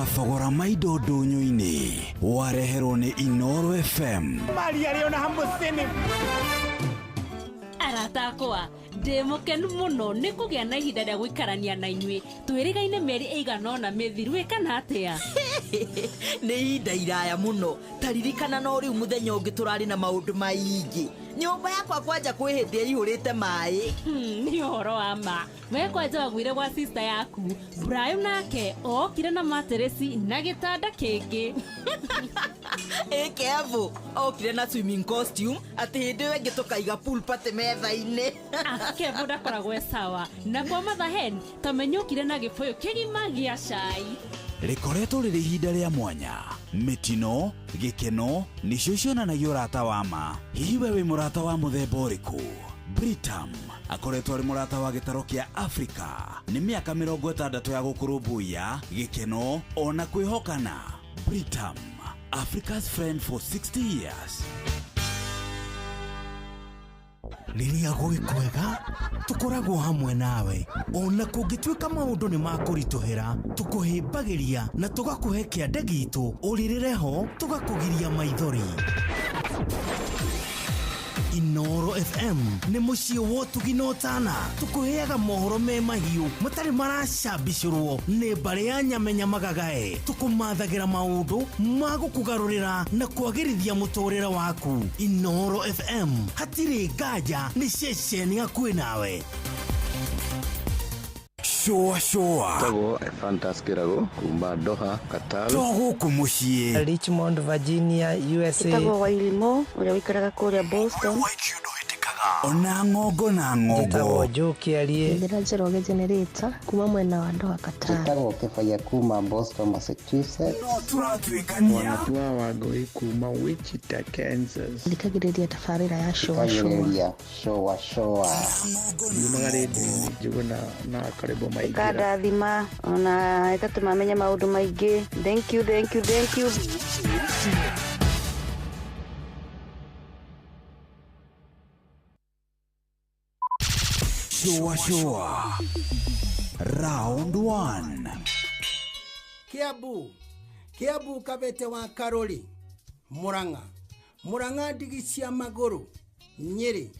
mathogora maido ndunyu-ini wareherwo ni Inoro FM. Maria Leona Hambusini aratakwa ndemukenu muno ni kugia na ihinda rĩa gũikarania na inyuĩ twĩrĩgaine mĩeri ĩigana ũna mĩthiru ĩkana atĩa nĩ ihinda iraya muno taririkana no rĩu mũthenya ũngĩ tũrarĩ na maũndũ maingĩ nyũmba yakwa kwanja kwĩ hĩndĩ ĩihũrĩte maĩ nĩ ũhoro wa ma we kwanja wagwire gwa sister yaku Brian nake okire na materesi na gĩtanda kĩngĩ Kevo okire na swimming costume atĩ hĩndĩ ĩyo ĩngĩ tũkaiga pool party metha-inĩ Kevo ndakoragwo sawa na kwa mathahen tamenyũkire na gĩbũyũ kĩgima gĩa cai rĩkoretwo rĩrĩ ihinda rĩa mwanya mĩtino gĩkeno nĩcio cionanagia ũrata wa ma hihi we wĩ mũrata wa mũthemba ũrĩkũ Britam akoretwo arĩ mũrata wa gĩtaro kĩa Afrika nĩ mĩaka 60 ya gũkũrũmbũiya gĩkeno ona kwĩhokana Britam Africa's friend for 60 years. Rĩrĩa gwĩ kwega tũkoragwo hamwe nawe ona kũngĩtuĩka maũndũ nĩ makũritũhĩra tũkũhĩmbagĩria na tũgakũhe kĩande gitũ ũrĩrĩre ho tũgakũgiria maithori. Inoro FM nĩ mũciĩ wa ũtugi na ũtana tũkũheaga mohoro me mahiũ matarĩ maracambicũrwo nĩ mbarĩ ya nyamenya magagae tũkũmathagĩra maũndũ ma gũkũgarũrĩra na kwagĩrithia mũtũrĩre waku. Inoro FM hatirĩ nganja nĩ ceceni hakuhĩ nawe. Showa Tago Fantaskirago kumba Doha Qatar gũkũ mũciĩ Richmond Virginia USA Tago Wailimo ũrĩa wikaraga kũrĩa Boston ona ng'ongo na ng'ongo Jokiarie Ndĩra Njoroge Generator kuma mwena wa Doha Qatar Tago Kefaya kuma Boston Massachusetts no tũratuĩkania Wanatua Wagoi kuma Wichita Kansas thikagĩrĩria tabarĩra ya showa Yumagaridi Juguna na karibu maigira kadathima ona ĩgatũmamenya maũndũ maingĩ. Thank you Showa Round 1 Kiabu Kabete wa Karoli Murang'a ndigi cia magũrũ Nyeri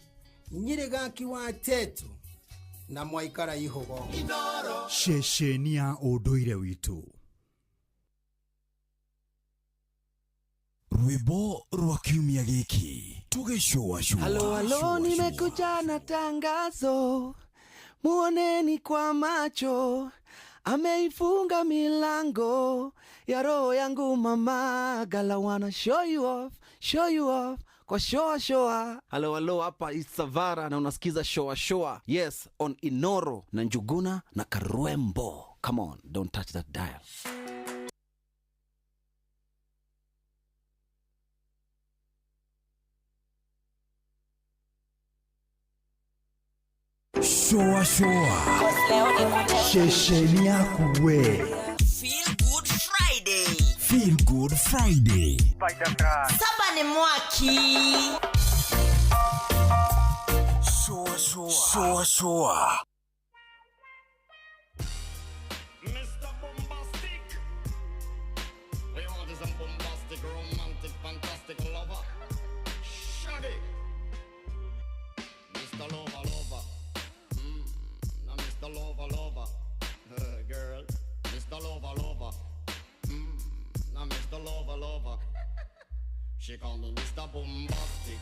gaki wa Tetu na Mwaikara Ihogo Ceceni ya ũndũire witũ. rwĩmbo rwa kiumia gĩkĩ tũgĩcũa. Halo nimekuja na tangazo muoneni kwa macho ameifunga milango ya roho yangu mama gala wanna show you off kwa showa. Halo hapa Isavara na unasikiza showa. Yes, on Inoro na Njuguna na Karwembo. Come on, don't touch that dial. Showa Ceceni yaku we. Feel Good Friday Saba ni mwaki Showa Mr. Bombastic. We want is a bombastic, romantic, fantastic lover. Shaggy. Mr. Lover. Now Mr. Lover. Girl. Mr. Lover. Now Mr. Lover. She call me Mr. Bombastic.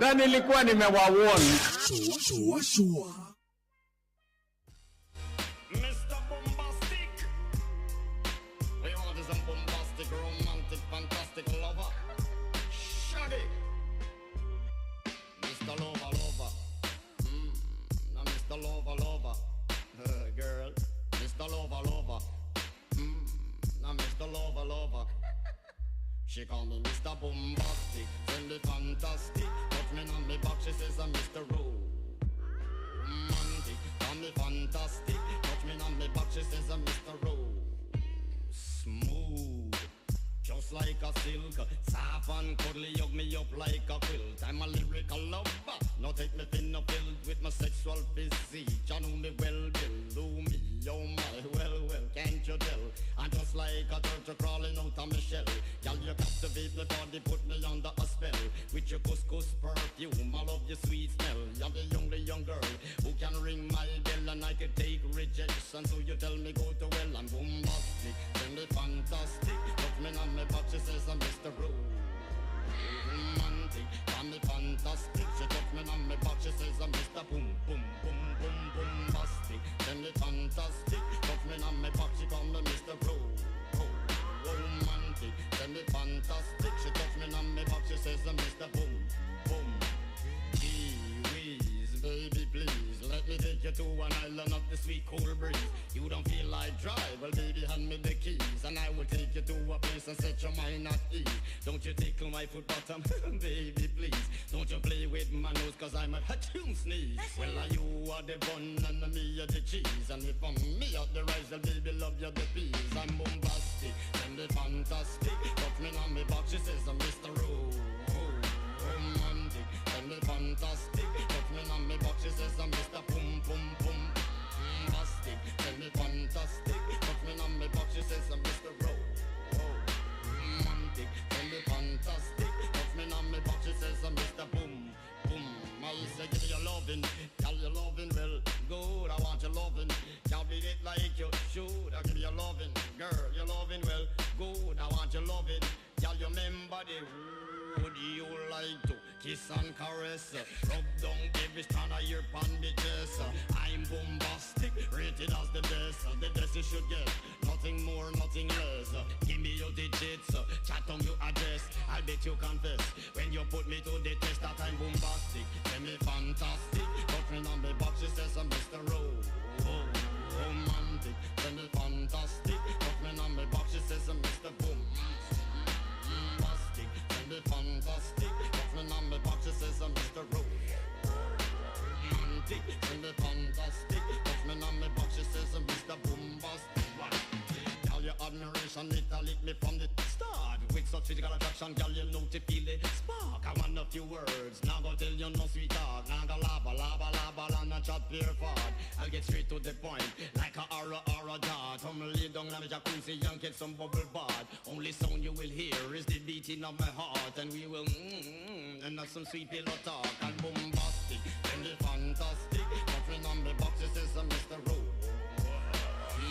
na nilikuwa nimewawarn. Showa Mr. Bombastic. We want is a bombastic, romantic, fantastic lover. Shaggy. Mr. Lover. Now Mr. Lover. Girl. Mr. Lover. Now Mr. Lover. She call me Mr. Bombastic. Send me fantastic. Touch me on me back, she says I'm Mr. Romantic. Call me fantastic. Touch me on me back, she says I'm Mr. Smooth. Just like a silk. Soft and cuddly, hug me up like a quilt. I'm a lyrical lover. Now take me thin filled with my sexual physique. You know me well, Bill. Do me, oh my, well, can't you tell? I'm just like a turtle crawling out of my shell. Girl, you captivate my body, put me under a spell. With your couscous perfume, I love your sweet smell. You're the only young girl who can ring my bell, and I can take rejection. So you tell me go to well, I'm bombastic, send me fantastic. Put me on my butt, she says I'm Mr. Romantic, call me fantastic. She took me on my butt, she says I'm Mr. Boom, boom, boom, boom, bombastic. Send me fantastic, took me on my butt, she call me Mr. Romantic, send me fantastic. She took me on my butt, she says I'm Mr. Boom, boom. Baby, please, let me take you to an island of the sweet cool breeze. You don't feel like drive, well baby, hand me the keys, and I will take you to a place and set your mind at ease. Don't you tickle my foot bottom, baby, please. Don't you play with my nose, cause I'm a hatchoon sneeze. Well, you are the bun and me are the cheese, and if I'm me are the rice, well baby, love you the peas. I'm bombastic, and the fantastic. Touch me on me box, she says I'm Mr. Romantic, and the fantastic. Touch me on me box, she says I'm Mr. Boom, boom, boom. Fantastic, and the fantastic. Touch me on me box, she says I'm Mr. Romantic, and the fantastic. Touch me on me box, she says I'm Mr. Boom, boom. I say give me your loving, tell your loving well good. I want your loving, can't beat it like you should. I give you your loving, girl, your loving well good. I want your loving, tell your remember the would you like to kiss and caress? Rub down every strand of your bandages. I'm bombastic, rated as the best you should get. Nothing more, nothing less. Give me your digits, chat on your address. I'll bet you confess when you put me to the test that I'm bombastic. Tell me fantastic, put me on the box, she says I'm Mr. Romantic. Tell me fantastic, put me on the box, she says I'm Mr. Boom. The fantastic, nothing on the box, it says I'm Mr. Romantic. And the fantastic, nothing on the box, it says I'm Mr. Bombastic. Girl, your admiration, it lit me from the start. With such physical attraction, girl, you know to feel the spark. I want a few words, now go tell you no sweet talk. Now go laba, and a chat pure fart. I'll get straight to the point, like a aura dart. Come lay down on the jacuzzi and get some bubble bath. Only sound you will hear is the beating of my heart. And we will and have some sweet pillow talk. And bombastic, and the fantastic. Nothing on the box, it says I'm Mr.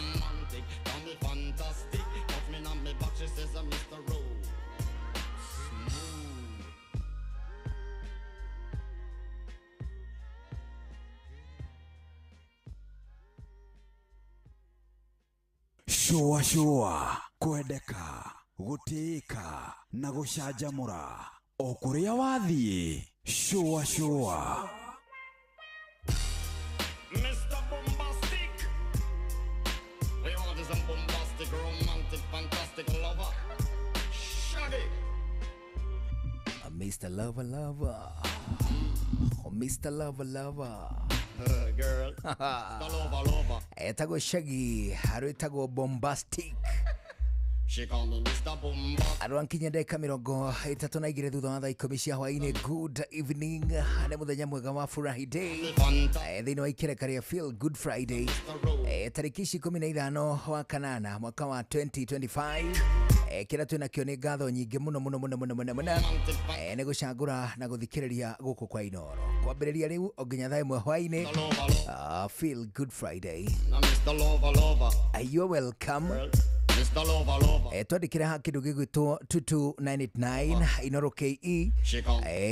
Romantic. And the fantastic. Nothing on the box, it says I'm Mr. Shua kwendeka gutika na gucanjamura o kuria wathie shua Mr. Bombastic, we want is a bombastic, romantic, fantastic lover. Shaggy, Mr. Lover. Oh, Mr. Lover. Girl, the lover. Etagwo Shaggy, etagwo Bombastic. She call me Mr. Bombastic. Arwankinya ndeka 32 thutha wa thaa 10 cia hwaini. Good evening, nĩ mũthenya mwega wa furahi day thĩinĩ wa ikereka rĩa Feel Good Friday tarĩki 15 wa kanana mwaka wa 2025. Kĩrĩa twĩna kĩo nĩ ngatho nyingĩ mũno nĩ gũcagũra na gũthikĩrĩria gũkũ kwa Inoro. Kwambĩrĩria rĩu o nginya thaa 1 hwaini. Feel Good Friday. Are you welcome? Twandĩkĩre ha kĩndũ gĩgwĩtwo 22989 Inoro KE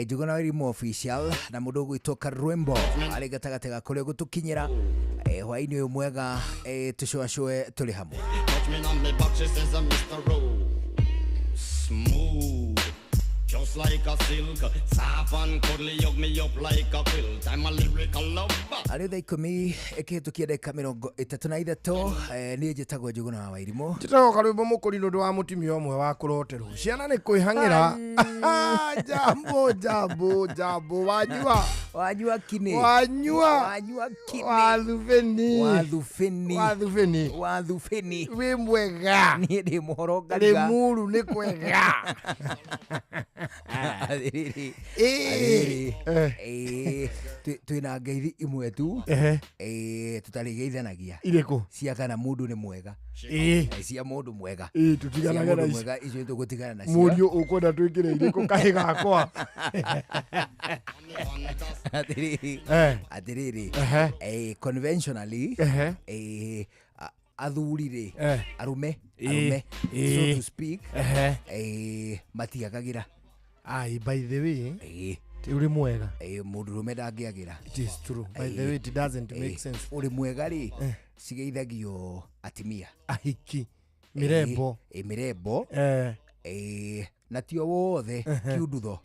Njuguna Wairimu official na mũndũ ũgwĩtwo Karwembo arĩ gatagatĩ ga kũrĩa gũtũkinyĩra hwainĩ ũyũ mwega tũcũacũe tũrĩ hamwe. Just like a silk, soft and cuddly, hug me up like a quilt. I'm a lyrical lover. Arĩ thaa 10 ĩkĩhĩtũkia ndagĩka 33 niĩ njĩtagwo Njuguna Wairimu. Njĩtagwo Karwembo mũkũri nĩ ũndũ wa mũtumia ũmwe wa kũroterwo. Ciana nĩ kwĩhang'ĩra. Jambo wajua. Wanyua kine. Wanyua kine. Wathufeni. We mwega. Niĩ ndĩ mũhorogaga. Limuru nĩ kwega. Twĩna ngeithi imwe tu tũtarĩ geithanagia irĩkũ cia kana mũndũ nĩ mwega cia mũndũ mwega tũtiganaga na icio icio tũgũtigana nacio mũriũ ũkwenda twĩkĩre irĩkũ kahĩ gakwa atĩrĩrĩ conventionally athuri arume so to speak matiagagira by the way uri mwega mundu rume ndangĩagira. It is true. By the way, it doesn't make sense. Uri mwega ri cigeithagio atimia ahiki mirembo mirembo na tio wothe kiundutho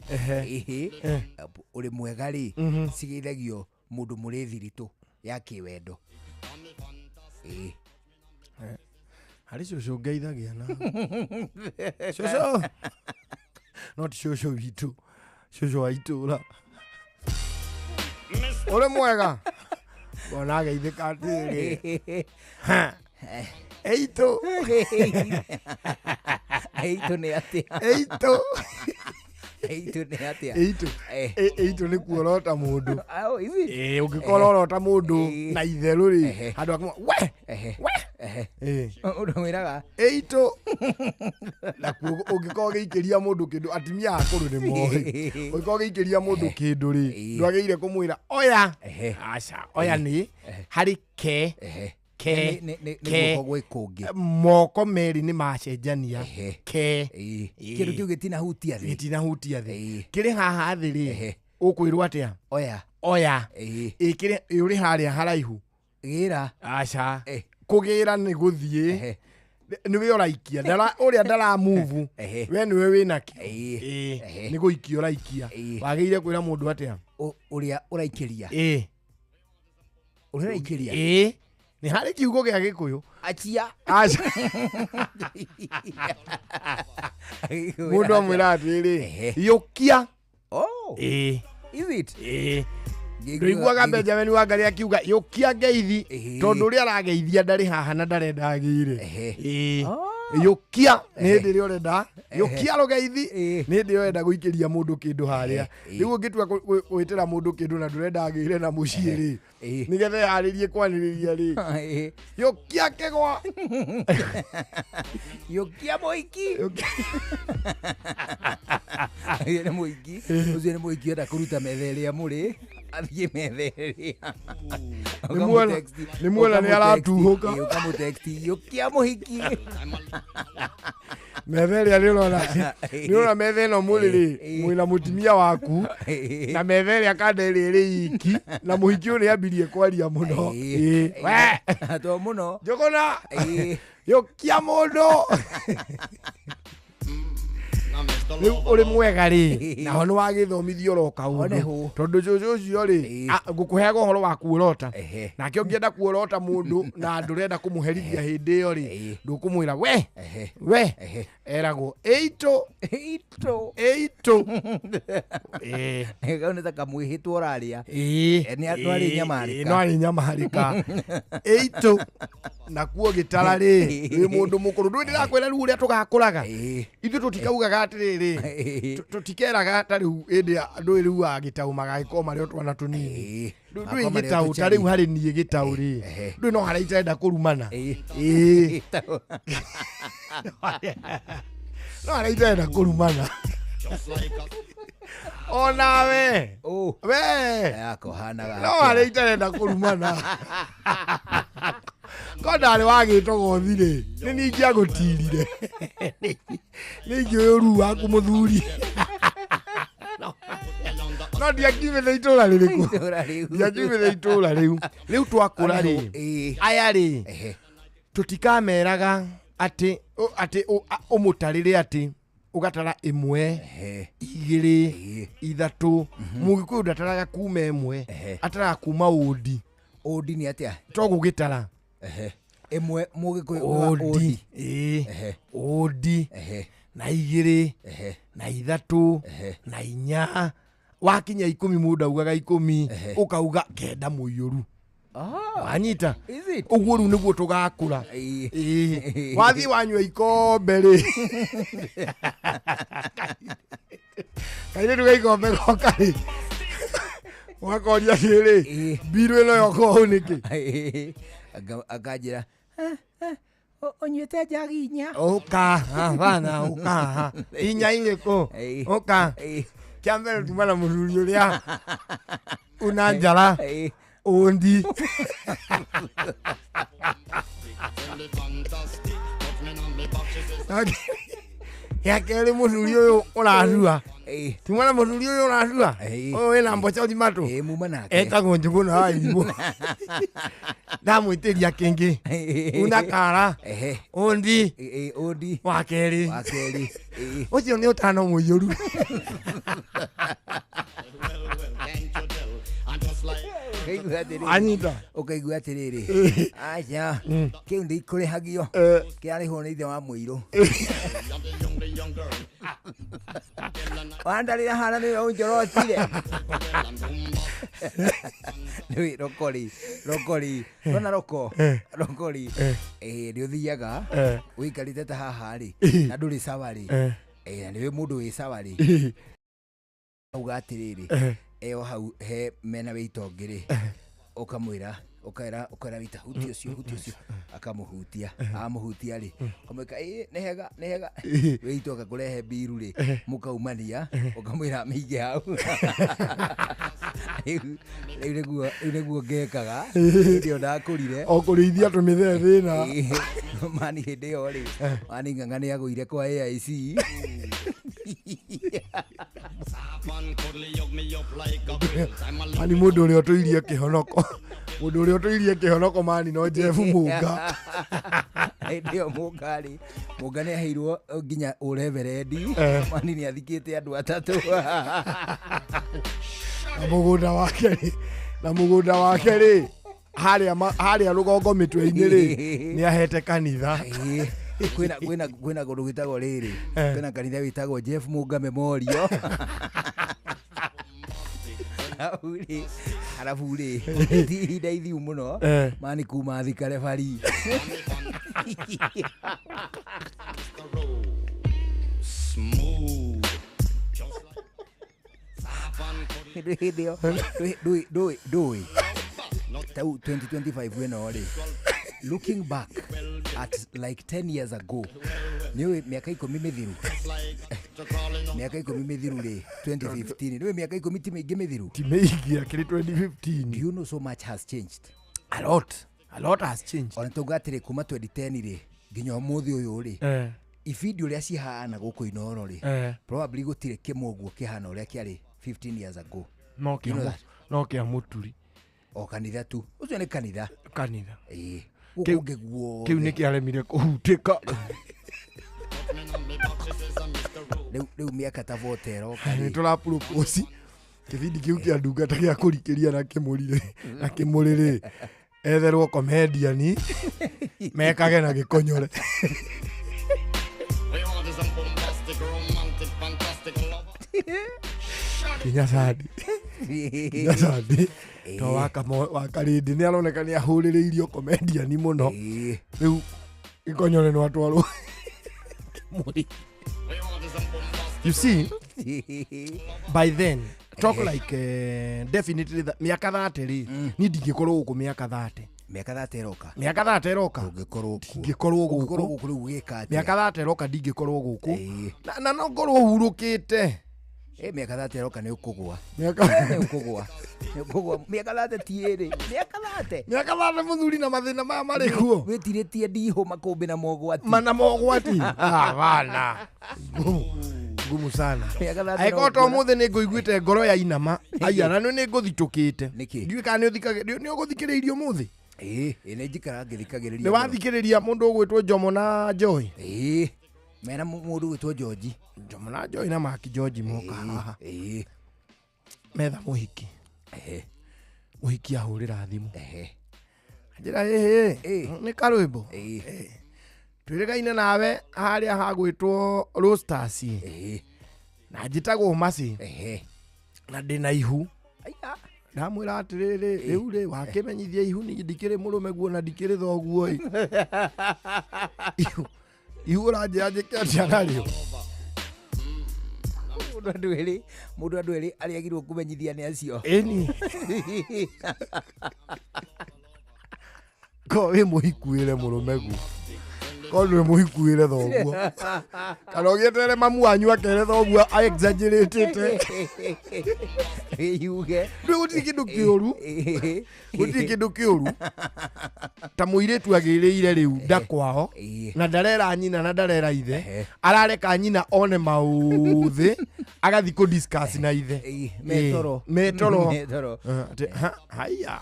uri mwega ri cigeithagio mundu mũrĩ thiritũ ya kĩwendo hari shosho ngeithagia na shosho not shosho witũ shosho wa itũra uri mwega bona geithĩka atĩrĩ Eito nĩ atĩa Eito nĩ kuorota mũndũ ũngĩkororota mũndũ na itherũ rĩ handũ akĩmwa ũndũmĩraga Eito na ũngĩkorwo gĩikĩria mũndũ kĩndũ atimia akũrũ nĩ moĩ ũngĩkorwo gĩikĩria mũndũ kĩndũ rĩ ndwagĩrĩire kũmwĩra oya aca oya nĩ harĩ moko merĩ nĩ macenjania kĩndũ kĩu gĩtinahutia thĩ kĩrĩ haha thĩ rĩ ũkwĩrwo atĩa oya ĩkĩrĩ ũrĩ harĩa haraihu gĩra aca kũgĩra nĩ gũthiĩ nĩwe ũraikia ũrĩa ndaramove we nĩwe wĩnakĩ nĩ gũikia ũraikia wagĩrĩire kwĩra mũndũ atĩa ũrĩa ũraikĩria nĩ harĩ kiugo gĩa Gĩkũyũ achia mũndũ amwĩra atĩrĩ yũkia is it ndũiguaga Benjamin Wangari akiuga yũkia ngeithi tondũ ũrĩa arageithia ndarĩ haha na ndarenda agĩire yũkia nĩ hĩndĩ ĩrĩa ũrenda yũkia rũgeithi nĩ hĩndĩ ĩrĩa ũrenda gũikĩria mũndũ kĩndũ harĩa rĩu ũngĩtua gwĩtĩra mũndũ kĩndũ na ndũrenda agĩire na mũciĩ rĩ nĩgetha harĩrie kwanĩrĩria rĩ yũkia kĩgwa yũkia mũiki ũcio nĩ mũiki enda kũruta metha ĩrĩa mũrĩ athiĩ metha ĩrĩa nĩ muona nĩ aratuhũka ũkamũtexti yũkia mũhiki metha ĩrĩa nĩ ũrona metha ĩno mũrĩ rĩ mwĩna mũtimia waku na metha ĩrĩa kanda ĩrĩ iki na mũhiki ũyũ nĩ ambirie kwaria mũno to mũno njũgũna yũkia mũndũ rĩu ũrĩ mwega rĩ naho nĩ wagĩthomithio roka ũndũ tondũ cũcũ ũcio rĩ ngũkũheaga ũhoro wa kuorota nake ũngĩenda kuorota mũndũ na ndũrenda kũmũherithia hĩndĩ ĩyo rĩ ndũkũmwĩra we eragwo Eito kau nĩ ta kamwĩhĩtwo ũrarĩa no arĩ nyamarĩka Eito nakuo gĩtara rĩ wĩ mũndũ mũkũrũ ndũĩ ndĩrakwĩra rĩu ũrĩa tũgakũraga ithuĩ tũtikaugaga atĩrĩrĩ tũtikeraga ta rĩu hĩndĩ andũ rĩu agĩtaũ magagĩkorwo marĩ o twana tũnini ndũĩ gĩtaũ ta rĩu harĩ niĩ gĩtaũ rĩ ndũĩ no harĩa itarenda kũrumana no harĩa itarenda kũrumana onawe no harĩa itarenda kũrumana kondarĩ wagĩtogothi rĩ nĩ ningĩ agũtirire nĩ ingĩ ũru waku mũthuri no ndiakiumĩte itũra rĩu twakũra rĩ aya rĩ tũtikameraga atĩ ũmũtarĩre atĩ ũgatara ĩmwe igĩrĩ ithatũ mũgĩkũyũ ndataraga kuma ĩmwe ataraga kuma ũndi nĩ atĩa togũgĩtara ĩmwe mũgĩkũyũ ũndi na igĩrĩ na ithatũ na inya wakinya 10 muda ugaga 10 ukauga kenda muiyuru wanyita uguo ru niguo tugakura wathi wanywa ikombe ri kaire ruga ikombe gokari wakoria kiri biru ino yoko niki akajira onyete jaginya oka bana oka inya ingeko oka kiambere tumana muthuri uria unanjara ondi yakere muthuri uyu urarua tumana muthuri uyu urarua owe na mbocha thimato etagwo njugu na aibu ndamwitiria kingi unakara ondi wakeri ucio ni utano muiyuru anyita ukaigua atiriri aja kiu ndi kuri hagio kiarihwo ni ithe wa muiru wandarira hana ni unjorotire ni rokori ona rokori ndi uthiaga wikarite ta haha ri na nduri savari na niwe mundu wi savari uga atiriri eo hau he mena witongiri ukamwira ukaira wita huti ucio akamuhutia amuhutia ri kamweka nehega witoka kurehe biru ri mukaumania ukamwira mingi hau ireguo ngekaga ndio ndakurire okurithia tumithe thina mani hindi yo ri mani ngangani aguire kwa AIC ani mundu uria tuirie kihonoko mani no Jeff Munga ndio mugari mugane aheirwo nginya ureverendi mani ni athikite andu atatu na mugunda wake ri haria rugongo mitwe-ini ri ni ahete kanitha kwina gundu gwitagwo riri kwina kanitha witagwo Jeff Munga Memorial arabu ri ihinda ithiu muno mani kuma thikare bari do tau 2025 weno ri looking back at like 10 years ago niwe miaka 10 mithiru ri 2015 niwe miaka 10 timingi mithiru timingi akiri 2015 do you know so much has changed a lot has changed ona tugatire kuma 2010 ri nginya umuthi uyu ri ifidio ria cihana guku inoro ri probably gutire kimwe kihana uria kiari 15 years ago no kia muturi o kanitha tu ucio ni kanitha kiu ni kiaremire kuhutika riu miaka ta votero kari tula propose kibindi kiu kia ndungata gia kurikiria na kimurire etherwo comedian mekage na gikonyore kinya sadi to wakarindi ni aroneka ni ahuririirio comedian muno riu ikonyore no atwaro muri you see by then talk like definitely miaka 30 ri ni ndingikorwo guku miaka 30 miaka 30 eroka ngikorwo guku miaka 30 eroka ndingikorwo guku na no ngorwo hurukite miaka 30 eroka ni ukugwa miaka 30 tiiri miaka 30 muthuri na mathina maya mari kuo witiritie ndiho makumbi na mogwati bana ngumu sana aikoto muthe ni nguiguite ngoro ya inama aiana ni nguthitũkĩte ndiwe kana ni uthikagĩrĩrio ni uguthikĩrĩirio muthi ni njikara ngithikagĩrĩria ni wathikĩrĩria mundu ugwitwo Jomo na Joy mena mundu ugwitwo George Jomo na Joy na Maki George moka haha metha muhiki ahurira thimu njira ni karwimbo twirigaine nawe haria hagwitwo Roasters na njitagwo Masi na ndina ihu ndamwira atiriri riu ri wakimenyithia ihu ni ndikiri murume guo na ndikiri thoguo ihu uranjira njike atia nario mundu andu eri ariagirwo kumenyithia ni acio eni ko we muhikuire murume guo ko ndu muhikuire thoguo kana ugetere mamu wanyu akere thoguo a exaggerated yuge ndu guti kindu kiuru ta muiretu agiriire riu ndakwao na ndarera nyina na ndarera ithe arareka nyina one mauthi agathi ku discuss na ithe metoro haya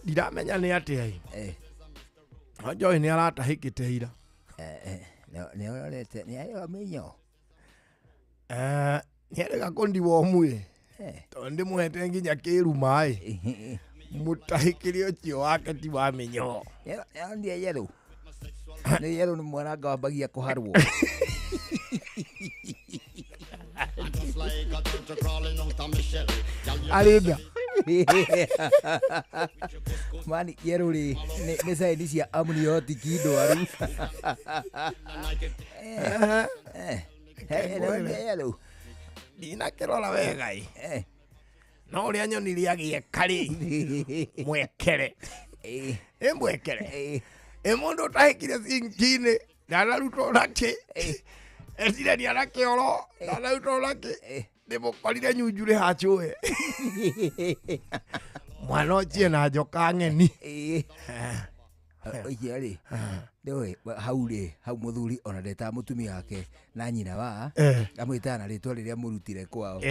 ndiramenya ni atia Joy ni aratahikite ira ne orete ni ayo minyo ni erega kondi wo mwe tondi mwete nginya kiru mai mutahikirio cio wake ti wa minyo ya ndi yero ni yero ni mwananga wabagia kuharwo alinda mani yero ri ni sai ni cia amniotic ndwaru yero dina kirora wega no ri anyonirie agie kari mwekere mwekere mundu tahikire sinkine ndanaruto nake etire ni arake oro ndanaruto nake ndimukorire nyunjure hachue mwana ochie na njoka ng'eni oiari ndewe hau muthuri ona ndeta mutumia wake na nyina wa amwita na ritwa riria murutire kwao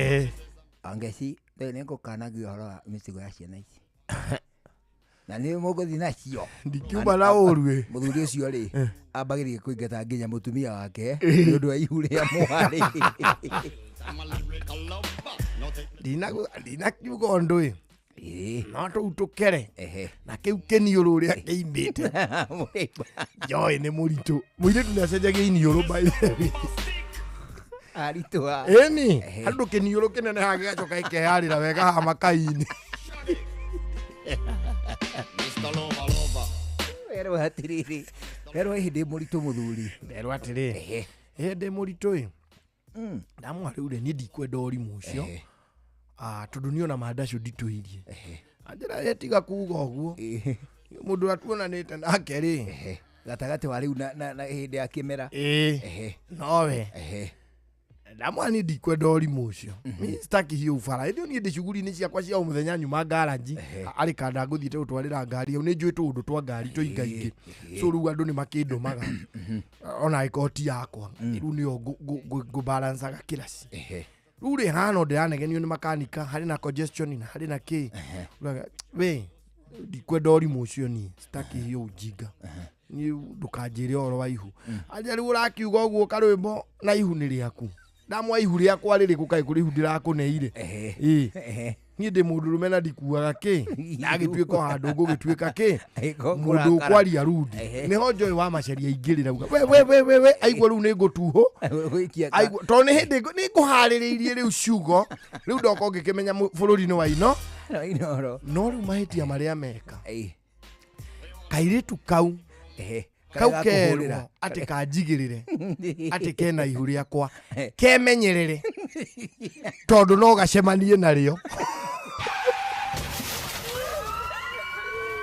angeci ndewe ngukanagia horo wa micigo ya ciana ici na ni muguthi nacio ndikiuma na urwe muthuri ucio ri ambagirie kuingata nginya mutumia wake ni undu wa ihu ria mwari dina kiuga undu no tukere na kiu keniuru ria kiimbite Joy ni muritu muiretu nacenjagia iniuru by aritwa eni andu keniuru kinene hagigacoka ikeharira wega ha makaini Pero atiriri. Pero hindi muritu muthuri. Pero atiriri. Ndi muritu ndamwa riu ni ndikwenda urimu ucio tondu ni ona mandacio ndituirie anjira yetiga kuga uguo mundu atuonanite nake ri gatagati wa riu na hindi ya kimera nowe ndamwa ni ndikwenda urimu ucio staki hiyo ufara ndio ni ndi shughuli ni ciakwa cia umuthenya nyuma garage ari kanda nguthiite gutwarira ngari au ni njuite undu twa ngari tuingaingi so riu andu ni makindumaga ona ikoti yakwa riu ni go balance ga kilasi riu ri hano ndiranegenio ni makanika hari na congestion na hari na ki we ndikwenda urimu ucio ni staki hiyo ujinga ni ndukanjire oro wa ihu aja riu urakiuga uguo karwimbo na ihu ni riaku ndamwa ihu riakwa riri gukai kuri ihu ndirakuneire ni ndi mundu rumena ndikuaga ki agituika handu ngugituika ki mundu kwaria rudi niho Joy wa maceria ingirira uga we aigua riu ni ngutuho aigua to ni hindi ni nguhaririirie riu ciugo riu ndoko ngikimenya bururi ni wa ino no riu mahitia maria meka kairitu kau kerwo ati kanjigirire ati kena ihu riakwa kemenyerere tondu no gacemanie nario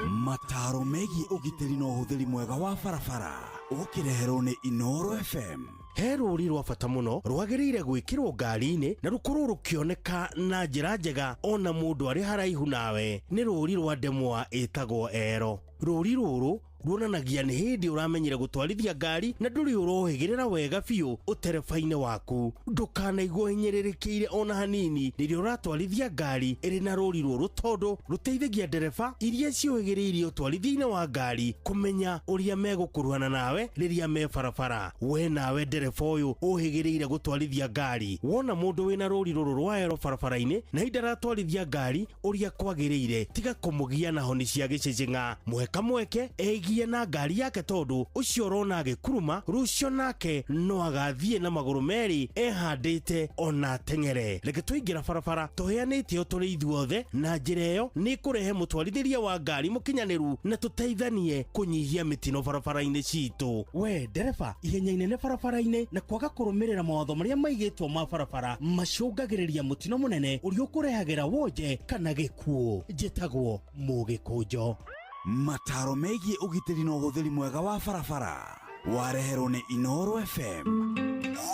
mataro megie ugitiri no uhuthiri mwega wa barabara ukireherwo ni Inooro FM. he rũri rwa bata mũno rwagĩrĩire gwĩkĩrwo ngari-inĩ na rũkorwo rũkĩoneka na njĩra njega ona mũndũ arĩ haraihu nawe. nĩ rũri rwa ndemwa ĩtagwo Ero. rũri rũrũ ruonanagia nĩ hĩndĩ ũramenyire gũtwarithia ngari na ndũrĩ ũrohĩgĩrĩra wega biũ ũtereba-inĩ waku. ndũkanaigwo hinyĩrĩrĩkĩire ona hanini rĩrĩa ũratwarithia ngari ĩrĩ na rũri rũrũ, tondũ rũteithagia ndereba iria ciũhĩgĩrĩirie ũtwarithia-inĩ wa ngari kũmenya ũrĩa megũkuruhana nawe rĩrĩa me barabara. we nawe ndereba ũyũ ũhĩgĩrĩire gũtwarithia ngari, wona mũndũ wĩna rũri rũrũ rwa Ero barabara-inĩ na hĩndĩ aratwarithia ngari ũrĩa kwagĩrĩire, tiga kũmũgia na honi cia gĩcĩcĩng'a. mweke egie ndaragie na ngari yake tondu ucio rona agikuruma rucio nake no agathie na maguru meri ehandite ona tengere. Reke tuingira barabara tuheanite o turi ithuothe na njira iyo ni kurehe mutwarithiria wa ngari mukinyaniru na tuteithanie kunyihia mitino barabara-ini citu. We ndereba, ihenya inene barabara-ini na kwaga kurumirira mawatho maria maigitwo ma barabara macungagiriria mutino munene uria ukurehagira wonje kana gikuo. Njitagwo Mugikunjo. Mataro megie ugitiri na uhuthiri mwega wa barabara wareherwo ni Inooro FM.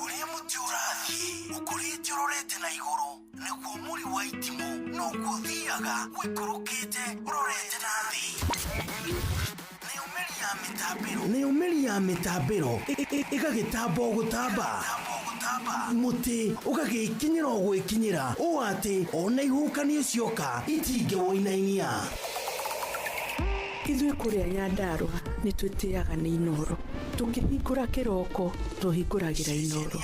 Uria muti urathie ukurite urorete na iguru niguo muri wa itimu no guthiaga wikurukite urorete na thi. Ni umeri ya mitambiro igagitambo gutamba muti ugagikinyira gwikinyira o ati ona ihukanio cioka itinge woinainia. Ithuĩ kũrĩa Nyandarua nĩ twĩtĩaga nĩ Inooro. Tũngĩhingũra kĩroko tũhingũragĩra Inooro.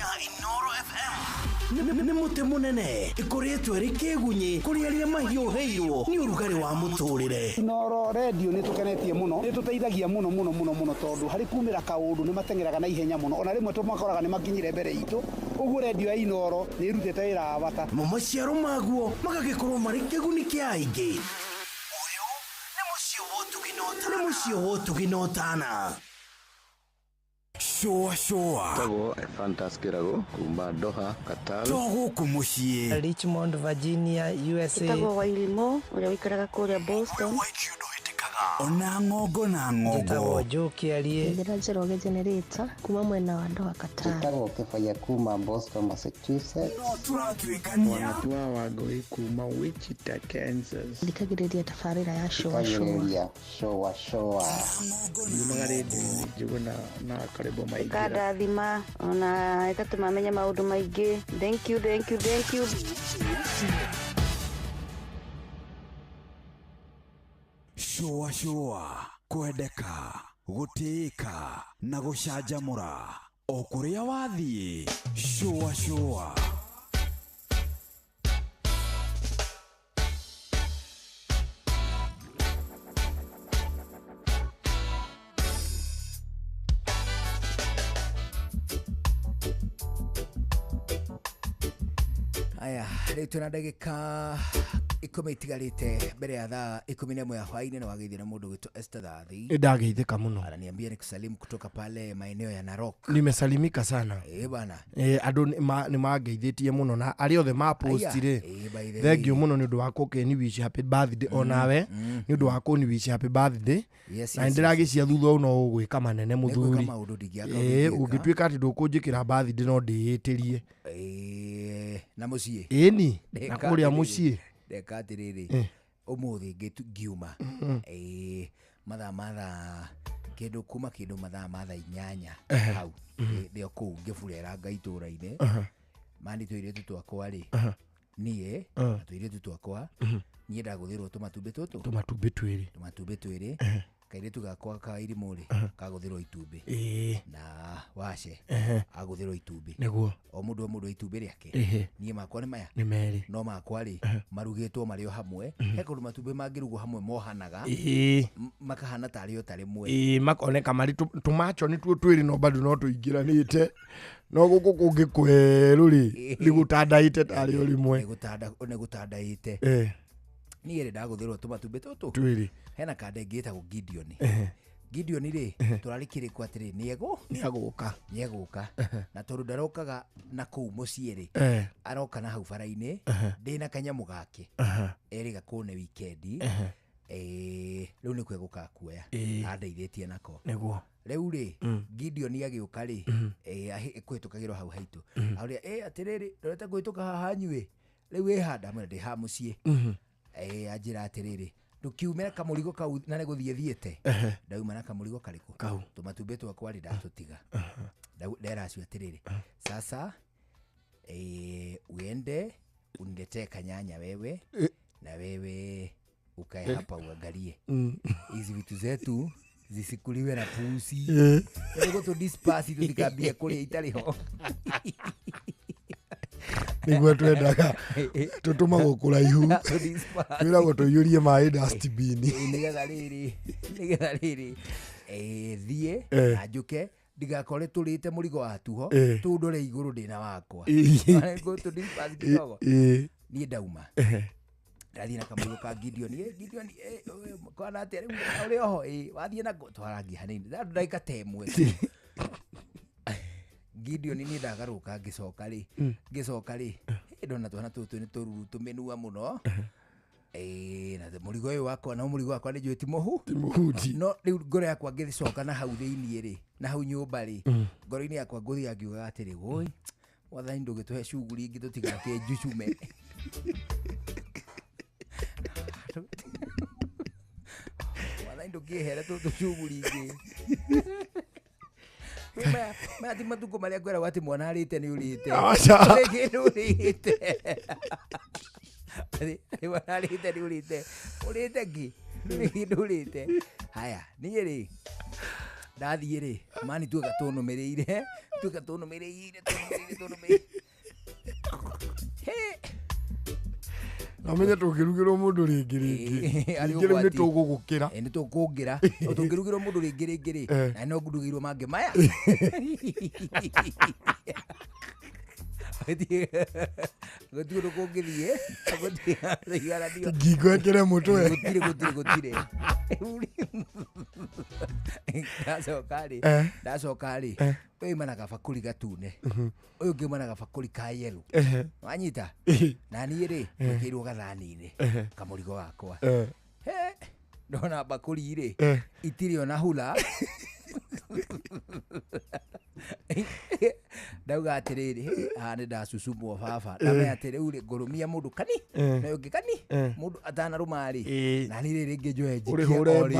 Nĩ muti munene ikoretwo ri kĩgunyi kũrĩ arĩa mahiũhĩirwo nĩ ũrugarĩ wa mũtũrĩre. Inooro radio nĩ tũkenetie mũno, nĩ tũteithagia mũno tondũ harĩ kumĩra kaũndũ nĩ matengeraga na ihenya mũno, ona rĩmwe tũmakoraga nĩ makinyire mbere itũ. Ũguo radio ya Inooro nĩ ĩrutĩte wĩra wa bata. Maciaro maguo magagĩkorwo marĩ kĩguni kĩa aingĩ. Nĩ mũciĩ wotuginotana. Shoa Tago Fantastic Rago kuma Doha, Qatar. Togo kumushie Richmond, Virginia, USA. Tago Wailimo uria wikaraga kuria Boston. Ona ngogo na ngogo. Tago Joki alie. Ndira Njoroge generator kuma mwena wa Doha, Qatar. Tago Kefaya kuma Boston, Massachusetts. Wanatua Wagoi kuma Wichita, Kansas. Ndikagiriria tafarira ya showa. Yumagaredi jugo na karibu maigira. Kadathima ona ikatumamenya maundu maingi. Thank you. Shoa kwendeka gutĩĩka na gucanjamũra o kũrĩa wathiĩ. Shoa Aya, rĩu tuna ndagĩka 10 itigarĩte mbere ya thaa 11 ya hwaini na wagĩithia na mũndũ gwĩtwo Esther Thathi. Ndageithĩka muno. Ananiambia nikusalimu kutoka pale maeneo ya Narok. Nimesalimika sana. Bana. Andũ nĩ mangeithĩtie muno na arĩa othe mapostire. Thank you muno nĩ ũndũ wa kũkeni wish happy birthday onawe. Nĩ ũndũ wa kũni wish happy birthday. Na ndĩragĩcia thutha no ũgwĩka manene mũthuri. Ũngĩtuĩka atĩ ndũkũnjĩkĩra birthday no ndĩĩtĩrie. Na muciĩ. Ĩni. Na kũrĩa muciĩ. Ndeka atiriri umuthi ngiuma mathaa kindu kuma kindu mathaa 8 hau ndio kuu ngĩburera ngaitura-inĩ mani tũirĩtu twakwa rĩ niĩ tũirĩtu twakwa niĩ ndagũthĩrwo tũmatumbĩ twĩrĩ kairĩtu gakwa ka irimũ rĩ kagũthĩrwo itumbĩ na wace agũthĩrwo itumbĩ nĩguo o mũndũ itumbĩ rĩake niĩ makwa nĩ maya nĩ merĩ no makwa rĩ marugĩtwo marĩ o hamwe he kũndũ matumbĩ mangĩrugwo hamwe mohanaga makahana tarĩ o tarĩ mwe makoneka marĩ tũmacho nĩ tuo twĩrĩ no bado no tũingĩranĩte no gũkũ kũngĩ kwerũ rĩ nĩ gũtandaĩte tarĩ o rĩmwe nĩ gũtandaĩte niĩ rĩ ndagũthĩrwo tũmatumbĩ tũtũ twĩrĩ hena kande ngĩtagwo Gideon rĩ tũrarĩ kĩrĩko atĩrĩ nĩegũka na tondũ ndarokaga na kũu mũciĩ rĩ aroka na hau bara-inĩ ndĩna kanyamũ gake erĩga kũne wikendi rĩu nĩ kwegũka kuoya andeithĩtie nako nĩguo rĩu rĩ Gideon agĩũka rĩ kwĩtũkagĩrwo hau haitũ auria atĩrĩrĩ ndorete kwĩtũka haha nyuĩ rĩu handa mwena ndĩ ha mũciĩ anjĩra atĩrĩrĩ tukiumira kamurigo kau na neguthiethiete ndauma na kamurigo kariko tumatumbĩ twakwa rĩ ndatũtiga nderacio atĩrĩrĩ sasa uende uniletee kanyanya wewe na wewe ukae hapa uangalie hizi vitu zetu zisikuliwe na pusi ndio tu dispasi tulikambia kule italiho niguo twendaga tutũmagwo kũraihu twĩragwo tũiyũrie maĩ dustbin nĩgetha rĩrĩ thie na njuke ndigakore turite murigo wa tuho tundore iguru ndina wakwa go to dispatch kidogo ni ndauma ndathie na kamurigo ka Gideon kwana atere uri oho wathie na twarangi hanini ndaika temwe Gideon ni ndagaruka ngicoka ri ndona twana tutu ni tururu tumenua muno na murigo uyu wakwa na murigo wakwa ni njui ti muhuti no riu ngoro yakwa ngicoka na hau thiini ri na hau nyumba ri ngoro-ini yakwa nguthi angiuga atiri woi wathani ndugituhe shughuli ingi tutigake njucume wathani ndukihere tutu shughuli ingi Mati matuko maria ngwera ati mwana arite ni urite rege urite ari mwana arite ni urite ki urite haya ni ri ndathie ri mani tuga tunumireire Amenya tungirugirwo mundu ringi ngire ni tugugukira ni tukungira tungirugirwo mundu ringi na no ngurugirwo mangi maya gutire rukungithie gutire ngigwekere mutwe gutire ndacoka ri uyu mana gabakuri gatune uyu ngi mana gabakuri ka yellow wanyita na ni ri ngirwo gathani-ini kamurigo wakwa ndona bakuri ri itiri ona hula ndauga atiriri hani ndacucumwo baba ndamenya atiri uri ngurumia mundu kani na ungi kani mundu atana rumari na ni riri ngijoe oriothe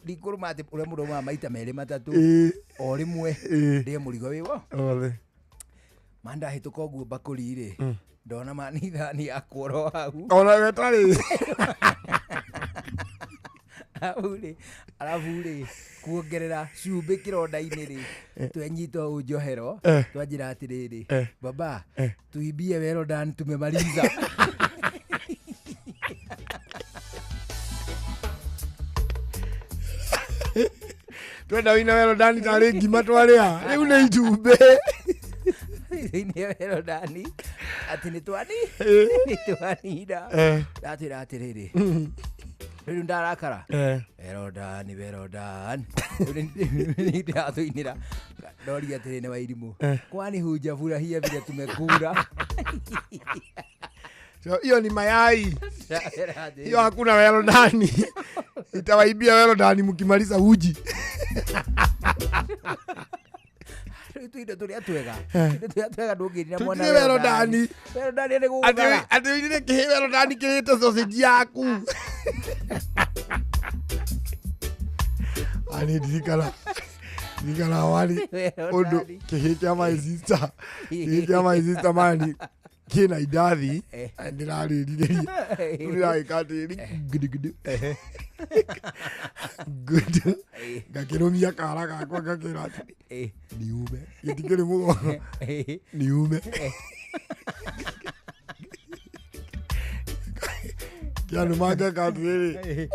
ndikuruma ati uria mundu ma maita meri matatu o rimwe ndie murigo wiwo manda hituka uguo bakuri ri ndona mani thani akworo hau ona wetari arabu ri kuongerera cumbi kironda-ini ri twenyita unjohero twanjira atiriri baba tuibie Well-Done tumemaliza twenda wina Well-Done tari ngima twaria riu ni ijumbe ni Well-Done ati ni twani nda atira atiriri riu ndarakara Well-Done ni ndathuinira ndoria atiri ni wairimu kwani huja furahia vile tumekura hiyo ni mayai hiyo hakuna Well-Done itawaibia Well-Done mkimaliza uji tuindo turia twega ndungirira mwana Well-Done ni gukara ati wine kihe Well-Done kirite sausage yaku ani dirikana wali ondo kihe kya my sister mani kina idathi ndiraririria urirakatiri gidigidi good ngakirumia kara gakwa ngakira ati niume gitigire mugo niume kianu maga katiri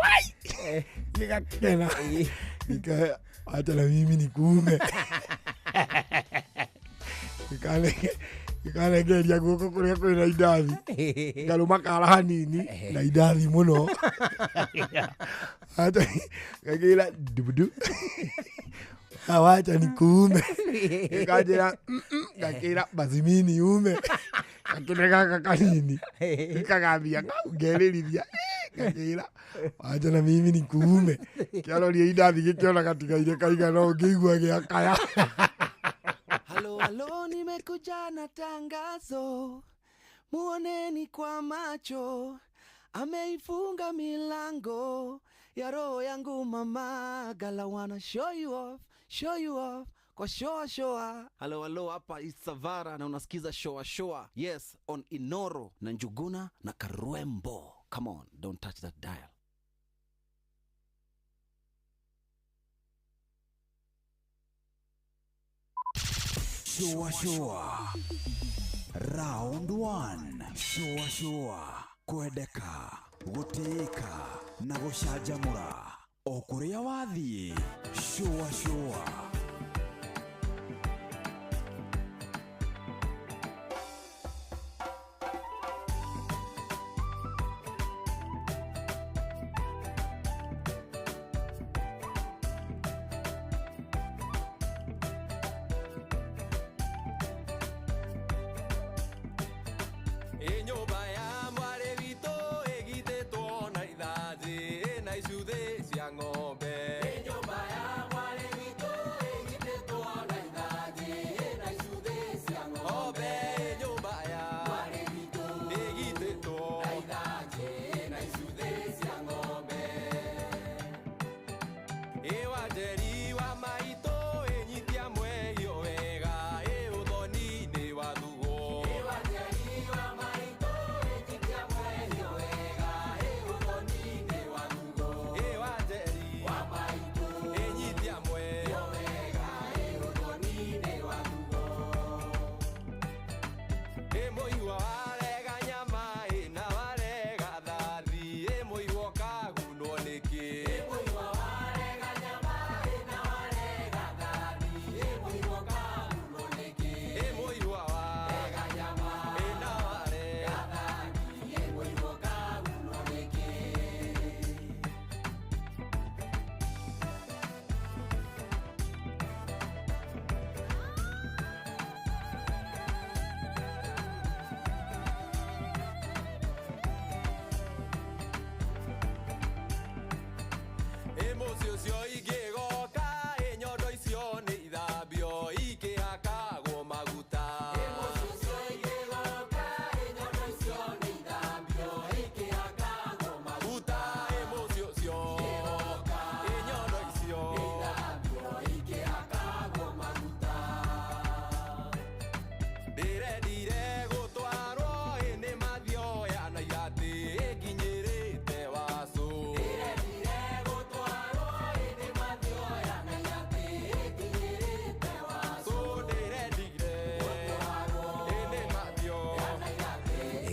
nikakena hata na mimi nikuume ikanegeria guoko kuria kwina idathi ngaruma kara hanini na idathi muno hata ngagira dubudu awacha nikuume ngajira ngakira basi mimi niume ngakirega kanini ikagambia ngeririria ngakira wacha na mimi nikuume kiaroria idathi gikiona gatigaire kaigana ngigua giakaya. Halo, nimekuja na tangazo, muoneni kwa macho, ameifunga milango ya roho yangu mama, gala wanna show you off kwa shoa. Halo, hapa is Savara na unasikiza shoa. Yes, on Inoro na Njuguna na Karwembo. Come on, don't touch that dial. Shoa Round 1. Shoa kwendeka, guteka na gucanjamura. o kuria wathie. Shua.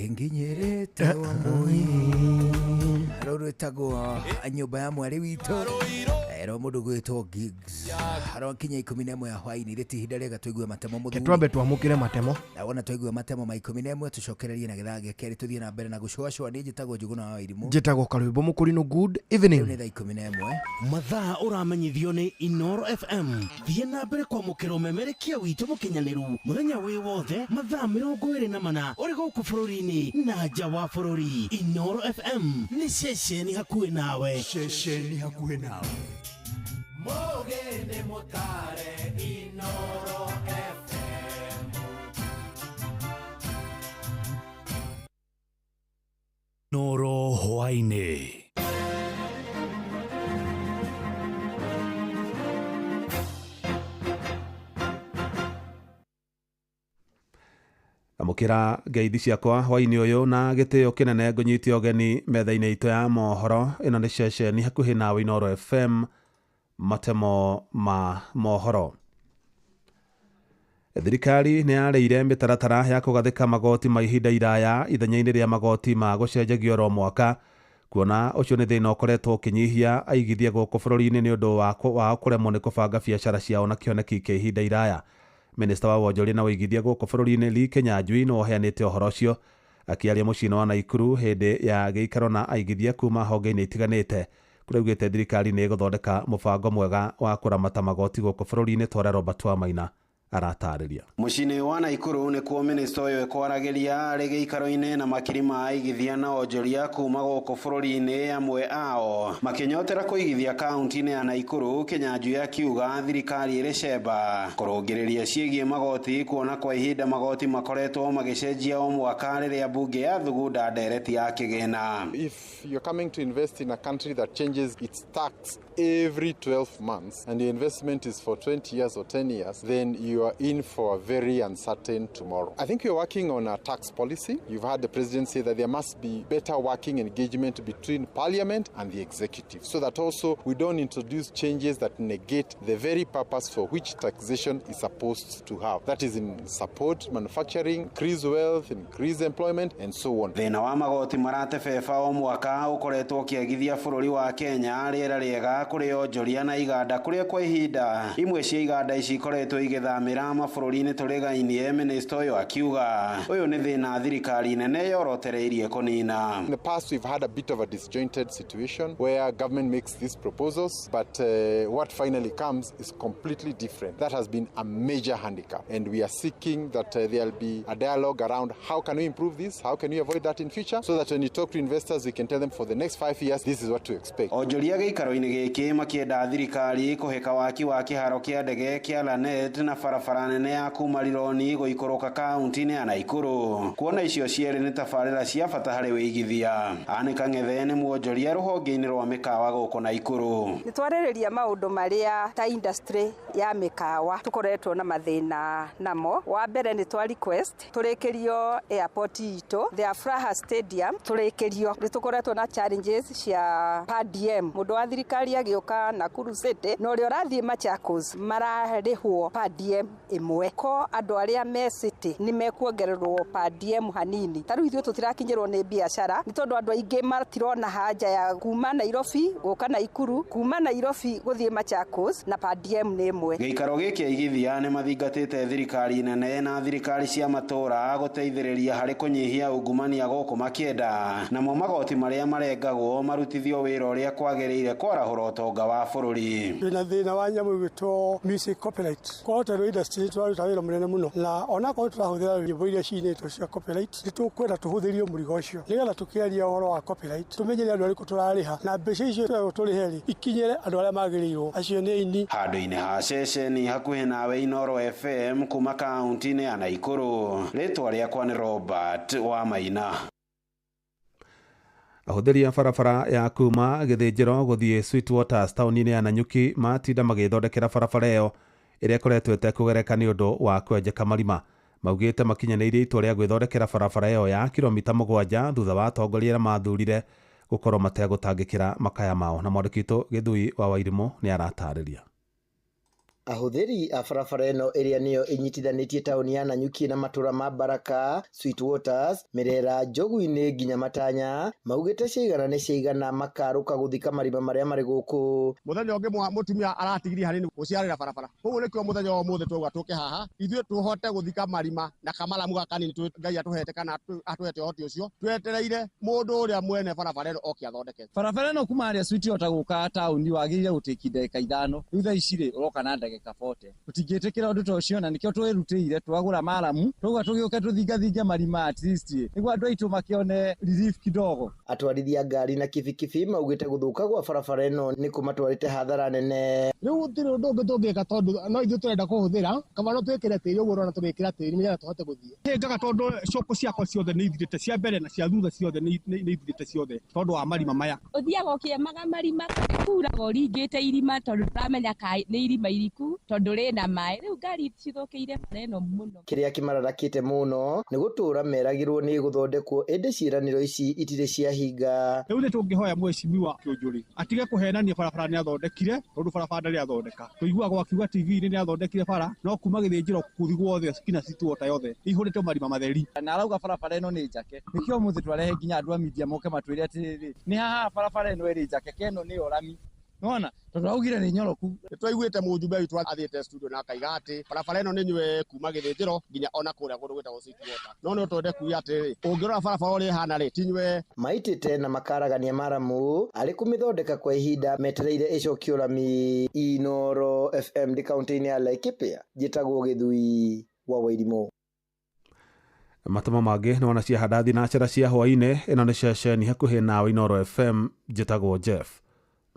nginyerete wa mui roro etagwo nyumba ya mwari wito ero mundu gwitwo gigs haro kinya 11 ya hwaini riti hinda rega twaigua matemo muthu ketwambe twamukire matemo wona twaigua matemo ma 11 tucokererie na githage keri tuthie na mbere na gucwacwa ni njitagwo Njuguna wa Irimu njitagwo Karwimbo Mukurino. Good evening. ni thaa 11 mathaa uramenyithio ni Inoro FM thie na mbere kwa mukiro memerekia witu mukinyaniru muthenya wi wothe mathaa 24 uri guku bururi-ini na nja wa bururi. Inoro FM ni ceceni hakuhi nawe. Mogene motare Inoro FM. Noro hwaini. amukira ngeithi ciakwa hwaini uyu na gitio kinene ngunyiti ogeni metha-ini itu ya mohoro. Ino ni ceceni hakuhi nawe Inoro FM, matemo ma mohoro. Thirikari ni yareire mitaratara ya kugathika magoti ma ihinda iraya ithenya-ini ria magoti ma gucenjagio ro mwaka, kuona ucio ni thina ukoretwo ukinyihia aigithia guku bururi-ini ni undu wa kuremwo ni kubanga biacara ciao na kioneki kia ihinda iraya. Minista wa wonjoria na uigithia guku bururi-ini Lee Kinyanjui no heanite uhoro ucio akiaria muciĩ wa Naikuru hindi ya giikaro na aigithia kuma honge-ini itiganite. Kuraugite thirikari ni iguthondeka mubango mwega wa kuramata magoti guku bururi-ini twara Robert Wamaina aratariria. Muciĩ wa Naikuru ni kuo minista uyu ekwaragiria ari giikaro-ini na makiri ma aigithia na wonjoria kuma guku bururi-ini amwe ao makinyotera kuigithia kaunti-ini ya Naikuru. Kinyanjui akiuga thirikari iri cemba kurungiriria ciigie magoti, kuona kwa ihinda magoti makoretwo magicenjia o mwaka riria bunge ya thugunda ndereti ya kigina. If you're coming to invest in a country that changes its tax every 12 months and the investment is for 20 years or 10 years, then you are in for a very uncertain tomorrow. I think we're working on a tax policy. You've heard the president say that there must be better working engagement between parliament and the executive, so that also we don't introduce changes that negate the very purpose for which taxation is supposed to have. That is in support manufacturing, increase wealth, increase employment and so on. Thina wa magoti marate beba o mwaka ukoretwo kiagithia bururi wa Kenya riera riega kuri onjoria na iganda kuria kwa ihinda imwe cia iganda ici ikoretwo igithamira mabururi-ini turigainie. Minister uyu akiuga uyu ni thina thirikari nene yorotereirie kunina. In the past we've had a bit of a disjointed situation where government makes these proposals, but what finally comes is completely different. That has been a major handicap, and we are seeking that there'll be a dialogue around how can we improve this, how can we avoid that in future, so that when you talk to investors we can tell them for the next 5 years this is what to expect. Onjoria giikaro-ini giki makienda thirikari kuheka waki wa kiharo kia ndege kia Lanet na barabara nene ya kuma Rironi guikoroka kaunti-ini ya Naikuru. Kuona icio cieri ni tabarira cia bata hari wigithia. Anika Ngethe ni muonjoria ruhonge-ini rwa mikawa guku Naikuru. Ni twaririria maundu maria ta industry ya mikawa tukoretwo na mathina namo. Wa mbere ni twa request turekerio airport itu the Afraha Stadium turekerio ni tukoretwo na challenges cia per diem. Mundu wa thirikari agioka Nakuru City no ri urathie Machakos mararihwo per diem imwe ko andu aria me city ni mekuongererwo per diem hanini. Taru ithuĩ tutirakinyirwo ni biashara ni tondu andu aingi matirona haja ya kuma Nairobi guka Naikuru, kuma Nairobi guthie Machakos na per diem ni imwe. Giikaro giki igithia ni mathingatite thirikari nene na thirikari cia matura guteithiriria hari kunyihia ungumania guku makienda namo magoti maria marengagwo marutithio wira uria kwagiriire kwarahura utonga wa bururi. Ina thina wa nyamu gwitwo music copyright kwa hotel industry twaruta wira munene muno na ona ko turahuthira nyimbo iria ciinitwo cia copyright nitukwenda tuhuthirio murigo ucio nigetha tukiaria uhoro wa copyright tumenye andu ariku turariha na mbeca icio turiheri ikinyire andu aria magiriirwo acio ni ini. Handu-ini ha ceceni hakuhi nawe Inoro FM kuma kaunti-ini ya Naikuru. Ritwa riakwa ni Robert wa Maina. Ahũthĩri a barabara ya kuma Gĩthĩnjĩro gũthiĩ Sweetwaters taũni-inĩ ya Nanyuki matinda magĩthondekera barabara ĩyo ĩrĩa ĩkoretwo ĩtekũgereka nĩ ũndũ wa kwenjeka marima. Maugĩte makinyanĩirie itua rĩa gwĩthondekera barabara ĩyo ya kilomita 7 thutha wa atongoria arĩa mathurire gũkorwo mategũtangĩkĩra makaya mao. Na mwandĩki witũ Gĩthui wa Wairimũ nĩ aratarĩria. Ahũthĩri a barabara ĩno ĩrĩa nĩyo ĩnyitithanĩtie taũni ya Nanyuki na matũra ma Baraka, Sweetwaters, Mirera, Njogu-inĩ nginya Matanya maugĩte ciigana makarũka gũthika marima marĩa marĩ gũkũ. Mũthenya ũngĩ mũtumia aratigirie hanini gũciarĩra barabara. Koguo nĩkĩo mũthenya wa ũmũthĩ tũgwa tũke haha ithuĩ tũhote gũthika marima na kamaramu gaka nini Ngai atũhete kana atũhete ũhoti ũcio twetereire mũndũ ũrĩa mwene barabara ĩno oke athondeke. Barabara ĩno kuma harĩa Sweetwater gũka taũni wagĩrĩire gũtĩki ndagĩka 5 rĩu thaa ici rĩ ũroka na ndagĩka 40. Tutingĩtĩkĩra ũndũ ta ũcio na nĩkĩo twĩrutĩire twagũra maramu tũgwa tũgĩũke tũthingathinge marima at least nĩguo andũ aitũ makĩone relief kidogo. Atwarithia ngari na kibikibi maugĩte gũthũka gwa barabara ĩno nĩ kũmatwarĩte hathara nene. Rĩu gũtirĩ ũndũ ũngĩ tũngĩka tondũ no ithuĩ tũrenda kũhũthĩra kaba no twĩkĩre tĩri ũguo ũrona tũgĩkĩra tĩri nĩgetha tũhote gũthiĩ. Ngaga tondũ coko ciakwa ciothe nĩ ithirĩte cia mbere na cia thutha ciothe nĩ ithirĩte ciothe tondũ wa marima maya. Ũthiaga ũkĩemaga marima kuraga ũringĩte irima tondũ tũramenya kaĩ nĩ irima iriku tondũ rĩna maĩ rĩu ngari cithũkĩire bara ĩno mũno. Kĩrĩa kĩmararakĩte mũno nĩ gũtũra meragĩrwo nĩ gũthondekwo ĩndĩ ciĩranĩro ici itirĩ ciahinga. Rĩu nĩ tũngĩhoya Mheshimiwa Kĩũnjũrĩ atige kũhenania barabara nĩ athondekire tondũ barabara nĩ athondeka. Tũiguaga akiuga TV-inĩ nĩ athondekire bara no kuma Gĩthĩnjĩro kuthi guothe kinya Sweetwater yothe ihũrĩte marima matheri. Na arauga barabara ĩno nĩ njake nĩkĩo mũthĩ twarehe nginya andũ a media moke matwĩre atĩrĩrĩ nĩ haha barabara ĩno ĩrĩ njake keno nĩ orami. Nona tondũ augire nĩ nyoroku. Twaiguĩte mũjumbe witũ athiĩte studio na akaiga atĩ barabara ĩno nĩ nyue kuma Gĩthĩnjĩro nginya ona kũrĩa kũndũ gwĩtagwo Sweetwater. No nĩ twende kuuga atĩrĩrĩ ũngĩrora barabara ũrĩa ĩhana rĩ ti nyue. Maitĩte na makaragania maramu arĩ kũmĩthondeka kwa ihinda metereire ĩcokio rami. Inoro FM ndi kaunti-inĩ ya Laikipia njĩtagwo Gĩthui wa Wairimũ. Matamo mangĩ nĩ wona cia hadathi na njĩra cia hwaĩ-inĩ. Ĩno nĩ ceceni hakuhĩ nawe Inoro FM njĩtagwo Jeff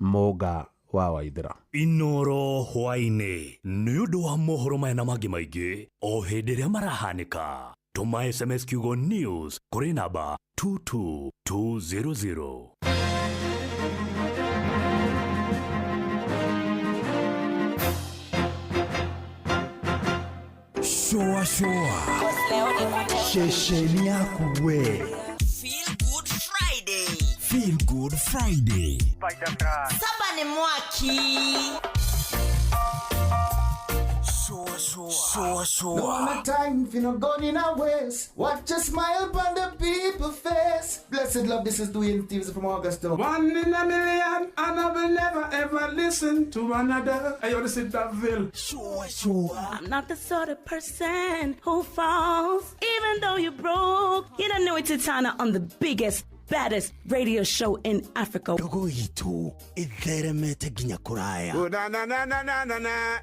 Mũga wa Waithĩra. Inoro hwaĩ-inĩ nĩ ũndũ wa mohoro maya na mangĩ maingĩ o hĩndĩ ĩrĩa marahanĩka. Tũma SMS kiugo news kũrĩ namba 22200. Shoa shesheni yaku we. Feel Good Friday. Saba ni mwaki. No more time if you not going in our ways. Watch a smile upon the people's face. Blessed love, this is Dwayne Stevens from Augusta. 1 in a million, and I will never ever listen to another. I want to sit that Ville. I'm not the sort of person who falls, even though you broke. You don't know it's Tana on the biggest, baddest radio show in Africa. Dogo itu itheremete ginya kuraya. Oh, na.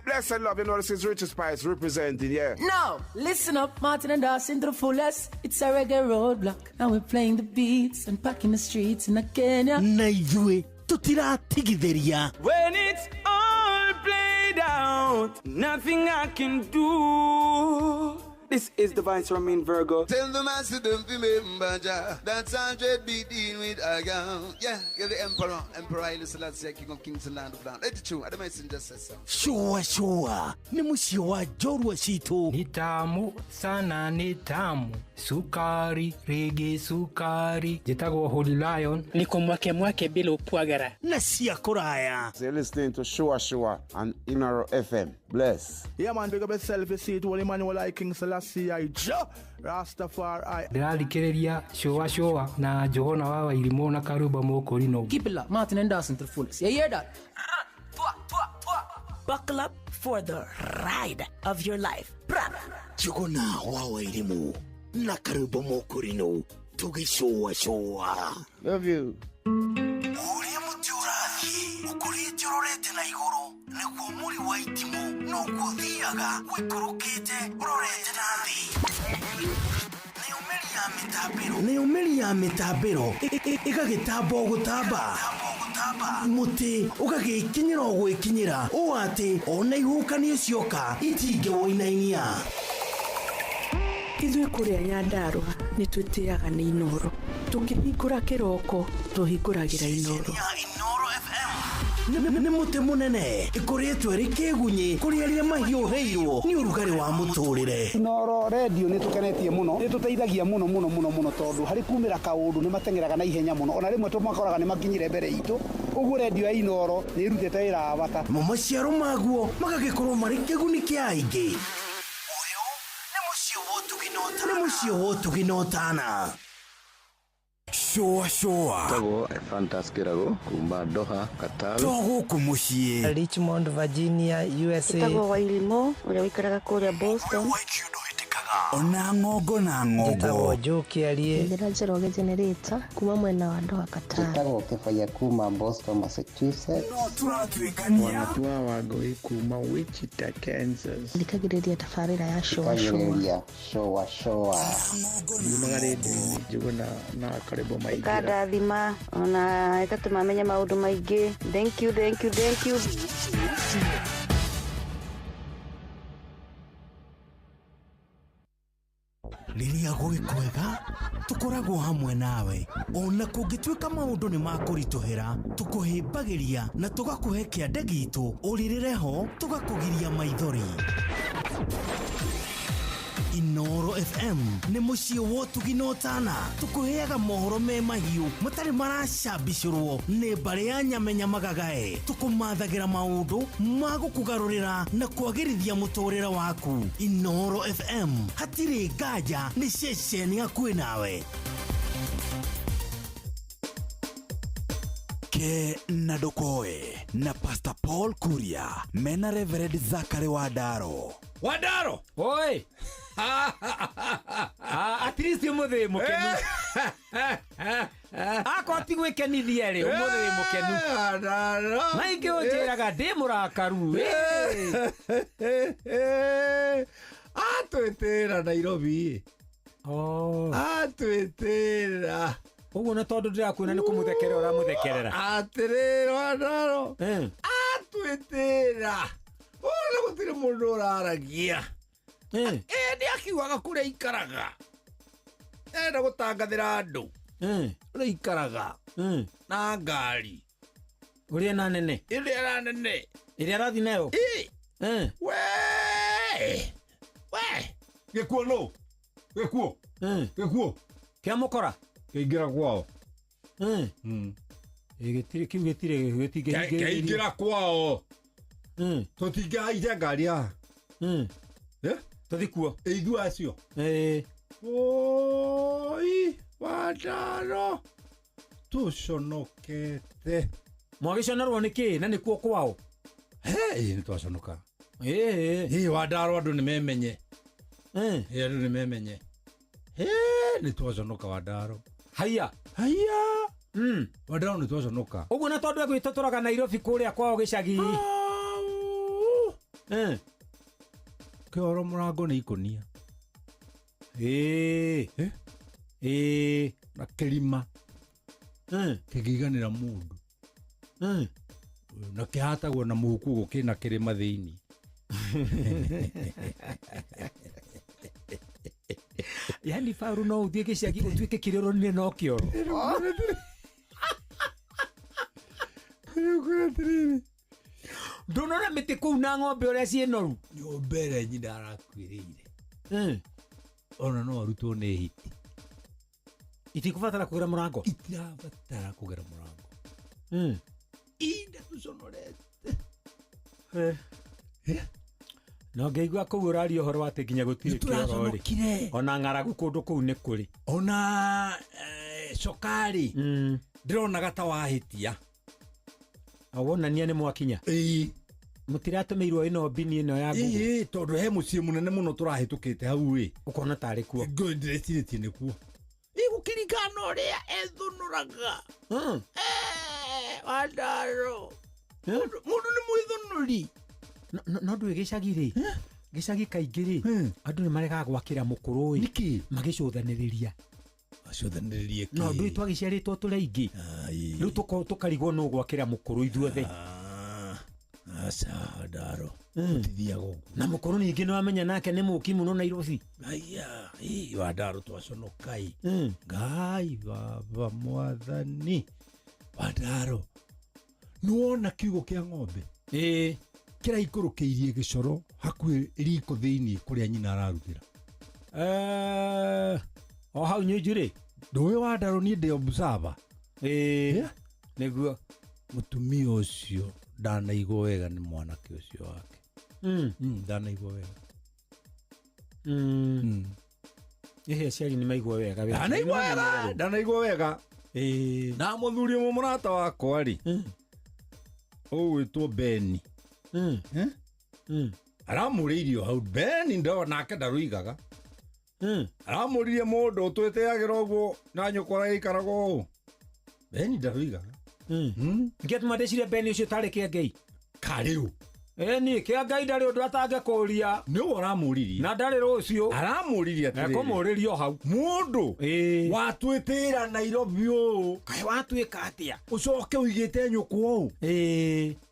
Blessed love, you know this is Richard Spice representing, yeah. No, listen up, Martin and Dawson to the fullest. It's a reggae roadblock. Now we're playing the beats and packing the streets in Kenya. Naijue, tutira tigideria. When it's all played out, nothing I can do. This is Divine Sermon Virgo. Tell the master don't remember that's 100 beating with a gun. Yeah, you're the emperor. Emperor Haile Selassie, king of kings and land of land. Let the truth, the messenger says so. Shua. Ni musio wa jorwa situ. Ni tamu, sana ni tamu. Sukari, reggae sukari. Jitago Holy Lion. Niko mwake bila upwagara. Nasia kuraya. So you're listening to Shua on Inaro FM. Bless. Yeah man, big up yourself, you see it, Holy Emmanuel I King Selassie I Rastafari. Ndalikereria showa na Johona wawa ilimo na karuba mokorino. Keep it locked, Martin and Dawson to the fullest. You hear that? Buckle up for the ride of your life. Johona wawa ilimo na karuba mokorino. Tugi showa. Love you. Jororete na igoro niguo muri wa itimo no guthiaga wikurukite urorete nathi ni umeri ya mitambiro igagitambo gutamba muti ugagikinyira gwikinyira o ati ona ihukani cioka itinge woinainia Ithuĩ kũrĩa Nyandarua nĩ twĩtĩaga nĩ Inoro. Tũkĩhingũra kĩroko tũhingũragĩra Inoro. Nĩ mũtĩ mũnene ĩkoretwo ĩrĩ kĩgunyi kũrĩ arĩa mahiũhĩirwo nĩ ũrugarĩ wa mũtũrĩre. Inoro radio nĩ tũkenetie mũno, nĩ tũteithagia mũno tondũ harĩ kumĩra kaũndũ nĩ matengeraga na ihenya mũno, ona rĩmwe tũmakoraga nĩ makinyire mbere itũ. Ũguo radio ya Inoro nĩ ĩrutĩte wĩra wa bata. Maciaro maguo magagĩkorwo marĩ kĩguni kĩa aingĩ. Nĩ mũciĩ wotuginotana. Shoa. Tago Fantaskirago, Kumba Doha, Qatar. Togo kumushie. Richmond, Virginia, USA. Tago Wailimo, ule wikaraga kule Boston. Ona ngogo na ngogo. Tago Joki alie. Ndira Jeroge generator, kuma mwena wa Doha, Qatar. Tago Kefaya kuma Boston, Massachusetts. Wanatua wagoi kuma Wichita, Kansas. Ndikagireria tafarira ya showa. Yumagarede jugo na karibu maigi. Kada dhima, ona etatu mamenya maudu maigi. Thank you. Rĩrĩa gwĩ kwega tũkoragwo hamwe nawe ona kũngĩtuĩka maũndũ nĩ makũritũhĩra tũkũhĩmbagĩria na tũgakũhe kĩande gitũ ũrĩrĩre ho tũgakũgiria maithori. Inoro FM nĩ mũciĩ wotuginotana tũkũheaga mohoro me mahiũ matarĩ maracambicũrwo nĩ mbarĩ ya nyamenya magagae tũkũmathagĩra maũndũ ma gũkũgarũrĩra na kwagĩrithia mũtũrĩre waku. Inoro FM hatirĩ nganja nĩ ceceni hakuhĩ nawe. Ke na Dokoe na Pastor Paul Kuria mena Reverend Zachary Wadaro. Oi! At least you mother mukenu. Akoti gwekenithia ri umothe mukenu. Maingi ojeraga ndimurakaru. Atwetera Nairobi. Atwetera. Uguo na tondu ndirakwina ni kumuthekerera uramuthekerera. Atirira ndaro. Atwetera. Ona gutire mundu uraragia. Ndi akiugaga kuria ikaraga. Enda gutangathira andu. Kuria ikaraga. Na ngari. Uria na nene. Iria nene. Iria rathi nayo. We. Gikuo no. Gikuo. Gikuo. Kia mukora. Keingira kwao. Gitire keingira kwao. Tutingaije ngari ya. Tuthi kuo. Ithu acio. Oi, Wandaro. Tuconokete. Mwagiconorwo niki na nikuo kwao. Ni twaconoka. Wandaro andu ni memenye. Andu ni memenye. Ni twaconoka Wandaro. Haya. Wandaro ni twaconoka. Uguo na tondu egwitotoraga Nairobi kuria kwao gicagi. Kioro murango ni ikonia. Na kirima. Kigiganira mundu. Na kihatagwo na muhuku gukina kirima thiini. Yani Faru no uthie gicagi utuike kiroro ni no kioro. Ndonora miti kuu na ng'ombe uria cie noru. Nyombe nyina arakwiriire. Ona no arutwo ni hiti. Itikubatara kugera murango. Itirabatara kugera murango. Inde tuconorete. No ngeigua kuu urario horo ati nginya gutire kioro ri. Ona ng'aragu kundu kuu ni kuri. Ona cokari. Ndirona gata wahitia. Awonania ni mwakinya. Mutiratumirwo ino bini ino ya gugu. Tondu he mucie munene muno turahitukite hau wi. Ukona tari kuo. Ndireciretie ni kuo. Igukirikana uria ethunuraga. Wandaro. Mundu ni mwithunuri. No ndu gicagi ri. Gicagi kaingi ri. Andu ni marega gwakira mukuru wi. Niki magicuthaniriria. Acuthaniririe ki. No ndu twagiciaritwo turi ingi. Riu tukarigwo no gwakira mukuru ithuothe. Wandaro. Utithia gogo. Na mukuru ningi no amenya nake ni muki muno Nairobi. Aya, Wandaro twaconokai. Ngai baba mwathani. Wandaro. Nuona kiugo kia ng'ombe. Kira ikurukiirie gicoro hakuhi riko thiini kuria nyina ararutira. O hau nyujure. Nduwe Wandaro ni ndi observer. Niguo mutumia ucio ndanaigwo wega ni mwanake ucio wake. Ndanaigwo wega. Aciari ni maigwo wega. Ndanaigwo wega. Na muthuri umwe murata wakwa ri. Ugwitwo Beni. Aramuriirio hau Beni ndo nake ndaruigaga. Aramuririe mundu utweteagira uguo na nyukora ikaraga uu. Beni ndaruigaga. Ngetuma ndecirie Beni ucio tari kia Ngai. Kariu. Ni kia Ngai ndari undu atange kuria. Ni uramuririe. Na ndari rucio. Aramuririe atiri. Ekomuririo hau. Mundu. Watwitira Nairobi uu. Kai watwika atia. Ucoke uigite nyuku uu.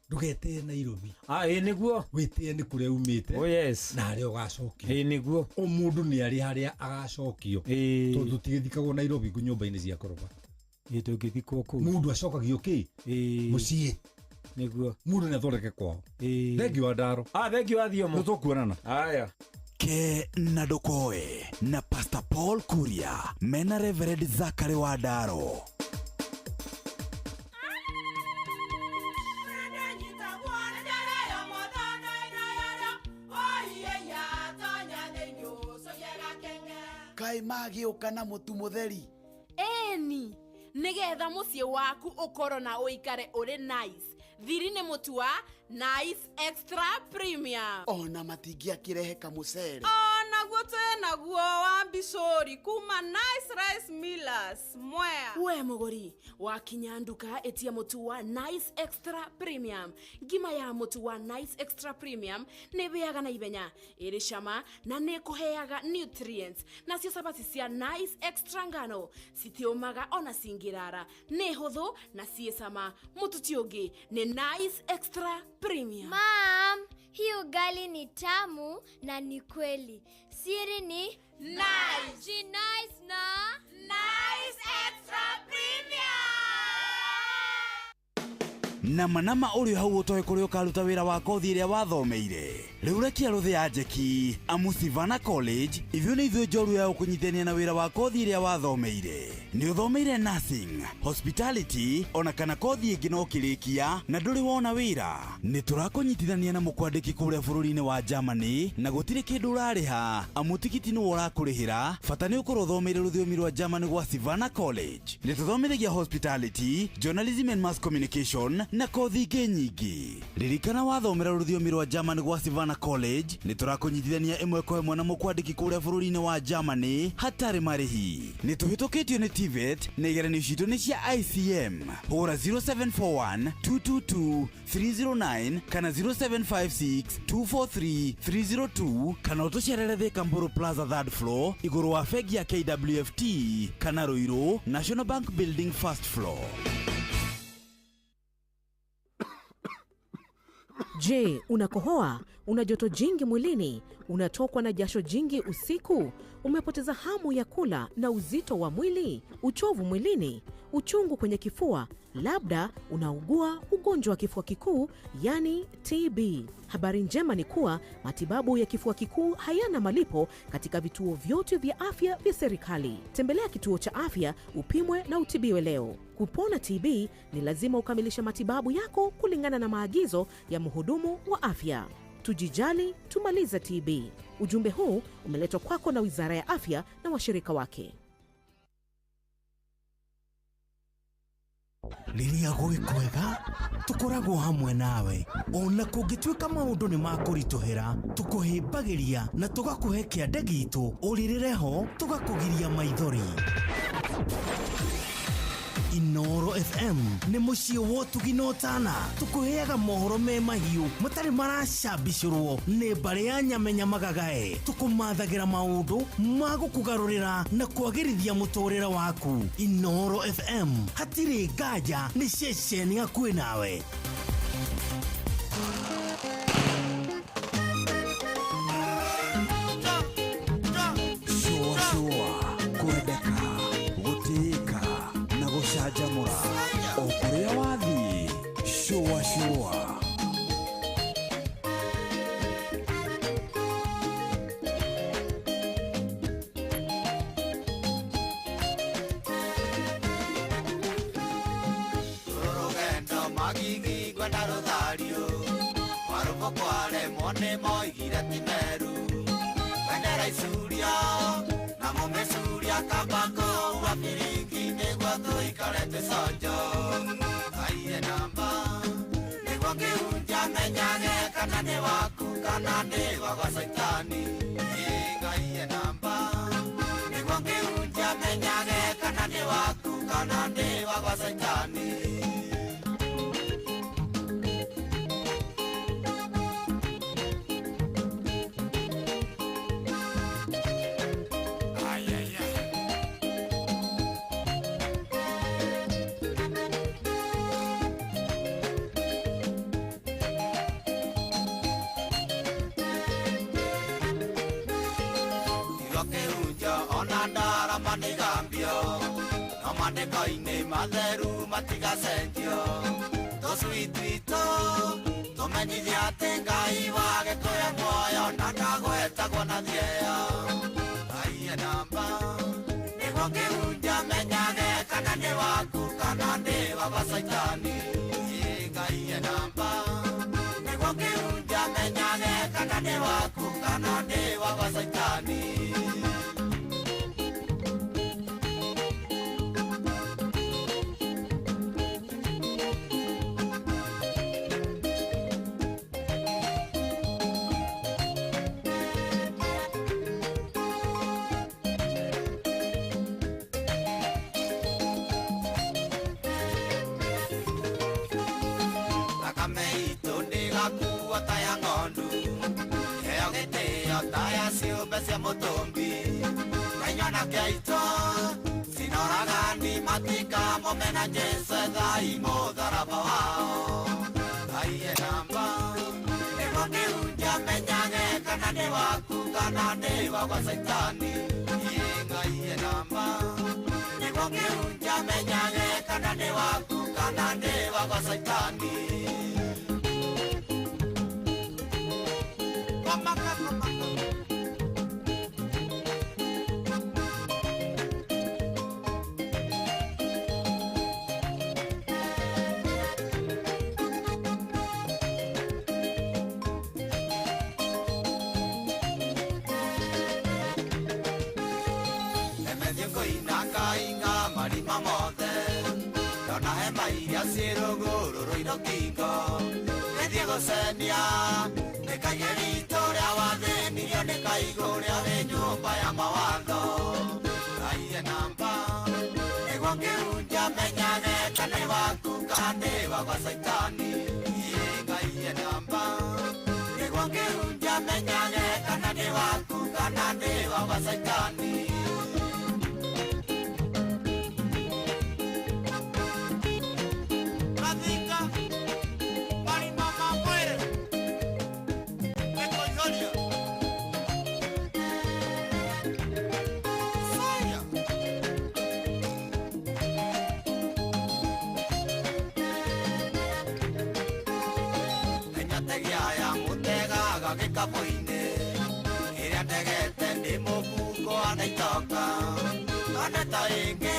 Ndugete Nairobi. Niguo. Witie ni kuria umite. Oh yes. Na ari ugacokio. Niguo. O mundu ni ari haria agacokio. Tondu tigithikagwo Nairobi ku nyumba-ini cia koroba. Tungithikwo ku. Mundu acokagio ki? Mucie. Niguo. Mundu ni athondeke kwao. Thengiu Wandaro. Thengiu athiomo. Tukuonana. Aya. Ke na Ndokoe na Pastor Paul Kuria mena Reverend Zachary Wandaro. Kai magiuka na mutu mutheri. Eni nigetha mucie waku ukoro na uikare uri nice. Thiri ni mutu wa Nice Extra Premium. Ona matingia kirehe kamucere. Ona gutu na guo wa Bishori kuma Nice Rice Millers. Mwea. We muguri wakinya nduka etia mutu wa Nice Extra Premium. Ngima ya mutu wa Nice Extra Premium ne beaga na ibenya. Iri shama na ne kuheaga nutrients. Na cio sabati cia Nice Extra ngano. Sitiomaga ona singirara. Ne hotho na siesama. Mutu tiongi ne Nice Extra Premium. Mom, hii ugali ni tamu na ni kweli. Siri ni nice. Ji nice na Nice Extra Premium. nama uri hau utoe kuri ukaruta wira wa kothi iria wathomeire riu rekia ruthi ya njeki amu Savannah College ithio ni ithio njoru ya ukunyithania na wira wa kothi iria wathomeire ni uthomeire nursing, hospitality ona kana kothi ingi no kirikia na nduri wona wira ni turakunyithania na mukwandiki kuria bururi-ini wa Germany na gutire kindu urariha amu tikiti ni urakurihira bata ni ukorwo uthomeire ruthiomi rwa Germany gwa Savannah College. Ni tuthomithagia hospitality, journalism and mass communication na kothi ingĩ nyingĩ. Ririkana wathomera ruthiomi rwa Germany gwa Savannah College ni turakunyithania imwe kwa imwe na mukwandiki kuria bururi-ini wa Germany hatari marihi. Ni tuhitukitio ni TVET na igeranio citu ni cia ICM. Hura 0741 222 309 kana 0756 243 302 kana utucerere Thika Mburu Plaza 3rd floor iguru wa fegi ya KWFT kana Ruiru National Bank Building 1st floor. Je, unakohoa? Una joto jingi mwilini? Unatokwa na jasho jingi usiku? Umepoteza hamu ya kula na uzito wa mwili? Uchovu mwilini? Uchungu kwenye kifua? Labda unaugua ugonjwa wa kifua kikuu, yani TB. Habari njema ni kuwa matibabu ya kifua kikuu hayana malipo katika vituo vyote vya afya vya serikali. Tembelea kituo cha afya upimwe na utibiwe leo. Kupona TB ni lazima ukamilishe matibabu yako kulingana na maagizo ya mhudumu wa afya. Tujijali, tumalize TB. Ujumbe huu umeletwa kwako na Wizara ya Afya na washirika wake. Riria gwi kwega tukoragwo hamwe nawe ona kungituika maundu ni makurituhira tukuhimbagiria na tugakuhe kiande gitu uririreho tugakugiria maithori. Inoro FM ni muciĩ wotugi no tana tukuheaga mohoro me mahiu matari maracambicirwo ni mbari ya nyamenya magagae tukumathagira maundu magukugarurira na kwagirithia muturire waku. Inoro FM hatiri ngaja ni ceceni hakuhi nawe. Jamura okuria wathi shua Rogendo magigi kwenda Rothario maruko kwale mone moigira timeru kwendera Isuria na mumesuria kabako wafiringi negwatho ikarete sonjo aiye namba negwa kiunja menyage kana ni waku kana ni wa Saitani aiye namba negwa kiunja menyage kana ni waku kana ni wa Saitani. Kaine matheru matigacenjio tũcuitwitũ tũmenyithie atĩ Ngai wagĩtũhe muoyo na ndagwetagwo na thieyo aiye namba nĩguo kĩhunjia menyage kana nĩ waku kana nĩ wa Saitani aiye namba nĩguo kĩhunjia menyage kana nĩ waku kana nĩ wa Saitani. Cia mutumbi kanyona keito sinoragani matika momena Jesu thai mutharaba wao aiye namba nĩguo kĩhunjia menyage kana nĩ waku kana nĩ wa Saitani aiye namba nĩguo kĩhunjia menyage kana nĩ waku kana nĩ wa kwa saitani. Senia, ne cagerito de abade, ni yo ne caigo de adeño, vaya mawando. Ahí en Ampa, ne guanque un ya meñane, cane va con cane, va a saitani. Y ahí en Ampa, ne guanque un ya meñane, cane va con cane, va a saitani. Kapoine, ira tegete ni mokuko anaitoka, anata inge,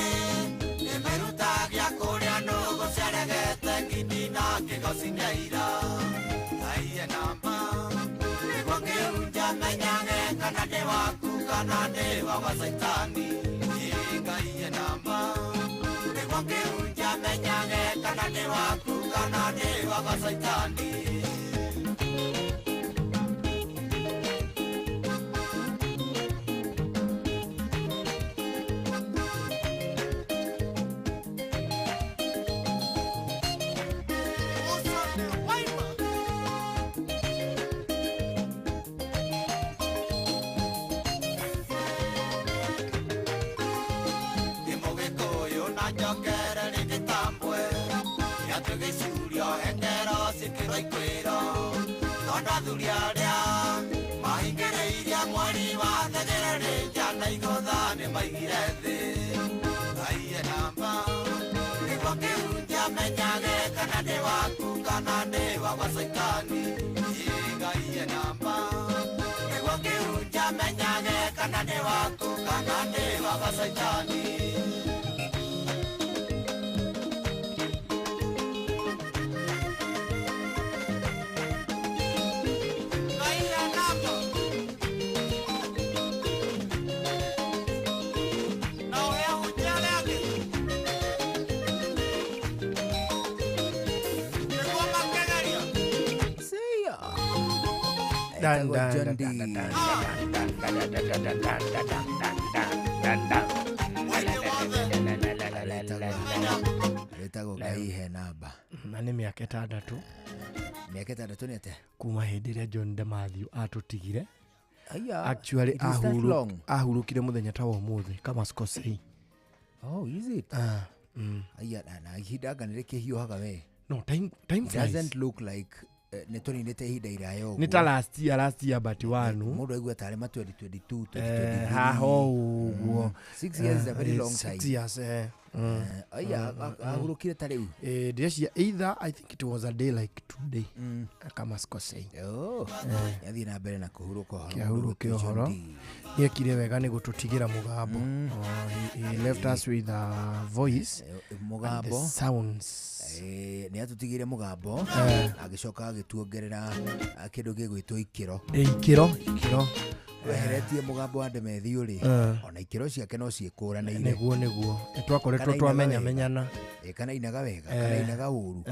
emeruta ya koreano gosiaregete kitina que gosinyaira, ahí en Ampa, igual que un yameñane, canade waku, canade wawasaitani, y ahí en Ampa, igual que un yameñane, canade waku, canade wawasaitani. Duriaria, mahingereiria mwari wa thegerere jana igodhane maigirete. Ahí en Ampa, niguo kiunja menyage kanane waku kanane wa saitani. Ahí en Ampa, niguo kiunja menyage kanane waku kanane wa saitani. Retagwo Ngai he namba na nĩ mĩaka 6 mĩaka 6 nĩ ate kuma hĩndĩ ĩrĩa John Demathew atũtigire. Actually ahurũkire mũthenya ta wa ũmũthĩ kama Scorsese. Oh, is it? Aya na ihinda nĩ rĩkĩhiũhaga we. No, time flies. Doesn't look like netoni nete hida irayo. Nita last year but wanu. Mundu aigua tare ma 2022 2023. Haho uguo. 6 years is a very long time. 6 years Aya ahurukire tare u. This year either I think it was a day like today. Kama Scorsese. Oh. Yathi na mbere na kuhuruka horo. Kiahuruke horo. Yekire wega ni gututigira mugambo. He left us with a voice. Mugambo. Sounds. Ni atutigire mugambo. Agicoka agituongerera kindu gigwitwo ikiro. Ikiro. Weheretie mugambo wa Demathew ri. Ona ikiro ciake no ciekũranaire. Niguo. Twakoretwo twamenyana. Kana inaga wega, kana inaga uru.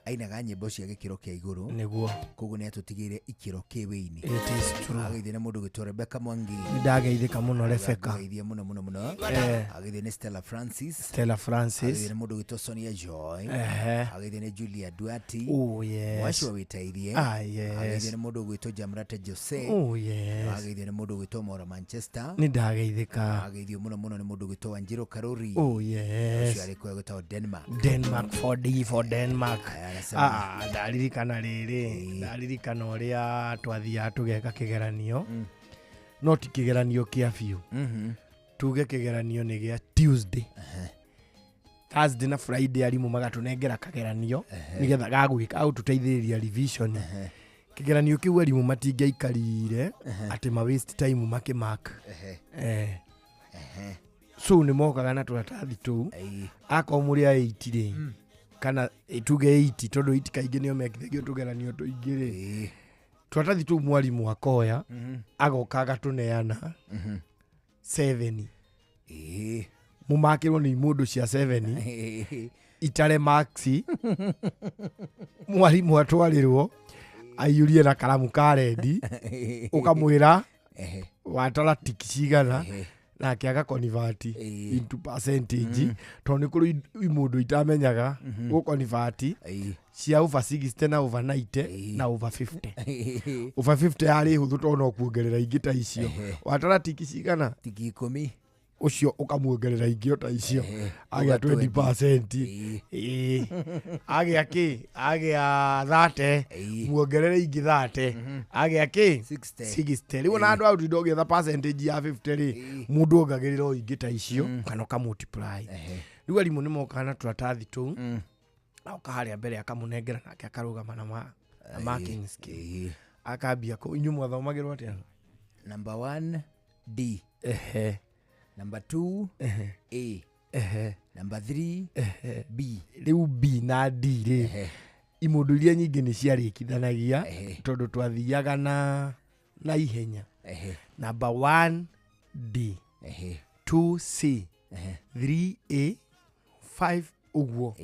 Ainaga nyĩmbo cia gĩkĩro kĩa igũrũ. Niguo. Koguo nĩ atutigire ikiro kĩwĩini. It is true. Ageithia nĩ mũndũ gĩtwo Rebecca Mwangi. Ndageithĩka mũno Rebecca. Ageithia mũno. Ageithia nĩ Stella Francis. Ageithia nĩ mũndũ gĩtwo Sonia Joy. Ageithia nĩ Julia Duarte. Oh yes. Wacio wĩteithie. Yes. Ageithia nĩ mũndũ gĩtwo Jamrata Jose. Oh yes. Ageithia nĩ mũndũ gĩtwo Mora Manchester. Nĩ ndageithĩka. Ageithio mũno nĩ mũndũ gĩtwo Wanjiru Karuri. Oh yes. Wacio arĩ kwa gĩtwo Denmark. For Denmark. Ndaririkana rĩrĩ. Ndaririkana ũrĩa twathiaga tũgeka kĩgeranio. No ti kĩgeranio kĩa biũ. Tuge kĩgeranio nĩ gĩa Tuesday. Thursday na Friday arimu magatunengera kageranio nigetha gagwika au tuteithĩrĩria revision kigeranio kiu arimu matingĩaikarire ati ma waste time makimark so ni mokaga na turatathi tu akomuria 8 ri kana tuge 80 tondu 8 kaingĩ nĩo mekithagio tugeranio tuingĩ turatathi tu mwarimu akoya agoka agatuneana 7 mumakirwo ni mundu cia 7 itare maxi mwarimu atwarirwo ayurie na karamu ka rendi ukamwira watara tiki cigana na akiaga convert into percentage tondu kuri mundu itamenyaga go convert cia over 60 na over 90 na over 50 over 50 ari huthu tono kuongerera ingi ta icio watara tiki cigana tiki 10 ucio ukamuongerera ingĩ ta icio agĩa 20% agĩa kĩ agĩa 30 muongerere ingĩ 30 agĩa kĩ 60 rĩu na andũ aruti ndogĩetha percentage ya 50 rĩ mũndũ ongagĩrĩra ingĩ ta icio kana ũkamultiply rĩu arimũ nĩ mokaga na turatathi tũu oka harĩa mbere akamunengera nake akarũgama na marking scale akambia inyuĩ mwathomagĩrwo atĩa number 1 D number 2 A number 3 B riu B na D ri imundu iria nyingi ni ciarikithanagia tondu twathiaga na ihenya number 1 D 2 C 3 A 5 uguo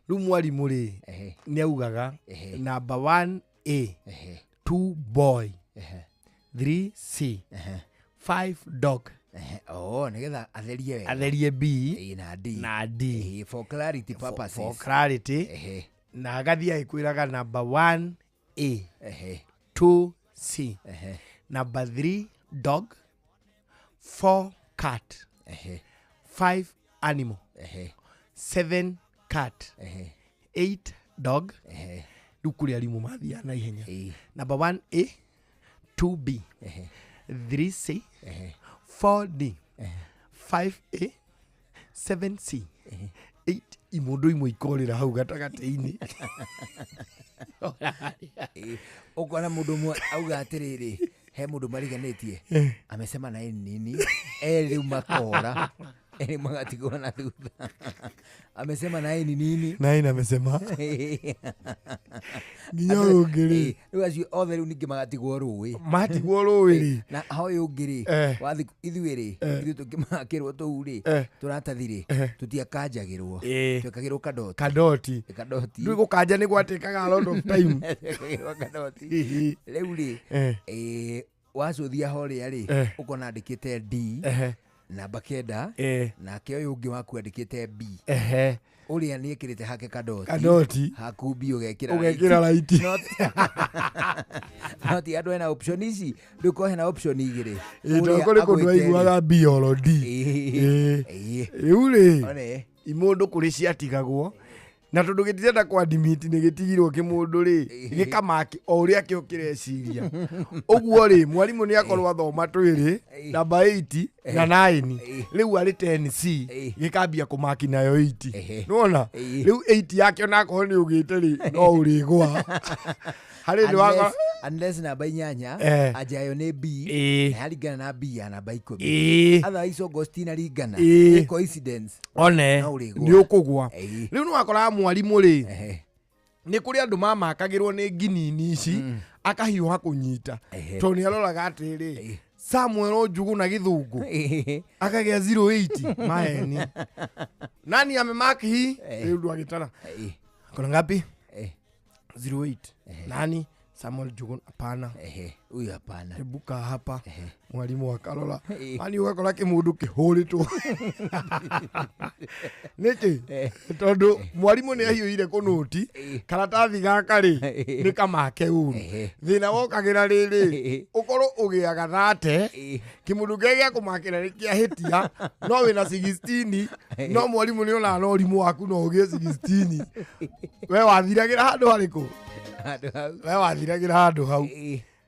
riu mwarimu ri ni augaga number 1 A 2 boy 3 C 5 dog nigetha atherie B na D for clarity purposes for clarity na agathia ikwiraga number 1 A 2 C number 3 dog 4 cat 5 animal 7 cat 8 dog dukuri alimu mathia na ihenya number 1 A 2 B 3 C 4D 5A 7C 8 imundu imwe ikorira hau gatagati-ini ukona mundu mwe auga atiriri he mundu mariganitie amesema na nini riu makora magatigwo na thutha amesema na nini na amesema nginya ungiri riu acio othe riu ningi magatigwo rui ri na hoyo ungiri wathi ithuiri ithu tukimakirwo tu ri turatathiri tutiakanjagirwo tukagirwo kadoti ndu gukanja ni gwatikaga a lot of time riu ri wacuthia horia ri ukona andikite D namba 9 nake uyu ungi waku andikite B uria ni ekirite hake kadoti hakumbi ugekira right not andu ena option ici nduko hena option igiri kuri kundu aiguaga B or D riu ri imundu kuri ciatigagwo na tondu gitirenda kwa admit ni gitigirwo kimundu ri gikamaki o uria kio kireciria uguo ri mwarimu ni akorwo athoma twiri number 8 na 9 riu ari 10C gikambia kumaki nayo 8 nuona riu 8 yake na ko ni ugite ri no urigwa hari ni wako unless namba 8 ajayo ni B haringana na B ya namba 10 otherwise Augustina ringana coincidence one ni ukugwa riu ni wakora mwarimu ri ni kuri andu mamakagirwo ni nginini ici akahiuha kunyita to ni aroraga atiri Samuel Ojugu na Githungu akagia 08 maeni nani amemaki hii riu ndu agitana kuna ngapi 08 nani Samuel Ojugu hapana huyu hapana ebuka hapa mwalimu akarora ani ugakora kimundu kihuritwo niki tondu mwalimu ni ahiuire kunuti karatathi gaka ri ni kamake uru thina wokagira riri ukorwo ugiaga 30 kimundu gegia kumakira ri kia hitia no wina 16 no mwalimu ni ona no rimu waku no ugie 16 we wathiragira handu hariku we wathiragira handu hau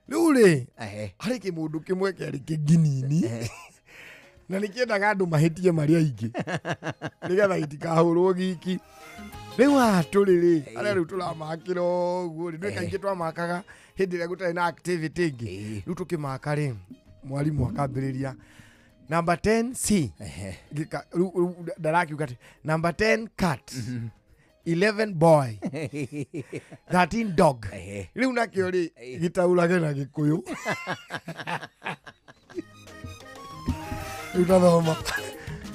riu ri hari kimundu kimwe kiari kinginini Na nikiendaga andu mahitie maria ingi nigetha itikahurwo giki riu aturiri aria riu turamakira uguo ri kaingi twamakaga hindi ria gutari na activity ingi riu tukimaka ri mwalimu akambiriria number 10 C darakiuga number 10 cat 11 boy 13 dog riu nakio ri gitaurage na Gikuyu utathoma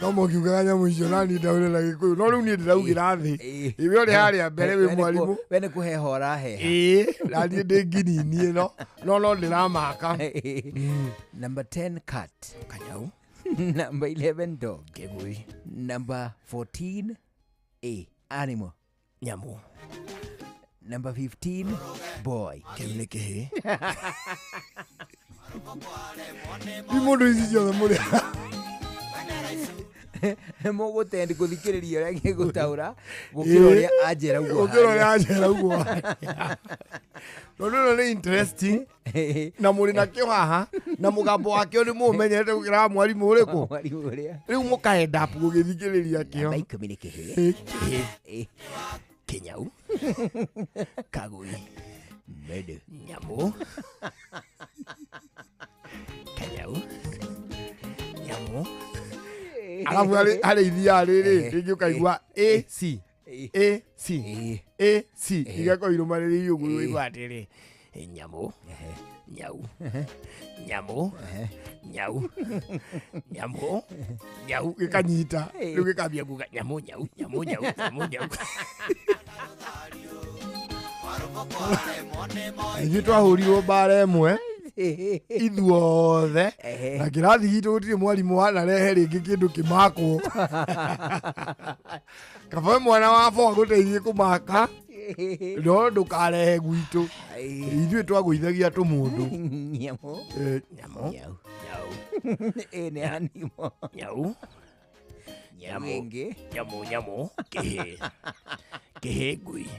no kiugaga nyamu icio nani ndaure na Gikuyu no riu ni ndiraugira thi iwe uri haria mbere wi mwalimu wene kuheho uraheha nani ndinginini no ndiramaka number 10 cat Kanyau number 11 dog Kegui number 14 A animal nyamu number 15 boy Kemleke Imondo ici ciothe muri mugutendi kuthikiriria uria gigutaura gukira uria anjera uguo no ni interesting na muri na kio haha na mugambo wakio ni mumenyete gukira mwalimu uriku riu mukaenda apu gugithikiriria kio Kenyau Kagui Mede Nyamu Kenyau Nyamu alafu ale ithia riri ringi ukaigua AC igako irumariri yugu igwa atiri Nyamu Nyau Nyamu Nyau Nyamu Nyau gikanyita riu gikambia kuga Nyamu Nyau Twahũrirwo mbara ĩmwe ithuothe na kĩrathi gitũ gũtirĩ mwarimu wanarehe rĩngĩ kĩndũ kĩmakwo kaba mwana wa boa gũteithie kũmaka no ndũkarehe gwitũ ithuĩ twagũithagia tũmũndũ Nyamu Kehe Gui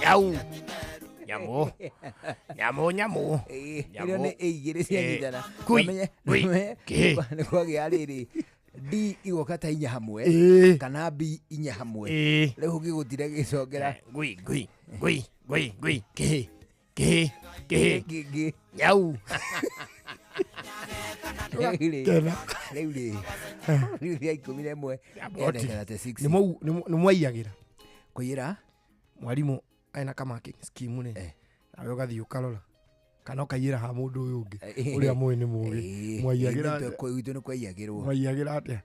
Nyau Iro ni igiri cianyitana kwagia riri D igoka ta inya hamwe kana B inya hamwe riu gigutire gicongera Gui Kehe Nyau nĩ mwaiagĩra kũiyĩra mwarimu aina kama scheme ni nawe ũgathiĩ ũkarora kana ũkaiyĩra ha mũndũ ũyũ ũngĩ ũrĩa mũĩ nĩ mũgĩ mwaiagĩra gwitũ nĩ kwaiagĩrwo mwaiagĩra atĩa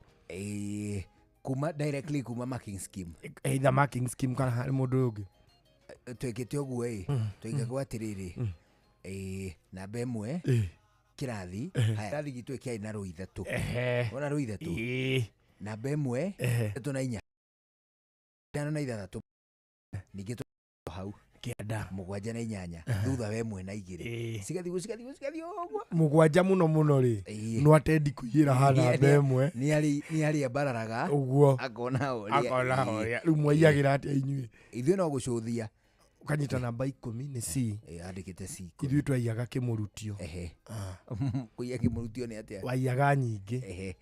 kuma directly kuma marking scheme either marking scheme kana harĩ mũndũ ũyũ ũngĩ twĩkĩte ũguo tũigagwo atĩrĩrĩ namba ĩmwe kirathi kirathi gitu kiai na rũi ithatũ ona rũi ithatũ namba ĩmwe ithatũ na inya tano na ithathatũ ningĩ hau kenda mũgwanja na inyanya thutha wa ĩmwe na igĩrĩ cigathiĩ ũguo mũgwanja mũno rĩ no atendi kũiyĩra ha namba ĩmwe nĩ arĩ ambararaga ũguo akona ũrĩa rĩu mwaiagĩra atĩa inyuĩ ithuĩ no gũcũthia ukanyita namba 10 ni C andikite C ithuĩ twaiyaga kĩmũrutio kuiya kĩmũrutio nĩ atĩa waiyaga nyingĩ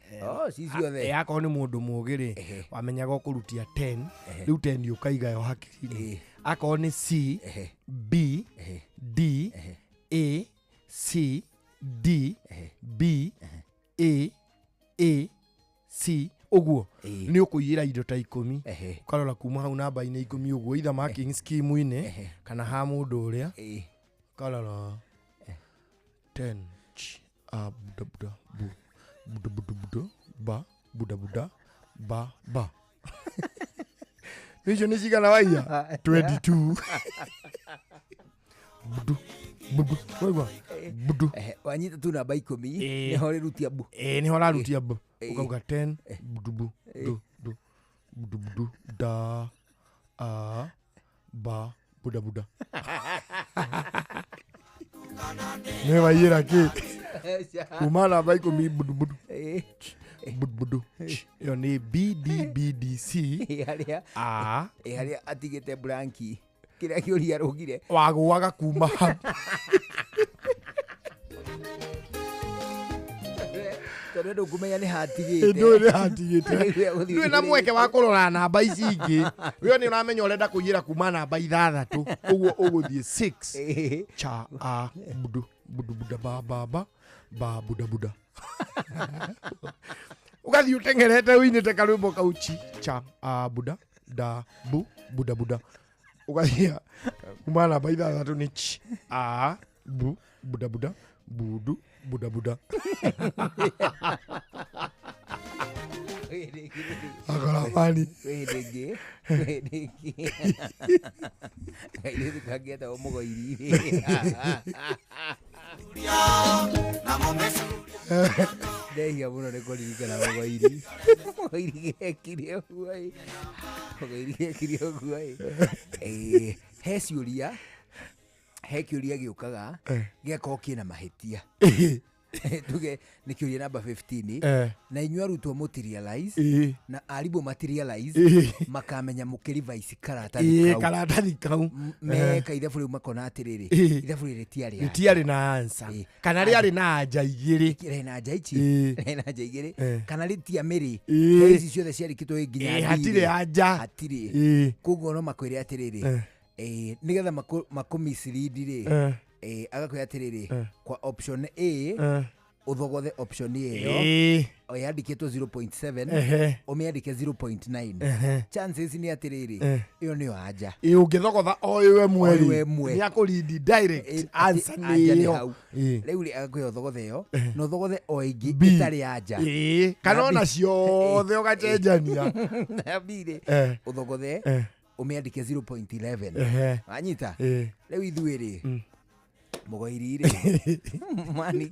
ci ciothe yakorwo nĩ mũndũ mũgĩ wamenyaga ũkũrutia 10 rĩu 10 ũkaiga yo hakiri akorwo nĩ C B D A C D B A C uguo ni ukuyira indo ta 10 ukarora kuma hau namba ine 10 uguo either marking scheme ine kana ha mundu uria ukarora 10 ba nicho ni cigana waiya 22 budu wanyita tu namba 10 niho rirutia bu niho rarutia bu ukauga 10 budu da a ba buda ne waiira ki kuma namba 10 budu yo ni BDBDC haria atigite blanki Kira kiuria rugire. Wagũaga kuma. Tondũ kumenya nĩ hatigĩte. Nĩ hatigĩte. Nĩ na mweke wa kũrora namba ici ingĩ. Wewe nĩ ũramenya ũrenda kũiyĩra kuma namba 6. Ũguo ũgũthiĩ 6. Cha a budu budu buda ba ba ba ba buda buda. Ugathiĩ ũtengerete uinĩte karwĩmbo kau cha a buda da bu buda buda. Ugathiĩ kuma namba 6 nĩ ch a bu buda buda budu buda buda. Akaramani. Wedege. Ile tukageta omugoiri. Deia buno rekolirikana omugoiri. Omugoiri gekire oguai. Omugoiri gekire oguai. Heciuria. Hekiuria giukaga geko kina mahetia. Tuge ni kiuria namba 15 na inyua arutwo materialize na aribo materialize makamenya mukirivice karatathi kau meka ithabu riu makona atiriri ithabu riri tiari na answer kana riari na anja igiri na anja igiri kana ritia miri hizi ciothe ciarikitwo nginya hatire anja kuguo no makwire atiriri nigetha makumislead ri agakwira atiriri kwa option A uthogothe option iyo oyandikitwo 0.7 omiandike 0.9 chances ni atiriri iyo ni anja ungithogotha oyo mweri ni akuridi direct answer ni iyo riu ri agakwira uthogothe iyo no thogothe oingi itari anja kana ona ciothe ugachenjania abire uthogothe umiandike 0.11 anyita riu ithuiri mugoiri ri mani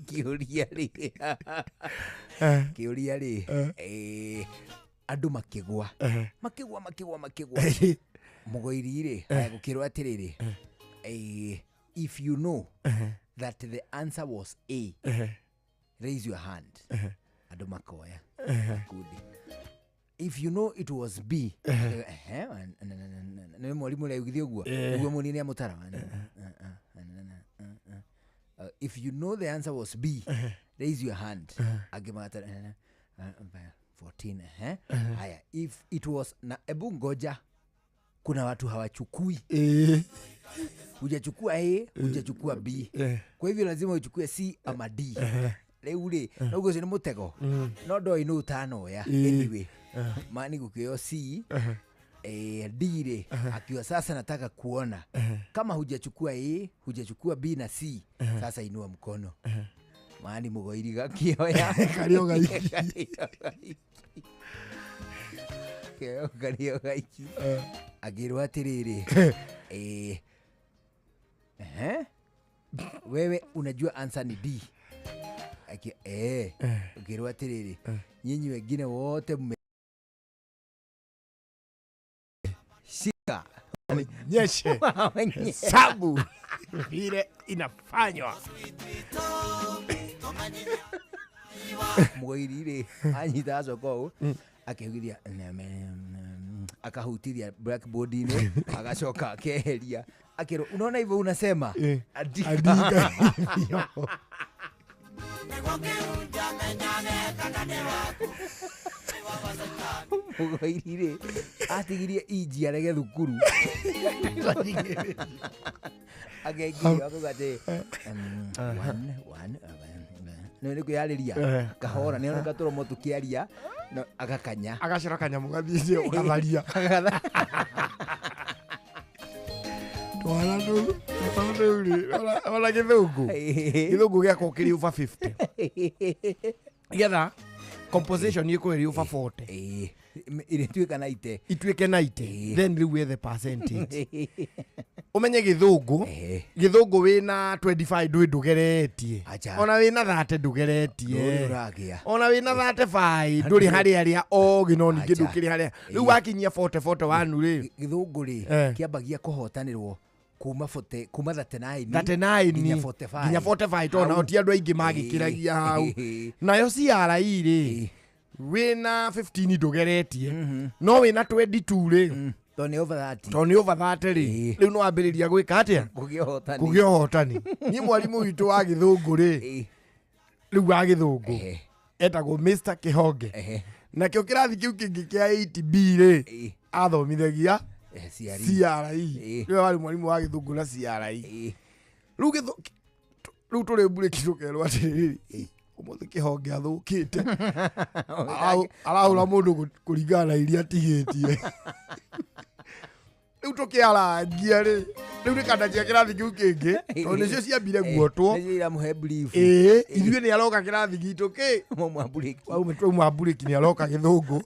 kiuria ri andu makigwa mugoiri ri gukirwa atiriri if you know that the answer was A raise your hand andu makoya good. If you know it was B ne mwalimu le ugithio guo guo munini amutara if you know the answer was B raise your hand agimata 14 haya if it was na ebu ngoja kuna watu hawachukui hujachukua A hujachukua B kwa hivyo lazima uchukue C ama D leo ule na ugo ni mutego no do ino tano ya anyway mani gukio C D re akiwa sasa nataka kuona kama hujachukua A hujachukua B na C sasa inua mkono mani mugoiri gakioya karioga iki agirwa atiriri wewe unajua answer ni D agirwa atiriri nyinyi wengine wote shika nyeshe sabu vile inafanywa mugoirire anyita soko akihugithia akahutithia blackboard ini agacoka akeheria akero unaona hivyo unasema andika mugoirire atigirie inji arege thukuru agegirio akugate nä kå yarä kahora nä oneka tå romo tå kä aria agakanya agacora kanyamå gathiä å gatharia ona gä thångå gä akwo kä rä over 50 getha composition ä kå ä rä over 40 ituĩke 90 then rĩu wethe percentage umenye githungu wina 25 ndũgeretie ona wina 30 ndũgeretie ona wina 35 ndũrĩ harĩa arĩa ogĩ no ningĩ ndũkĩrĩ harĩa rĩu wakinyia 41 rĩ githungu rĩ kĩambagia kũhotanĩrwo kuma 39 nginya 45 tona oti andũ aingĩ magĩkĩragia hau nayo CRI rĩ wina 15 ndũgeretie no wina 22 rĩ Tony over 30. Tony over 30 ri. Riu no ambiriria gwika atia? Kugio hotani. Ni mwalimu witu wa githungu ri. Riu wa githungu. Etagwo Mr. Kihonge. Na kio kirathi kiu kingi kia 8B ri. Athomithagia CRE. Riu wali mwalimu wa githungu na CRE. Riu turi mbure kirukerwa atiriri. Umuthi Kihonge athukite. Araura mundu kuringana iria tigitie. Riu tukiarangia ri. Riu nikanda cia kirathi kiu kingi. To nicio ciambire guotwo. Nicio iramuhe brief. Ithuĩ ni aroka kirathi gitu ki. Mwambũrĩki ni aroka githungu.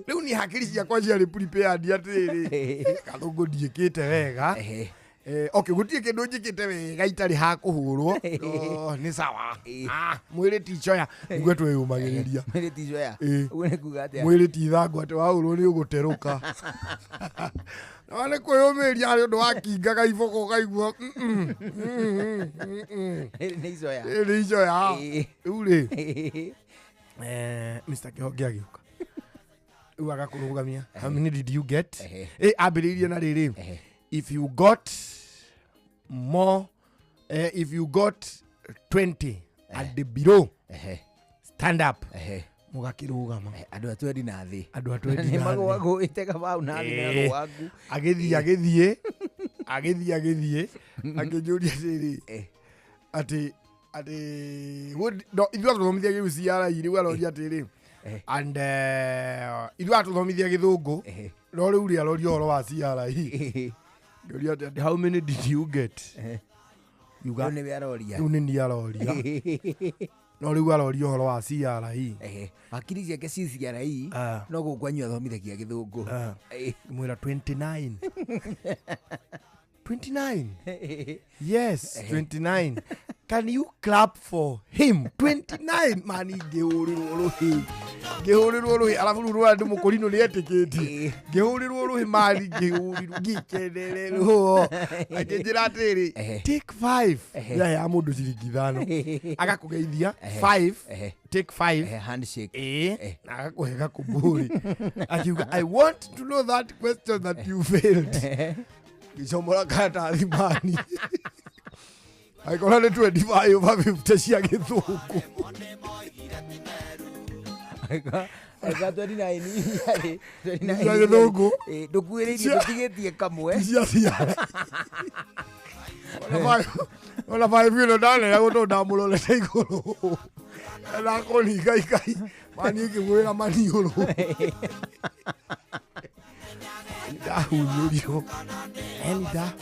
Riu ni hakiri ciakwa ciarĩ prepared atiriri. Gathungu ndiĩkĩte wega. Okay, gutie kindu njikite wega itari ha kuhurwo. Ni sawa. Mwiri tichoya ngwe tweyumagiriria. Mwiri tichoya. Uone kuga atia. Mwiri tithangu ati wahurwo ni uguteruka. Wale kweyumiria ari undu wakinga gaiboko gaigua. Ni ichoya. Ni ichoya. Uri. Mr. Kihonge agiuka. Riu agakurugamia. How many did you get? Ambiririe na riri. If you got more, if you got 20 at the below, stand up. Mugakirugama. Andu atwendi na thi. Andu atwendi na thi. Magwago iteka bau na thi na gwaku. Agithie. Akinjuria riri. Ati no ithu athomithia giuciara iri waroria atiri. And ithu athomithia githungu. No riu ri aroria horo wa CRE. How many did you get? You got ni aroria. Ni aroria. No riu aroria horo wa CRE. Akiri ciake CRE no gukwanyu athomithagia githungu. Mwira 29. 29. Yes, 29. Can you clap for him? 29. Mani gehurirwo ruhi. Gehurirwo ruhi. Alafu ruwa ndu mukorino ni etiketi. Gehurirwo ruhi mani gehurirwo gikendererwo. Akinjira atiri. Take 5. Ya mundu ciringi 5. Agakugeithia 5. Take 5. Handshake. Agakuhega kuburi. Akiuga I want to know that question that you failed. Gicomora karatathi mani. Aikora ni 25 over 50 cia githungu. Aika 29 cia githungu. Ndukuiririe ndutigetie kamwe. Ona 5 ino ndane ya guto ndamurorete iguru. Na koni kai mani ngwira mani iguru.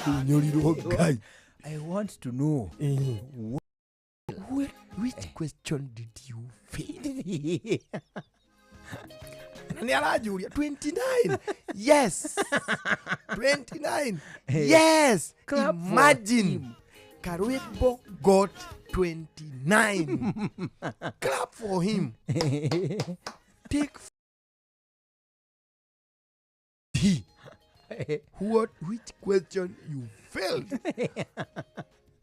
Hunyurirwo Ngai. I want to know which question did you fail? Ni arajuria 29. Yes. 29. Yes. Imagine Karwebo got 29. Clap for him. Take which question you failed?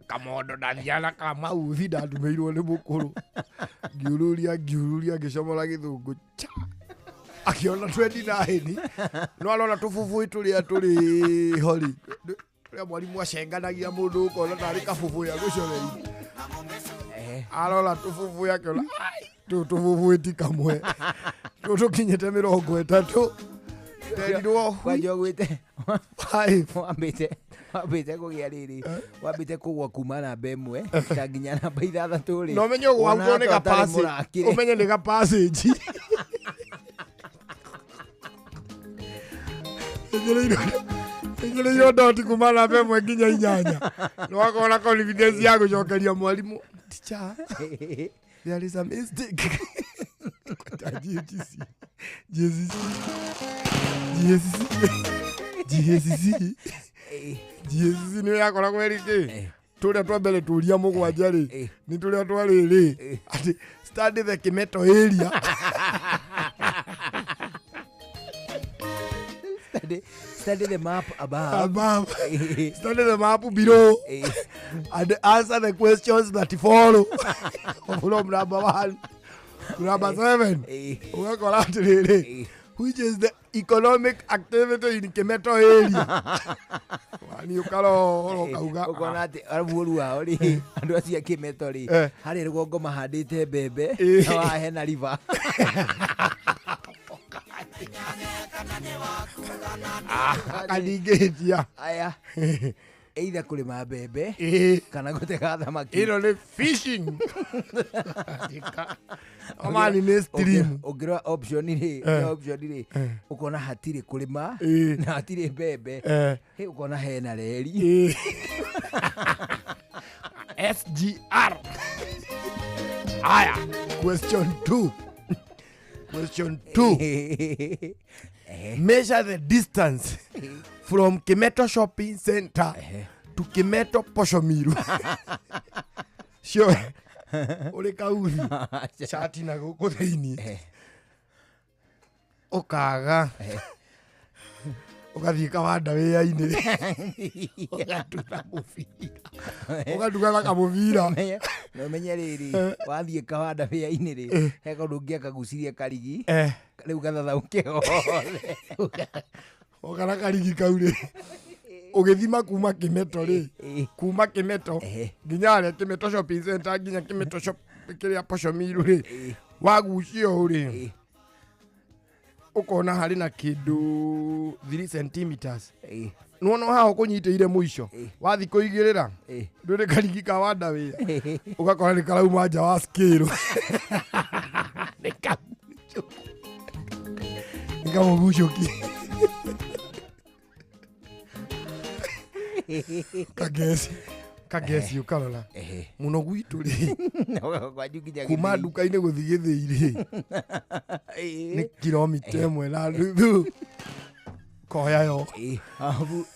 Kamondo Daniela kama uthi ndandumeirwo ni mukuru. Ngiururia ngicomora githungu. Akiona 29 no arona tufufu turia turi hori. Ria mwalimu acenganagia mundu ukona tari kafufu ya gucorei. Arona tufufu yake ona tufufu ti kamwe. Tukinyete 30. Terirwo kwajo gwite 5 wambite kugia riri wambite kugwa kuma namba imwe nginya namba 6 ri no menyo gwauko ni kapasi umenye ni kapasage Ingire doti kuma namba imwe nginya 8 no wakona confidence ya gucokeria mwalimu teacher there is a mistake Jesus ni yakora kwerike turia twambere turia mugwanja ri ni turia twariri ati study the Kimeto area study the map above study the map below and answer the questions that follow from number 1 number 7 ugakora atiriri which is the economic activity in Kimeto area. Wani ukaro kauga. Ukona ati araburu wao ri andu acia Kimeto ri hari rugongo mahandite bebe na wahe na river. Kanigetia. Aya. Either kulima bebe kana gutega thamaki. Ino ni fishing. Amani ni stream. Ugira option ni ukona hatire kulima na hatire bebe. He ukona he na reri. SGR. Aya, question 2. Question 2. Measure the distance from Kimeto Shopping Center to Kimeto Poshomiru. Sure. Ule kauthi. Shati na guku thiini. Ukaga. Ugathii kawanda wia-ini. Ugatuga mubira. Ugatuga kamubira. No menye riri wathii kawanda wia-ini ri he kaundu ungiakaguciria karigi. Riu gathathauke hothe. Ogara karigi kaure. Ugithima kuma Kimeto ri. Kuma Kimeto. Nginya Kimeto Shopping Center nginya Kimeto Shop kiria Poshomiru ri. Wagucio ri. Ukona hari na kindu 3 centimeters. Nuona haho kunyiteire muico. Wathi kuigirira. Nduri karigi kawanda wia. Ugakora ni karauma nja wa scale. Nikamugucoki. Kagesi ukarora muno gwitu ri kuma nduka-ini guthi githii ni kilomita 1 na nuthu koya yo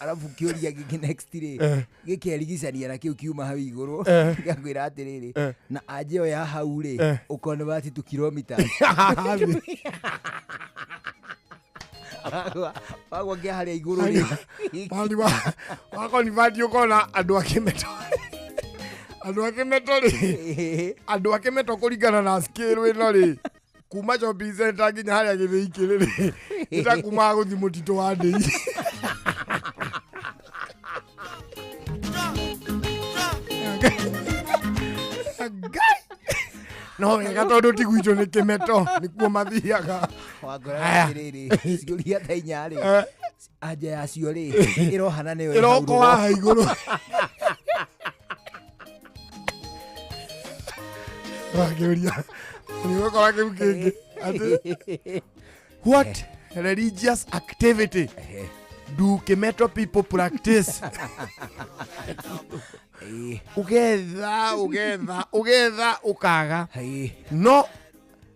arabu kiuria giki next ri gikerigicania na kiu kiuma hau iguru gakwira atiriri na anje yo ya hau ri ukonvert to kilometers wagwa kia haria iguru ri pandi wako ni vati ukona andu akimeto ri andu akimeto kuringana na scale ino ri kuma shopping center nginya haria githii kiri ri ita kuma guthi mutito wa ndei no wega tondu tigwitwo ni Kimeto nikuo mathiaga wagora riri ciuria ta inya ri anja yacio ri irohana niyo iroko haha iguru wakiuria niwekora kiu kingi ati what religious activity do Kimeto people practice? Ugetha ukaga no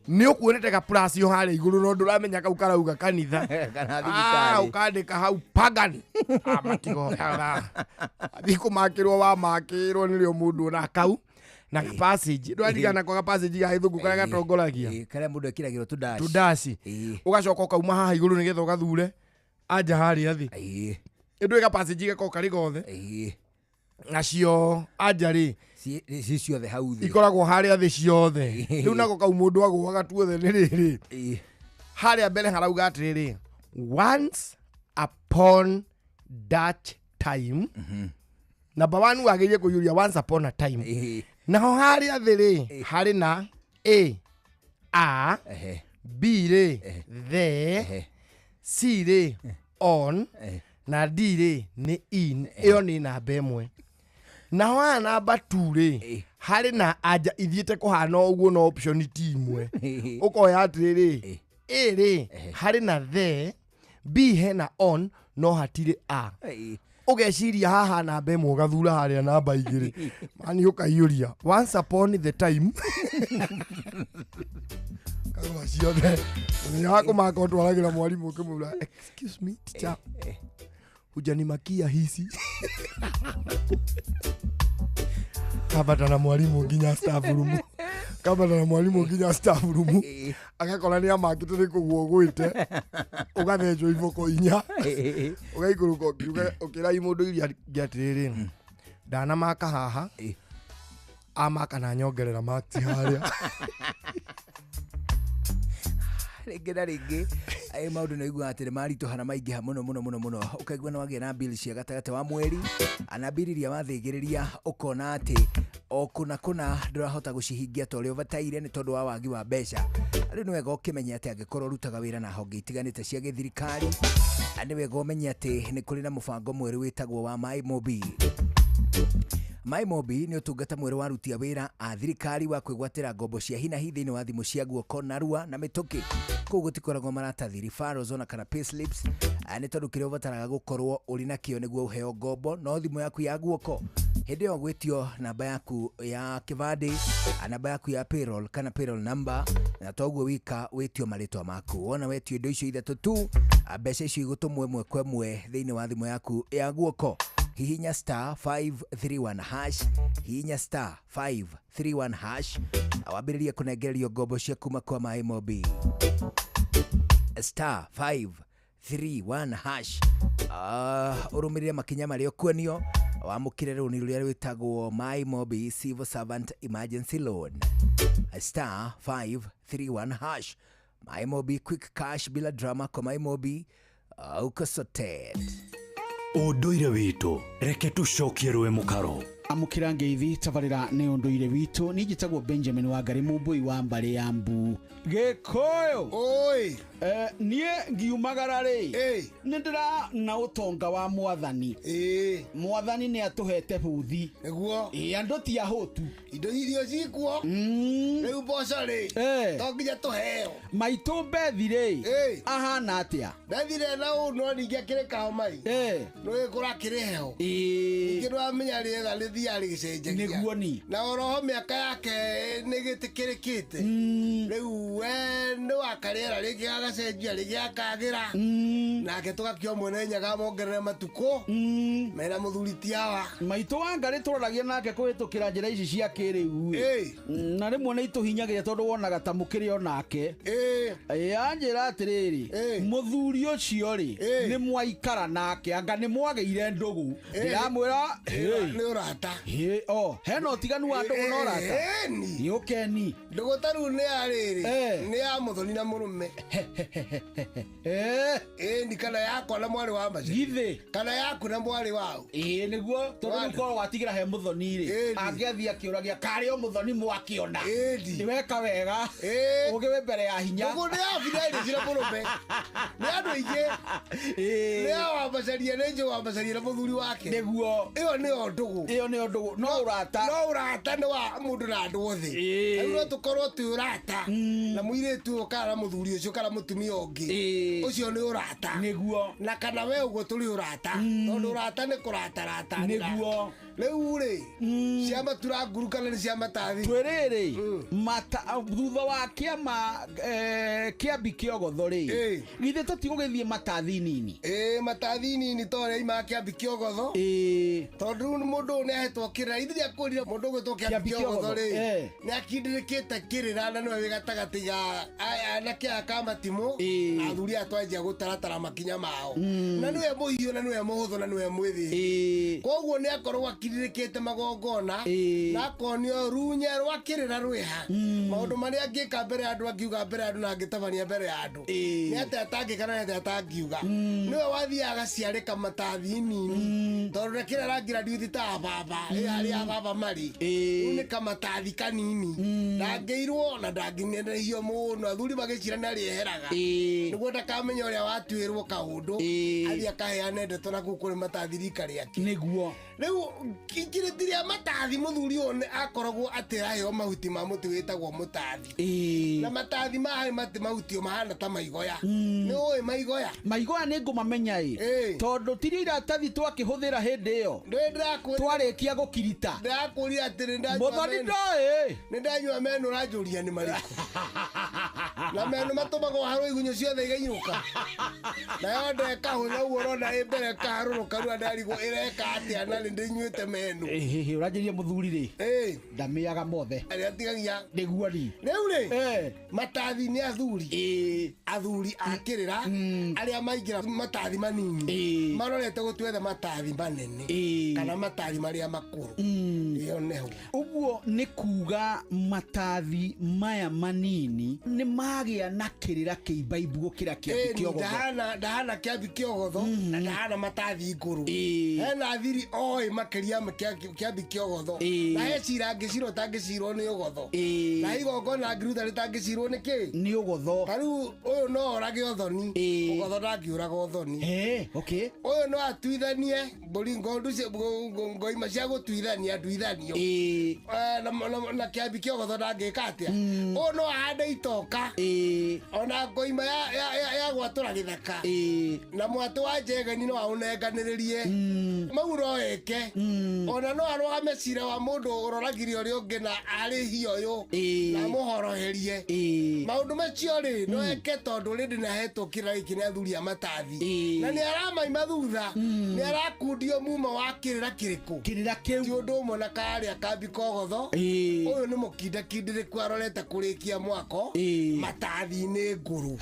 ni ukuonete ka plus yo haria iguru no nduramenya kau karauga kanitha kana thibitari ukandika hau pagan matigo thiku makirwo wa makirwo nirio mundu na kau na passage ndwarigana kwa passage ya ithungu kaya gatongoragia kare mundu ekiragiro tudasi ugacoka ukauma haha iguru nigetha ugathure anja haria thi ndu ega passage gako kari gothe nacio anja ri si ciothe hau thi ikoragwo haria thi ciothe riu nako kau mundu agwo agatuothe ni riri haria mbere harauga atiriri once upon that time number 1 wagerie kuyuria once upon a time naho haria thiri hari na a b ri the c ri on na d ri ni in iyo ni namba imwe naho a namba 2 ri hari na anja ithiete kuhana uguo no option ti imwe ukoya atiriri a ri hari na the b he na on no hatire a ugeciria haha namba imwe ugathura haria namba igiri mani ukaiuria once upon the time kama ciothe ni yako mako twaragira mwalimu ukimura excuse me teacher hujanimakia hisi kabata na mwalimu nginya staff room agakora ni amakite ni kuguo gwite ugathejwo iboko inya ugaikuruka ukirai mundu iria ngiatiriri ndana maka haha amaka na nyongerera makti haria ringi na ringi ai maundu no igua atire marito hana maingi muno ukaigua no agia na bill cia gatagate wa mweri anabiriria mathigiriria ukona ati okuna ndurahota gucihingia tole overtime ni tondu wa wagi wa mbeca ari no wega ukimenya ati angikorwo rutaga wira na honge itiganite cia githirikari ani wega umenya ati ni kuri na mubango mweru witagwo wa MyMobi ni utungata mweru wa rutia wira a thirikari wa kwigwatira ngombo cia hina hithi-ini wa thimu cia guoko narua na mituki kuu gutikoragwo maratathi referrals ona kana payslips ani tondu kire ubataraga gukorwo uri na kio niguo uheo ngombo no thimu yaku ya guoko hindi yo gwitio namba yaku ya kivandi namba yaku ya payroll kana payroll number na toguo wika witio maritwa maku wona wetio indo icio ithatu tu mbeca icio igutumwe mwe kwa mwe thiini wa thimu yaku ya guoko hihinya *531# hihinya *531# awambiriria kunengererio ngombo cia kuma kwa MyMobi *531# urumirire makinya mario kuonio wamukire runi ruria rwitagwo MyMobi Civil Servant Emergency Loan *531# MyMobi quick cash bila drama kwa MyMobi uko sorted. Unduire witu reke tucokie rwe mukaro amukira ngeithi tabarira ne unduire witu nijitagwo Benjamin Wangari Mumbui wa Mbale ya Mbu Gikoyo oi nie ngiumagara ri nindira na utonga wa mwathani mwathani ni atuhete buthi neguo andu ti ahotu indo irio cikuo riu boca ri tonginya tuheo maitu bethire ahana atia bethire na uno ningia kireka mai no ikura kireheo ngiru amenya riega rithiari gicenjagia neguo ni na oroho miaka yake nigitikirikite riu we no akariera rigi agacenjia rigi akagira nake tugakio mwene nyaga mongerere matuko mena muthuri tiawa maitu Wangari turoragia nake kuhitukira njira ici cia kiriu na rimwe ni ituhinyagira tondu wonaga ta mukiri onake anjira atiriri muthuri ucio ri ni mwaikara nake anga ni mwageire ndugu ndiramwira ni urata hena utiganu wa ndugu no urata ni ukeni ndugu taru ni ariri ni ya muthoni na murume ni kana yakwa na mwari wa mbaci githe kana yaku na mwari wao niguo tondu ko watigira he muthoni ri angiathia kiuragia kari o muthoni mwakiona ni weka wega ugiwe mbere ya hinya ndugu ni afideli cira murume ni andu ingi ni awambacaria ni njo wambacaria na muthuri wake niguo iyo ni ndugu no urata ni wa mundu na andu othe no tukorwo tu urata na muiretu ukara muthuri ucio kara mutumia ungi ucio ni urata niguo na kana we ugo turi urata tondu urata ni kurata niguo riu ri ciama turangurukana ni ciama tathi twiriri mata thutha wa kiama kiambi kiogotho ri githe tutigugithie matathi nini matathi nini tore ima kiambi kiogotho tondu mundu ni ahetwo kirira ithia kurira mundu gwitwo kiambi kiogotho ri ni akindirikite kirira na niwe gatagati ga na kia kama timu athuri atwanjia gutaratara makinya mao na niwe muhio na niwe muhutho na niwe mwithi koguo ni akorwo akindirikite magongona na konio runya rwa kirira rwiha maundu maria angika mbere andu angiuga mbere andu na angitabania mbere andu ni ate atangikana ni ate atangiuga niwe wathiaga ciarika matathi nini tondu kirira rangira ndiuthi ta baba ari baba mari ni kamatathi kanini ndangeirwo na ndanginenehio muno athuri magicira na rieheraga niguo ndakamenya uria watuirwo kaundu athia kaheane ndeto na gukuri matathi rika riake niguo riu kingiritiria matathi muthuri one akoragwo atirayo mahuti ma muti witagwo mutathi na matathi mahe mati mahutio mahana ta maigoya ni oi maigoya ni ngumamenya tondu tirira tathi twakihuthira hindi iyo twarikia gukirita ndakuria atiri muthoni ni ndanyua meno rajuria ni mariku na meno matumago haro igunyo ciothe igainuka na yonde kahuna urona imbere kaharuruka ru andarigo ireka atia na ndinyuite meno urajiria muthuri ri ndamiaga mothe aria tigagia niguo ri riu ri matathi ni athuri akirira aria maingira matathi manini marorete gutwetha matathi manene kana matathi maria makuru iyo neho uguo ni kuga matathi maya manini ni ndagĩa na kĩrĩra kĩimbaibu gũkĩra kĩambi kĩogotho. Ndahana kĩambi kĩogotho na ndahana matathi igũrũ. Hena thiri oĩ makĩria kĩambi kĩogotho. Na he cira ngĩcirwo tangĩcirwo nĩ ũgotho. Na igongona ngĩruta rĩtangĩcirwo nĩ kĩ? Nĩ ũgotho. Tarĩu ũyũ no orage ũthoni. Ũgotho ndangĩũraga ũthoni. Okay. Ũyũ no atuithanie mbũri ngoima cia gũtuithania nduithanio. Na kĩambi kĩogotho ndangĩka atĩa. Ũyũ no ahande itoka. Ona ngoima ya gwatũra gĩthaka. Na mwatũ wa njegeni no aũnenganĩrĩrie. Mau no eke. Ona no arũgame cira wa mũndũ ũroragire ũrĩa ũngĩ na arĩhi ũyũ na mũhoroherie. Maũndũ macio rĩ no eke tondũ rĩndĩ nahetwo kĩrĩa gĩkĩ nĩ athuri a matathi. Na nĩ aramaima thutha. Nĩ arakundio muma wa kĩrĩra kĩrĩkũ. Kĩrĩra kĩu. Ti ũndũ ũmwe na karĩa kambi kogotho. Ũyũ nĩ mũkindakindĩrĩku arorete kũrĩkia mwako. Matathi-inĩ ngũrũ.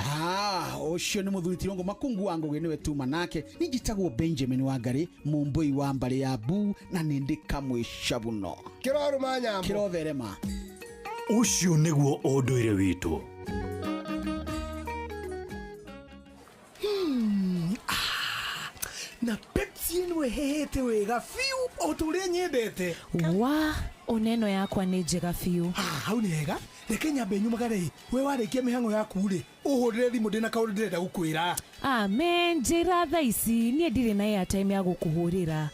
Ũcio nĩ mũthuri Tirongo Makungu wa Ngũgĩ nĩwe tuma nake. Nĩ njĩtagwo Benjamin Wangari, mũmbũi wa mbarĩ ya Mbu na nĩ ndĩ kamwĩca mũno. Kĩrorũma nyambo. Kĩrotherema. Ũcio nĩguo ũndũire witũ. Na Pepsi ĩno ĩhehete wega biũ o ta ũrĩa nyendete. Oneno yakwa nĩ njega biũ. Hau nĩ hega. Reke nyambe nyumagare. We warĩkia mĩhang'o yaku rĩ, ũhũrĩre thimũ ndĩ na kaũndũ ndĩrenda gũkwĩra. Amen, njĩra thaa ici niĩ ndirĩ na airtime ya gũkũhũrĩra.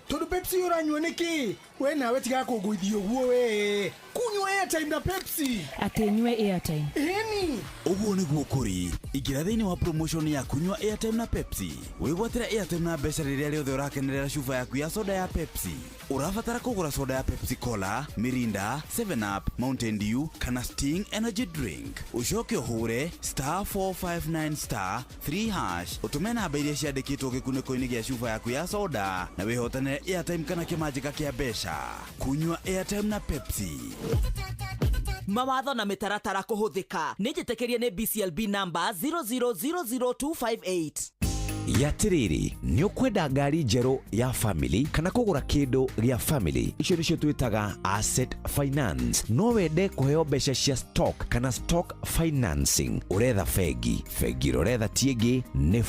Tondũ Pepsi ũranyua nĩkĩ? We nawe tiga kũngũithia ũguo we. Kunywa airtime na Pepsi. Atĩ nyue airtime. Ĩni. Ũguo nĩguo kũri. Ingĩra thĩinĩ wa promotion ya kunywa airtime na Pepsi. Wĩgwatĩra airtime na mbeca rĩrĩa rĩothe ũrakenerera cuba yaku ya soda ya Pepsi. Ũrabatara kũgũra soda ya Pepsi Cola, Mirinda, 7up, Mountain Dew kana Sting Energy Drink. Ucoke ũhũre *459*3# ũtũme namba iria ciandĩkĩtwo gĩkunĩko-inĩ gĩa cuba yaku ya soda na wĩhotanĩre airtime kana kĩmanjĩka kĩa mbeca. Kunywa airtime na Pepsi. Mawatho na mĩtaratara kũhũthĩka. Nĩ njĩtĩkĩrie nĩ BCLB number 0000258. Yatiriri nĩ ũkwenda ngari njerũ ya family kana kũgũra kĩndũ gĩa family. Icio nĩcio twĩtaga asset finance. No wende kũheo mbeca cia stock kana stock financing. Ũretha bengi ũretha tiĩngĩ nĩ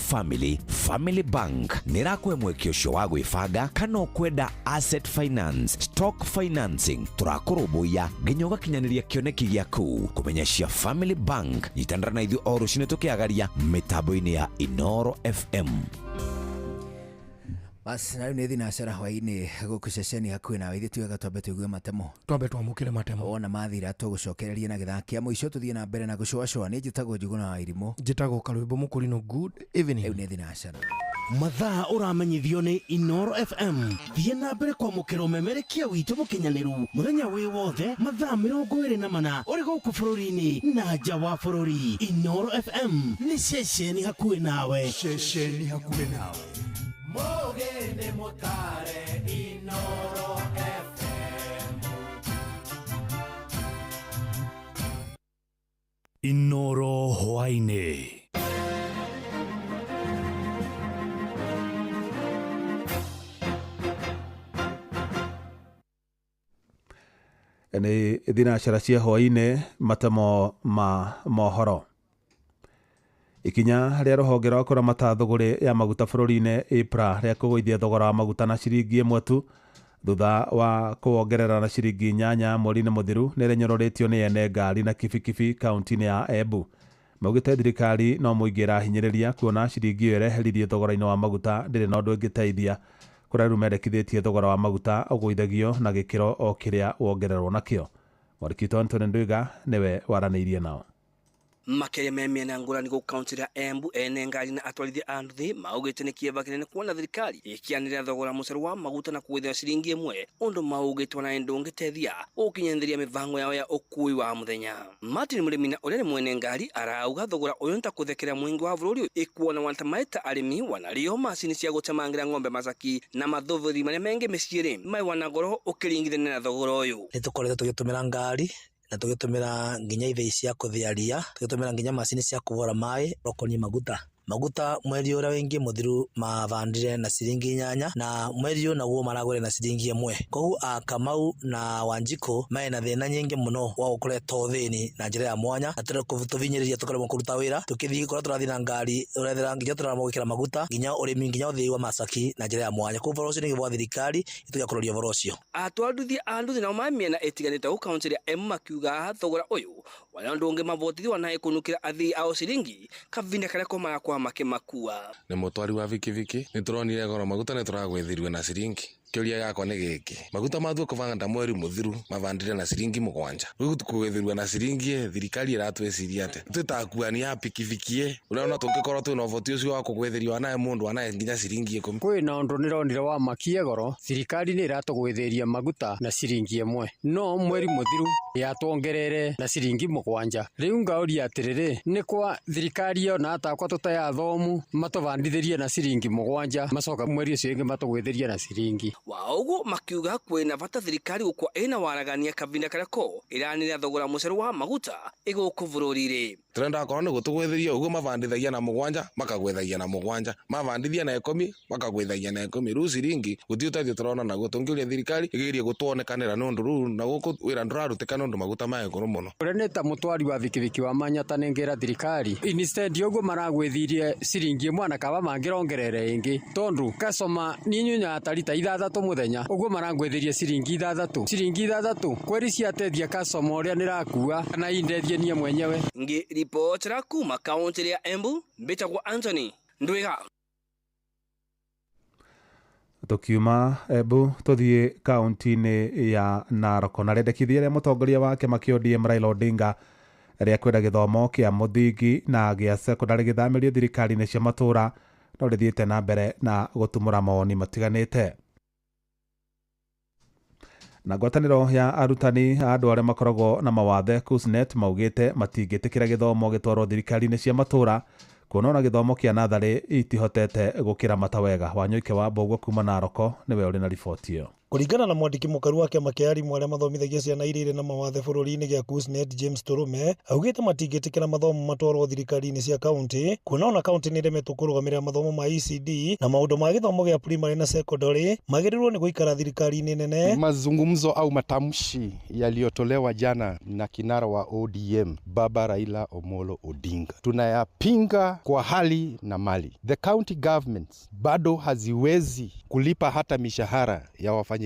Family Bank. Nĩrakũhe mweke ũcio wa gwĩbanga kana ũkwenda asset finance, stock financing. Tũrakũrũmbũiya nginya ũgakinyanĩria kĩoneki gĩaku. Kũmenya cia Family Bank nyitanĩra na ithuĩ o rũciinĩ tũkĩagaria mĩtambo-inĩ ya Inoro FM. Basi na nĩ thinacara hwainĩ gũkũ ceceni hakuhĩ nawe ithuĩ tugaga twambe tũigue matemo. Twambe twamũkĩre matemo. Ona mathira tũgũcokereria na gĩthaka kĩa mũico tũthiĩ na mbere na gũcũacũa. Nĩ njĩtagwo Njuguna wa Irimũ. Njĩtagwo Karwĩmbo Mũkũrinũ. Good evening. Rĩu nĩ thinacara. Mathaa ũramenyithio nĩ Inoro FM. Thiĩ na mbere kwamũkĩra ũmemerekia witũ mũkinyanĩru mũthenya wĩ wothe mathaa 24 ũrĩ gũkũ bũrũri-inĩ na nja wa bũrũri. Inoro FM nĩ ceceni hakuhĩ nawe. Ceceni hakuhĩ nawe. Mogene motare Inoro FM. Inoro hwainĩ. Nĩ thinacara cia hwainĩ, matemo ma mohoro. Ikinya rĩa rũhonge rwa kũramata thũgũrĩ ya maguta bũrũri-inĩ IPRA rĩa kũgũithia thogora wa maguta na ciringi 1 tu thutha wa kũwongerera na ciringi 8 mweri-inĩ mũthiru nĩ rĩnyororĩtio nĩ ene ngari na kibikibi kaunti-inĩ ya Embu. Maugĩte thirikari no mũingĩ ĩrahinyĩrĩria kuona ciringi ĩyo ĩreheririe thogora-inĩ wa maguta ndĩrĩ na ũndũ ĩngĩteithia. Kũrĩa rĩu mendekithĩtie thogora wa maguta ũgũithagio na gĩkĩro o kĩrĩa wongererwo nakĩo. Mwarikito Anthony Ndwiga nĩwe waranĩirie nao. Makĩria me mĩena ngũrani gũkũ kaunti ya Embu ene ngari na atwarithia a nduthi maugĩte nĩ kĩeba kĩnene kuona thirikari ĩkĩanĩrĩra thogora mũceru wa maguta na kũgũithia ciringi 1 ũndũ maugĩtwo na ndũngĩteithia ũkinyanĩria mĩbango yao ya ũkui wa mũthenya. Martin mũrĩmi na ũrĩa nĩ mwene ngari arauga thogora ũyũ nĩtakũthekera mũingĩ wa bũrũri ĩkuona wanatamaĩta arĩmi wanario macini cia gũtemangĩra ng'ombe macaki na mathũthũri marĩa mengĩ mĩciĩ-rĩ mai wanagoro ũkĩringithania na thogora ũyũ. Nĩtũkoretwo tũgĩtũmĩra ngari na tũgĩtũmĩra nginya ithĩi cia kũthĩa ria, tũgĩtũmĩra nginya macini cia kũvora maĩ rokonie maguta. maguta mweri uria wingi muthiru mavandire na ciringi 8 na mweri uyu naguo maragure na ciringi 1 koguo Kamau na Wanjiko mena thina nyingi muno wa gukore tothini na njira ya mwanya atire kuvinyiriria tukorwo kuruta wira tukithii kora turathi na ngari urethera nginya turamugikira maguta nginya urimi nginya uthii wa macaki na njira ya mwanya kuva ucio ni gwa thirikari ituya kuroria voro ucio atwaruthi anduthi na mamiena etiganite ku kaunti ya Embu makiuga thogora uyu wala ndunge mavotithwa na ikunukira athii ao ciringi kavinda karia komara kwa makimakua ni mutwari wa vikiviki ni turonire goro maguta ni turagwithirwe na ciringi kiuria gako ni giki maguta mathu kuvanga mweri muthiru mavandire na ciringi 7 riu tukugwithirwe na ciringi thirikari iratwiciria ate tutakuania pikivikie unaona tungikorwo twina voti ucio wa kugwithirio nae mundu anae nginya ciringi 10 kwina undu nironire wa makie goro thirikari ni iratugwithiria maguta na ciringi 1 no mweri muthiru yatwongerere na ciringi 7 riu ngauria atiriri ni kwa thirikari yo na atakwa tutaya thomu matuvandithirie na ciringi 7 macoka mweri ucio ingi matugwithiria na ciringi waugo makiuga kwina vata thirikari gukwa ina waragania kavinda karia ko iranira thogora muceru wa maguta iguku bururire turenda korwo ni gutugwithiria uguo mavandithagia na 7 makagwithagia na 7 mavandithia na 10 makagwithagia na 10 ru ciringi guti utathio turona naguo tungiuria thirikari igirie gutuonekanira nundu ru na guku wira ndurarutika nundu maguta mae goro muno ureneta mutwari wa vikiviki wa Manyata nengera thirikari instead yogo maragwithirie ciringi 1 na kaba mangirongerere ingi tondu kasoma ninyunya atarita ithathatu muthenya uguo maragwithirie ciringi 3 kweri ciatethia kasoma uria nirakua kana indethie nie mwenyewe ngi report ra kuma kaunti ya Embu mbitagwa Anthony Ndwiga tukiuma Embu tuthie kaunti-ini ya Narok na rendekithia ria mutongoria wake ODM Raila Odinga ria kwenda githomo kia muthingi na gia secondary githamirio thirikari-ini cia matura no rithiite na mbere na gutumura mawoni matiganite na ngwataniro ya arutani andu aria makoragwo na mawathe KUSNET maugite matingitikira githomo gitwarwo thirikari-ini cia matura kuona githomo kia nathari itihotete gukira matawega Wanyoike wa Mbogwa kuma Naroko niwe uri na riboti iyo kuringana na mwandiki mukaru wa kiama kia arimu aria mathomithagia ciana irire na mawathe bururi-ini gia KUSNET James Turume augite matingitikira mathomo matwarwo thirikari-ini cia kaunti kuona ona kaunti ni iremetwo kurugamirira mathomo ma ECD na maundu ma githomo gia primary na secondary magirirwo ni guikara thirikari-ini nene. Mazungumzo au matamshi yaliyotolewa jana na kinara wa ODM Baba Raila Omolo Odinga tunayapinga kwa hali na mali. The county governments bado haziwezi kulipa hata mishahara ya wafanyikazi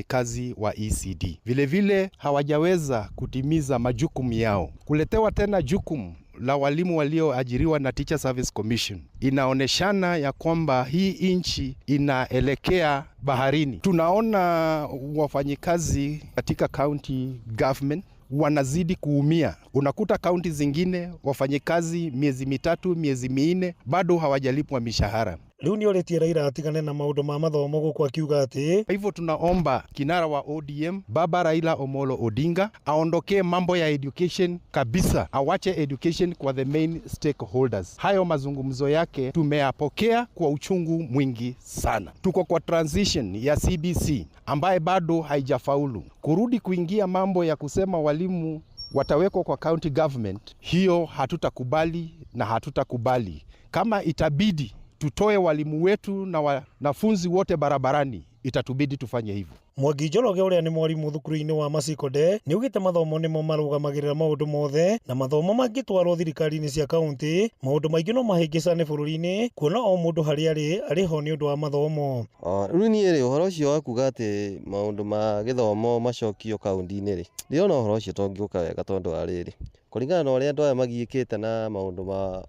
wa ECD. Vile hawajaweza kutimiza majukumu yao. Kuletewa tena jukumu la walimu walioajiriwa na Teacher Service Commission inaoneshana ya kwamba hii inchi inaelekea baharini. Tunaona wafanyikazi katika county government wanazidi kuumia. Unakuta kaunti zingine wafanyikazi miezi 3, miezi 4 bado hawajalipwa mishahara. Riu ni oretie Raila atigane na maundu ma mathomo guku akiuga ati hivyo tunaomba kinara wa ODM Baba Raila Omolo Odinga aondokee mambo ya education kabisa, awache education kwa the main stakeholders. Hayo mazungumzo yake tumeyapokea kwa uchungu mwingi sana. Tuko kwa transition ya CBC ambaye bado haijafaulu. Kurudi kuingia mambo ya kusema walimu watawekwa kwa county government, hiyo hatutakubali na hatutakubali. Kama itabidi tutoe walimu wetu na wanafunzi wote barabarani, itatubidi tufanye hivyo. Mwangi Njoroge uria ni mwarimu thukuru-ini wa Macikode ni ugite mathomo nimo marugamagirira maundu mothe na mathomo mangitwarwo thirikari-ini cia kaunti maundu maingi no mahingicane bururi-ini kuona o mundu hari ariho ni undu wa mathomo. Riu ni ri uhoro ucio wa kuga ati maundu ma githomo macokio kaunti-ini ri ndirona uhoro ucio tongiuka wega tondu ariri kuringana na uria andu aya magiikite na maundu ma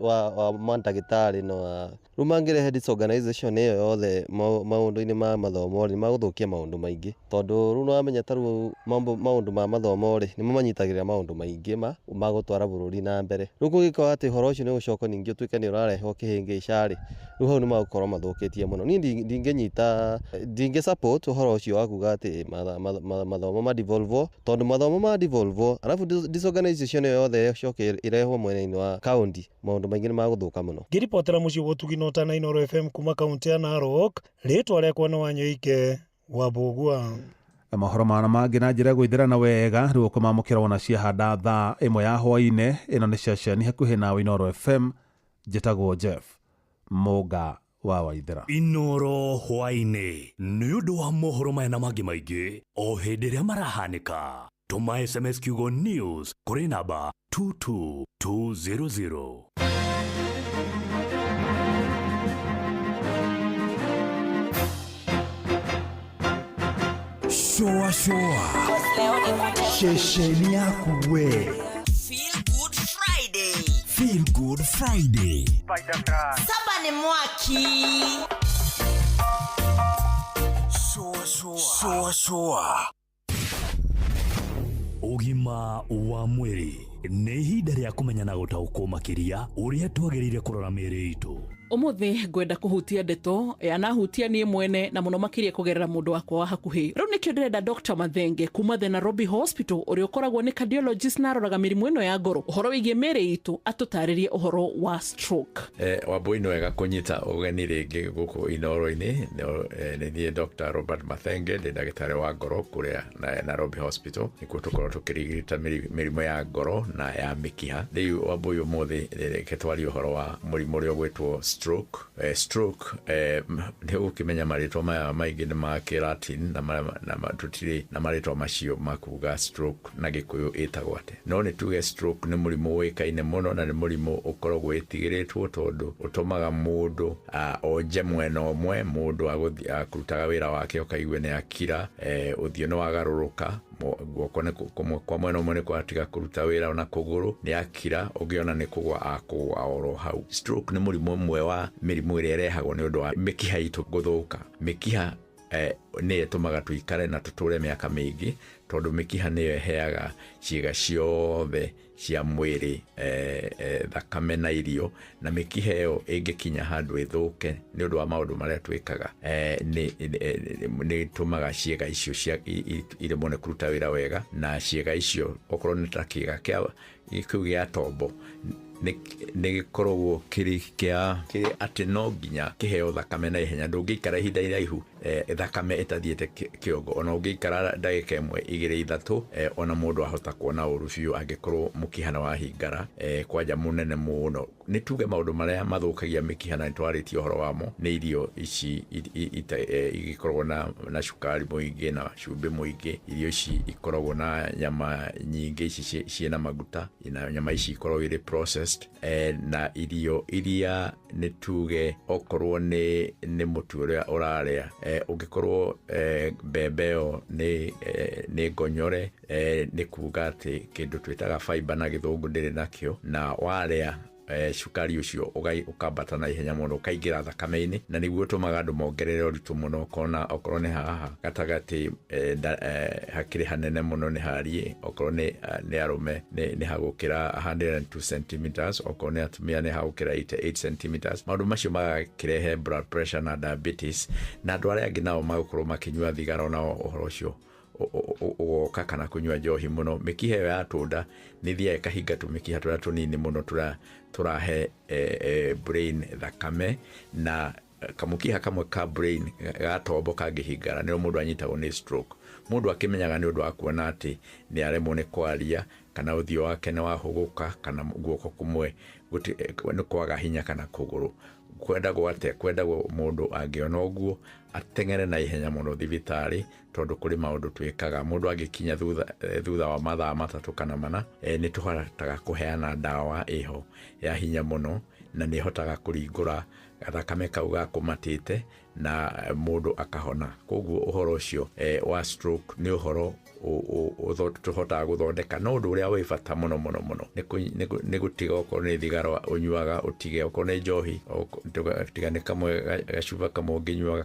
wa mandagitari no rumangirehe disorganization iyo yothe maundu-ini ma mathomo ni maguthukia maundu maingi tondu ru no amenya taru maundu ma mathomo ri ni mamanyitagirira maundu maingi magutwara bururi na mbere. Ru kugikwa ati horo ucio ni gucoka ningi utuike ni urarehe kihingica ri ru hau ni magukorwo mathukitie muno. Ni ndinge support horo ucio wa kuga ati mathomo ma devolve tondu mathomo ma devolve alafu disorganization iyo yothe icoke irehwo mwena-ini wa county maundu maingi ni maguthuka muno. Ngiripotera mucio wotugino ta Inooro FM kuma kaunti ya Narok ritwa riakwa no Wanyoike wa Mbogwa. Mahoro mana mangi na njira gwithirana wega riu kumamukira wona ciahanda thaa 1 ya hwaine ino ni ceceni hakuhi na Inooro FM njĩtagwo Jeff Mũnga wa Waithĩra. Inoro hwainĩ nĩ ũndũ wa mohoro maya na mangĩ maingĩ o hĩndĩ ĩrĩa marahanĩka. Tũma SMS kiugo news kũrĩ namba 22200. Shoa shesheni yaku we. Feel Good Friday. Saba ni mwaki. Shoa. Ũgima wa mwĩrĩ nĩ ihinda rĩa kũmenya na gũtaũkwo makĩria ũrĩa twagĩrĩire kũrora mĩĩrĩ itũ. Umuthi ngwenda kuhutia ndeto anahutia nie mwene na muno makiria kugerera mundu wakwa wa hakuhi. Riu nikio ndirenda Dr. Mathenge kuma the Nairobi Hospital uri ukoragwo ni cardiologist na aroraga mirimu ino ya ngoro. Uhoro wigie mere itu atutaririe uhoro wa stroke. Wambui no wega kunyita ugeni ringi guku Inoro-ini ni Dr. Robert Mathenge ndi ndagitari wa ngoro kuria na Nairobi Hospital nikuo tukorwo tukirigita mirimu ya ngoro na ya mikiha. Riu wambui umuthi ketwari uhoro wa murimu uria gwitwo stroke. Ni ukimenya maritwa maya maingi ni ma Latin na tutire na maritwa macio makuga stroke na Gikuyu itagwo ate. No ni tuge stroke ni murimu wikaine muno na ni murimu ukoragwo itigiritwo tondu utumaga mundu onje mwena omwe mundu akutaga wira wake ukaigwe ni akira uthio no wagaruruka guoko ne kwa mwena omwe kwatiga kuruta wira na kuguru ni akira ugiona ni kugwa akugwa oro hau. Stroke ni murimu mwe wa mirimu ĩrĩa ĩrehagwo nĩ ũndũ wa mĩkiha itũ gũthũka. Mĩkiha nĩ ĩtũmaga tuikare na tũtũre mĩaka mĩingĩ tondũ mĩkiha nĩyo ĩheaga ciĩga ciothe cia mwĩrĩ thakame na irio, na mĩkiha ĩyo ĩngĩkinya handũ ĩthũke nĩ ũndũ wa maũndũ marĩa twĩkaga nĩ ĩtũmaga ciĩga icio iremwo nĩ kũruta wĩra wega, na ciĩga icio okorwo nĩ ta kĩĩga kĩu gĩa tombo nĩ gikoragwo kiri ati no nginya kiheo thakame na ihenya. Ndũngĩikara ihinda iraihu thakame itathiĩte kĩongo, ona ũngĩikara ndagĩka ĩmwe igĩrĩ ithatũ ona mũndũ ahota kuona ũru biũ angĩkorwo mũkiha nĩ wahingara kwanja mũnene mũno. Nĩ tuge maũndũ marĩa mathũkagia mĩkiha na nĩtwarĩtie ũhoro wamo nĩ irio ici igĩkoragwo na cukari mũingĩ na cumbĩ mũingĩ. Irio ici ikoragwo na nyama nyingĩ ici ciĩna maguta, na nyama ici ikoragwo irĩ processed, na irio iria nĩ tuge okorwo nĩ mũtu ũrĩa ũrarĩa ũngĩkorwo mbembe ĩyo nĩ ngonyore, nĩ kuga atĩ kĩndũ twĩtaga fiber na gĩthũngũ ndĩrĩ nakĩo, na warĩa cukari ucio ukambata na ihenya muno ukaingira thakame-ini, na niguo tumaga andu mongerere uritu muno okorwo ni haha gatagati hakiri hanene muno ni harie, okorwo ni arume ni hagukira 102 cm, okorwo ni atumia ni hagukira 88 cm. Maundu macio magakirehe blood pressure na diabetes, na andu aria angi nao magukorwo makinyua thigara na uhoro ucio ugoka kana kunyua njohi muno. Mĩkiha ĩyo ya tũnda nĩ thiaga ĩkahinga tũmĩkiha tũrĩa tũnini muno tũrahe brain thakame, na kamũkiha kamwe ka brain gatombo kangĩhingara nĩyo mũndũ anyitagwo nĩ stroke. Mũndũ akĩmenyaga nĩ ũndũ wa kuona atĩ nĩ aremwo nĩ kwaria, kana ũthiũ wake nĩ wahũgũka, kana guoko kumwe nĩ kwaga hinya, kana kũgũrũ. Kwendagwo mũndũ angĩona ũguo ateng'ere na ihenya mũno thibitarĩ, tondũ kũrĩ maũndũ twĩkaga. Mũndũ angĩkinya thutha wa mathaa 3 kana 4 nĩ tũhotaga kũheana ndawa ĩho ya hinya mũno, na nĩ hotaga kũringũra gathakame kau gakũmatĩte na mũndũ akahona. Koguo ũhoro ũcio wa stroke nĩ ũhoro tũhotaga gũthondeka, no ũndũ ũrĩa wĩ bata mũno mũno mũno nĩ gũtiga okorwo nĩ thigara ũnyuaga, ũtige okorwo nĩ njohi ũtigane kamwe gacuba kamwe ũngĩnyuaga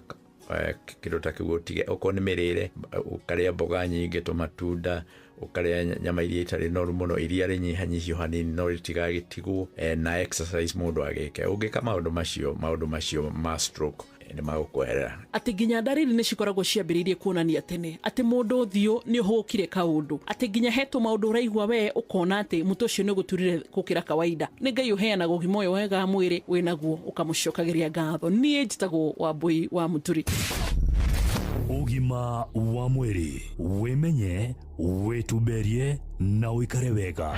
kĩndũ ta kĩu, ũtige okorwo nĩ mĩrĩre ũkarĩa mboga nyingĩ, tũmatunda, ũkarĩa nyama iria itarĩ noru mũno, iria rĩnyihanyihio hanini no rĩtigagĩtigwo, na exercise mũndũ agĩke. Ũngĩka maũndũ macio ma stroke nĩ magũkweherera. Atĩ nginya ndariri nĩ cikoragwo ciambĩrĩirie kuonania tene atĩ mũndũ ũthiũ nĩ ũhũkire kaũndũ, atĩ nginya hetwo maũndũ ũraigua we ũkona atĩ mũtũ ũcio nĩ gũturire gũkĩra kawaida. Nĩ Ngai ũheanaga ũgima ũyũ wega mwĩrĩ wĩnaguo ũkamũcokagĩria ngatho. Niĩ njĩtagwo Wambui wa Mũturi. Ũgima wa mwĩrĩ, wĩmenye, wĩtumberie na ũikare wega.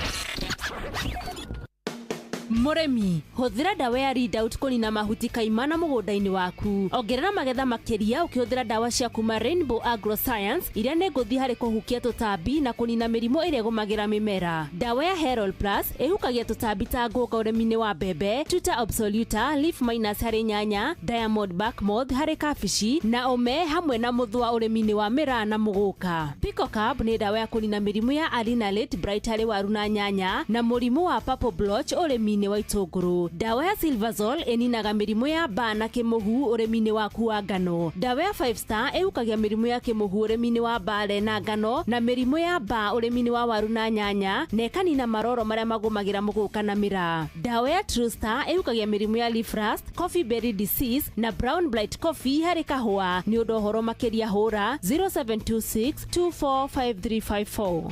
Mũrĩmi, hũthĩra dawa ya Ridout kũnina mahuti kaimana mũgũnda-inĩ waku. Ongerera magetha makĩria ũkĩhũthĩra dawa cia kuma Rainbow Agroscience iria nĩ ngũthi harĩ kũhukia tũtambi na kũnina mĩrimũ ĩrĩa ĩgũmagĩra mĩmera. Dawa ya Herol Plus ĩhukagia tũtambi ta ngũnga ũrĩmi-inĩ wa mbembe, Tuta Absoluta, Leaf Minus harĩ nyanya, Diamond Back Moth harĩ kabici na Ome hamwe na mũthũa ũrĩmi-inĩ wa mĩraa na mũgũka. Pico Carb nĩ dawa ya kũnina mĩrimũ ya Alinalate Bright harĩ waru na nyanya na mũrimũ wa Purple Blotch ũrĩmi-inĩ wa itũngũrũ. Dawa ya Silvazole ĩninaga mĩrimũ ya mbaa na kĩmũhu ũrĩmi-inĩ waku wa ngano. Dawa ya 5 Star ĩhukagia mĩrimũ ya kĩmũhu ũrĩmi-inĩ wa mbale na ngano na mĩrimũ ya mbaa ũrĩmi-inĩ wa waru na nyanya na ĩkanina maroro marĩa magũmagĩra mũgũka na mĩraa. Dawa ya True Star ĩhukagia mĩrimũ ya leaf rust, coffee berry disease na brown blight coffee harĩ kahũa. Nĩ ũndũ ũhoro makĩria hũra 0726245354.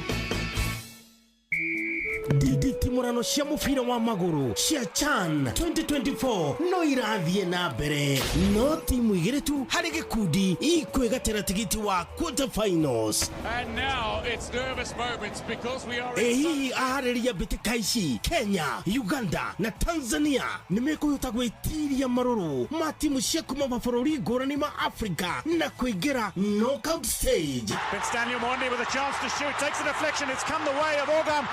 Nditimurano cia mubira wa maguru cia CHAN 2024 no irathiĩ na mbere, no timu igĩrĩ tu harĩ gĩkundi ikwĩgatĩra tigiti wa quarter finals. And now it's nervous moments because we are hihi aharĩria mbĩtĩka ici Kenya, Uganda na Tanzania nĩmekũhota gwĩtiria marũrũ ma timu cia kuma mabũrũri ngũrani ma Africa na kũingĩra knockout stage. It's Daniel Mondi with a chance to shoot, takes a deflection, it's come the way of Ogam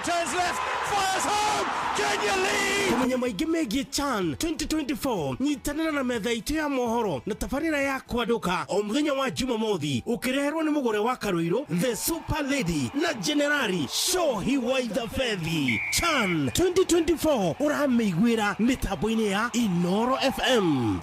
turns left, fires home, Kenya lead! Kumenya maingĩ megiĩ CHAN 2024 nyitanĩra na metha itũ ya mohoro na tabarĩra ya kwanduka o mũthenya wa Jumamothi ũkĩreherwo nĩ mũgũre wa Karũirũ, The Super Lady na Generali Shohi Waitha Fethi. CHAN 2024 ũramĩiguĩra mĩtambo-inĩ ya Inoro FM.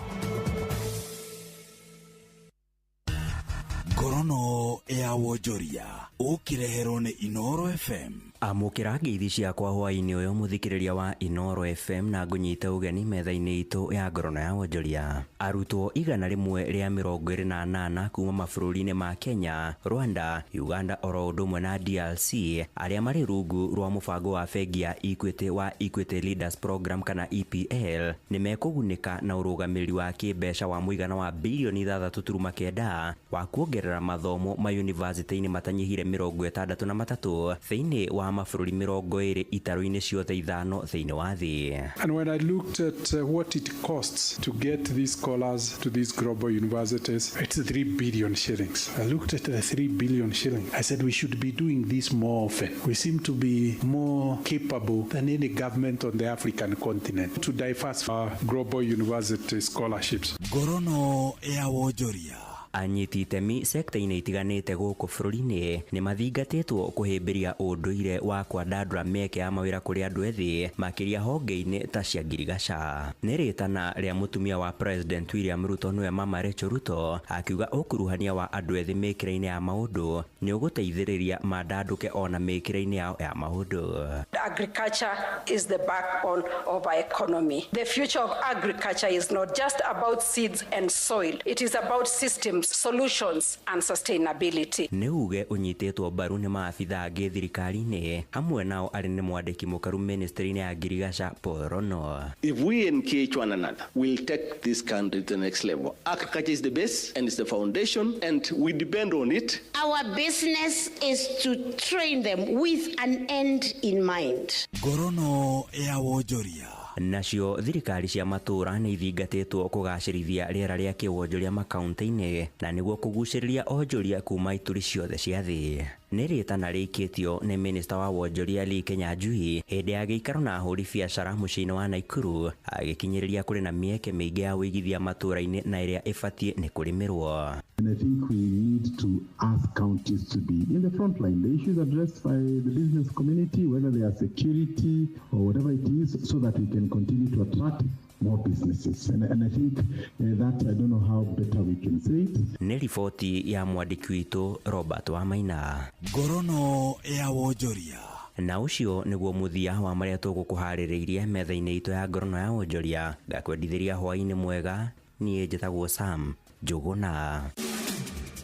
Ngorono ya wonjoria ũkĩreherwo nĩ Inoro FM. Amũkĩra ngeithi ciakwa hwaĩ-inĩ ũyũ mũthikĩrĩria wa Inoro FM na ngũnyita ũgeni metha-inĩ itũ ya ngorono ya wonjoria. Arutwo 128 kuma mabũrũri-inĩ ma Kenya, Rwanda, Uganda oro ũndũ ũmwe na DRC arĩa marĩ rungu rwa mũbango wa bengi ya Equity wa Equity Leaders Program kana EPL nĩ mekũgunĩka na ũrũgamĩrĩri wa kĩmbeca wa mũigana wa bilioni 6.9 wa kuongerera mathomo ma yunivasĩtĩ-inĩ matanyihire 63 thĩinĩ wa mabũrũri 20 itaro-inĩ ciothe ithano thĩinĩ wa thĩ. And when I looked at what it costs to get these scholars to these global universities, it's 3 billion shillings. I looked at the 3 billion shillings. I said we should be doing this more often. We seem to be more capable than any government on the African continent to diversify our global university scholarships. Ngorono ya wonjoria. Anyiti itemi sekta-inĩ itiganĩte gũkũ bũrũri-inĩ nĩ mathingatĩtwo kũhĩmbĩria ũndũire wa kwandandũra mĩeke ya mawĩra kũrĩ andũ ethĩ makĩria honge-inĩ ta cia ngirigaca. Nĩ rĩtana rĩa mũtumia wa President William Ruto nĩwe Mama Rachel Ruto akiuga ũkuruhania wa andũ ethĩ mĩkĩra-inĩ ya maũndũ nĩ ũgũteithĩrĩria mandandũke ona mĩkĩra-inĩ yao ya maũndũ. Agriculture is the backbone of our economy. The future of agriculture is not just about seeds and soil. It is about systems, solutions and sustainability. Nĩ uge ũnyitĩtwo mbaru nĩ maabitha angĩ thirikari-inĩ hamwe nao arĩ nĩ mwandĩki mũkaru ministry-inĩ ya ngirigaca Paul Rono. If we engage one another, we'll take this country to the next level. Agriculture is the base and it's the foundation and we depend on it. Our business is to train them with an end in mind. Ngorono ya wonjoria. Nacio thirikari cia matũra nĩ ithingatĩtwo kũgacĩrithia rĩera rĩa kĩwonjoria makaunti-inĩ na nĩguo kũgucĩrĩria onjoria kuma ituri ciothe cia thĩ. Nĩ rĩtana rĩkĩtio nĩ minista wa wonjoria Lee Kinyanjui hĩndĩ ya gĩikaro na ahũri biacara mũciĩ-inĩ wa Naikuru agĩkinyĩrĩria kũrĩ na mĩeke mĩingĩ ya wĩigithia matũra-inĩ na ĩrĩa ĩbatiĩ nĩ kũrĩmĩrwo. And I think we need to ask counties to be in the front line. The issues addressed by the business community, whether they are security or whatever it is, so that we can continue to attract more businesses. And I think that I don't know how better we can say it. Nĩ riboti ya mwandĩki witũ Robert Wamaina. Ngorono ya wonjoria. Na ũcio nĩguo mũthia wa marĩa tũgũkũharĩrĩirie metha-inĩ itũ ya ngorono ya wonjoria. Ngakwendithĩria hwaĩ-inĩ mwega, niĩ njĩtagwo Sam Njũgũna.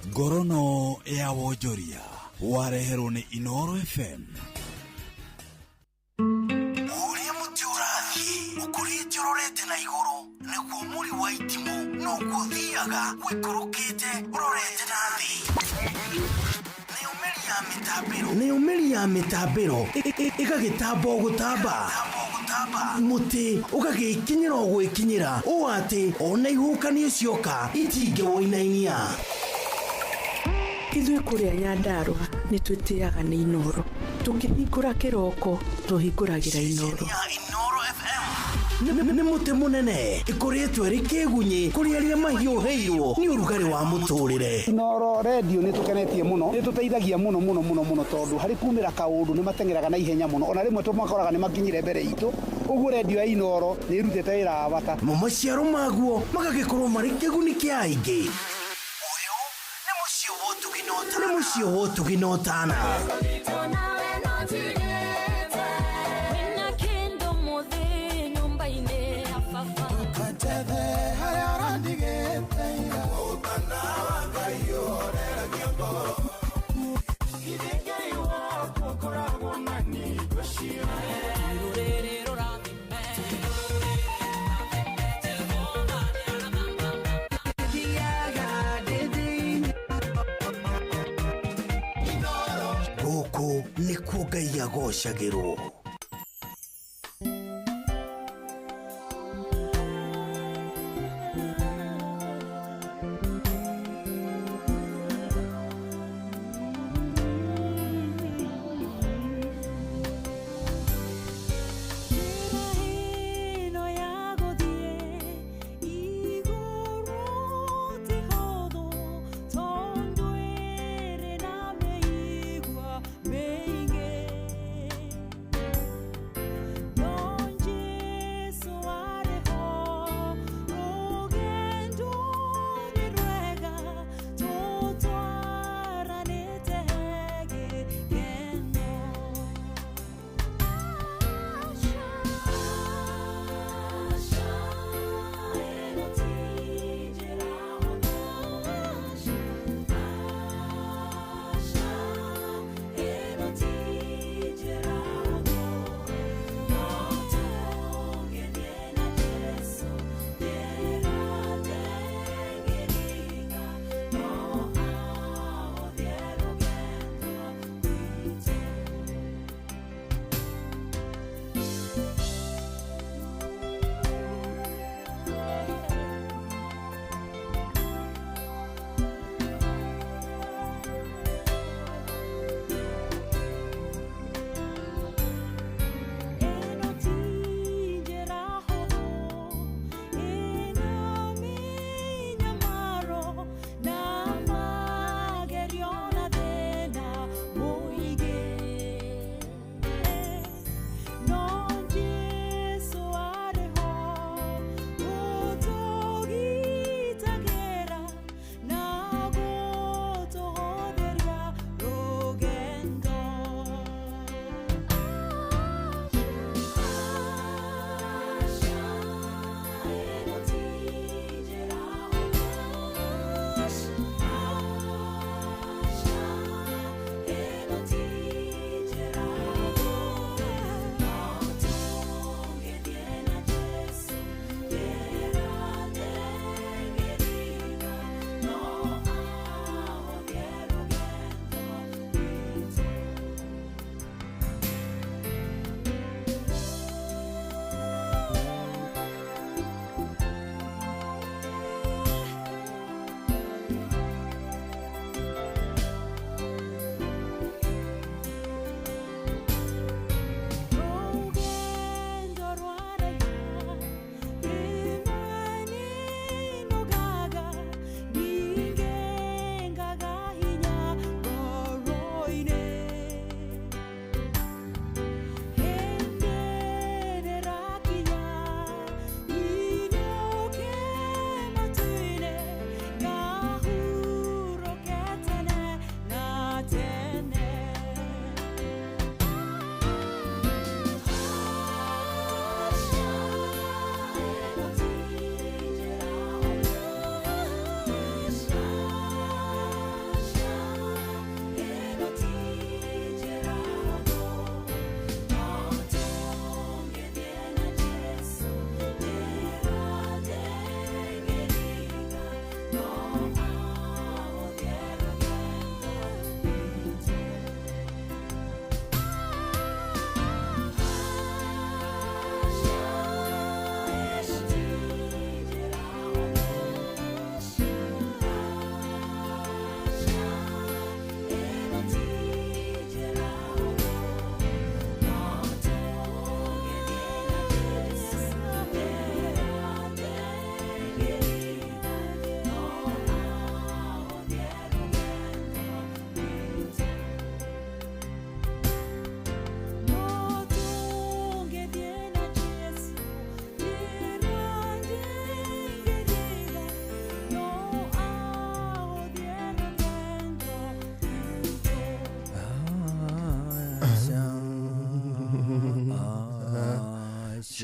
Ngorono ya wonjoria wareherwo nĩ Inoro FM. Ũrĩa mũtĩ ũrathiĩ ũkũrĩte ũrorete na igũrũ nĩguo mũri wa itimũ no gũthiaga wĩkũrũkĩte ũrorete na thĩ. Nĩ ũmĩri ya mĩtambĩro ĩgagĩtamba o gũtamba. gutamba muti ugagikinyira ogwikinyira o ati ona ihukanie cioka itinge woinainia. Ithuĩ kũrĩa Nyandarua nĩ twĩtĩaga nĩ Inoro. Tũkĩhingũra kĩroko tũhingũragĩra Inoro. Nĩ mũtĩ mũnene ĩkoretwo ĩrĩ kĩgunyi kũrĩ arĩa mahiũhĩirwo nĩ ũrugarĩ wa mũtũrĩre. Inoro radio nĩ tũkenetie mũno, nĩ tũteithagia mũno tondũ harĩ kumĩra kaũndũ nĩ matengeraga na ihenya mũno, ona rĩmwe tũmakoraga nĩ makinyire mbere itũ. Ũguo radio ya Inoro nĩ ĩrutĩte wĩra wa bata. Maciaro maguo magagĩkorwo marĩ kĩguni kĩa aingĩ. Nĩ mũciĩ wa Ũtugi na Ũtana. Gũkũ nĩkuo Ngai agocagĩrwo.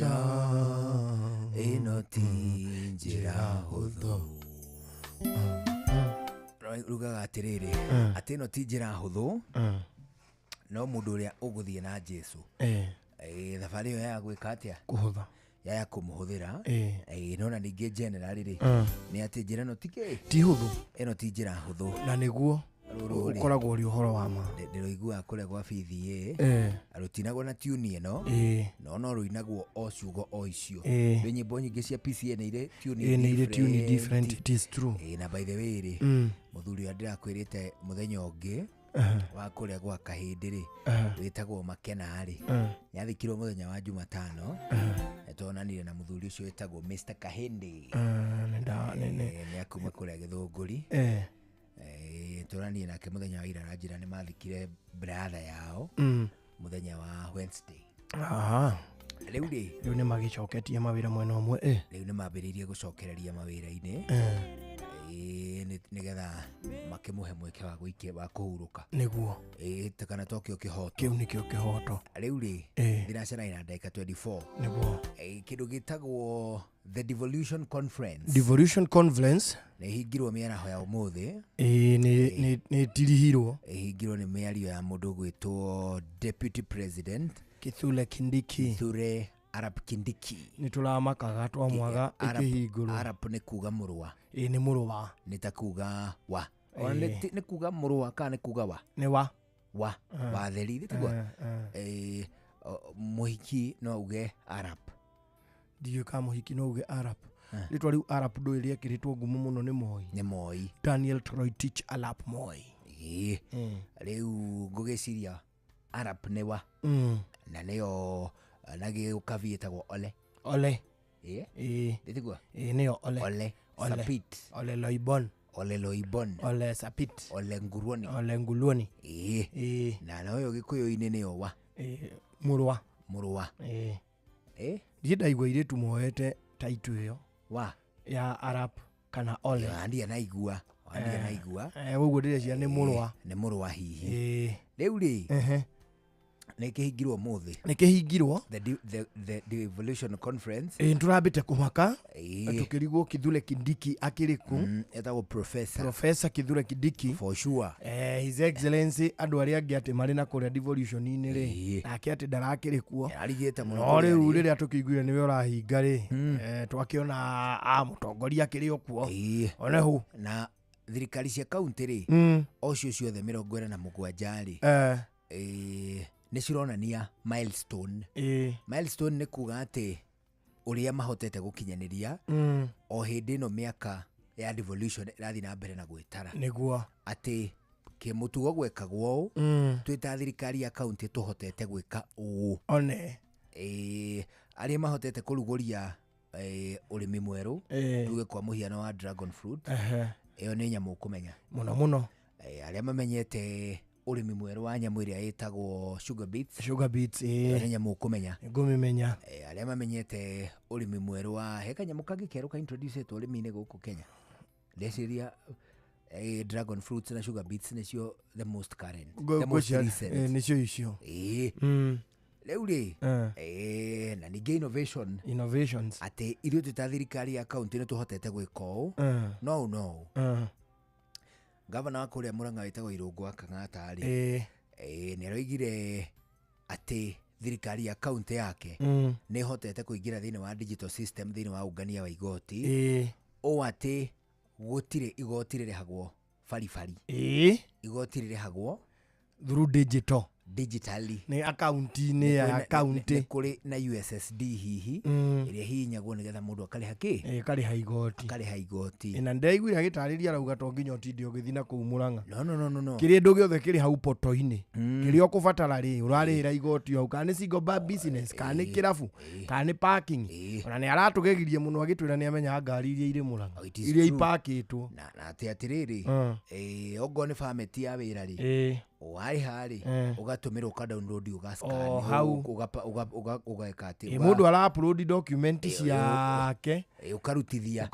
maisha ino ti njĩra hũthũ. Rugaga atiriri ati ino ti njĩra hũthũ, no mũndũ ũrĩa ũgũthiĩ na Jesu thabarĩ ĩyo ya gwĩka atĩa kũhũtha ya kũmũhũthĩra nona ningĩ general rĩ nĩ atĩ njĩra ĩno ti hũthũ, ĩno ti njĩra hũthũ, na nĩguo ũkoragwo ũrĩ ũhoro wa ma. Ndĩroigua kũrĩa gwa bithi rutinagwo na tuni ĩno no ruinagwo o ciugo o icio. Kwĩ nyĩmbo nyingĩ cia PCA nĩ irĩ tuni different, it is true. Na by the way rĩ mũthuri ũrĩa ndĩrakwĩrĩte mũthenya ũngĩ wa kũrĩa gwa kahĩndĩ rĩ wĩtagwo Makena rĩ nĩathikirwo mũthenya wa Jumatano, nĩtwonanire na mũthuri ũcio wĩtagwo Mr. Kahĩndĩ nĩakuma kũrĩa Gĩthũngũri. Tũranie nake mũthenya wa ira na njĩra nĩmathikire brother yao mũthenya wa Wednesday. Rĩu nĩ magĩcoketie mawĩra mwena ũmwe. Rĩu nĩ mambĩrĩirie gũcokereria mawĩra-inĩ nĩgetha makĩmũhe mweke wa gũikia wa kũhurũka nĩguo kana tokio kĩhoto. Kĩu nĩkĩo kĩhoto. Rĩu thinacara na ndagĩka 24 nĩguo kĩndũ gĩtagwo the Devolution Conference. Devolution Conference nĩ hingirwo mĩaraho ya ũmũthĩ. Nĩ tirihirwo. Hingirwo nĩ mĩario ya mũndũ gwĩtwo Deputy President Kithure Kindiki. Arap Kindiki. Ni turamakaga twamwaga ikihingurwo. Arap ni kuga murwa. Ni murwa. Ni takuga wa. Ni kuga murwa kana ni kuga wa. Ni wa. Wa. Wa theri tigwa. Muhiki no uge Arap. Ndiyo kama muhiki no uge Arap. Ritwa riu Arap ndo iria kiritwo ngumu muno ni Moi. Ni Moi. Daniel Toroitich Arap Moi. Riu ngugiciria Arap ni wa. Na neo nage ukavietagwo Ole. Ole. Nditigwa. Neo Ole. Ole. Sapit. Ole Loibon. Ole Loibon. Ole Sapit. Ole Nguruoni. Ole Nguruoni. Na nayo gikuyu-ini neo wa. Murwa. Murwa. Ndiye ndaigua iritu moete taitu iyo. Wa. Ya Arap kana Ole. Andia naigua. Andia naigua. Uguo ndirecia ni murwa. Ni murwa hihi. Riu ri. Nikihingirwo muthi. Nikihingirwo the Devolution Conference. Nturambite kumaka tukirigwo Kithure Kindiki akiriku etagwo Professor Kithure Kindiki for sure. His Excellency andu aria angi ati mari na kuria devolution-ini ri nake ati ndarakirikuo arigite muno. No riu riria tukiguire niwe urahinga ri twakiona mutongoria akiri okuo one hu na thirikari cia kaunti ri ocio ciothe 47 ri ni cironania milestone. Milestone ni kuga ati uria mahotete gukinyaniria o hindi no miaka ya devolution irathi na mbere na gwitara niguo ati kimutugo gwekagwo twita thirikari ya kaunti tuhotete gwika uu one aria mahotete kuruguria urimi mweru tuge kwa muhiano wa dragon fruit iyo ni nyamu kumenya muno aria mamenyete urimi mweru wa nyamu iria yetagwo sugar beets ni nyamu kumenya ngumimenya aria mamenyete urimi mweru wa heka nyamu kangi keru ka introduce to urimi-ini guku Kenya ndeciria dragon fruits na sugar beets nicio the most current the most recent nicio icio riu ri na ningi innovations ati irio tuta thirikari ya kaunti ni tuhotete gwika uu no Gavana wa kuria Murang'a witagwo Irungu wa Kang'ata ri ni aroigire ati thirikari ya kaunti yake ni hotete kuingira thiini wa digital system thiini wa ungania wa igoti o ati gutire igoti ririhagwo farifari igoti ririhagwo through digitally ni akaunti-ini ya kaunti kuri na USSD hihi iria hihinyagwo nigetha mundu akariha akariha igoti na ndaiguire agitariria rauga to nginya otindi ugithina kuu Murang'a no kiri ndu giothe kiri hau poto-ini kiri okubatara ri urarihira igoti au kana single bar business kana kirafu kana parking ona ni aratugegirie muno agitwira ni amenya ngari iria iri Murang'a iria ipakitwo na atiriri ogo ni family ya wira ri wari hari ugatumira ukadownload ugascan ugaweka ati mundu ara upload document ciake ukarutithia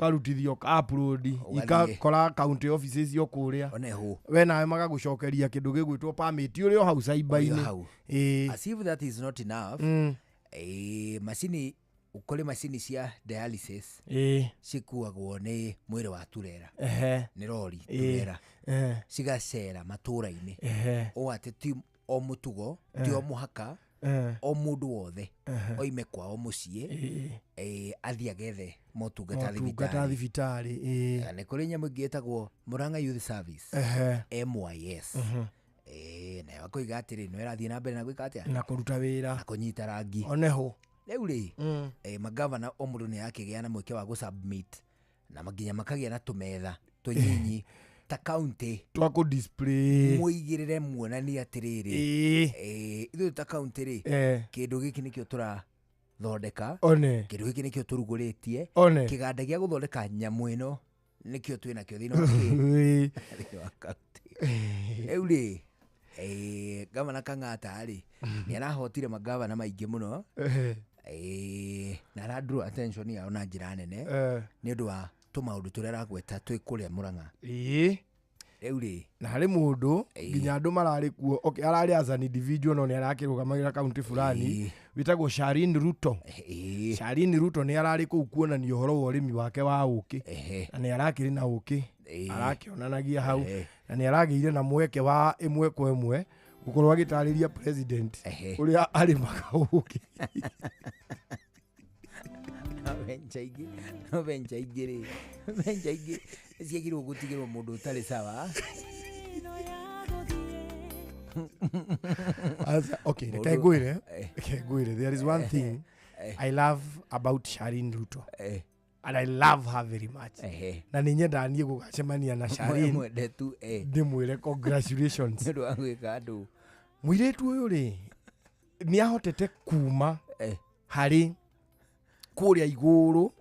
upload ikakora county offices yo kuria oneho we nawe magagucokeria kindu gigwitwo permit uri o hau cyber-ini as if that is not enough macini ukore macini cia dialysis cikuagwo nĩ mwĩrĩ wa turera nĩ rori turera cigacera matũra-inĩ ũũ atĩ ti o mũtugo ti o mũhaka o mũndũ wothe oime kwao mũciĩ athiĩ agethe motungata thibitarĩ nĩ kũrĩ nyamũ ingĩ ĩtagwo Murang'a Youth Service MYS nayo akoiga atĩrĩ no ĩrathiĩ na mbere na gwĩka atĩa na kũruta wĩra na kũnyita rangi oneho rĩu rĩ magavana o mũndũ nĩ akĩgĩa na mweke wa gũsubmit na nginya makagĩa na tũmetha tũnyinyi ta county twa ku display muigirire muonani atiriri ithu ta county ri kindu giki nikio turathondeka kindu giki nikio turuguritie kiganda gia guthondeka nyamu ino nikio twina kio thina wa county euli gavana Kang'ata ri ni arahotire magavana maingi muno na aradru attention yao na njira nene ni undu wa tumaundu turia aragweta twi kuria Murang'a euri na hari mundu nginya andu marari kuo arari as an individual no ni arakirugamira county fulani witagwo Sharin Ruto Sharin Ruto ni arari ku kuonania uhoro wa urimi wake wa uki na ni arakiri na uki arakionanagia hau na ni aragiire na mweke wa imwe kwa imwe gukorwo agitariria president uria ari makauki benchaigiri ciagirwo gutigirwo mundu utari sawa okay kegwire there is one thing I love about Sharin Ruto and I love her very much na ninyenda nie gugacemania na Sharin ndimwire congratulations ndu agwika andu mwiretu uyu ri ni ahotete kuma hari kuria iguru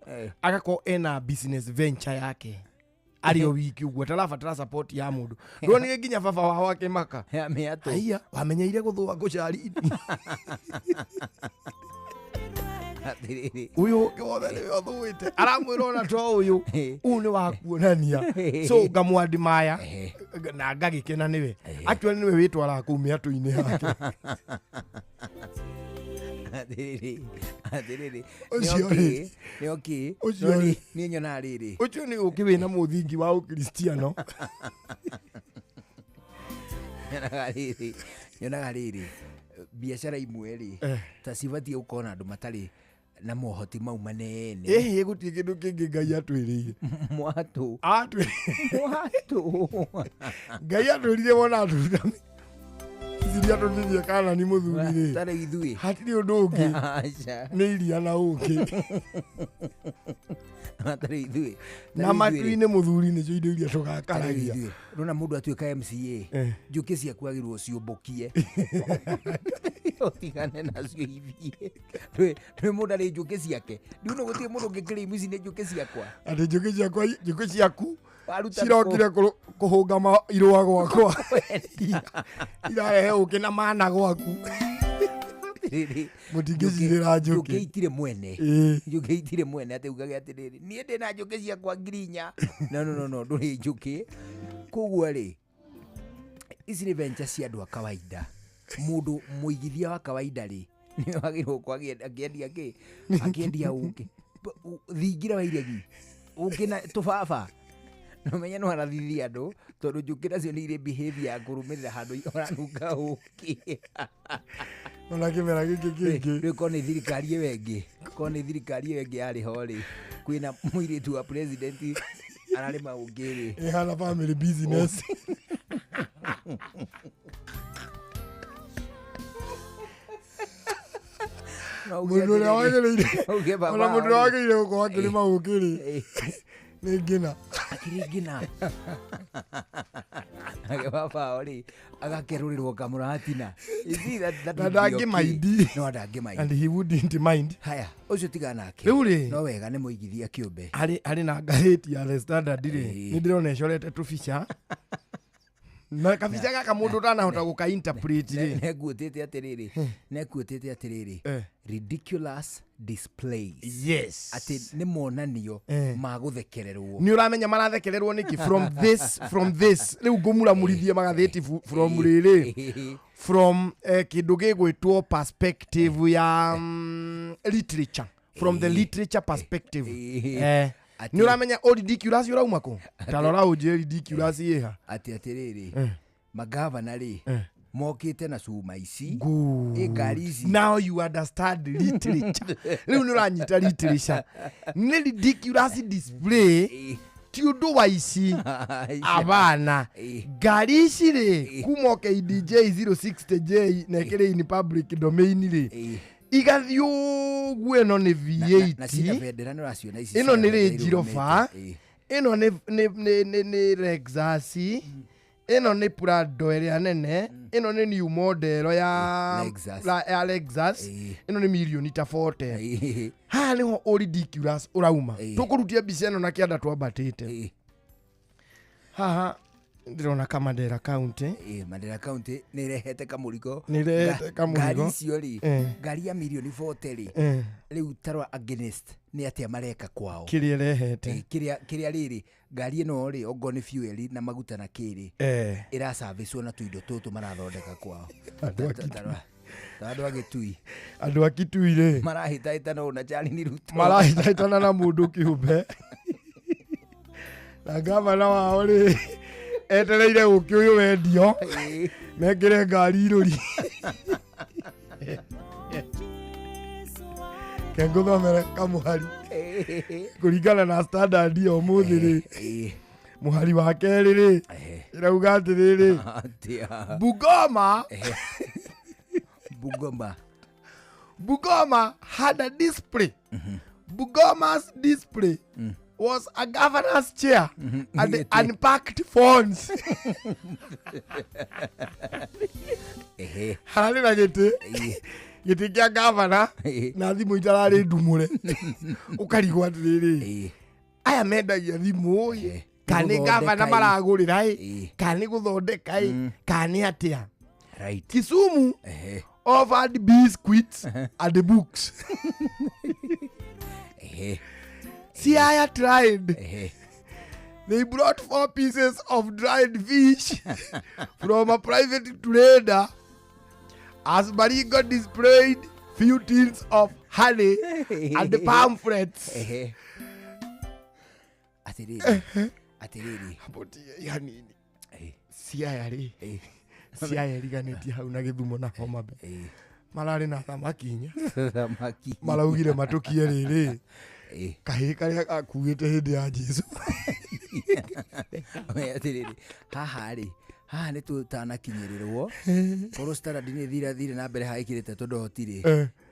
agako ena business venture yake ario wiki ugwo tarabatara support ya mundu ndoni nginya baba wao akimaka aya wamenyeire guthua Sharin uyu kiwothe ni othuite aramwira ona to uyu ni wa kuonania so ngamwadimaya na ngagikena niwe actually niwe witwara kumia tuini yake atiriri ni nyona riri ucio ni ukiwe na muthingi wa ukristiano nyona riri biashara imwe ri ta cibatie ukona andu matari na mohoti mau manene gutie kindu kingi Ngai atwiriire mwatu Ngai atwiriire wona aturuta iria tunirie kana ni muthuri ri tare ithui hatiri undu ungi ni iria na uki tare ithui na matuine muthuri ni cio indo iria tugakaragia rona mundu atuika MCA njuki cia kwagirwo ciumbukie otigane nacio ithie rwe mundu ari njuki ciake ndiuno gutie mundu ngikiri ici ni njuki ciakwa ati njuki ciakwa njuki ciaku cirokire kuhunga irua gwakwa irarehe uki na mana gwaku mutingicirira njuki itire mwene njuki itire mwene ati ugage atiriri nie ndi na njuki ciakwa ngirinya no nduri njuki kugwa ri ici ni venture cia andu a kawaida mundu muigithia wa kawaida ri ni wagirwo akiendia uki thingira wa iregi uki na tubaba no menya no arathithia andu tondu njuki nacio ni ire behavior ya kurumirira handu oranunga uki ona kimera giki kingi riko ni thirikari wengi ari ho ri kwina muiritu wa president ararima ungiri hana family business mundu uria wagirire gukorwo akirima ungiri ni ngina akiringina baba ori agakerurirwo kamuratina ndangi maindi and he wouldn't mind haya ucio tigana nake no wega ni muigithia kiumbe ari na ngaheti ya The Standard ri ni ndirona ecorete tubica na kabica gaka mundu ndanahota guka interpret ri nekuotete atiriri ridiculous displays yes ati ni monanio ma guthekererwo ni uramenya marathekererwo niki from this riu ngumuramurithie magatheti from riri from kindu gigwitwo perspective ya literature from the literature perspective. Ni uramenya ridiculous urauma ko? Tarora uje ridiculous yeha. Atiriri. Magavana ri. Mokite na cuma ici. Ngari ici. Now you understand literature. Riu nuranyita literature. Ni ridiculous display. Tiudu wa ici. Abana. Ngari ici ri kuma KDJ 060J nekere in public domain ri. Igathio gweno ni V8. Na sina bendera nuraciona ici. Ino ni Range Rover. Ino ni Lexus. Ino ni Prado area nene. Ino ni new model ya Lexus. Ino ni milioni ta 40. Ha niho ridiculous urauma. Tukurutia bica ino na kianda twambatite. Haha ndirona kama Mandera County. Mandera County ni rehete kamurigo. Ngari cio ri. Ngari ya milioni 40 ri. Riu tarwa against ni atia mareka kwao. Kiria rehete. Kiria riri ngari ino ri ongo ni fuel na maguta na kiri. Ira service na tuindo tutu marathondeka kwao. Andu agitui. Andu agitui ri. Marahitaita no na chali ni Ruto. Marahitaita na mundu kiumbe. Na gavana wao ri etereire gukiuyu wendio mekire ngari iruri kenguthomere kamuhari kuringana na standard yo muthi ri muhari wa keri ri irauga atiriri Bungoma had a display. Bungoma's display was a governor's chair and the unpacked phones. Harari na giti kia governor na thimu itarari ndumure ukarigwa atiriri aya mendagia thimu kani governor maragurira kani guthondeka kani atia Kisumu offered biscuits and the books. Siaya tried. They brought 4 pieces of dried fish from a private trader. As Baringo displayed few tins of honey and the pamphlets. Atiriri. Yani Siaya ri. Siaya riganeti hau na Githumo na Homa Bay. Marari na thamakinya. Maraugire matukie riri. Kahi karia gakuite hindi ya Jesu. Haha ni tutanakinyirirwo korwo standard ni thire na mbere haikirite tondu hotiri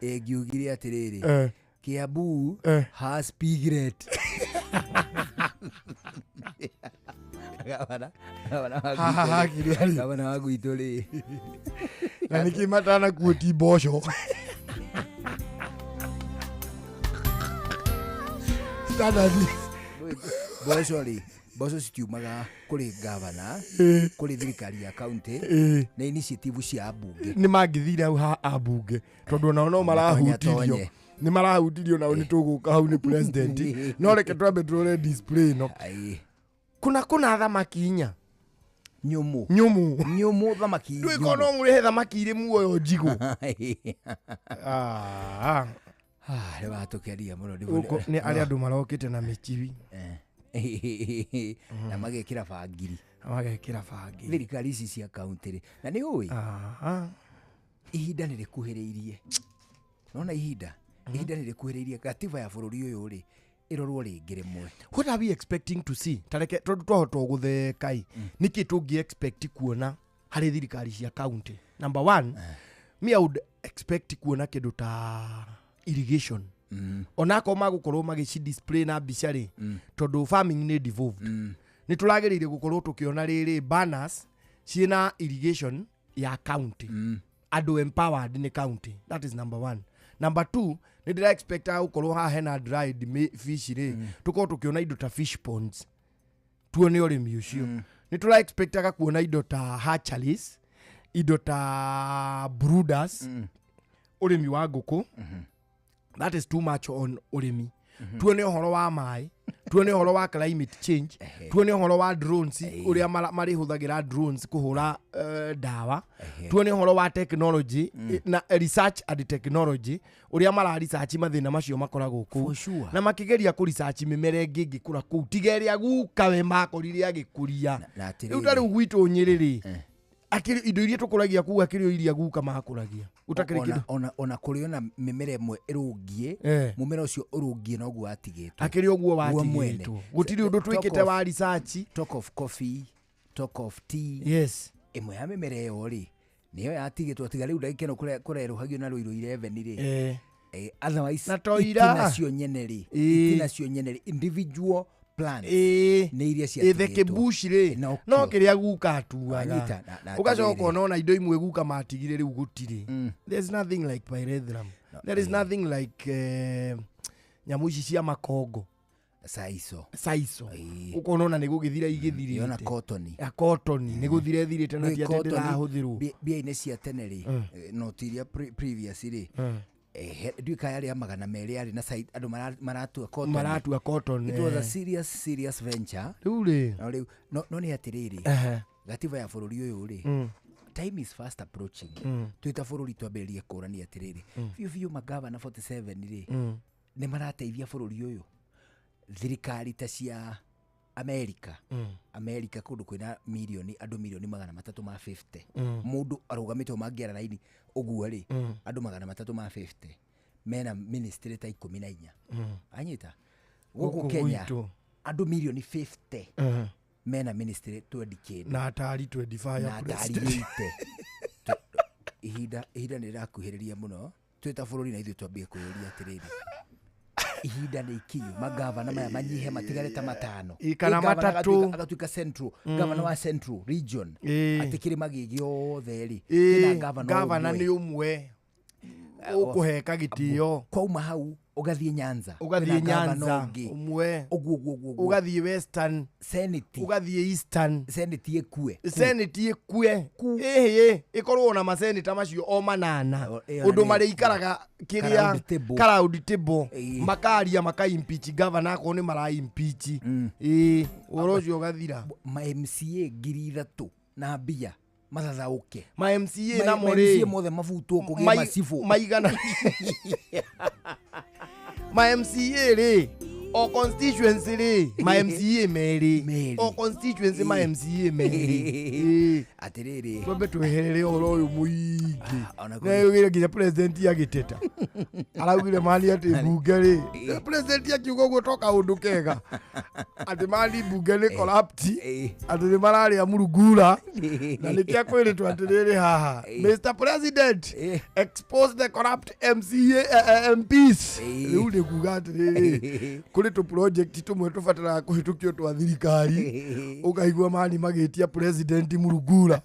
ngiugire atiriri Kiambu has piglet. Gavana wa gwitu ri na nikimatana kuoti mboco standard boso citiumaga kuri gavana kuri thirikari ya county na initiative cia ambunge ni mangithire hau ha ambunge tondu nao no marahutirio ni marahutirio nao ni tuguka hau ni president no reke twambe turore display no kuna thamaki inya nyumu thamaki ndui kono mure thamaki iri muoyo njigu reba tukeria muno ni ari andu marokite na michiwi na magekira bangiri thirikari ici cia county na ni ui ihinda ni rikuhiriirie nona ihinda ni rikuhiriirie gatiba ya bururi uyu ri irorwo ringi rimwe. What are we expecting to see? Tareke twahotwo guthekai niki tungi expect kuona hari thirikari cia county? Number 1, me I would expect kuona kindu ta irrigation. Onako magukorwo magici display na bica ri tondu farming ni devolved. Ni turagereire gukorwo tukiona riri banners ciina irrigation ya county. Ado empowered ni county. That is number 1. Number 2, ni dira expect gukorwo ha hena dried fish ri tukorwo tukiona indo ta fish ponds. Tuone urimi ucio. Ni tura expect kuona indo ta hatcheries, indo ta brooders, urimi wa nguku. That is too much on urimi. Tuone uhoro wa mai, tuone horo wa climate change, tuone horo wa drones uria mari huthagira drones kuhura dawa, tuone horo wa technology na research and technology uria mara research mathina macio makoragwo ku na makigeria ku research mimere ngingi kura ku tigeria guka we makorire agikuria riu tari gwitu nyiriri akiri indo iria tukuragia ku akiri iria guka makuragia utakirikira ona kuri ona mimere mwe irungie mumera ucio urungie no guo atigitwo akiri oguo watigitwo gutiri undu twikite wa research. Talk of coffee, talk of tea, yes imwe ya mimere yo ri niyo yatigitwo tiga riu ndagikeno kureruhagio na ruiru 11 ri otherwise nacio nyeneri individual plants ni iria cia itheke bush ri no kiria guka atuaga ugacoka ona indo imwe guka matigire riu gutiri. There's nothing like pyrethrum, there is nothing like nyamu ici cia makongo saiso ukonona ni gugithira igithirite yona cotton ni guthire thirite na tia tendera huthirwo bia ine cia teneri no tiria previous ri duka yale ya magana meri yale na side adu maratua cotton. It was a serious venture ule no ni atiriri gativa ya bururi uyu ri time is fast approaching tuita bururi twamberie kurani atiriri fiu magavana 47 ri ni marateithia bururi uyu thirikari ta cia America kundu kwina andu milioni 350 mundu arugamite mangiara raini uguo ri andu 350 mena ministry ta 14 anyita guku Kenya andu milioni 50 mena ministry 20 na atari 25 ya president ihinda ni rakuhiriria muno twita bururi na ithu twambie kuyuria atiriri ihinda ni ikinyu magavana maya manyihe matigarete matano ikana matatu agatuika central governor wa central region atikiri magigio theri kina governor ni umwe ukuheka gitio kwauma hau ugathie Nyanza umwe ugathie western senate ugathie eastern senate ekue ikorwo na maseneta macio o manana undu mari ikaraga kiria crowd table makaria makaimpeach governor ko ni mara impeach urojo gathira ma MCA 3,000 na mbia mathathauke ma MCA na more mothe mavutwo kugia masifu maigana ma MCA ri o constituency ri ma MCA meri o constituency ma MCA meri atiriri twambe tweherere oro uyu muingi na yugire nginya president yagiteta araugire mali ati bunge ri president yakiuga guo toka undu kega ati mali bunge ni corrupt ati ni marari ya murugura na nikia kwiritwo atiriri haha Mr President expose the corrupt MCA MPs riu ni kuga atiriri kuri tu project tumwe tufatara kuhitukio twa thirikari ukaigua mali magitia president murugura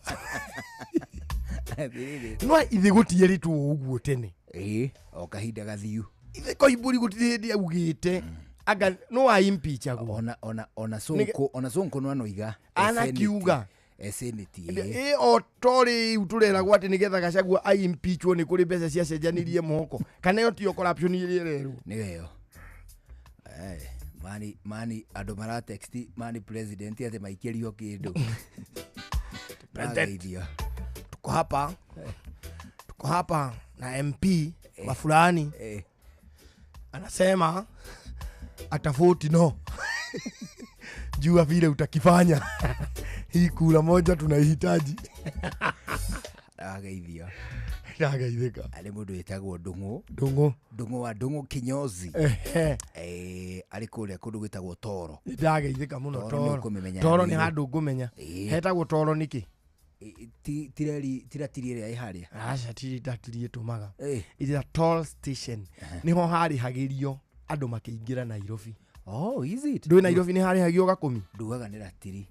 no ithi gutieri tu uguo tene o kahinda gathiu ithi koiburi gutiri augite aga no a impeach ago ona sonko no anoiga anakiuga senate o tori uturera gwati nigetha Gachagua a impeachwo ni kuri mbeca cia cenjanirie moko kana yo tio corruption iri reru niyo mani ado mara text mani president ate maikirio kindu president tuko hapa na MP wa fulani anasema atafoti no jua vile utakifanya hii kula moja tunaihitaji agaithika ale mundu etagwo ndungu kinyozi ari kuria kundu gwitagwo toro ndageithika muno toro ni handu ngumenya hetagwo toro niki tiratiri ria iharia acha tiri tumaga it is a toll station niho hari hagirio andu makiingira Nairobi. Oh, is it? Ndui Nairobi ni hari hagio gakumi. Ndugaga ni ratiri.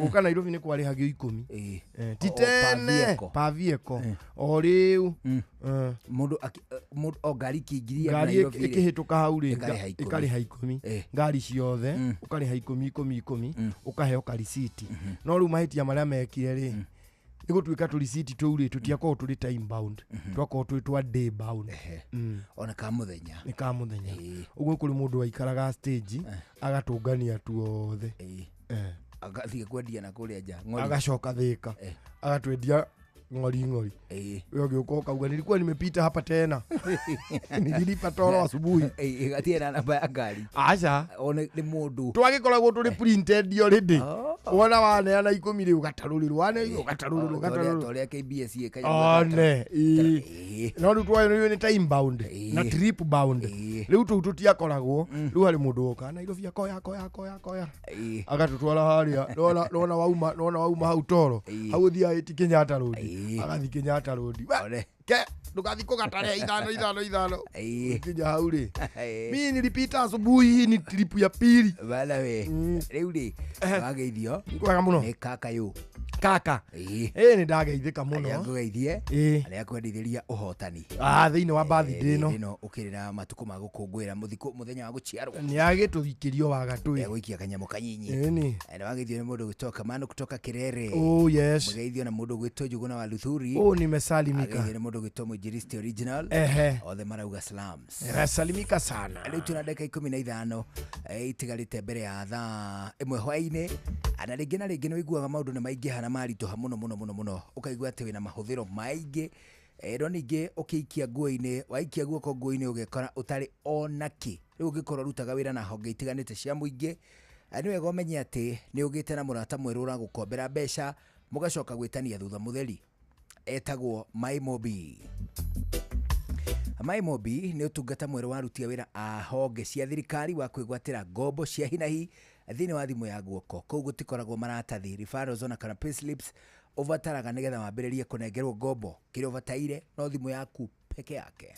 Uka Nairobi ni kwari hagio 10. Titene pa vehicle. O riu mundu ngari kiingiria Nairobi. Ngari ikihituka hau ri ikari ha 10. Ngari ciothe ukari ha 10 ukaheo ka receipt. No riu mahitia maria mekire ri Nigutwika tu receipt turi tutiakorwo turi time bound twakorwo twi twa day bound ona ka muthenya ni ka muthenya uguo kuri mundu aikaraga stage agatungania tu othe agathie kwendia na kuria nja agacoka thika agatwendia ng'ori wewe ungeuka ukauga nilikuwa nimepita hapa tena nililipa toro asubuhi atiena namba ya ngari acha ona ni mundu twagikoragwo turi printed already wona waneana 10 riu gatarurirwo wane gatarurirwo toria KBS one no riu twayo ni time bound na trip bound riu tu tutiakoragwo riu hari mundu oka na Nairobi akoya agatutwara haria nona wauma hau toro hau thia iti Kenyatta road agathi Kenyatta road ke ndugathi kugatare ithano kinya hau ri mimi nilipita asubuhi ni trip ya pili bala we riu ri wageithio kwega muno ni kaka yu kaka ni ndageithika muno yakugeithie ari akwendithiria uhotani thiini wa birthday no ukirira matuko ma gukungwira muthenya wa guciarwo ni agituthikirio wa gatui guikia kanyamo kanyinyi ni wageithio ni mundu gutoka mano kutoka Kirere yes mugeithio na mundu gwitwo Juguna wa Luthuri nimesalimika ni mundu gwitwo Mujiristi original othe marauga slams salimika sana riu tuna dakika 15 itigarite mbere ya thaa imwe hwaini ana ringi na ringi no iguaga maundu ni maingi hana marito muno ukaigua ati wina mahuthiro maingi ero ningi ukiikia nguo-ini waikia guoko nguo-ini ugekora utari onaki riu ugikorwo rutaga wira na honge itiganite cia muingi ani wega umenye ati ni ugite na murata mweru uragukombera mbeca mugacoka gwitania thutha mutheri etagwo MyMobi MyMobi ni utungata mweru warutia wira a honge cia thirikari wa kwigwatira ngombo cia hinahi thini wa thimu ya guoko kou gutikoragwo maratathi referrals ona kana payslips uvataraga nigetha wambiririe kunengerwo ngombo kiria uvataire no thimu yaku peke yake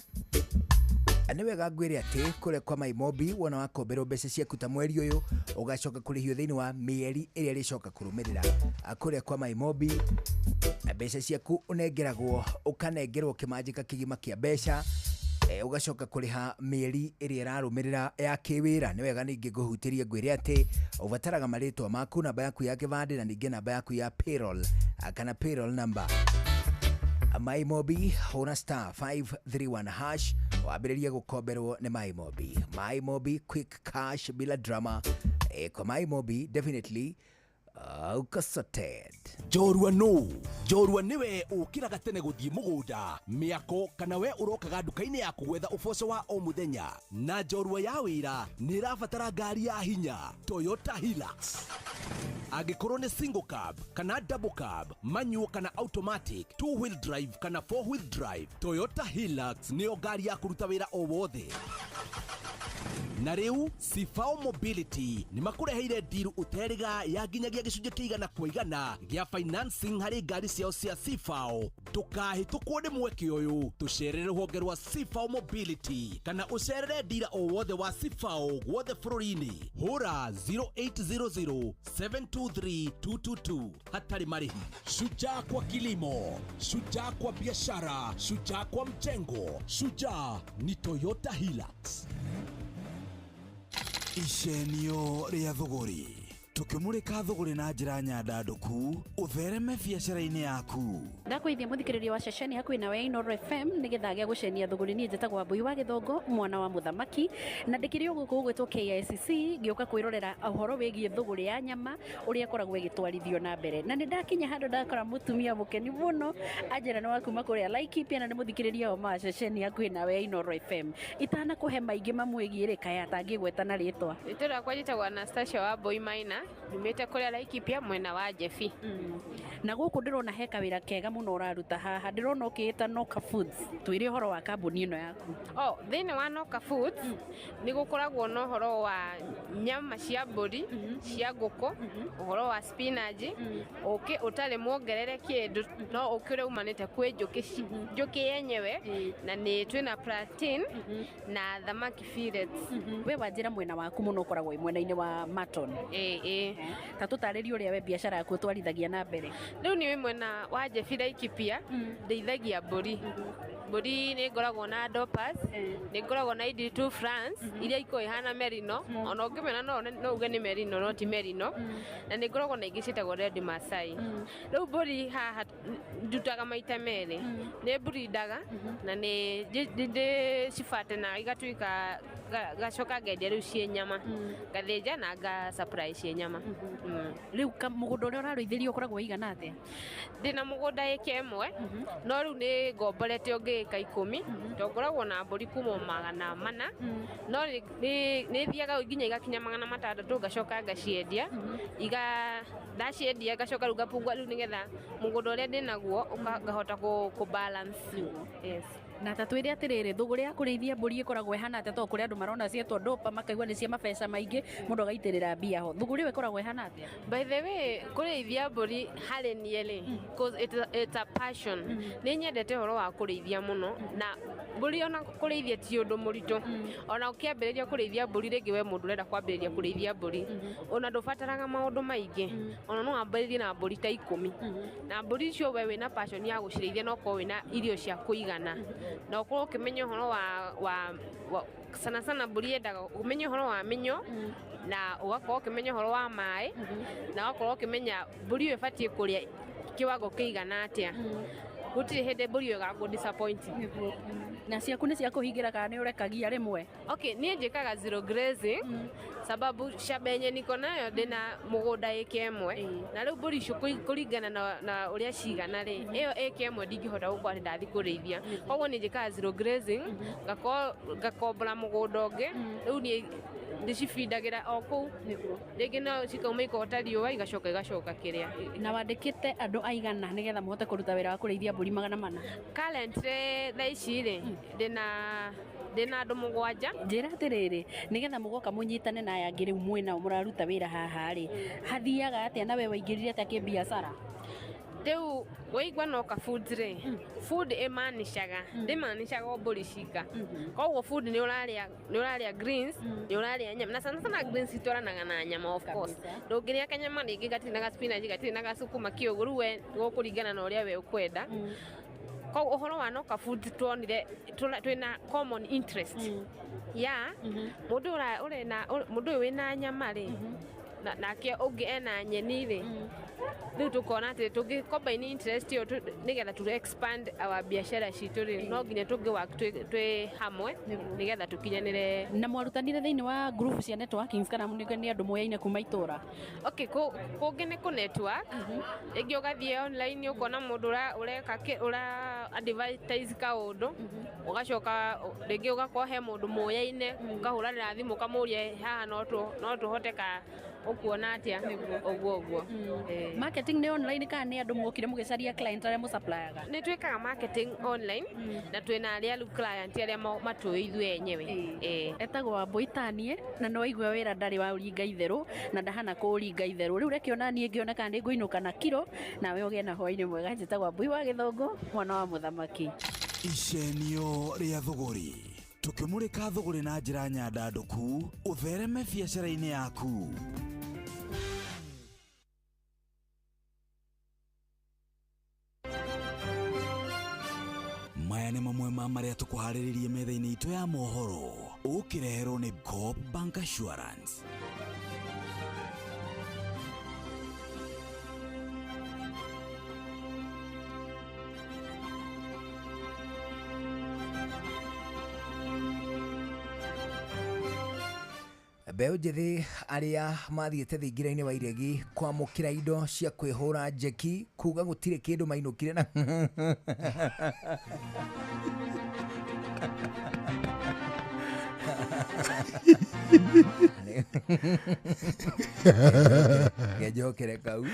ani wega ngwire ati kure kwa MyMobi wona wakomberwo mbeca ciaku ta mweri uyu ugacoka kurihio thini wa mieri iria ricoka kurumirira kure kwa MyMobi mbeca ciaku unengeragwo ukanengerwo kimanjika kigima kia mbeca ugacoka kuriha mieri iria irarumirira ya kiwira ni wega ningi nguhutirie ngwire ati uvataraga maritwa maku namba yaku ya kivande na ningi namba yaku ya payroll kana payroll number MyMobi hona *531# wambiririe gukomberwo ni MyMobi quick cash bila drama kwa MyMobi definitely ukasorted Jorua niwe ukiraga tene guthie mugunda miako kana we urokaga nduka-ini yaku gwetha uboco wa o muthenya na Jorua ya wira ni irabatara ngari ya hinya Toyota Hilux agikorwo ni single cab kana double cab manual kana automatic 2-wheel drive kana 4-wheel drive Toyota Hilux ni ngari ya kuruta wira o wothe na riu Sifao Mobility ni makureheire deal uteriga ya nginyagia gicunje kiigana kwa igana gia financing hari ngari ciao cia Sifao tukahitukwo ni mweke uyu tucerere rũhonge rwa Sifao Mobility kana ucerere dira o wothe wa Sifao wothe bururi-ini hura 0800 723 222 hatari marihi shujaa kwa kilimo shujaa kwa biashara shujaa kwa mjengo shujaa ni Toyota Hilux Icenio ria thogori tukimurika thogori na njira nyandanduku uthereme biacara-ini yaku ndakwithia muthikiriria wa ceceni hakuhi nawe Inooro FM nigetha gia gucenia thogori ni njetagwo Wambui wa Githongo mwana wa muthamaki na ndikirio guku gwitwo KICC ngioka kwirorera uhoro wigie thogori ya nyama uria koragwo igitwarithio na mbere na nindakinya handu ndakora mutumia mukeni muno anjira ni wakuma kuria Laikipia na ni muthikiriria wa ceceni hakuhi nawe Inooro FM itana kuhe maingi mamwigie rika ya tangigweta na ritwa itira kwa jitagwo Anastasia Wambui Maina nimete kuria Laikipia mwena wa Jefi na guku ndirona heka wira kega muno uraruta haha ndirona ukiita Noka Foods twire horo wa kambuni ino yaku thini wa Noka Foods ni gukoragwo no horo wa nyama cia mburi cia nguku horo wa spinach uki utale muongerere kindu no ukire umanite kwi njuki yenyewe na ni twina protein na thamaki fillets we wanjira mwena waku muno koragwo mwena-ini wa Maton ta tutaririo ria we biashara yaku twarithagia na mbere riu ni mwena wa Jefi Laikipia ndeithagia mburi mburi nĩ ngoragwo na Dopas, nĩ ngoragwo na ID2 France, iria iko ihana merino, ona ũngĩmena no uge nĩ merino no ti merino, na nĩ ngoragwo na ingĩ ciĩtagwo Red Masai. Rĩu mburi haha ndutaga maita merĩ, nĩ mburidaga na nĩ cibate na igatuĩka gacoka ngendia rĩu ciĩ nyama, ngathĩnja na nga supply ciĩ nyama. Rĩu mũgũnda ũrĩa ũrarĩithĩria ũkoragwo igana atĩa? Ndĩna mũgũnda ĩka ĩmwe, no rĩu nĩ ngomborete ũngĩ ĩka 10, tongoragwo na mbũri kuma 400, no nĩ thiaga nginya igakinya 600 ngacoka ngaciendia, ndaciendia ngacoka rĩu ngapungua rĩu nĩgetha mũgũnda ũrĩa ndĩnaguo ngahota ku balance. Yes. Na tatwĩre atĩrĩrĩ, thũgũrĩ ya kũrĩithia mbũri ĩkoragwo ĩhana atĩa? To kũrĩ andũ marona ciĩtwo Dopa makaigua nĩ cia mabeca maingĩ, mũndũ agaitĩrĩra mbia ho. Thũgũrĩ ĩyo ĩkoragwo ĩhana atĩa? By the way, kũrĩithia mbũri harĩ niĩ rĩ, it's a passion. Nĩ nyendete ũhoro wa kũrĩithia mũno, na mbũri ona kũrĩithia ti ũndũ mũritũ. Ona ũkĩambĩrĩria kũrĩithia mbũri rĩngĩ we mũndũ ũrenda kwambĩrĩria kũrĩithia mbũri, ona ndũbataraga maũndũ maingĩ, ona no wambĩrĩrie na mbũri ta 10. Na mbũri icio we wĩna passion ya gũcirĩithia no ũkorwo wĩna irio cia kũigana, na ũkorwo ũkĩmenya ũhoro wa sana sana mbũri yendaga ũmenye ũhoro wa mĩnyo, na ũgakorwo ũkĩmenya ũhoro wa maĩ, na ũgakorwo ũkĩmenya mbũri ĩyo ĩbatiĩ kũrĩa kĩwango kĩigana atĩa. Gũtirĩ hĩndĩ mbũri ĩyo ĩgakũ disappoint. Na ciaku nĩ cia kũhingĩra kana nĩ ũrekagia rĩmwe? Okay, niĩ njĩkaga zero grazing, sababu shamba yenye niko nayo ndĩna mũgũnda ĩka ĩmwe, na rĩu mbũri icio kũringana na ũrĩa cigana rĩ, ĩyo ĩka ĩmwe ndingĩhota gũkorwo atĩ ndathiĩ kũrĩithia. Koguo niĩ njĩkaga zero grazing, ngakombora mũgũnda ũngĩ, rĩu niĩ ndĩcibindagĩra o kũu, rĩngĩ no cikauma ikota riũa igacoka kĩrĩa. Na wandĩkĩte andũ aigana nĩgetha mũhote kũruta wĩra wa kũrĩithia mbũri 400? Currently thaa ici rĩ, ndĩna andũ 7. Njĩra atĩrĩrĩ, nĩgetha mũgoka mũnyitane na aya angĩ rĩu mwĩnao mũraruta wĩra haha rĩ, hathiaga atĩa na we waingĩrire atĩa kĩbiacara? Rĩu waigua noka food rĩ, food ĩmanishaga, ndĩmanishaga mbũri cika. Koguo food nĩ ũrarĩa greens, nĩ ũrarĩa nyama, na sana sana greens itwaranaga na nyama of course. Ndũngĩrĩa kanyama rĩngĩ gatirĩ na ga spinach, gatirĩ na gasukuma kĩũgũ, rĩu we gũkũringana na ũrĩa we ũkwenda. Koguo ũhoro wa noka food tuonire twĩna common interest ya mũndũ ũyũ wĩna nyama rĩ, nake ũngĩ ena nyeni rĩ, rĩu tukona atĩ tũngĩ combine interest ĩyo nĩgetha tu expand our biacara citũ rĩ, no nginya tũngĩ work twĩ hamwe nĩgetha tũkinyanĩre. Na mwarutanire thĩinĩ wa group cia networking kana nĩ andũ moyaine kuma itũra? Okay, kũngĩ nĩ kũ network, rĩngĩ ũgathiĩ online ũkona mũndũ ũra advertise kaũndũ, ũgacoka rĩngĩ ũgakorwo he mũndũ moyaine, ũkahũranĩra thimũ ũkamũria haha no tũhote ka ũkuona atĩa ũguo. Marketing nĩ online kana nĩ andũ mwokire mũgĩcaria client arĩa mũsupplyaga? Nĩ twĩkaga marketing online na twĩna arĩa client arĩa matũĩ ithuĩ enyewe. Etagwo Wambui Tanie, na no igwe wĩra ndarĩ wa ũringa itherũ na ndahana kũringa itherũ. Rĩu reke onanie ngĩona kana nĩ ngũinũka na kiro nawe ũgĩe na hwaĩ-inĩ mwega. Njĩtagwo Wambui wa Gĩthũngũ, mwana wa mũthamaki. Icenio rĩa thũgũri, tũkĩmũrĩka thũgũri na njĩra nyandandũku, ũthereme biacara-inĩ yaku. Maya nĩ mamwe ma marĩa tũkũharĩrĩirie metha-inĩ itũ ya mohoro, ũkĩreherwo nĩ Coop Bank Assurance. Mbeũ njĩthĩ arĩa mathiĩte thingira-inĩ wa iregi kwamũkĩra indo cia kwĩhũra njeki, kuga gũtirĩ kĩndũ mainũkire na ngejokere kau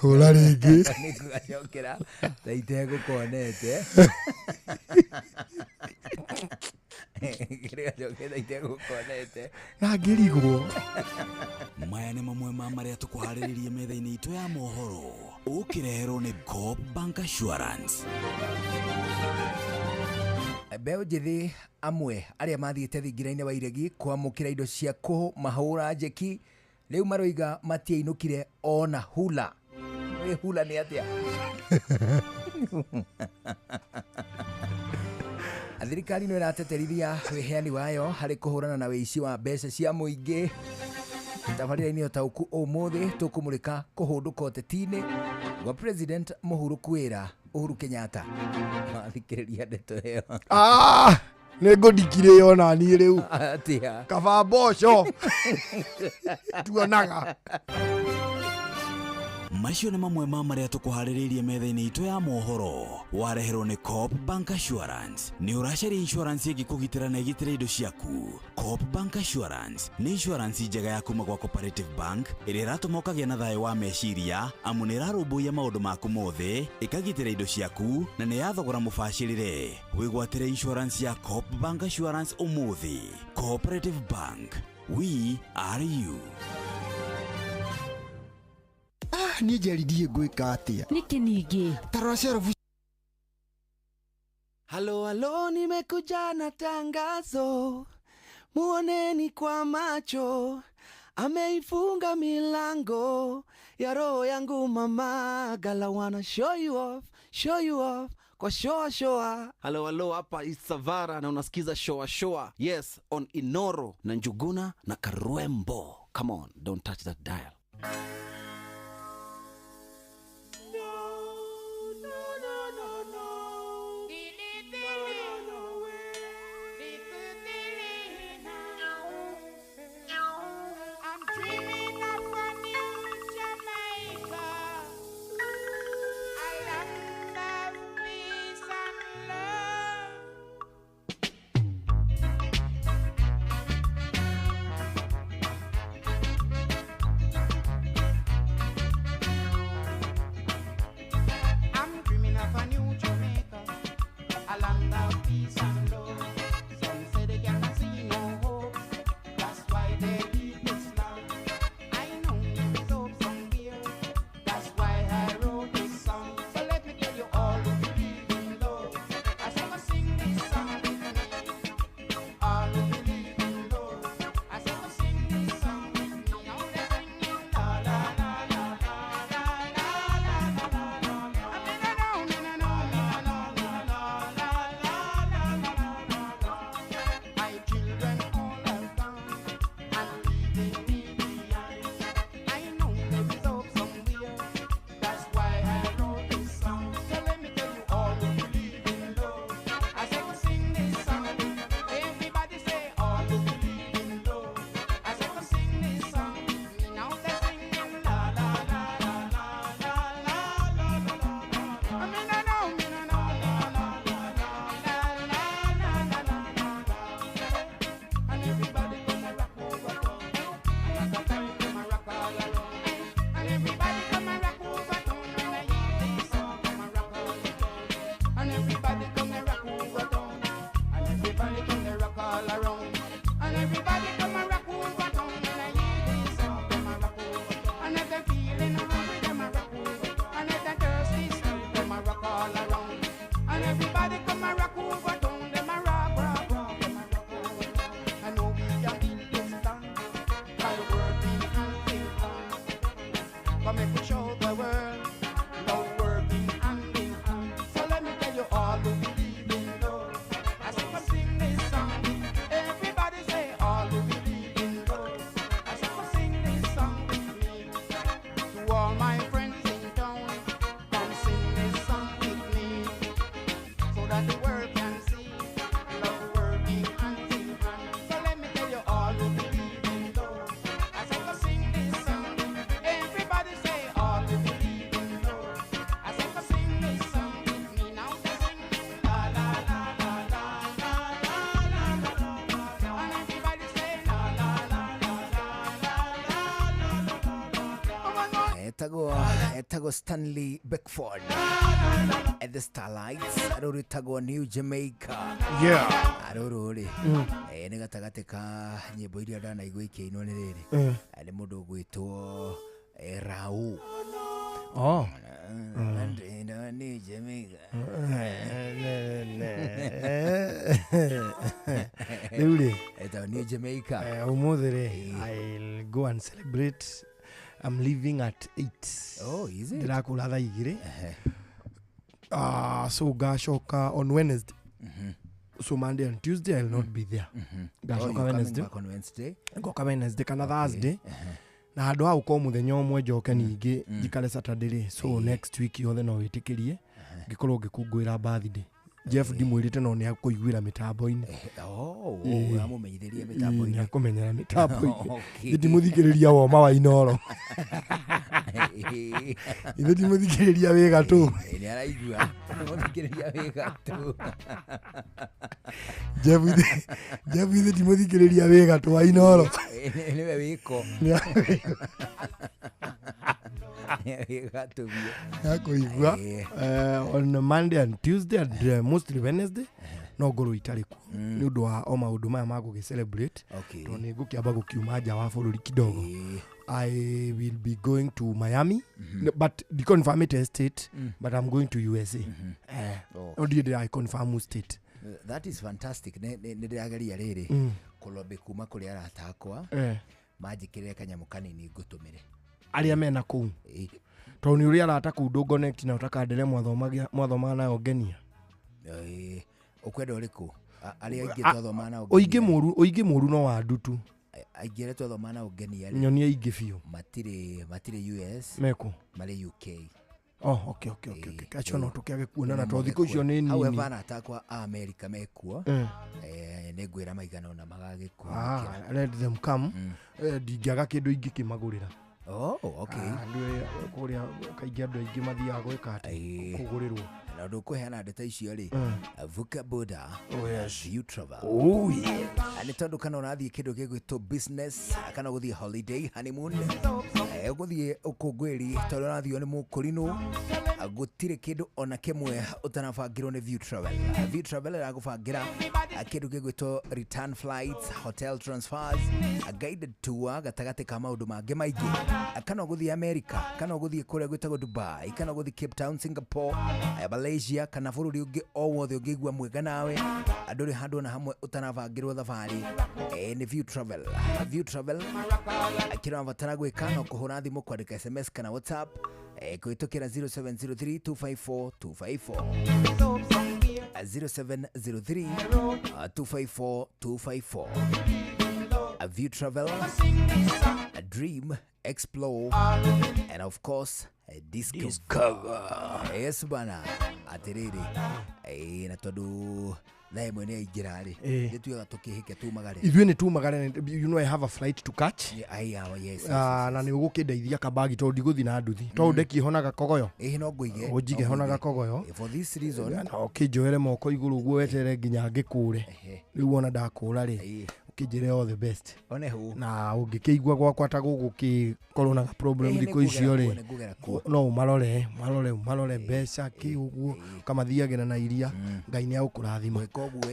hũra rĩngĩ nĩngũgacokera na itegũkonete na ngĩrigwo. Maya nĩ mamwe ma marĩa tũkũharĩrĩirie metha-inĩ itũ ya mohoro, ũkĩreherwo nĩ Coop Bank Assurance. Mbeũ njĩthĩ amwe arĩa mathiĩte thingira-inĩ wa iregi kwamũkĩra indo cia kũmahũra njeki rĩu maroiga matiainũkire ona hula. Hula nĩ atĩa? Thirikari no irateterithia wiheani wayo harĩ kũhũrana na wĩici wa mbeca cia mũingĩ. Tabarĩra-inĩ ũtaũku ũmũthĩ tũkũmũrĩka kũhũndũka ũteti-inĩ gwa President Mũhuru kwĩra Uhuru Kenyatta. Mathikĩrĩria ndeto ĩyo. Nĩ ngũndikire yo na niĩ rĩu. Atia. Kaba mboco. Tuonaga. Macio nĩ mamwe ma marĩa tũkũharĩrĩirie metha-inĩ itũ ya mohoro. Wareherwo nĩ Coop Bank Assurance. Nĩ ũracaria insurance ĩngĩkũgitĩra na ĩgitĩre indo ciaku. Coop Bank Assurance nĩ insurance njega ya kuma gwa Cooperative Bank ĩrĩa ĩratũma ũkagĩa na thayũ wa meciria amu nĩ ĩrarũmbũiya maũndũ maku mothe, ĩkagitĩra indo ciaku na nĩ yathogora mũbacĩrĩre. Wĩgwatĩre insurance ya Coop Bank Assurance ũmũthĩ. Cooperative Bank, we are you. Niĩ njeridie ngwĩka atĩa. Niki ningĩ. Tarora Sheriff. Halo, nimekuja na tangazo. Muoneni kwa macho. Ameifunga milango ya roho yangu mama. Gala wanna show you off. Kwa showa. Halo, hapa is Savara na unasikiza showa. Yes, on Inoro na Njuguna na Karwembo. Come on, don't touch that dial. Etago Stanley Beckford at the Starlights. Aruru tago New Jamaica. Yeah. Aruru ri. Nĩ gatagate ka nyĩmbo iria ndanaigua ikĩinwo nĩ rĩrĩ. Nĩ mũndũ gwĩtwo Rau. Oh. New Jamaica. Rĩu rĩ. Eta New Jamaica. Ũmũthĩ rĩ. I'll go and celebrate. I'm leaving at 8. Oh, is it? Ndirakula thaa 2. So ngacoka on Wednesday. So Monday and Tuesday I'll not be there. Gacoka Wednesday. Ngoka Wednesday kana Thursday. Na handå hau ko muthenya ũmwe njoke ningĩ njikare Saturday. So next week yothe no wĩtĩkĩrie ngĩkorwo ngĩkũngũĩra birthday. Jeff ndimwĩrĩte no nĩ akũiguĩra mĩtambo-inĩ. Ũramũmenyithĩria mĩtambo-inĩ. Nĩ akũmenyera mĩtambo-inĩ. Ndimũthikĩrĩria Woma wa Inoro. Ithe ndimũthikĩrĩria wĩ gatũ. Nĩ araigua ndimũthikĩrĩria wĩ gatũ. Jeff ithe ndimũthikĩrĩria wĩ gatũ wa Inoro. Nĩwe wĩko. Yakũigua on Monday and Tuesday and mostly Wednesday no ngorwo itarĩ kuo nĩ ũndũ wa o maũndũ maya ma gũgĩcelebrate tondũ nĩ ngũkĩamba gũkiuma nja wa bũrũri kidogo. I will be going to Miami, but the confirm it state, but I'm going to USA. Or did I confirm state? That is fantastic. Nĩ ndĩrageria rĩrĩ kũlombe kuma kũrĩ arata akwa manjĩkĩrĩre kanyamũ kanini ngũtũmĩre arĩa mena kũu tondũ nĩ ũrĩa arata kũu ndũngonect na ũtakandere mwathomaga nayo ngenia. Ũkwenda ũrĩkũ arĩa aingĩ twathomaga nao ũingĩ mũru no wa ndutu aingĩ arĩa twathomaga nao ngenia nyonia aingĩ biũ matirĩ US meko marĩ UK. Okay. Kacho no tukĩage kuonana tondũ thikũ icio nĩ nini. However arata akwa America mekuo nĩ ngwĩra maigana ona magagĩkuo. Let them come. Ndingĩaga kĩndũ ingĩkĩmagũrĩra. Okay. Kũrĩa kaingĩ andũ aingĩ mathiaga gwĩka atĩ kũgũrĩrwo. Na ndũkũheana ndeto icio rĩ vuka boda you travel. Nĩ tondũ kana ũrathiĩ kĩndũ gĩgwĩtwo business kana gũthiĩ holiday honeymoon gũthiĩ ũkũngũĩri tondũ ũrathiĩ nĩ mũkũrinũ gũtirĩ kĩndũ ona kĩmwe ũtanabangĩrwo nĩ View Travel. View Travel ĩragũbangĩra kĩndũ gĩgwĩtwo return flights, hotel transfers, a guided tour gatagatĩ ka maũndũ mangĩ maingĩ. Kana gũthiĩ America, kana gũthiĩ kũrĩa gwĩtagwo Dubai, kana gũthiĩ Cape Town, Singapore, Malaysia, kana bũrũri ũngĩ o wothe ũngĩigua mwega nawe ndũrĩ handũ na hamwe ũtanabangĩrwo thabarĩ nĩ View Travel. View Travel kĩrĩa ũbatara gwĩka no kũhũra thimũ, kwandĩka SMS kana WhatsApp kũhĩtũkĩra 0703-254-254 A View Travel, a dream, explore, and of course discover. Yes bana atiriri na tondu na imwe ni aingirari nituyaga tukihike tumagare ithuĩ nĩ tumagare. You know I have a flight to catch. Yes. Na nĩ ũgũkĩndeithia kabagi tondũ ndigũthi na nduthi tondũ ndekihonaga kogoyo no ngũige ũnjige honaga kogoyo for this reason na ũkĩnjoere moko igũrũ ũguo wetere nginya ngĩkũre rĩu ona ndakũra rĩ ukĩnjĩre all the best na ũngĩkĩigua gwakwa ta gũgũkĩkorwo na problem thikũ icio rĩ no ũmarore mbeca kĩ ũguo kamathiagĩra na iria Ngai nĩ agũkũrathima koguo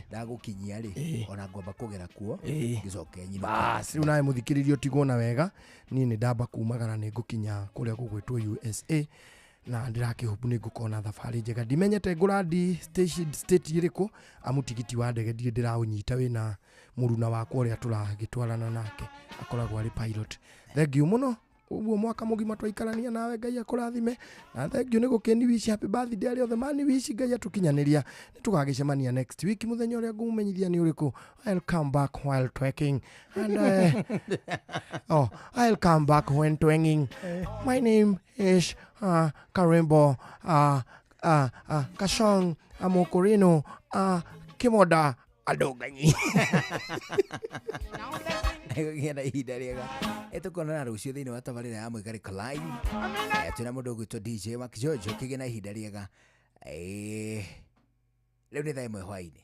ndagũkinyia rĩ ona ngwamba kũgera kuo ngĩcoke nyina bas rĩu nawe mũthikĩrĩrio tigwo na wega niĩ nĩ ndamba kumagara nĩ ngũkinya kũrĩa gũgwĩtwo USA na ndirakĩhopu nĩ ngũkorwo na thabarĩ njega. Ndimenyete ngũrandi state ĩrĩkũ amu tigiti wa ndege ndirĩ ndĩraũnyita wĩna mũruna wakwa ũrĩa tũragĩtwarana nake akoragwo arĩ pilot. Thengiũ mũno ũguo mwaka mũgima twaikarania nawe Ngai akũrathime na thengiũ nĩ gũkeni wish happy birthday arĩa othe mani wish Ngai atũkinyanĩria nĩ tũgagĩcemania next week mũthenya ũrĩa ngũmenyithia nĩ ũrĩkũ. I'll come back while twerking and I'll come back when twanging. My name is Karembo Kashong Amokorino Kimoda Adoganyi. Gĩna ihinda rĩega tũkonana rũciũ thĩinĩ wa tabarĩra ya Mũikarĩko Live. Twĩna mũndũ ũgwĩtwo DJ Mark George ũkĩgĩa na ihinda rĩega. Rĩu nĩ thaa ĩmwe hwaĩ-inĩ.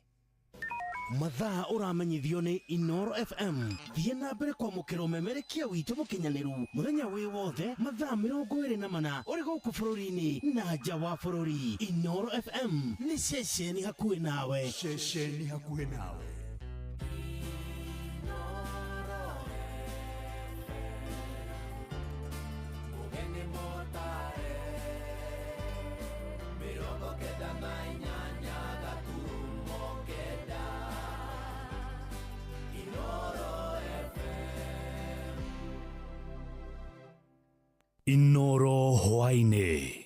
Mathaa ũramenyithio nĩ Inoro FM. Thiĩ na mbere kwamũkĩra ũmemerekia witũ mũkinyanĩru mũthenya wĩ wothe mathaa 24 ũrĩ gũkũ bũrũri-inĩ na nja wa bũrũri. Inoro FM nĩ ceceni hakuhĩ nawe. Inoro hwaĩ-inĩ.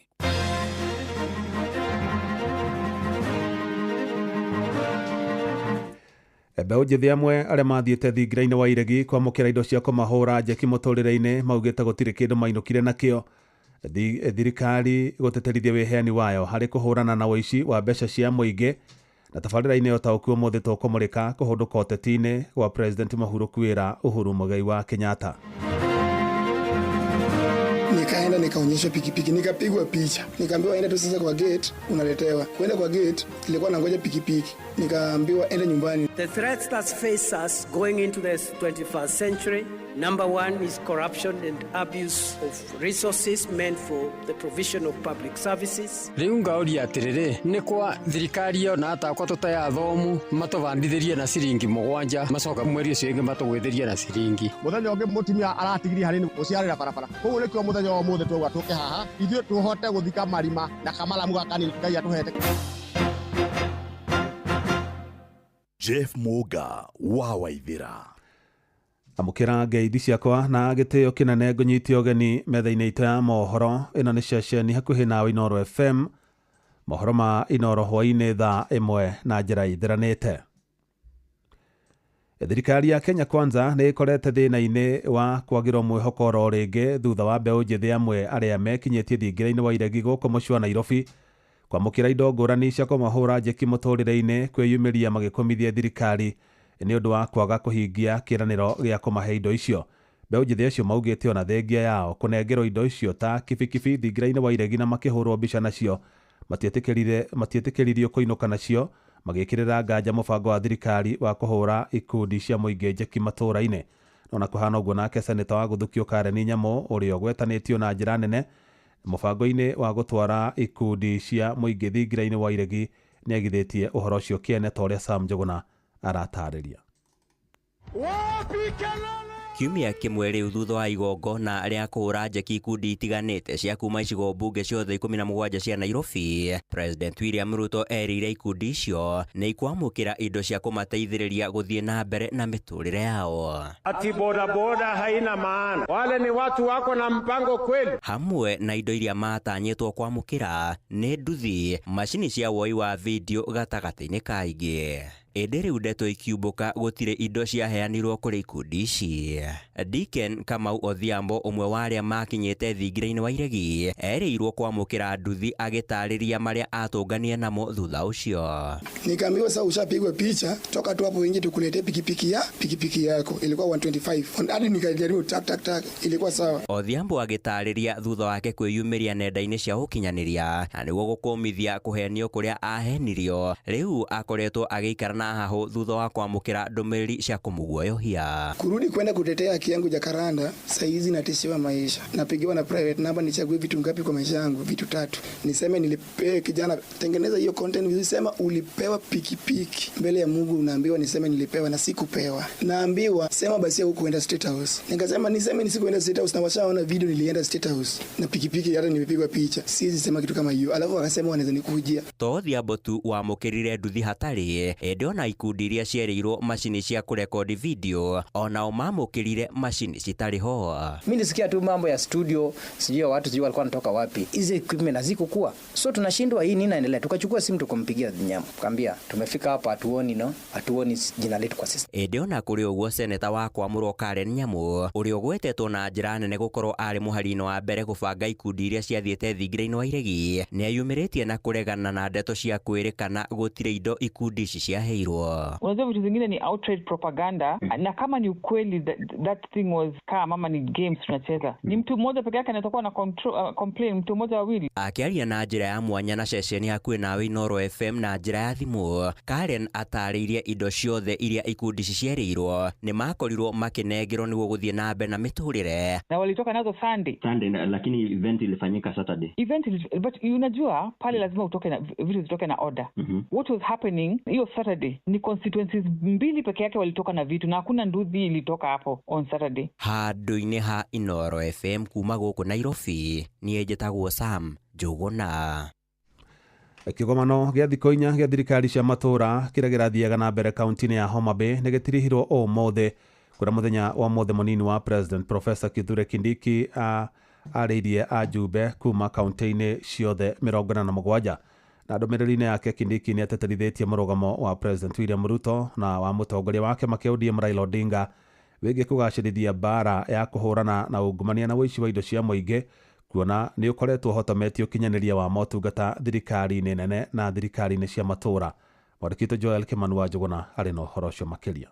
Mbeũ njĩthĩ amwe arĩa mathiĩte thingira-inĩ wa iregi kwamũkĩra indo cia kũmahũra njeki mũtũrĩre-inĩ maugĩte gũtirĩ kĩndũ mainũkire nakĩo. Thirikari gũteterithia wĩheani wayo harĩ kũhũrana na ũici wa mbeca cia mũingĩ, na tabarĩra-inĩ yo taũkuo mũthĩ tũkũmũrĩka kũhũndũka ũteti-inĩ wa President Mahuru Kwĩra Uhuru Muigai wa Kenyatta. Nikaenda nikaonyeshwa pikipiki, nikapigwa picha, nikaambiwa enda tu sasa kwa gate, unaletewa. Kwenda kwa gate ilikuwa nangoja pikipiki, nikaambiwa enda nyumbani. The threats that face us going into the 21st century, number one is corruption and abuse of resources meant for the provision of public services. Riu ngauri atiriri ni kwa thirikari yo na atakwa tutayathomu matuvandithirie na ciringi 7 macoka mweri ucio ingi matugwithirie na ciringi. Muthenya ungi mutumia aratigirie hanini guciarira barabara. Koguo nikio muthenya wa muthe twagwa tuke haha ithuĩ tuhote guthika marima na kamalamu gakanini Ngai atuhete. Jeff Muga wa Waithira. Amũkĩra ngeithi ciakwa na gĩtĩo kĩnene ngũnyitia ũgeni metha-inĩ itũ ya mohoro. Ĩno nĩ ceceni hakuhĩ nawe Inoro FM, mohoro ma Inoro hwainĩ thaa 1 na njĩra ithiranĩte. Thirikari ya Kenya Kwanza nĩ ĩkorete thĩna-inĩ wa kwagĩrwo mwĩhoko oro rĩngĩ thutha wa mbeũ njĩthĩ amwe arĩa mekinyĩtie thingira-inĩ wa iregi gũkũ mũciĩ wa Nairobi kwamũkĩra indo ngũrani cia kũmahũra njeki mũtũrĩre-inĩ kwĩyumĩria magĩkomithia thirikari nĩ ũndũ wa kwaga kũhingia kĩranĩro gĩa kũmahe indo icio. Mbeũ njĩthĩ acio maugĩte ona thengia yao kũnengerwo indo icio ta kibikibi thingira-inĩ wa iregi na makĩhũrwo mbica nacio matietĩkĩririo kũinũka nacio, magĩkĩrĩra nganja mũbango wa thirikari wa kũhũra ikundi cia mũingĩ njeki matũra-inĩ. Ona kũhana ũguo nake seneta wa Gũthukio Karen Nyamũ ũrĩa ũgwetanĩtio na njĩra nene mũbango-inĩ wa gũtwara ikundi cia mũingĩ thingira-inĩ wa iregi nĩ agithĩtie ũhoro ũcio kĩene ta ũrĩa Sam Njuguna aratarĩria. Kiumia kĩmwe rĩu thutha wa igongona rĩa kũhũra njeki ikundi itiganĩte cia kuma icigo mbunge ciothe 17 cia Nairobi, President William Ruto erĩire ikundi icio nĩ ikwamũkĩra indo cia kũmateithĩrĩria gũthiĩ na mbere na mĩtũrĩre yao. Ati bodaboda haina maana, wale ni watu wako na mpango kweli. Hamwe na indo iria matanyĩtwo kwamũkĩra nĩ nduthi, macini cia woi wa video gatagatĩ-inĩ kaingĩ. Ĩndĩ rĩu ndeto ikiumbũka gũtirĩ indo ciaheanirwo kũrĩ ikundi ici. Deacon Kamau Odhiambo, ũmwe wa arĩa makinyĩte thingira-inĩ wa iregi, erĩirwo kwamũkĩra nduthi agĩtarĩria marĩa atũngania namo thutha ũcio. Nikaambiwa sasa ushapigwa picha, toka tu hapo nje tukuletee pikipiki yako. Ilikuwa 125. Hadi nikajaribu tak ilikuwa sawa. Odhiambo agĩtarĩria thutha wake kwĩyumĩria nenda-inĩ cia ũkinyanĩria na nĩguo gũkũmithia kũhenio kũrĩa ahenirio. Rĩu akoretwo agĩikara na haho thutha wa kwamũkĩra ndũmĩrĩri cia kũmũguoyohia. Kurudi kwenda kutetea haki yangu Jakaranda, saa hizi natishiwa maisha. Napigiwa na private number nichague vitu ngapi kwa maisha yangu, vitu 3. Niseme nilipewa kijana, tengeneza hiyo content vizuri, sema ulipewa pikipiki. Mbele ya Mungu unaambiwa niseme nilipewa na sikupewa. Naambiwa sema basi hukuenda State House. Nikasema niseme nisikuenda State House na washaona video nilienda State House. Na pikipiki hata nimepigwa picha. Siwezi sema kitu kama hiyo. Alafu akasema wanaweza nikujia. Odhiambo tu wamũkĩrire nduthi hatarĩ, ĩndĩ ona ikundi iria cierĩirwo macini cia kũrekodi video onao mamũkĩrire macini citarĩ ho. Mimi nisikia tu mambo ya studio, sijui watu sijui walikuwa wanatoka wapi. Hizi equipment hazikuwa. So tunashindwa hii nini inaendelea. Tukachukua simu tukampigia Nyamũ. Kaambia tumefika hapa hatuoni jina letu kwa sisi. Ĩndĩ ona kũrĩ ũguo seneta wa kwamũrwo Karen Nyamũ ũrĩa ũgwetetwo na njĩra nene gũkorwo arĩ mũhari-inĩ wa mbere gũbanga ikundi iria ciathiĩte thingira-inĩ wa iregi, nĩ ayumĩrĩtie na kũregana na ndeto cia kwĩrĩkana gũtirĩ indo ikundi ici ciaheirwo. Unajua vitu zingine ni outright propaganda na kama ni ukweli that thing was kama mama ni games tunacheza, ni mtu mmoja peke yake anatakuwa na complain, mtu mmoja wawili. Akiaria na njĩra ya mwanya na ceceni hakuhĩ nawe Inoro FM na njĩra ya thimũ, Karen atarĩirie indo ciothe iria ikundi ici cierĩirwo nĩ makorirwo makĩnengerwo nĩguo gũthiĩ na mbere na mĩtũrĩre. Na walitoka nazo Sunday, lakini event ilifanyika Saturday. But unajua pale lazima utoke na vitu zitoke na order. What was happening hiyo Saturday ni constituencies 2 peke yake walitoka na vitu na hakuna nduthi ilitoka hapo on Saturday. Handũ-inĩ ha Inoro FM kuma gũkũ Nairobi, niĩ njĩtagwo Sam Njuguna. Kĩgomano gĩa thikũ 4 gĩa thirikari cia matũra kĩrĩa kĩrathiaga na mbere kaunti-inĩ ya Homa Bay nĩ gĩtirihirwo ũmũthĩ, kũrĩa mũthenya wa mũthĩ mũnini wa President Professor Kithure Kindiki arĩirie ajumbe kuma kaunti-inĩ ciothe 47. Na ndomereri-inĩ yake Kindiki nĩ ateterithitie mũrũgamo wa President William Ruto na wa mũtongoria wake ODM Raila Odinga wĩgiĩ kũgacĩrithia mbara ya kũhũrana na ungumania na ũici wa indo cia mũingĩ, kuona nĩ ũkoretwo ũhotometio ũkinyanĩria wa motungata thirikari-inĩ nene na thirikari-inĩ cia matũũra. Mwandĩkĩtwo Joel Kimani wa Njũgũna arĩ na ũhoro ũcio makĩria.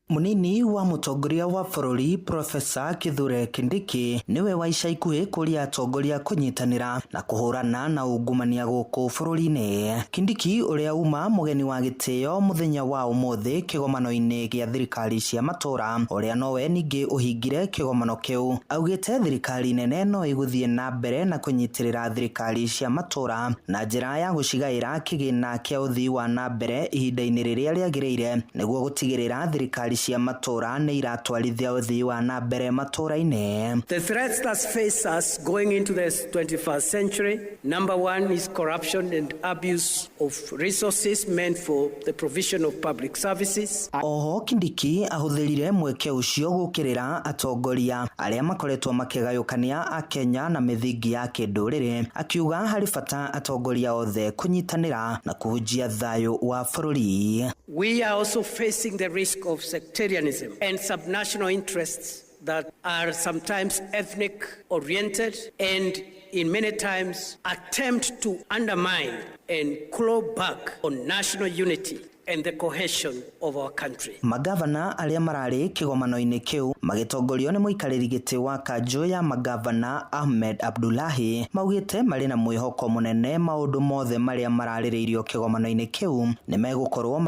Munini wa mutongoria wa bũrũri Profesa Kithure Kindiki niwe wa ica ikuhĩ kũrĩa atongoria kũnyitanĩra na kũhũrana na ungumania gũkũ bũrũri-inĩ. Kindiki ũrĩa uma mũgeni wa gĩtĩo mũthenya wa ũmũthĩ kĩgomano-inĩ gĩa thirikari cia matũũra, ũrĩa nowe ningĩ ũhingire kĩgomano kĩu, augĩte thirikari nene no ĩgũthiĩ na mbere na kũnyitĩrĩra thirikari cia matũũra na njĩra ya gũcigaĩra kĩgĩna kĩa ũthii wa na mbere ihinda-inĩ rĩrĩa rĩagĩrĩire nĩguo gũtigĩrĩra thirikari cia matũũra nĩ iratwarithia ũthii wa na mbere matũũra-inĩ. The threats that face us going into the 21st century, number one is corruption and abuse of resources meant for the provision of public services. Oho Kindiki ahũthĩrire mweke ũcio gũkĩrĩra atongoria arĩa makoretwo makĩgayũkania a Kenya na mĩthingi ya kĩndũrĩrĩ, akiuga harĩ bata atongoria othe kũnyitanĩra na kũhunjia thayũ wa bũrũri. We are also facing the risk of sectarianism and subnational interests that are sometimes ethnic oriented and in many times attempt to undermine and claw back on national unity and the cohesion of our country. Magavana arĩa mararĩ kĩgomano-inĩ kĩu magĩtongorio nĩ mũikarĩri gĩtĩ wa kanjũ ya magavana Ahmed Abdullahi maugĩte marĩ na mwĩhoko mũnene maũndũ mothe marĩa mararĩrĩirio kĩgomano-inĩ kĩu nĩ megũkorwo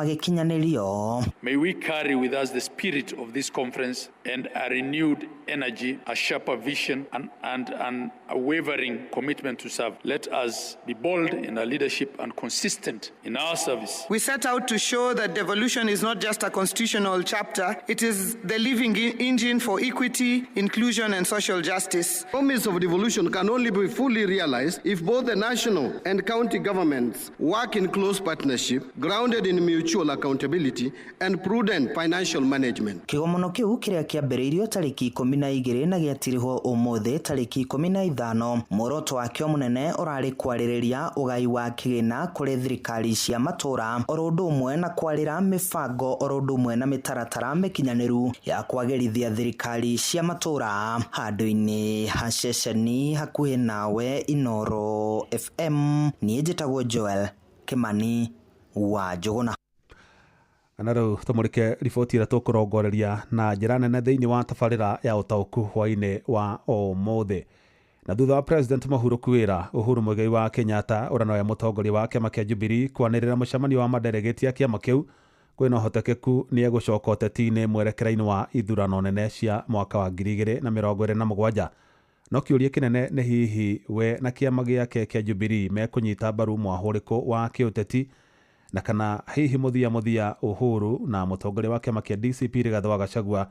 magĩkinyanĩrio. May we carry with us the spirit of this conference and a renewed energy, a sharper vision and an unwavering commitment to serve. Let us be bold in our leadership and consistent in our service. We set out to show that devolution is not just a constitutional chapter, it is the living engine for equity, inclusion and social justice. The promise of devolution can only be fully realized if both the national and county governments work in close partnership, grounded in mutual accountability and prudent financial management. Kĩgomano kĩu kĩrĩa kĩambĩrĩirio tarĩki 12 na gĩatirihwo ũmũthĩ tarĩki 15, muoroto wakĩo mũnene ũrarĩ kwarĩrĩria ũgai wa kĩgĩna kũrĩ thirikari cia matũũra, oro ũndũ ũmwe na kwarĩra mĩbango oro ũndũ ũmwe na mĩtaratara mĩkinyanĩru ya kwagĩrithia thirikari cia matũũra. Handũ-inĩ ha ceceni hakuhĩ nawe Inooro FM, niĩ njĩtagwo Joel Kimani wa Njũgũna. Na rĩu tũmũrĩke riboti ĩrĩa tũkũrongoreria na njĩra nene thĩinĩ wa tabarĩra ya ũtaũku hwaĩ-inĩ wa ũmũthĩ. Na thutha wa President Mũhurũku wĩra Uhuru Mũigai wa Kenyatta ũrĩa nowe mũtongoria wa kĩama kĩa Jubilee kwanĩrĩra mũcemanio wa madelegate ya kĩama kĩu, kwĩna ũhotekeku nĩ egũcoka ũteti-inĩ mwerekera-inĩ wa ithurano nene cia mwaka wa 2027. No kĩũria kĩnene nĩ hihi we na kĩama gĩake kĩa Jubilee mekũnyita mbaru mwahũrĩko wa kĩũteti, na kana hihi mũthia Uhuru na mũtongoria wa kĩama kĩa DCP Rigathĩ wa Gachagua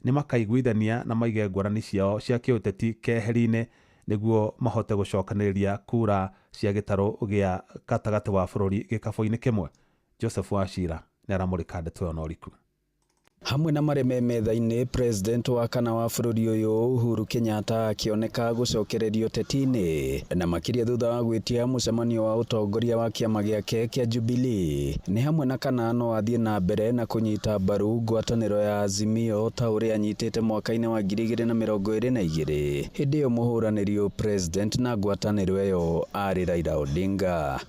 nĩ makaiguithania na maige ngũrani ciao cia kĩũteti keheri-inĩ nĩguo mahote gũcokanĩrĩria kura cia gĩtarũ gĩa gatagatĩ wa bũrũri gĩkabũ-inĩ kĩmwe. Joseph Wachira nĩ aramũrĩka ndeto ĩyo na ũriku. Hamwe na mareme metha-inĩ, President wa kana wa bũrũri ũyũ Uhuru Kenyatta akĩoneka gũcokererio ũteti-inĩ na makĩria thutha wa gwĩtia mũcemanio wa ũtongoria wa kĩama gĩake kĩa Jubilee. Nĩ hamwe na kana no athiĩ na mbere na kũnyita mbaru ngwatanĩro ya Azimio ta ũrĩa anyitĩte mwaka-inĩ wa 2022. Hĩndĩ ĩyo mũhũranĩri President na ngwatanĩro ĩyo arĩ Raila Odinga.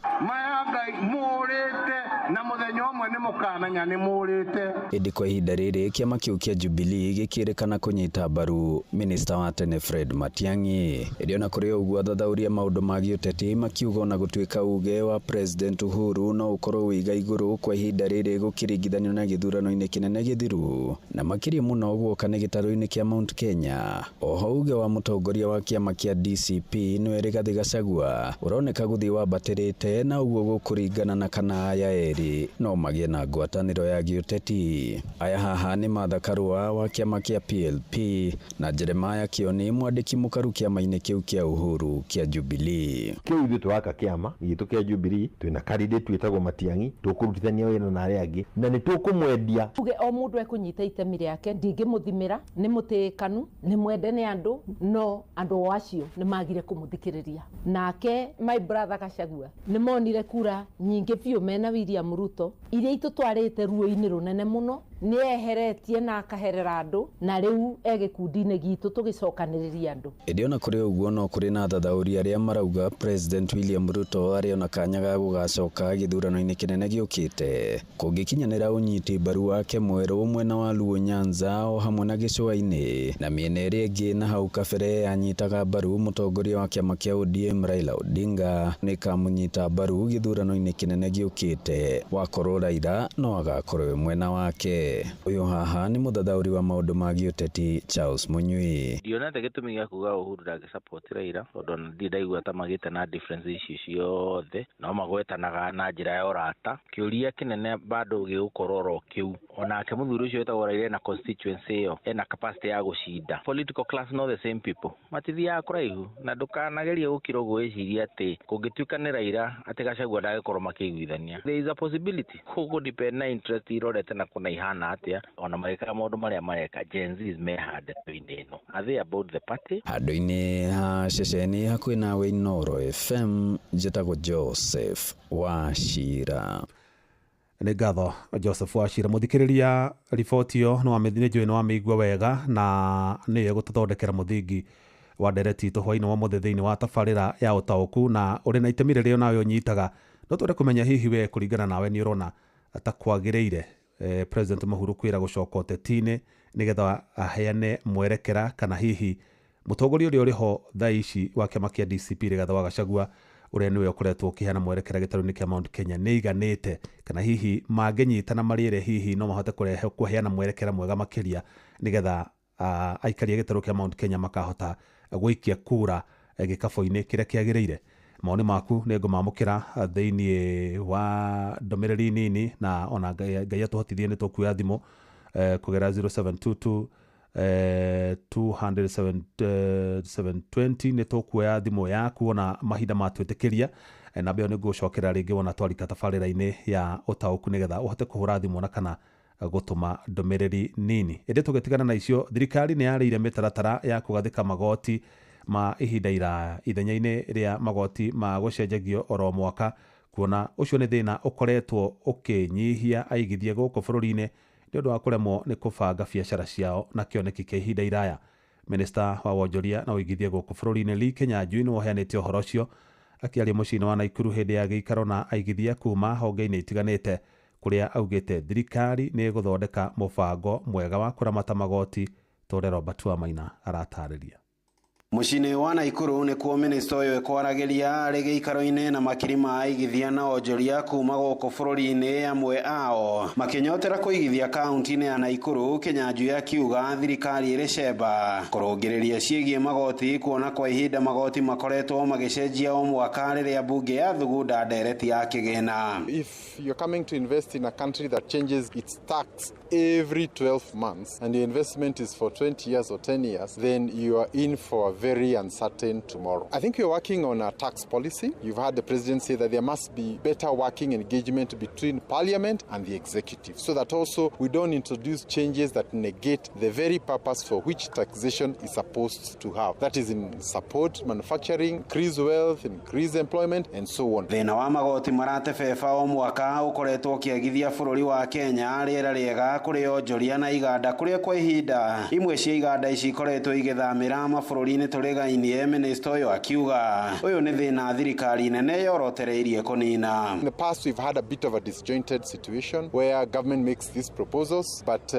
Na mũthenya ũmwe nĩ mũkamenya nĩ mũrĩte. Hĩndĩ kwa ihinda rĩrĩ kĩama kĩu kĩa Jubilee gĩkĩrĩkana kũnyita mbaru minista wa tene Fred Matiang'i. Hĩndĩ ona kũrĩ ũguo athathauria maũndũ ma gĩũteti makiuga na gũtuĩka uge wa President Uhuru no ũkorwo wĩiga igũrũ kwa ihinda rĩrĩ gũkĩringithanio na gĩthurano-inĩ kĩnene gĩthiru, na makĩria mũno guoka nĩ gĩtarũ-inĩ kĩa Mount Kenya. Oho uge wa mũtongoria wa kĩama kĩa DCP nĩwe Rigathĩ Gachagua ũroneka gũthiĩ wambatĩrĩte na ũguo gũkũringana na kana aya erĩ erĩ no magĩe na ngwatanĩro ya gĩũteti. Aya haha nĩ Martha Karua wa kĩama kĩa PLP na Jeremiah Kioni mwandĩki mũkaru kĩama-inĩ kĩu kĩa Uhuru kĩa Jubilee. Kĩu ithuĩ twaka kĩama gitũ kĩa Jubilee twĩna candidate twĩtagwo Matiang'i, tũkũrutithania wĩra na arĩa angĩ na nĩ tũkũmwendia. Tuge o mũndũ ekũnyita itemi rĩake, ndingĩmũthimĩra, nĩ mũtĩkanu, nĩ mwende nĩ andũ, no andũ acio nĩ magire kũmũthikĩrĩria. Nake my brother Gachagua nĩ monire kura nyingĩ biũ mena William Ruto iria itũtwarĩte ruo-inĩ rũnene mũno, nĩ eheretie na akaherera andũ na rĩu egĩkundi-inĩ gitũ tũgĩcokanĩrĩria andũ. Ĩndĩ ona kũrĩ ũguo no kũrĩ na thathaũri arĩa marauga President William Ruto arĩ ona kanya ga gũgacoka gĩthurano-inĩ kĩnene gĩũkĩte kũngĩkinyanĩra ũnyiti mbaru wake mwerũ mwena wa Luo Nyanza o hamwe na gĩcũa-inĩ na mĩena ĩrĩa ĩngĩ na hau kabere anyitaga mbaru mũtongoria wa kĩama kĩa ODM Raila Odinga nĩ kamũnyita mbaru gĩthurano-inĩ kĩnene gĩũkĩte wakorwo Raila no agakorwo mwena wake. Uyu haha ni muthathauri wa maundu ma giuteti Charles Munyui. Ndionete gitumi gĩa kuga Uhuru ndangĩsupport Raila tondũ ndiraigua ta magĩte na difference icio ciothe no magwetanaga na njĩra ya ũrata. Kĩũria kĩnene bado gĩgũkorwo ro kĩu onake mũthuri ũcio wetagwo Raila na constituency ĩyo ena capacity ya gũcinda. Political class no the same people matithiaga kũraihu na ndũkanagerie gũkira gwĩciria atĩ kũngĩtuĩka nĩ Raila atĩ Gachagua ndagĩkorwo makĩiguithania. There is a possibility kũgũ depend na interest irorete na kuna ihana atia ona magĩkaga maũndũ marĩa mareka Gen Z mehande twĩnĩ ĩno. Are they about the party? Handũ-inĩ ha ceceni hakuhĩ nawe Inoro FM njĩtagwo Joseph Wachira. Nĩ ngatho Joseph Wachira. Mũthikĩrĩria riboti ĩyo no njũĩ no amĩigua wega na nĩ gũtũthondekera mũthingi wa ndereti itũ hwaĩ-inĩ wa mũthĩ thĩinĩ wa tabarĩra ya ũtaũku na ũrĩ na itemi rĩrĩa nawe ũnyitaga. No twende kũmenya hihi we kũringana nawe nĩ ũrona ta kwagĩrĩire President Uhuru kwĩra gũcoka ũteti-inĩ nĩgetha aheane mwerekera kana hihi mũtongoria ũrĩa ũrĩ ho thaa ici wa kĩama kĩa DCP Rigathĩ wa Gachagua ũrĩa nĩwe ũkoretwo ũkĩheana mwerekera gĩtarũ-inĩ kĩa Mount Kenya nĩ iganĩte kana hihi mangĩnyitana marĩre hihi no mahote kũheana mwerekera mwega makĩria nĩgetha aikaria gĩtarũ kĩa Mount Kenya makahota gũikia kura gĩkabũ-inĩ kĩrĩa kĩagĩrĩire. Maoni maku nĩ ngũmamũkĩra thĩinĩ wa ndũmĩrĩri nini na ona Ngai atũhotithie nĩ tũkuoya thimũ kũgera 0722 200 nĩ tũkuoya thimũ yaku ona mahinda matwĩtĩkĩria na mbeo nĩ ngũcokera rĩngĩ wona twarika tabarĩra-inĩ ya ũtaũku nĩgetha ũhote kũhũra thimũ na kana gũtũma ndũmĩrĩri nini. Ĩndĩ tũgĩtigana na icio, thirikari nĩ yarĩire mĩtaratara ya kũgathĩka magoti ma ihinda iraya ithenya-inĩ rĩa magoti ma gũcenjagio oro mwaka kuona ũcio nĩ thĩna ũkoretwo ũkĩnyihia aigithia gũkũ bũrũri-inĩ nĩ ũndũ wa kũremwo nĩ kũbanga biacara ciao na kĩoneki kĩa ihinda iraya. Minista wa wonjoria na ũigithia gũkũ bũrũri-inĩ Lee Kinyanjui nĩ woheanĩte ũhoro ũcio akĩaria mũciĩ-inĩ wa Naikuru hĩndĩ ya gĩikaro na aigithia kuma honge-inĩ itiganĩte kũrĩa augĩte thirikari nĩ ĩgũthondeka mũbango mwega wa kũramata magoti. Tore Robert Wamaina aratarĩria. Mũciĩ-inĩ wa Naikuru nĩkuo minista ũyũ ekwaragĩria arĩ gĩikaro-inĩ na makiri ma aigithia na onjoria kuma gũkũ bũrũri-inĩ amwe ao makĩnyotera kũigithia kaunti-inĩ ya Naikuru. Kinyanjui akiuga thirikari ĩrĩ cemba kũrũngĩrĩria ciĩgiĩ magoti kuona kwa ihinda magoti makoretwo magĩcenjia o mwaka rĩrĩa bunge yathugunda ndereti ya kĩgĩna. If you're coming to invest in a country that changes its tax every 12 months and the investment is for 20 years or 10 years, then you are in for a very uncertain tomorrow. I think we're working on a tax policy. You've heard the president say that there must be better working engagement between parliament and the executive so that also we don't introduce changes that negate the very purpose for which taxation is supposed to have. That is in support manufacturing, increase wealth, increase employment and so on. Thĩna wa magoti maratebeba o mwaka ũkoretwo ũkĩagithia bũrũri wa Kenya rĩera rĩega kũrĩ onjoria na iganda kũrĩa kwa ihinda imwe cia iganda ici ikoretwo igĩthamĩra mabũrũri-inĩ tũrigainie. Minista ũyũ akiuga ũyũ nĩ thĩna thirikari nene yorotereirie kũnina. In the past we've had a bit of a disjointed situation where government makes these proposals but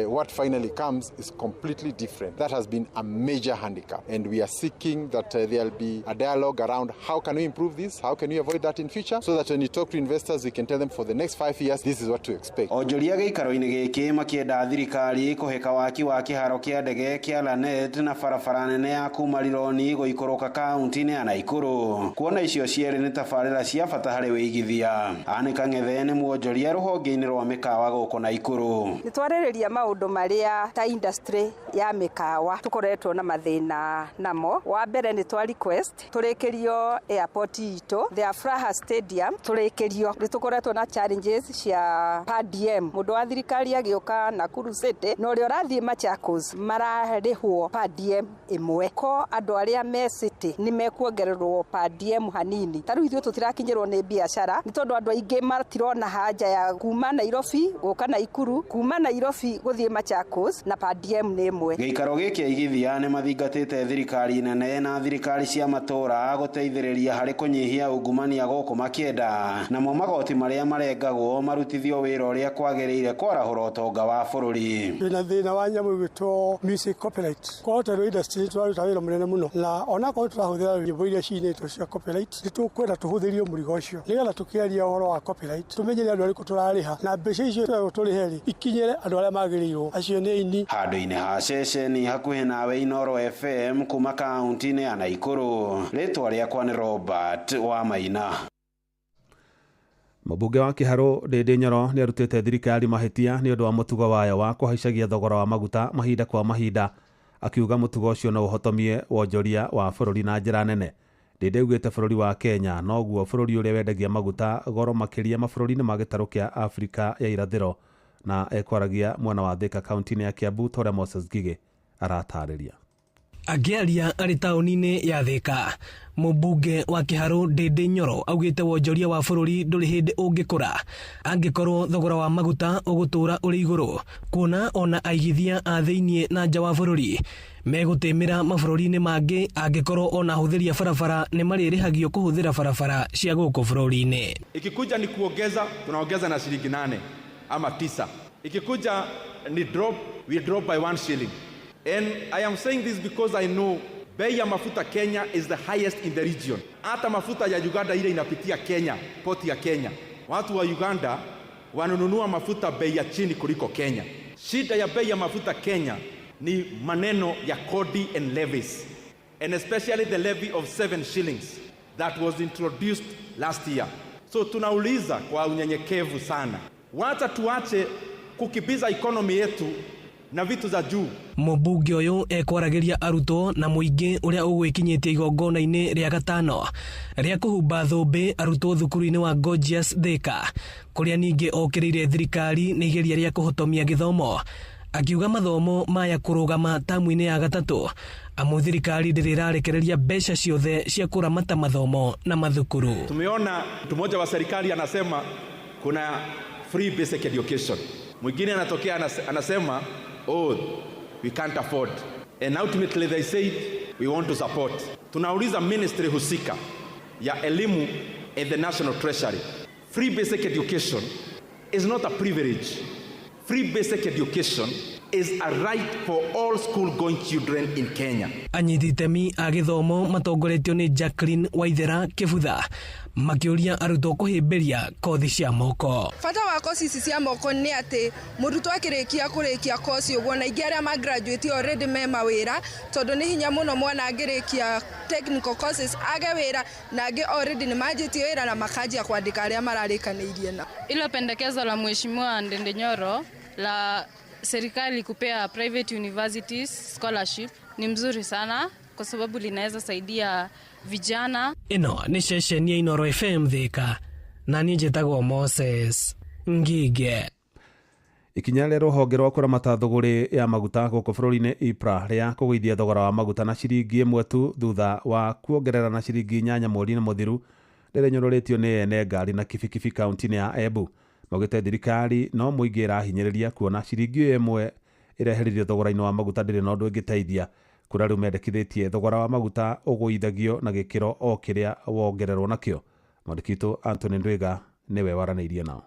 what finally comes is completely different. That has been a major handicap and we are seeking that there'll be a dialogue around how can we improve this, how can we avoid that in future so that when you talk to investors we can tell them for the next 5 years this is what to expect. Onjoria gĩikaro-inĩ gĩkĩ makĩenda thirikari kũheka waki wa kĩharo kĩa ndege kĩa Lanet na barabara nene ya kuma Rironi gũikũrũka kaunti-inĩ ya Naikuru. Kuona icio cierĩ nĩ tabarĩra cia bata harĩ wĩigithia. Anĩka Ng'ethe nĩ mwonjoria rũhonge-inĩ rwa mĩkawa gũkũ Naikuru. Nĩ twarĩrĩria maũndũ marĩa ta industry ya mĩkawa tũkoretwo na mathĩna namo. Wa mbere nĩ twa request tũrĩkĩrio airport itũ the Afraha Stadium tũrĩkĩrio. Nĩ tũkoretwo na challenges cia per diem. Mũndũ wa thirikari agĩũka Nakuru City na ũrĩa ũrathiĩ Machakos mararĩhwo per diem ĩmwe. Ko andũ arĩa me city nĩ mekuongererwo per diem hanini. Ta rĩu ithuĩ tũtirakinyĩrwo nĩ biacara nĩ tondũ andũ aingĩ matirona haja ya kuma Nairobi gũka Naikuru, kuma Nairobi gũthiĩ Machakos na per diem nĩ ĩmwe. Gĩikaro gĩkĩ aigithia nĩ mathingatĩte thirikari nene na thirikari cia matũra gũteithĩrĩria harĩ kũnyihia ungumania gũkũ makĩenda. Namo magoti marĩa marengagwo marutithio wĩra ũrĩa kwagĩrĩire kwarahũra ũtonga wa bũrũri. Twĩna thĩna wa nyamũ gwĩtwo music copyright. Hotel industry twaruta wĩra mũnene mũno na ona korwo tũrahũthĩra nyĩmbo iria ciinĩtwo cia copyright nĩ tũkwenda tũhũthĩrio mũrigo ũcio nĩgetha tũkĩaria ũhoro wa copyright tũmenye nĩ andũ arĩkũ tũrarĩha na mbeca icio tũrĩhe ikinyĩre andũ arĩa magĩrĩirwo acio nĩ aini. Handũ-inĩ ha ceceni hakuhĩ nawe Inooro FM kuma kaunti-inĩ ya Naikuru. Rĩtwa rĩakwa nĩ Robert wa Maina. Mũmbunge wa Kĩharũ Ndĩndĩ Nyoro nĩ arutĩte thirikari mahĩtia nĩ ũndũ wa mũtugo wayo wa kũhaicagia thogora wa maguta mahinda kwa mahinda, akiuga mũtugo ũcio no ũhotomie wonjoria wa bũrũri na njĩra nene. Ndĩndĩ augĩte bũrũri wa Kenya noguo bũrũri ũrĩa wendagia maguta goro makĩria mabũrũri-inĩ ma gĩtarũ kĩa Afrika ya irathĩro, na ekwaragia mwena wa Thika kaunti-inĩ ya Kiambu Tore Moses Gige aratarĩria. Akĩaria arĩ taũni-inĩ ya Thika, mũmbunge wa Kĩharũ Ndĩndĩ Nyoro augĩte wonjoria wa bũrũri ndũrĩ hĩndĩ ũngĩkũra angĩkorwo thogora wa maguta ũgũtũra ũrĩ igũrũ, kuona ona aigithia a thĩiniĩ na nja wa bũrũri megũtĩmĩra mabũrũri-inĩ mangĩ angĩkorwo ona hũthĩria barabara nĩ marĩrĩhagio kũhũthĩra barabara cia gũkũ bũrũri-inĩ. Ikikuja ni kuongeza, tunaongeza na shilingi 8 ama 9. Ikikuja ni drop, we drop by 1 shilling. And I am saying this because I know bei ya mafuta Kenya is the highest in the region. Hata mafuta ya Uganda ile inapitia Kenya, poti ya Kenya. Watu wa Uganda wanununua mafuta bei ya chini kuliko Kenya. Shida ya bei ya mafuta Kenya ni maneno ya kodi and levies. And especially the levy of 7 shillings that was introduced last year. So tunauliza kwa unyenyekevu sana, wacha tuache kukibiza economy yetu na vitu za juu. Mũmbunge ũyũ ekwaragĩria arutwo na mũingĩ ũrĩa ũgwĩkinyĩtie igongona-inĩ rĩa gatano rĩa kũhumba thũmbĩ arutwo thukuru-inĩ wa Gorgeous Thika, kũrĩa ningĩ okĩrĩire thirikari nĩ igeria rĩa kũhotomia gĩthomo, akiuga mathomo maya kũrũgama tamu-inĩ ya gatatũ amu thirikari ndĩrĩrarekereria mbeca ciothe cia kũramata mathomo na mathukuru. Tumeona mtu mmoja wa serikali anasema kuna free basic education, mwingine anatokea anasema oh, we can't afford. And ultimately they said we want to support. Tunauliza ministry husika ya elimu and the national treasury. Free basic education is not a privilege. Free basic education is a right for all school going children in Kenya. Anyiti itemi a gĩthomo matongoretio nĩ Jacqueline Waithera Kĩbutha makĩũria arutwo kũhĩmbĩria kothi cia moko. Bata wa kothi ici cia moko nĩ atĩ mũrutwo akĩrĩkia kothi ũguo na ingĩ arĩa ma graduate already me mawĩra, tondũ nĩ hinya mũno mwana angĩrĩkia technical courses age wĩra na angĩ already nĩ manjĩtie wĩra na makanjia kuandĩka arĩa mararĩkanĩirie na. Ilo pendekezo la Mheshimiwa Ndĩndĩ Nyoro la serikali kupea private universities scholarship ni mzuri sana kwa sababu linaweza saidia vijana. Ino ni ceceni ya Inooro FM Thika na niĩ njĩtagwo Moses Ngige. Ikinya rĩa rũhonge rwa kũramata thũgũrĩ ya maguta gũkũ bũrũri-inĩ IPRA rĩa kũgũithia thogora wa maguta na ciringi 1 tu thutha wa kuongerera na ciringi 8 mweri-inĩ mũthiru rĩrĩnyũrũrĩtio nĩ ene ngari na kibikibi kaunti-inĩ ya Embu. Maugĩte thirikari no mũingĩ ĩrahinyĩrĩria kuona ciringi 1 ĩreheririo thogora-inĩ wa maguta ndĩrĩ na ũndũ ĩngĩteithia, kũrĩa rĩu mendekithĩtie thogora wa maguta ũgũithagio na gĩkĩro o kĩrĩa wongererwo nakĩo. Mwandĩki witũ Anthony Ndwiga nĩwe waranĩirie nao.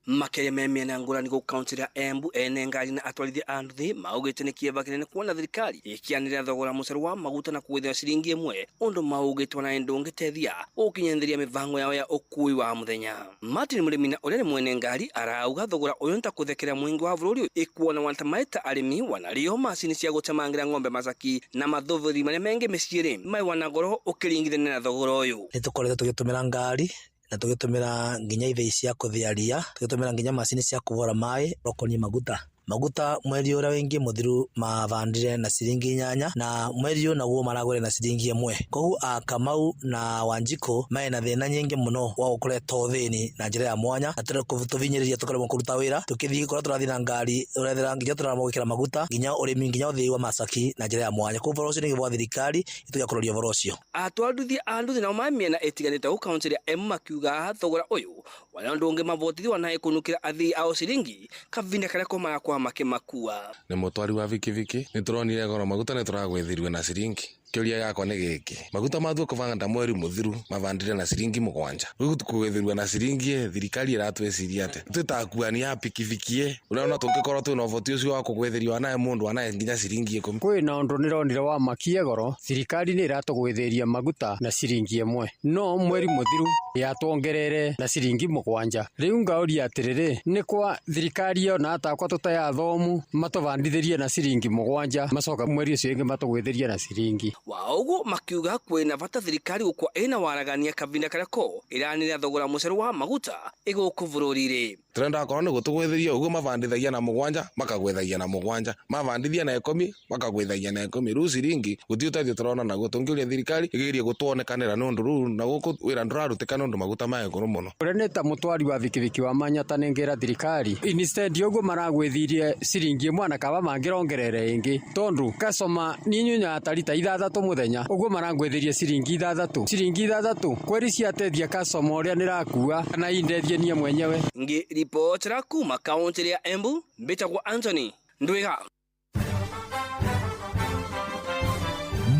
Makiria memiena ngurani go county ya Embu ene ngari na atwarithia anduthi maugite ni kieva kinene kuona thirikari ikianira thogora muceru wa maguta na kuithia ciringi imwe undu maugitwa na ndungitethia ukinyenderia mivango yao ya ukui wa muthenya. Martin Mulimina urene mwene ngari arauga thogora uyu ntakuthekera mwingi wa bururi ikuona wanta maita arimi wanario macini cia gutemangira ng'ombe macaki na mathuvuri maria mengi miciiri mai wanagoro ukiringithania na thogora uyu. Nitukorete tugitumira ngari na tugitumira nginya ithei cia kuthiaria, tugitumira nginya macini cia kuvora mai rokoni maguta mweri ura wingi muthiru mavandire na ciringi 8 na mweri uyu naguo maragure na ciringi 1. Kogu Kamau na Wanjiko mai na thina nyingi muno wa gukoretwo thini na njira ya mwanya na turi kuvinyiriria tukorwo kuruta wira tukithii kora turathi na ngari urethera nginya turamugikira maguta nginya urimi nginya uthii wa macaki na njira ya mwanya ku vorocio ni gwa thirikari ituya kuroria vorocio atwaruthi anduthi na mamiena etiganite ku county ya Embu makiuga thogora uyu wala ndunge mavotithwa na ikunukira athii ao ciringi kavinda kare koma kwa makimakua ni mutwari wa vikiviki ni turonire goro maguta ni turagwethirwe na ciringi. Kiuria yakwa ni giki maguta mathu kuvanga mweri muthiru mavandire na ciringi 7 riu tukugwethirwe na ciringi thirikari iratweciria ate tutakuani ya pikivikie urona tungikorwo twina voti ucio wa kugwetheria nae mundu anae nginya ciringi 10 kwi na undu nironire wa makie goro thirikari ni iratugwetheria maguta na ciringi 1 no mweri muthiru yatwongerere na ciringi 7 riu ngauria atiriri ni kwa thirikari yo na atakwa tutaya thomu matuvandithirie na ciringi 7 macoka mweri ucio ingi matugwetheria na ciringi waugo makiuga kwina vata thirikari gukwa ina waragania kavinda karako iranira thogora muceru wa maguta iguku bururire trenda korwo ni gutugwetheria uguo mavandithagia na 7 makagwethagia na 7 mavandithia na 10 makagwethagia na 10 ru ciringi gutiutathio turona naguo tungiuria thirikari igirie gutuonekanira nundu ru na guku wira ndurarutika nundu maguta mae nguru muno ureneta mutwari wa vikiviki wa Manyata nengera thirikari instead uguo maragwethirie ciringi 1 na kaba mangirongerere ingi tondu kasoma ninyunya atarita ithathatu muthenya uguo marangwethirie ciringi 3 kweri ciatethia kasoma uria nirakua kana indethie nie mwenyewe ngi ripotera kuma kaunti ya Embu mbitagwa Anthony Ndwiga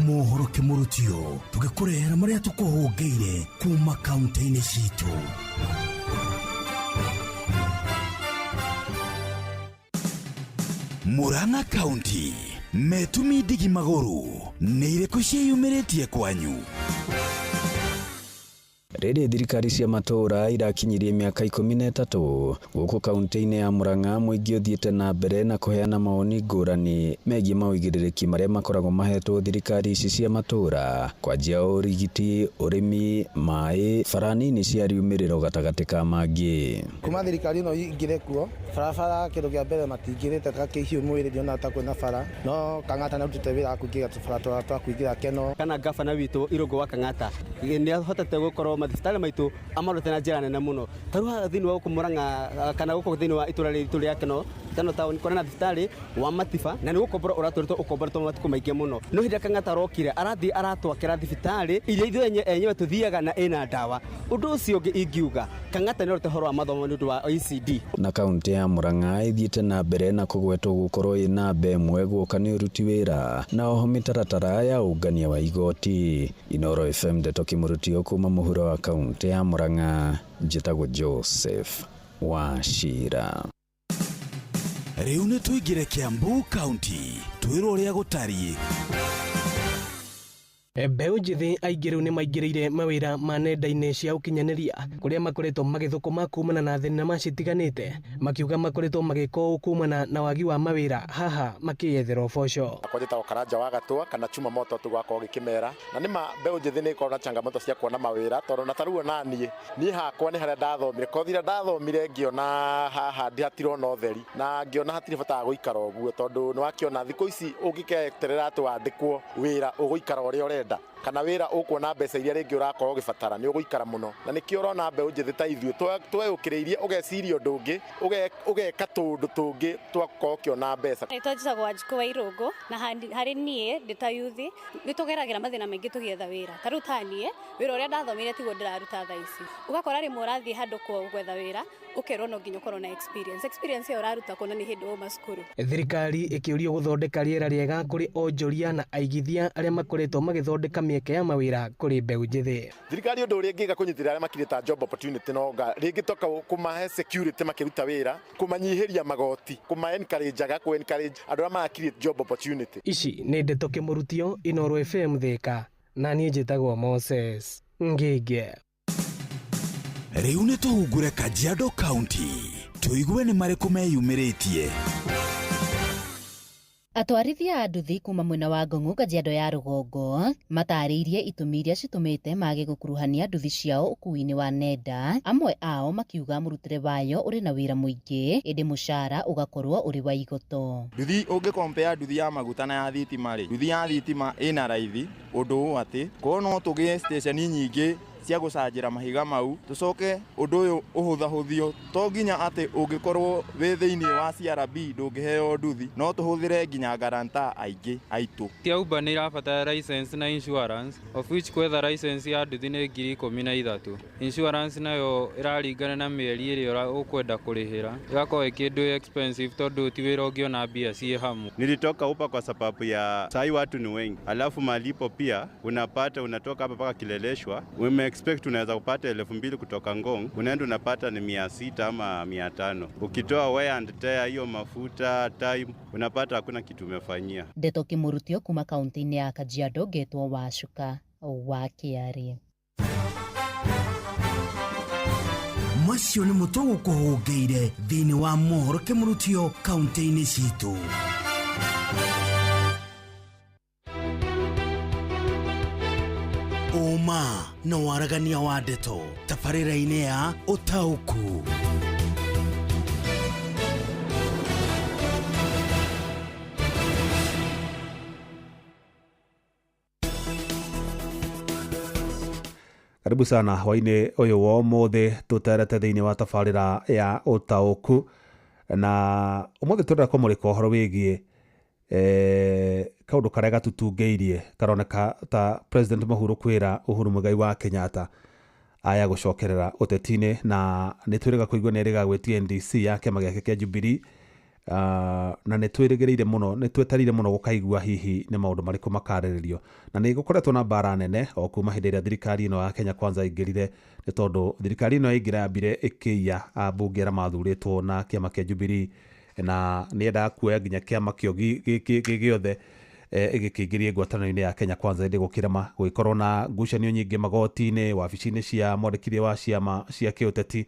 mohoro kimurutio tugikurehera maria tukuhungeire kuma kaunti-ini citu Murang'a County metumi ndigi maguru nĩ irĩkũ ciĩyumĩrĩtie kwanyu Rĩrĩ thirikari cia matura irakinyirie miaka 13 gũkũ kaunti-inĩ ya Murang'a mũingĩ ũthiĩte na mbere na kũheana maoni ngũrani megiĩ mawĩigĩrĩrĩki marĩa makoragwo mahetwo thirikari ici cia matura kwanjia ũrigiti ũrĩmi maĩ bara nini cia riumĩrĩro gatagatĩ ka mangĩ kuma thirikari ĩno ingĩre kuo barabara kĩndũ kĩa mbere matingĩrĩte kakĩhiũ mwĩrĩrio na takwĩna bara no Kang'ata na rutĩte wĩra kũingĩra tũbara twa kũingĩra Keno kana gavana witũ Irũngũ wa Kang'ata nĩ ahotete gũkorwo mathibitari maitu amarute na njĩra nene muno tarua thĩinĩ wa gũkũ Murang'a kana gũkũ thĩinĩ wa itũra rĩtũ rĩa Keno town kona na thibitari wa Matiba na nĩ gũkombora ũratũrĩtwo ũkomboretwo matukũ maingĩ muno no hĩndĩ Kang'ata rokire arathi aratwakĩra thibitari iria ithuĩ enyewe tuthiaga na ĩna ndawa ũndũ ũcio ũngĩ ingiuga Kang'ata nĩ ũrute horo wa mathomo nĩ ũndũ wa OECD na kaunti ya Murang'a ithiĩte na mbere na kũgwetwo gũkorwo ĩna mbemwe gũka nĩ ũruti wĩra na oho mĩtaratara ya ũngania wa igoti Inoro FM ndeto kimurutio kuma mũhuro wa kaunti ya Murang'a njĩtagwo Joseph Wachira rĩu nĩ tũingĩre Kiambu County twĩrwo ũrĩa gũtariĩ Mbeũ njĩthĩ aingĩ rĩu nĩ maingĩrĩire mawĩra ma nenda-inĩ cia ũkinyanĩria kũrĩa makoretwo magĩthũkũma kumana na thenema citiganĩte makiuga makoretwo magĩka kumana na wagi wa mawĩra haha makĩyethera ũboco kwajĩta Karanja wa Gatũa kana Chuma Moto tũgakorwo gĩkĩmera na nĩma mbeũ njĩthĩ nĩ ikorwo na changamoto cia kuona mawĩra tondũ na taruo naniĩ hakwa nĩ harĩa ndathomire kothira ndathomire ngĩona haha ndihatirona ũtheri na ngĩona hatirĩ bata wa gũikara ũguo tondũ nĩ wakĩona thikũ ici ũngĩketerera atĩ wandĩkwo wĩra ũgũikara ũrĩa ũrenda kana wĩra ũkuona mbeca iria rĩngĩ ũrakorwo ũgĩbatara nĩ ũgũikara mũno na nĩkĩo ũrona mbeũ njĩthĩ ta ithuĩ tweyũkĩrĩirie ũgeciria ũndũ ũngĩ ũgeka tũndũ tũngĩ twakorwo ũkĩona mbeca. Nĩtwa njĩtagwo Wanjikũ wa Irũngũ na harĩ niĩ ndĩ ta yuthi nĩ tũgeragĩra mathĩna maingĩ tũgĩetha wĩra ta rĩu ta niĩ wĩra ũrĩa ndathomire tiguo ndĩraruta thaa ici ũgakora rĩmwe ũrathiĩ handũ gwetha wĩra ũkerwo no nginya ũkorwo na experience ĩyo ũraruta kuona nĩ hĩndĩ uma cukuru. Thirikari ĩkĩũrio gũthondeka rĩera rĩega kũrĩ onjoria na aigithia arĩa makoretwo magĩthondeka mĩeke ya mawĩra kũrĩ mbeũ njĩthĩ. Thirikari ũndũ ũrĩa ĩngĩka kũnyitĩrĩra arĩa makirĩta job opportunity noga rĩngĩ toka kũmahe security makĩruta wĩra, kũmanyihĩria magoti, kũma-encourage andũ arĩa makirĩte job opportunity. Ici nĩ Ndeto Kĩmũrutio, Inooro FM Thika, na niĩ njĩtagwo Moses Ngĩngĩ. Rĩu nĩ tũhungure Kajiado County, tũigue nĩ marĩkũ meyumĩrĩtie. Atwarithia a nduthi kuma mwena wa Ngong'o Kajiado ya rũgongo matarĩirie itũmi iria citũmĩte mage gũkuruhania nduthi ciao ũkuui-inĩ wa nenda. Amwe ao makiuga mũrutĩre wayo ũrĩ na wĩra mũingĩ, ĩndĩ mũcara ũgakorwo ũrĩ wa igoto. Nduthi ũngĩkompea nduthi ya maguta na ya thitima rĩ, nduthi ya thitima ĩna raithi ũndũ ũũ atĩ korwo no tũgĩe station nyingĩ cia gũcanjĩra mahiga mau, tũcoke ũndũ ũyũ ũhũthahũthio, to nginya atĩ ũngĩkorwo wĩ thĩinĩ wa CRB ndũngĩheo nduthi, no tũhũthĩre nginya guarantor aingĩ aitũ. Tia Uber nĩ irabatara license na insurance, of which kwetha license ya nduthi nĩ 13,000. Insurance nayo ĩraringana na mĩeri ĩrĩa ũkwenda kũrĩhĩra, ĩgakorwo ĩkĩndũ expensive tondũ ti wĩra ũngĩona mbia ciĩ hamu. Nilitoka Uber kwa sababu ya sai watu ni wengi, alafu malipo pia unapata unatoka hapa mpaka Kileleshwa expect unaweza kupata 2,000 kutoka Ngong, unaenda unapata ni 600 ama 500. Ukitoa wear and tear, hiyo mafuta, time, unapata hakuna kitu umefanyia. Ndeto Kĩmũrutio kuma kaunti-inĩ ya Kajiado, Getwo Wacuka wa Kĩarĩ. Macio nĩ mũtugo kũhũngĩire thĩinĩ wa mohoro Kĩmũrutio kaunti-inĩ citũ. Uma na waragania wa ndeto tabarĩra-inĩ ya Ũtaũku. Karibu sana hwainĩ ũyũ wa ũmũthĩ tũterete thĩinĩ wa tabarĩra ya Ũtaũku, na ũmũthĩ tũrenda kũmũrĩka ũhoro wĩgiĩ kaundu karĩa gatutungĩirie karoneka ta President Mũhuru kwĩra Uhuru Muigai wa Kenyatta aya gũcokerera ũteti-inĩ, na nĩ twĩrĩga kũigua nĩ erĩga gwĩtia NDC ya kĩama gĩake kĩa Jubilee, na nĩ twĩrĩgĩrĩire mũno, nĩ twetarire mũno gũkaigua hihi nĩ maũndũ marĩkũ makarĩrĩrio, na nĩ gũkoretwo na mbara nene o kuma hĩndĩ ĩrĩa thirikari ĩno ya Kenya Kwanza ingĩrire, nĩ tondũ thirikari ĩno yaingĩra yambire ĩkĩiya ambunge arĩa mathurĩtwo na kĩama kĩa Jubilee, na nĩ endaga kuoya nginya kĩama kĩo gĩothe ĩgĩkĩingĩrie ngwatanĩro-inĩ ya Kenya Kwanza ĩndĩ gũkĩrema gũgĩkorwo na ngucanio nyingĩ magoti-inĩ, wabici-inĩ cia mwandĩkithia wa ciama cia kĩũteti,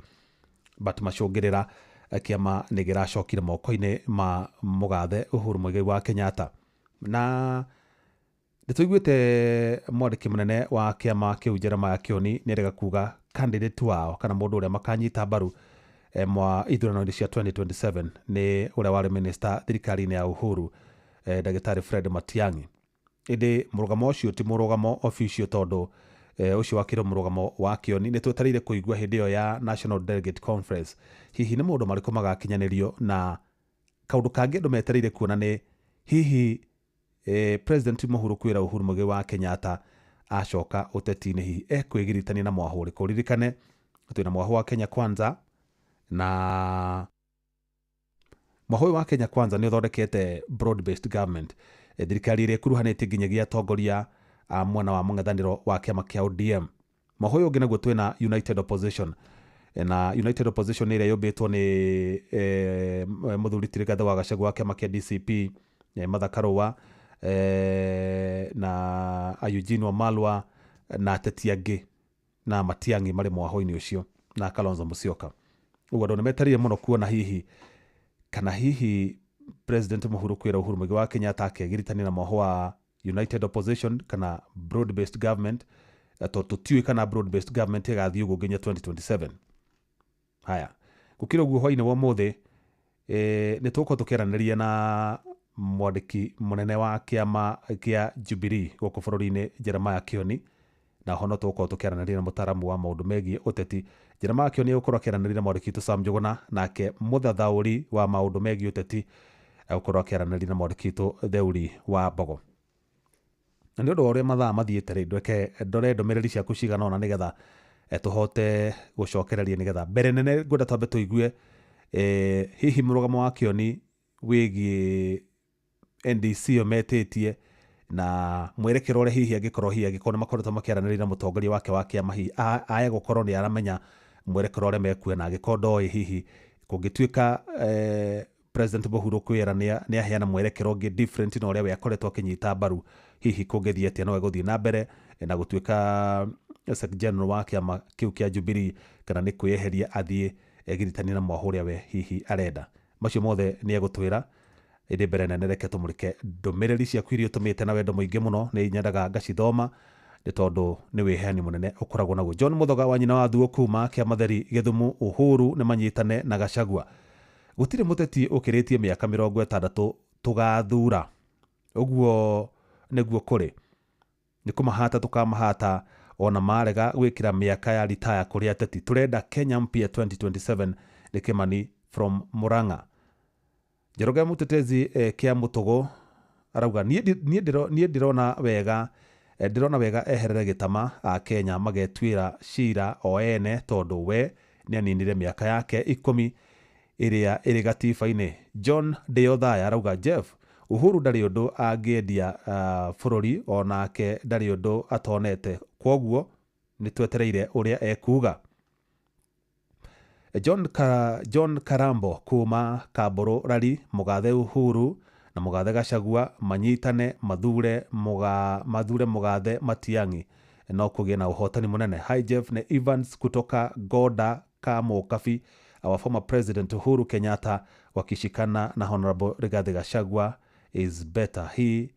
but macũngĩrĩra kĩama nĩ gĩracokire moko-inĩ ma mũgathe Uhuru Muigai wa Kenyatta. Na nĩ tũiguĩte mwandĩki mũnene wa kĩama kĩu Jeremiah Kioni nĩ erĩga kuga candidate wao kana mũndũ ũrĩa makanyita mbaru mwa ithurano-inĩ cia 2027 nĩ ũrĩa warĩ minister thirikari-inĩ ya Uhuru, Ndagĩtarĩ Fred Matiang'i. Ĩndĩ mũrũgamo ũcio ti mũrũgamo official tondũ ũcio wakĩrwo mũrũgamo wa Kioni nĩ twetereire kũigua hĩndĩ ĩyo ya National Delegate Conference hihi nĩ maũndũ marĩkũ magakinyanĩrio, na kaũndũ kangĩ andũ metereire kuona nĩ hihi President Mũhuru kwĩra Uhuru Muigai wa Kenyatta acoka ũteti-inĩ hihi ekwĩgiritania na mwahũ ũrĩkũ. Ririkane twĩna mwahũ wa Kenya Kwanza, na mwahũ wa Kenya Kwanza nĩ ũthondekete broad based government, thirikari ĩrĩa ĩkuruhanĩtie nginyagia atongoria a mwena wa mũng'ethanĩro wa kĩama kĩa ODM. Mwahũ ũyũ ũngĩ naguo twĩna United Opposition, na United Opposition nĩ ĩrĩa yũmbĩtwo nĩ mũthuri ti Rigathĩ wa Gachagua wa kĩama kĩa DCP, Martha Karũa na Eugene Wamalwa na ateti angĩ na Matiang'i marĩ mwahũ-inĩ ũcio na Kalonzo Musyoka. Ũguo andũ nĩ metarire mũno kuona hihi kana hihi President Mũhuru kwĩra Uhuru Muigai wa Kenyatta akegiritania na mwahũ wa United Opposition kana broad based government, tũtiũĩ kana broad based government ĩgathiĩ ũguo nginya 2027. Haya, gũkĩra ũguo hwainĩ wa ũmũthĩ nĩ tũgũkorwo tũkĩaranĩria na mwandĩki mũnene wa kĩama kĩa Jubilee gũkũ bũrũri-inĩ Jeremiah Kioni, na hono tũgũkorwo tũkĩaranĩria na mũtaaramu wa maũndũ megiĩ ũteti. Jeremiah Kioni gũkorwo akĩaranĩria na mwandĩki witũ Sam Njũgũna, nake mũthathaũri wa maũndũ megiĩ ũteti gũkorwo akĩaranĩria na mwandĩki witũ Theuri wa Mbogo. Na nĩ ũndũ wa ũrĩa mathaa mathiĩte rĩ, ndore ndũmĩrĩri ciaku cigana ũna nĩgetha tũhote gũcokereria nĩgetha mbere nene ngwenda twambe tũigue hihi mũrũgamo wa Kioni wĩgiĩ NDC o metĩtie na mwerekero ũrĩa hihi angĩkorwo nĩ makoretwo makĩaranĩria na mũtongoria wake wa kĩama hihi aya gũkorwo nĩ aramenya mwerekero ũrĩa mekuo, na angĩkorwo ndoĩ hihi kũngĩtuĩka President Uhuru kwĩra nĩ aheana mwerekero ũngĩ different na ũrĩa we akoretwo akĩnyita mbaru, hihi kũngĩthiĩ atĩa no egũthiĩ na mbere na gũtuĩka Secretary General wa kĩama kĩu kĩa Jubilee, kana nĩ kwĩyeheria athiĩ egiritania na mwaho ũrĩa we hihi arenda. Macio mothe nĩ egũtwĩra ĩndĩ mbere nene reke tũmũrĩke ndũmĩrĩri ciaku iria ũtũmĩte na wendo mũingĩ mũno, nĩ nyendaga ngacithoma nĩ tondũ nĩ wĩheani mũnene ũkoragwo naguo. John Mũthoga wa nyina wa Thuo kuma kĩama theri Gĩthumu, Uhuru nĩ manyitane na Gachagua. Gũtirĩ mũteti ũkĩrĩtie mĩaka 60 tũgathura, ũguo nĩguo kũrĩ, nĩ kũmahata tũkamahata ona marega gwĩkĩra mĩaka ya retire kũrĩ ateti. Tũrenda Kenya mpya 2027 nĩ Kĩmani from Murang'a. Njoroge mũtetezi kĩa Mũtũgũ arauga niĩ ndĩrona wega eherere gĩtama a Kenya magetuĩra cira o ene tondũ we nĩ aninire mĩaka yake 10 ĩrĩa ĩrĩ gatiba-inĩ. John Deothaya arauga Jeff Uhuru ndarĩ ũndũ angĩendia bũrũri, onake ndarĩ ũndũ atonete, kwoguo nĩ twetereire ũrĩa ekuga. John Karambo kuma Kamburu Rari, mũgathe Uhuru na mũgathe Gachagua manyitane mathure mũgathe Matiang'i no kũgĩe na ũhotani mũnene. Hi Jeff nĩ Evans kutoka Goda Kamo Kafi. Our former President Uhuru Kenyatta wakishikana na Honorable Rigathi Gachagua is better. He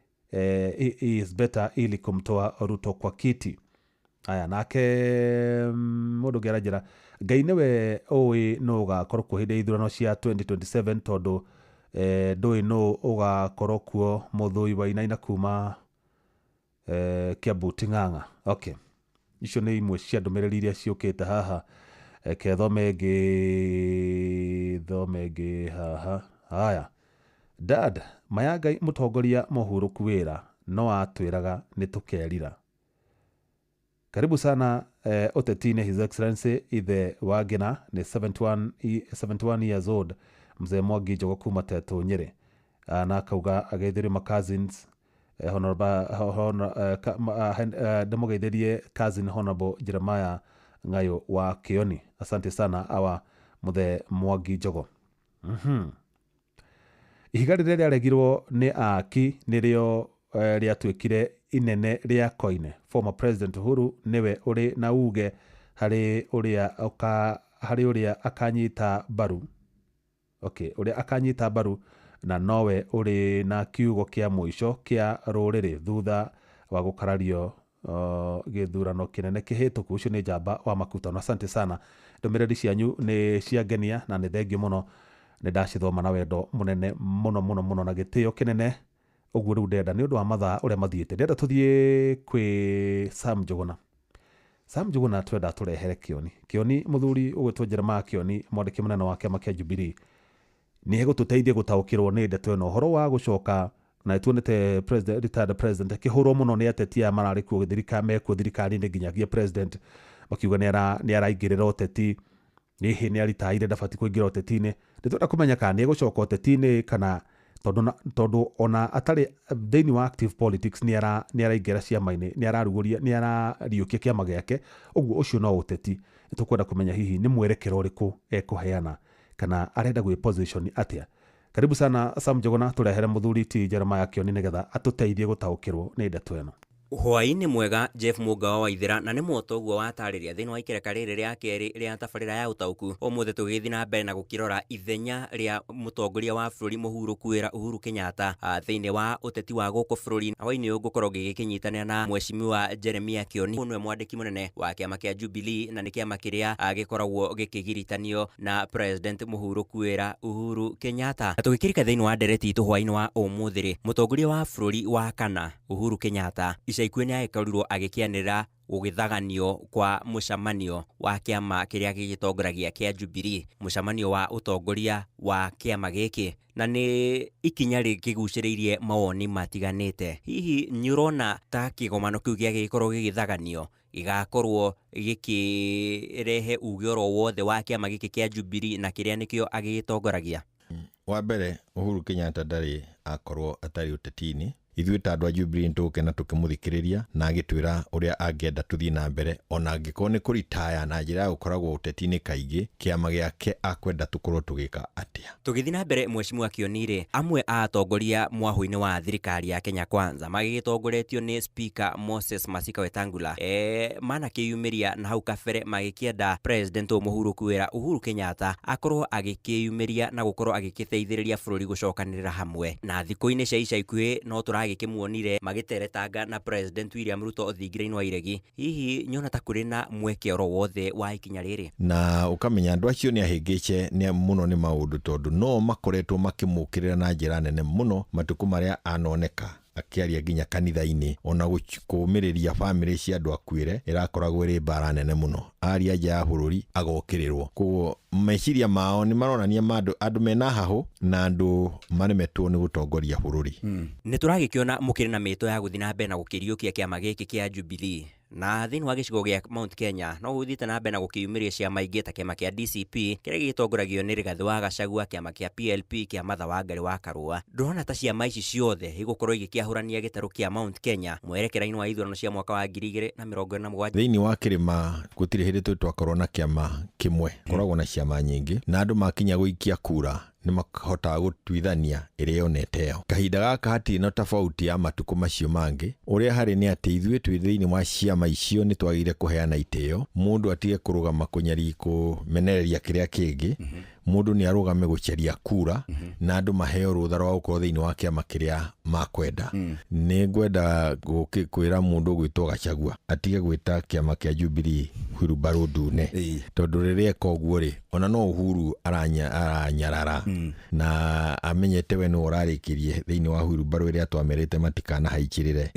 is better ili kumtoa Ruto kwa kiti. Aya nake mũndũ ngĩaranjĩra Ngai nĩwe ũĩ nũ ũgakorwo kuo hĩndĩ ya ithurano cia 2027 tondũ ndũĩ nũ ũgakorwo kuo. Mũthũi wa Inaina kuma Kiambu Ting'ang'a. Okay, icio nĩ imwe cia ndũmĩrĩri iria ciũkĩte haha. Thome ngĩ haha. Haya, Dad Mayangai mũtongoria Mũhuru kwĩra no atwĩraga nĩ tũkerira. Karibu sana ũteti-inĩ His Excellency Ithe Wangina nĩ 71 years old, mzee Mwangi Njogo kuma Teto Nyĩrĩ, na akauga ageithĩrio ma cousins ndĩmũgeithĩrie cousin Honorable Jeremiah Ng'ayũ wa Kĩoni. Asante sana awa mzee Mwangi Njogo. Ihiga rĩrĩa rĩaregirwo nĩ aki nĩrĩo rĩatuĩkire inene rĩa koine. Former President Uhuru niwe uri na uge hari uria akanyita baru. Okay, uria akanyita baru na nowe uri na kiugo kia muico kia ruriri thutha wa gukarario githurano kinene kihituku. Ucio ni Njamba wa Makutano. Asante sana, ndumiriri cianyu ni ciangenia na ni thengio muno, ni ndacithoma na wendo munene muno na gitio kinene. Ũguo rĩu ndenda nĩ ũndũ wa mathaa ũrĩa mathiĩte, ndenda tũthiĩ kwĩ Sam Njuguna twenda tũrehere Kĩoni mũthuri ũgwĩtwo Jeremiah Kĩoni, mwandĩki mũnene wa kĩama kĩa Jubilee, nĩ egũtũteithia gũtaũkĩrwo nĩ ndeto ĩno ũhoro wa gũcoka na tuonete retired president akĩhũrwo mũno nĩ ateti aya mararĩ kuo mekuo thirikari-inĩ nginyagia president makiuga nĩ araingĩrĩra ũteti, hihi nĩ aritaire ndabati kũingĩra ũteti-inĩ. Nĩtwenda kũmenya kana nĩ egũcoka ũteti-inĩ kana tondu ona atari thĩinĩ wa active politics ni araingĩra ciama-inĩ, ni arariũkia kĩama gĩake. Ũguo ũcio no ũteti. Nĩtũkwenda kũmenya hihi nĩ mwerekero ũrĩkũ ekũheana kana arenda gwĩ position atĩa. Karibu sana Sam Njuguna, tũrehere mũthuri ti Jeremiah Kĩoni nĩgetha atũteithie gũtaũkĩrwo nĩ ndeto ĩno. Hwaĩ-inĩ mwega Jeff Mũngawa wa Waithĩra, na nĩ moto ũguo watarĩria thĩinĩ wa ikereka rĩrĩ rĩa kerĩ rĩa tabarĩra ya ũtaũku. Ũmũthĩ tũgĩthiĩ na mbere na gũkĩrora ithenya rĩa mũtongoria wa bũrũri Mũhuru kwĩra Uhuru Kenyatta thĩinĩ wa ũteti wa gũkũ bũrũri. Hwaĩ-inĩ ũyũ ngũkorwo gĩgĩkĩnyitanĩra na Mheshimiwa Jeremiah Kĩoni, nĩwe mwandĩki mũnene wa kĩama kĩa Jubilee na nĩ kĩama kĩrĩa gĩkoragwo gĩkĩgiritanio na President Mũhuru kwĩra Uhuru Kenyatta. Tũgĩkĩrika thĩinĩ wa ndereti itũ hwaĩ-inĩ wa ũmũthĩ, mũtongoria wa bũrũri wa kana Uhuru Kenyatta ikuwe nĩ agĩkorirwo agĩkĩanĩra gũgĩthaganio kwa mũcemanio wa kĩama kĩrĩa gĩgĩtongoragia kĩa Jubilee, mũcemanio wa ũtongoria wa kĩama gĩkĩ, na nĩ ikinya rĩkĩgucĩrĩirie mawoni matiganĩte. Hihi nĩ ũrona ta kĩgomano kĩu gĩgĩkorwo gĩgĩthaganio gĩgakorwo gĩkĩrehe uge oro wothe wa kĩama gĩkĩ kĩa Jubilee na kĩrĩa nĩkĩo agĩgĩtongoragia? Wa mbere, Uhuru Kenyatta ndarĩ akorwo atarĩ ũteti-inĩ, ithuĩ ta andũ a Jubilee tũgũkena tũkĩmũthikĩrĩria na agĩtwĩra ũrĩa angĩenda tũthiĩ na mbere, ona angĩkorwo nĩ kũritaya na njĩra ya gũkoragwo ũteti-inĩ kaingĩ, kĩama gĩake akwenda tũkorwo tũgĩka atĩa. Tũgĩthiĩ na mbere Mheshimiwa Kionire, amwe a atongoria mwaho-inĩ wa thirikari ya Kenya Kwanza magĩgĩtongoretio nĩ Speaker Moses Masika Wetangula manakĩyumĩria na hau kabere magĩkĩenda President Mũhuru Kuwera Uhuru Kenyatta akorwo agĩkĩyumĩria na gũkorwo agĩgĩteithĩrĩria bũrũri gũcokanĩrĩra hamwe. Na thikũ-inĩ cia ica ikuhĩ no tũragĩkĩmuonire magĩteretanga na President William Ruto thingira-inĩ wa iregi. Hihi nyona ta kũrĩ na mwekero wothe wa ikinya rĩrĩ, na ũkamenya andũ acio nĩ ahĩngĩce mũno nĩ maũndũ, tondũ no makoretwo makĩmũkĩrĩra na njĩra nene mũno matukũ marĩa anoneka akĩaria nginya kanitha-inĩ, ona kũmĩrĩria bamĩrĩ cia andũ akuĩre ĩrakoragwo ĩrĩ mbara nene mũno. Aria nja ya bũrũri agokĩrĩrwo, koguo meciria mao nĩ maronania andũ mena hahũ na andũ maremetwo nĩ gũtongoria bũrũri. Nĩ tũragĩkĩona mũkĩrĩ na mĩto ya gũthiĩ na mbere na gũkĩriũkia kĩama gĩkĩ kĩa Jubilee, na thĩinĩ wa gĩcigo gĩa Mount Kenya no gũthiĩte na mbere na gũkĩyumĩria ciama ingĩ ta kĩama kĩa DCP kĩrĩa gĩtongoragio nĩ Rigathĩ wa Gachagua, kĩama kĩa PLP kĩa Martha Wangari wa Karũa. Ndũrona ta ciama ici ciothe igũkorwo igĩkĩahũrania gĩtarũ kĩa Mount Kenya mwerekera-inĩ wa ithurano cia mwaka wa 2027? Thĩinĩ wa kĩrĩma gũtirĩ hĩndĩ twakorwo na kĩama kĩmwe, koragwo na ciama nyingĩ, na andũ makinya gũikia kura nĩ mahotaga gũtuithania ĩrĩa yonete ĩyo. Kahinda gaka hatirĩ na tofauti ya matukũ macio mangĩ. Ũrĩa harĩ nĩ atĩ ithuĩ twĩ thĩinĩ wa ciama icio nĩ twagĩrĩire kũheana itĩo, mũndũ atige kũrũgama kũmenereria kĩrĩa kĩngĩ, mũndũ nĩ arũgame gũcaria kura na andũ maheo rũtha rwa gũkorwo thĩinĩ wa kĩama kĩrĩa makwenda. Nĩ ngwenda kwĩra mũndũ gwĩtwo Gachagua atige gwĩta kĩama kĩa Jubilee Hurubaro Ndune, tondũ rĩrĩa eka ũguo rĩ, ona no Uhuru aranyarara na amenyete we nĩ ũrarĩkĩrie thĩinĩ wa Hurubaro ĩrĩa twamerĩte matikanahaicĩrĩre.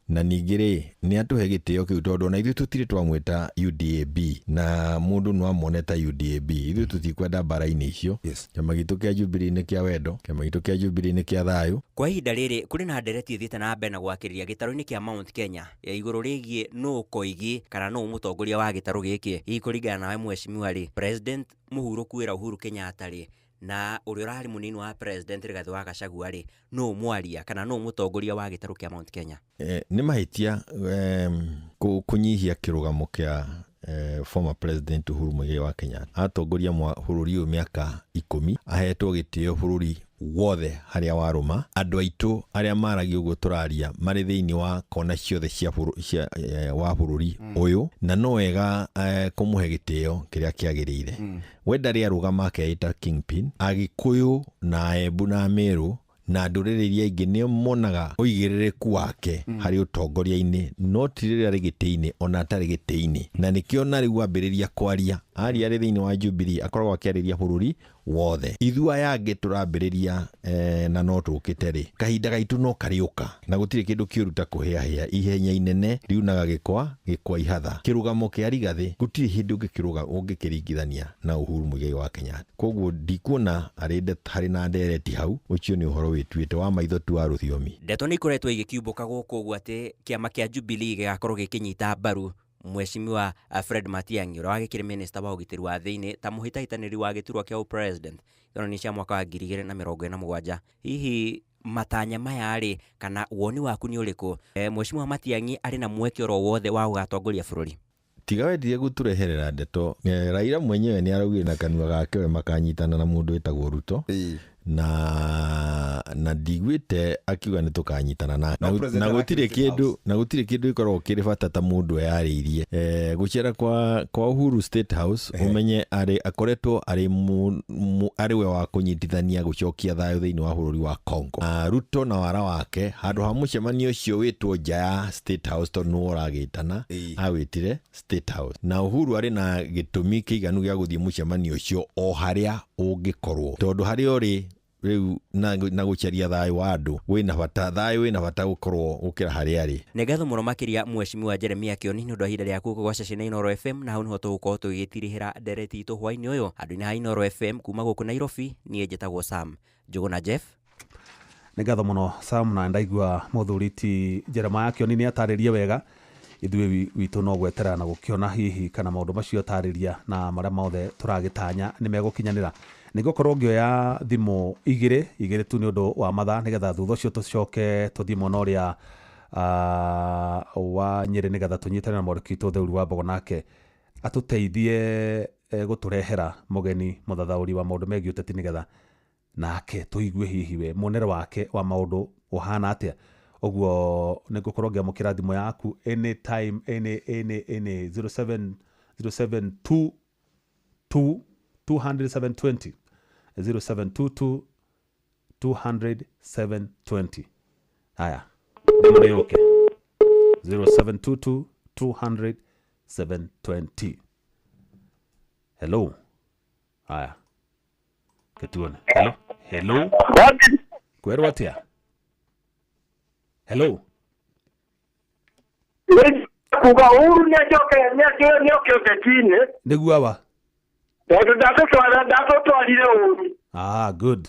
Na ningĩ rĩ, nĩ atũhe gĩtĩo kĩu, tondũ ona ithuĩ tũtirĩ twamwĩta UDAB na mũndũ no amwone ta UDAB. Ithuĩ tũtikwenda mbara-inĩ icio. Kĩama gitũ kĩa Jubilee nĩ kĩa wendo, kĩama gitũ kĩa Jubilee nĩ kĩa thayũ. Kwa ihinda rĩrĩ kũrĩ na ndereti ithiĩte na mbere na gwakĩrĩria gĩtarũ-inĩ kĩa Mount Kenya ya igũrũ rĩgiĩ nũ koigi kana nũ mũtongoria wa gĩtarũ gĩkĩ. Hihi kũringana nawe Mheshimiwa rĩ, President Mũhuru Kuwera Uhuru Kenyatta rĩ na ũrĩa ũrarĩ mũnini wa President Rigathĩ wa Gachagua rĩ, nũ mwaria kana nũ mũtongoria wa gĩtarũ kĩa Mount Kenya? Nĩ mahĩtia kũnyihia kĩrũgamo kĩa former President Uhuru Muigai wa Kenyatta. Atongoria bũrũri ũyũ mĩaka 10, ahetwo gĩtĩo bũrũri wothe harĩa warũma. Andũ aitũ arĩa maragia ũguo tũraria marĩ thĩinĩ wa kona ciothe wa bũrũri ũyũ, na no wega kũmũhe gĩtĩo kĩrĩa kĩagĩrĩire. We ndarĩ arũgama akeita Kingpin. Agĩkũyũ na Embu na Meru na ndũrĩrĩ iria ingĩ nĩ monaga ũigĩrĩrĩku wake harĩ ũtongoria-inĩ, no ti rĩrĩa arĩ gĩtĩ-inĩ ona atarĩ gĩtĩ-inĩ. Na nĩkĩo na rĩu ambĩrĩria kwaria, aria arĩ thĩinĩ wa Jubilee akoragwo akĩarĩria bũrũri wothe. Ithuĩ aya angĩ tũrambĩrĩria na no tũkĩte rĩ, kahinda gaitũ no karĩũka na gũtirĩ kĩndũ kĩũru ta kũhĩahĩa. Ihenya inene riunaga gĩkwa ihatha. Kĩrũgamo kĩa Rigathĩ gũtirĩ hĩndĩ ũngĩkĩringithania na Uhuru Muigai wa Kenyatta. Koguo ndikuona harĩ na ndereti hau. Ũcio nĩ ũhoro wĩtuĩte wa maitho tu wa rũthiomi. Ndeto nĩ ikoretwo igĩkiumbũka gũkũ ũguo atĩ kĩama kĩa Jubilee gĩgakorwo gĩkĩnyita mbaru Mheshimiwa Fred Matiang'i ũrĩa wagĩkĩrĩ minister wa ũgitĩri wa thĩinĩ ta mũhĩtahĩtanĩri wa gĩturwa kĩa president ithurano cia mwaka wa 2027. Hihi matanya maya rĩ kana woni waku nĩ ũrĩkũ? Mheshimiwa Matiang'i arĩ na mwekero wothe wa gũgatongoria bũrũri? Tiga wendire gũtũreherera ndeto. Raila mwenyewe nĩ araugire na kanua gake we makanyitana na mũndũ wĩtagwo Ruto na ndigwĩte akiuga nĩ tũkanyitana na gũtirĩ kĩndũ gĩkoragwo kĩrĩ bata ta mũndũ yarĩirie. Gũcera kwa Uhuru State House umenye akoretwo arĩ we wa kũnyitithania gũcokia thayũ thĩinĩ wa bũrũri wa Congo. Ruto na wara wake handũ ha mũcemanio ũcio wĩtwo nja ya State House tondũ nĩ ũragĩtana awĩtire State House, na Uhuru arĩ na gĩtũmi kĩiganu gĩa gũthiĩ mũcemanio ũcio o harĩa ũngĩkorwo, tondũ harĩa ũrĩ rĩu na gũcaria thayũ wa andũ wĩna bata gũkorwo gũkĩra harĩa arĩ. Nĩ ngatho mũno makĩria Mheshimiwa Jeremiah Kioni nĩ ũndũ wa ihinda rĩaku gwa ceceni ya Inooro FM, na hau nĩho tũgũkorwo tũgĩtirihĩra ndereti itũ hwainĩ ũyũ. Andũ-inĩ ha Inooro FM kuma gũkũ Nairobi, niĩ njĩtagwo Sam Njũgũna Jeff. Nĩ ngatho mũno Sam, na ndaigua mũthuriti Jeremiah Kioni nĩ atarĩrie wega. Ithuĩ witũ no gwetera na gũkĩona hihi kana maũndũ macio atarĩria na marĩa mothe tũragĩtanya nĩ megũkinyanĩra. nigukorwo ngioya thimu igire tu ni undu wa mathaa nigetha thutha ucio tucoke tuthie mwena uria wa Nyeri nigetha tunyitane na Mwaniki Theuri Wambogo nake atuteithie guturehera mugeni muthathauri wa maundu megie uteti nigetha nake tuigue hihi we monere wake wa maundu uhana atia. Oguo nigukorwo ngiamukira thimu yaku anytime any 0722 200 720 0722 haya okay 0722 200 720. Hello. Haya. Ketuone. Hello. Kweru atia. Hello. Kuga uru nyoke uketine. Niguo aba. Dato alile uru. Good.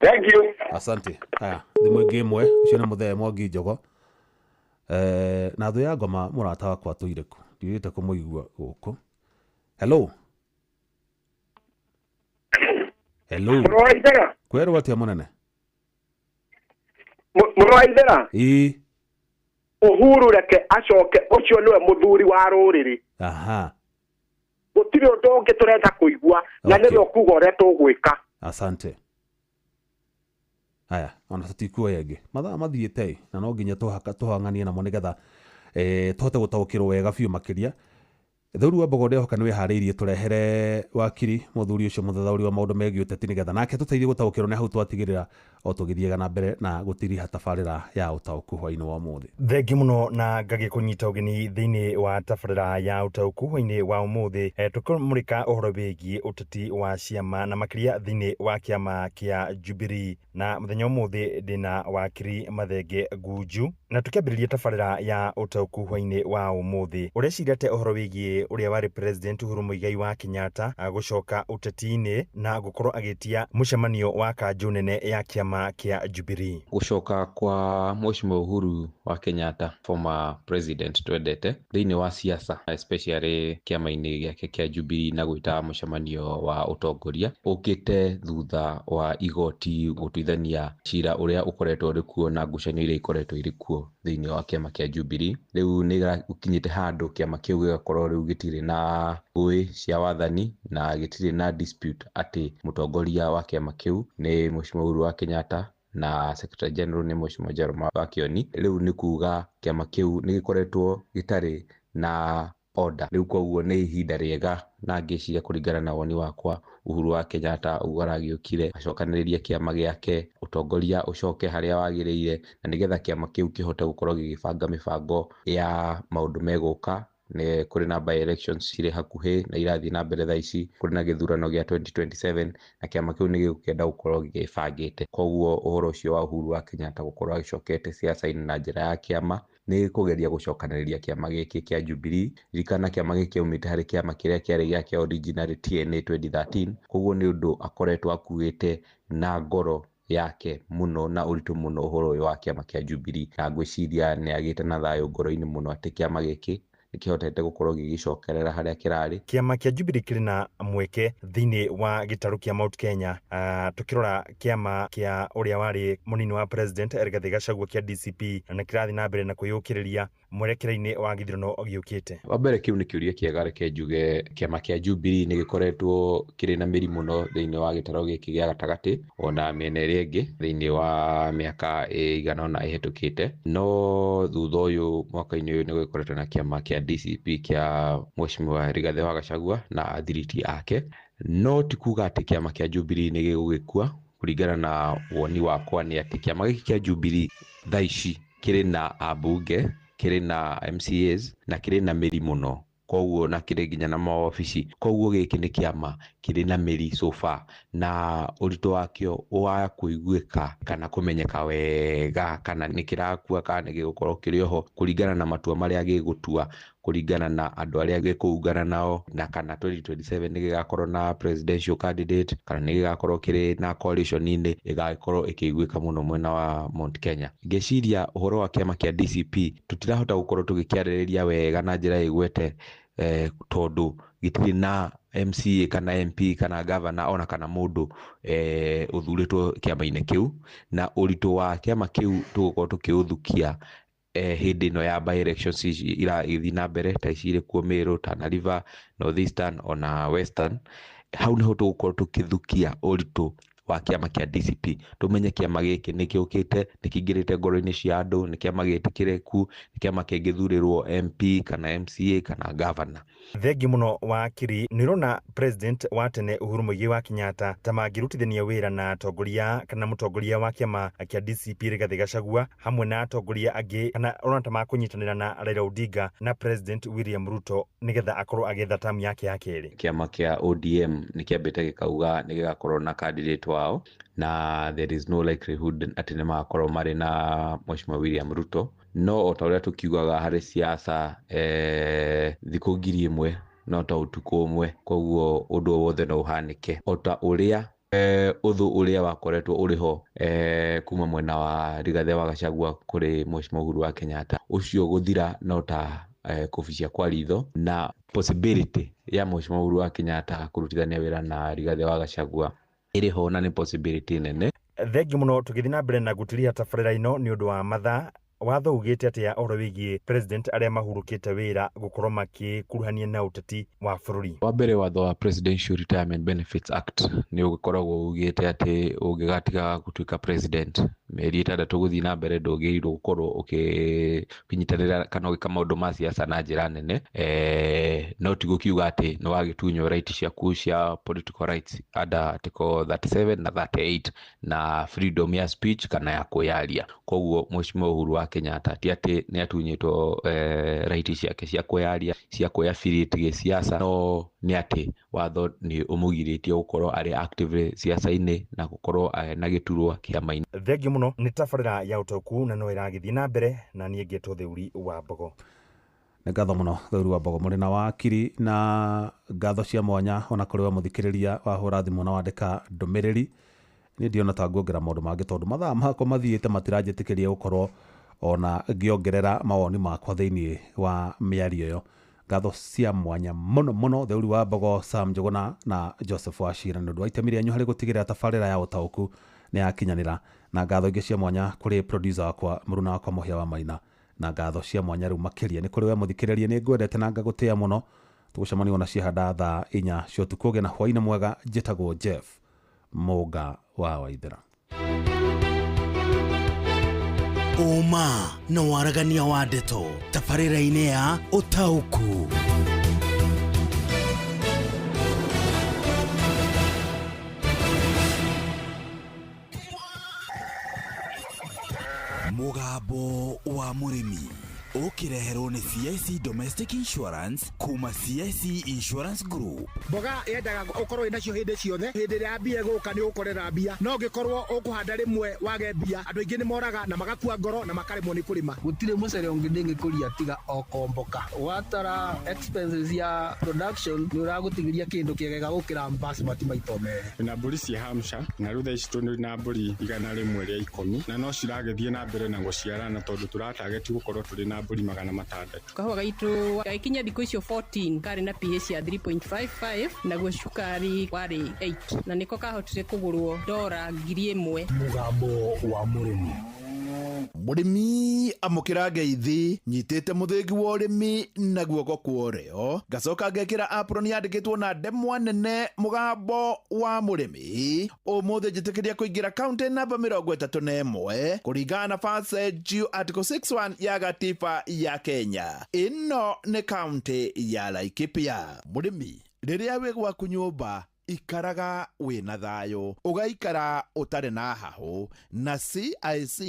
Thank you. Asante. Haya, thimwe gemwe ucio na muthe Mwangi Njogo. Na thu ya ngoma murata wakwa tuireku. Ndiite kumuigua guku. Hello. Muraithera. Kweru atia munene. Muraithera. Uhuru reke acoke ucio niwe muthuri wa ruriri. Gutiri undu ungi turenda kuigua na niro kuga uria tugwika. Asante. Haya, ona tutikuoya ingi. Mathaa mathiite na no nginya tuhanganie namo nigetha tuhote gutaukirwo wega biu makiria. Theuri Wambogo ndehoka niwe hariirie turehere wakiri muthuri ucio muthathauri wa maundu megie uteti nigetha nake tuteithie gutaukirwo ni hau twatigirira o tugithiega na mbere na gutiriha tabarira ya utauku hwaini wa muthi. Thengi muno na ngagi kunyita ugeni thiini wa tabarira ya utauku hwaini wa muthi. Tukumurika uhoro wigie uteti wa ciama na makiria thiini wa kiama kia Jubilee na muthenya muthi ndina wakiri Mathenge Gunju na tukiambiriria tabarira ya utauku hwaini wa umuthi. Urecirate uhoro wigie uria wari president Uhuru Muigai wa Kenyatta gucoka uteti-ini na gukorwo agitia mucemanio wa kanju nene ya kiama kia Jubilee. Gucoka kwa Mheshimiwa Uhuru wa Kenyatta former president twendete thiini wa siasa especially kiama-ini giake kia Jubilee na gwita mucemanio wa utongoria ukite thutha wa igoti gutuithania cira uria ukoretwo rikuo na ngucanio iria ikoretwo irikuo thiini wa kiama kia Jubilee. Riu ni ukinyite handu kiama kiu gigakorwo riu gitire na ngui cia wathani na gitire na dispute ati mutongoria wa kiama kiu ni Mheshimiwa Uhuru wa Kenyatta na Secretary General ni Mheshimiwa Jerome Wakioni. Riu ni kuga kiama kiu ni gikoretwo gitari na order. Riu koguo ni ihinda riega na ngiciria kuringana na woni wakwa Uhuru wa Kenyatta ugaragiukire acokaniriria kiama giake utongoria ucoke haria wagiriire na nigetha kiama kiu kihote gukorwo gigibanga mibango ya maundu meguka. Ni kuri na by elections cire hakuhi na irathi na mbere tha ici kuri na githurano gia 2027 na kiama kiu ni gikenda gukorwo gigibangite. Koguo uhoro ucio wa Uhuru wa Kenyatta gukorwo agicokete siasa-ini na njira ya kiama ni kugeria gucokaniriria kiama giki kia Jubilee. Rikana kiama giki umite hari kiama kiria kiari giake original TNA 2013. Koguo ni undu akoretwo akuite na ngoro yake muno na uritu muno uhoro wa kiama kia Jubilee na ngwiciria ni agite na thayo ngoro-ini muno ati kiama giki ikihotete gukorwo gigicokerera haria kirari. Kiama kia Jubilee kiri na mweke thiini wa gitaru kia Mount Kenya. Tukirora kiama kia uria wari munini wa president Rigathi Gachagua kia DCP na kirathi na mbere na kuyukiriria mwerekera-ini wa githurano giukite. Wa mbere kiu ni kiuria kiega reke njuge kiama kia Jubilee ni gikoretwo kiri na miri muno thiini wa gitaru giki gia gatagati ona miena iri ingi thiini wa miaka igana na ihetukite. No thutha uyu mwaka-ini uyu ni gikoretwo na kiama kia DCP kia Mheshimiwa Rigathi wa Gachagua na thiriti ake. No tikuga ati kiama kia Jubilee ni gigugikua. Kuringana na woni wakwa ni ati kiama giki kia Jubilee thaici kiri na abunge, kiri na MCAs na kiri na miri muno. Koguo na kiri nginya na maobici. Koguo giki ni kiama kiri na miri so far na urito wakio wa kuiguika kana kumenyeka wega kana nikirakua kana nigigukorwo kiri oho kuringana na matua maria gigutua kuringana na andu aria gikuungana nao na kana 2027 nigigakorwo na presidential candidate kana nigigakorwo kiri na coalition ine igakorwo ikiguika muno mwena wa Mount Kenya. Ngeciria uhoro wa kiama kia DCP tutirahota gukorwo tugikiaririria wega na njira igwete tondu gitiri na MCA kana MP kana governor ona kana mundu uthurĩtwo kĩama-inĩ kĩu, na ũritũ wa kĩama kĩu tũgũkorwo tũkĩũthukia hĩndĩ ĩno ya by elections irathiĩ na mbere ta ici irĩ kuo Meru, Tana River, North Eastern ona Western. Hau niho tũgũkorwo tũkĩthukia ũritũ wa kĩama kĩa DCP, tumenye kĩama gĩkĩ nĩ kĩũkĩte, nĩ kĩingĩrĩte ngoro-inĩ cia andũ, nĩ kĩama gĩtĩkĩrĩku, nĩ kĩama kĩngĩthurĩrwo MP kana MCA kana governor. Thengi muno Wakiri, nĩrona president wa tene Uhuru Muigai wa Kenyatta ta mangĩrutithania wĩra na atongoria kana mũtongoria wa kĩama kĩa DCP Rigathi Gachagua hamwe na atongoria angĩ, kana ona ta makũnyitanĩra na Raila Odinga na President William Ruto nĩgetha akorwo agĩetha tamu yake ya kerĩ. Kĩama kĩa ODM nĩ kĩambĩte gĩkauga nĩ gĩgakorwo na candidate wao, na there is no likelihood atĩ nĩ magakorwo marĩ na Mheshimiwa William Ruto. No o ta ũrĩa tũkiugaga harĩ siasa thikũ ngiri ĩmwe no ta ũtukũ ũmwe, koguo ũndũ wothe no ũhanĩke. O ta ũrĩa ũthũ ũrĩa wakoretwo ũrĩ ho kuma mwena wa Rigathi wa Gachagua kũrĩ Mheshimiwa Uhuru wa Kenyatta, ũcio gũthira no ta kũbicia kwa ritho, na possibility ya Mheshimiwa Uhuru wa Kenyatta kũrutithania wĩra na Rigathi wa Gachagua ĩrĩ ho na nĩ possibility nene. Thengi muno, tũgĩthiĩ na mbere na gũturia tabarĩra ĩno nĩ ũndũ wa mathaa. Watho ugĩte atĩa ũhoro wĩgiĩ president arĩa mahurũkĩte wĩra gũkorwo makĩkuruhania na ũteti wa bũrũri? Wa mbere, watho wa Presidential Retirement Benefits Act nĩ ũgĩkoragwo ugĩte atĩ ũngĩgatiga gũtuĩka president mĩeri 6 gũthiĩ na mbere ndũgĩrĩirwo gũkorwo ũkĩnyitanĩra kana ũgĩka maũndũ ma siasa na njĩra nene. No ti gũkiuga atĩ nĩ wagĩtunywo right ciaku cia political rights under Article 37 na 38 na freedom ya speech kana ya kwĩyaria. Koguo Mheshimiwa Uhuru wa Kenyatta ti atĩ nĩ atunyĩtwo right ciake cia kwĩyaria, cia kwĩaffiliate gĩsiasa, no nĩ atĩ watho nĩ ũmũgirĩtie gũkorwo arĩ active siasa-inĩ na gũkorwo na gĩturwa kĩama-inĩ. Thengi muno, nĩ tabarĩra ya ũtaũku na no ĩragĩthiĩ na mbere, na niĩ ngĩtwo Thĩũri wa Mbogo. Nĩ ngatho mũno Thĩũri wa Mbogo, mũrĩ na Wakiri, na ngatho cia mwanya ona kũrĩ wa mũthikĩrĩria wahũra thimũ na wandĩka ndũmĩrĩri. Nĩ ndiona ta nguongerera maũndũ mangĩ tondũ mathaa makwa mathiĩte matiranjĩtĩkĩria gũkorwo ona ngĩongerera mawoni makwa thĩinĩ wa mĩario ĩyo. Ngatho cia mwanya mũno mũno Thĩũri wa Mbogo, Sam Njũgũna na Joseph Wachira nĩ ũndũ wa itemi rĩanyu harĩ gũtigĩrĩra tabarĩra ya ũtaũku nĩ yakinyanĩra, na ngatho ingĩ cia mwanya kũrĩ producer wakwa mũruna wakwa Mũhĩa wa Maina, na ngatho cia mwanya rĩu makĩria nĩ kũrĩ we mũthikĩrĩria. Nĩ ngwendete na ngagũtĩa mũno. Tũgũcemania ona ciahanda thaa 4 cia ũtukũ. Ũgĩe na hwaĩ-inĩ mwega. Njĩtagwo Jeff Mũnga wa Waithĩra. Ũma na waragania wa ndeto tabarĩra-inĩ ya ũtaũku. Mũgambo wa mũrĩmi ũkĩreherwo nĩ CIC Domestic Insurance kuma CIC Insurance Group. Mboga yendaga ũkorwo inacio hĩndĩ ciothe. Hĩndĩ ĩrĩa mbia gũka nĩ ũkorera mbia, no ũngĩkorwo ũkũhanda rĩmwe wage mbia, andũ aingĩ nĩ moraga na magakua ngoro na makaremwo nĩ kũrĩma. Gũtirĩ mũcere ũngĩ ndĩngĩkũria tiga o komboka. Watara expenses ya production nĩ ũragũtigĩria kĩndũ kĩegega gũkĩra basmati maito merĩ. Na mbũri cia Hampshire na rĩu thaa ici tũrĩ na mbũri 110 na no ciragĩthiĩ na mbere na gũciarana tondũ tũratageti gũkorwo tũrĩ na mbũri 600. Kahũa gaitũ gaikinya thikũ icio 14 karĩ na pH ya 3.55 naguo cukari warĩ 8 na nĩko kahotire kũgũrwo $1,000. Mũgambo wa mũrĩmi. Mũrĩmi amũkĩra ngeithi nyitĩte mũthĩgi wa ũrĩmi na guoko kwa ũrĩo, ngacoka ngekĩra apron yandĩkĩtwo na ndemwa nene mũgambo wa mũrĩmi. Ũmũthĩ njĩtĩkĩria kũingĩra kaunti namba 31 kũringana na Fasegu Article 61 ya gatiba ya Kenya. Ĩno nĩ kaunti ya Laikipia. Mũrĩmi, rĩrĩa wĩ gwaku nyũmba ikaraga wĩna thayũ, ũgaikara ũtarĩ na hahũ, na CIC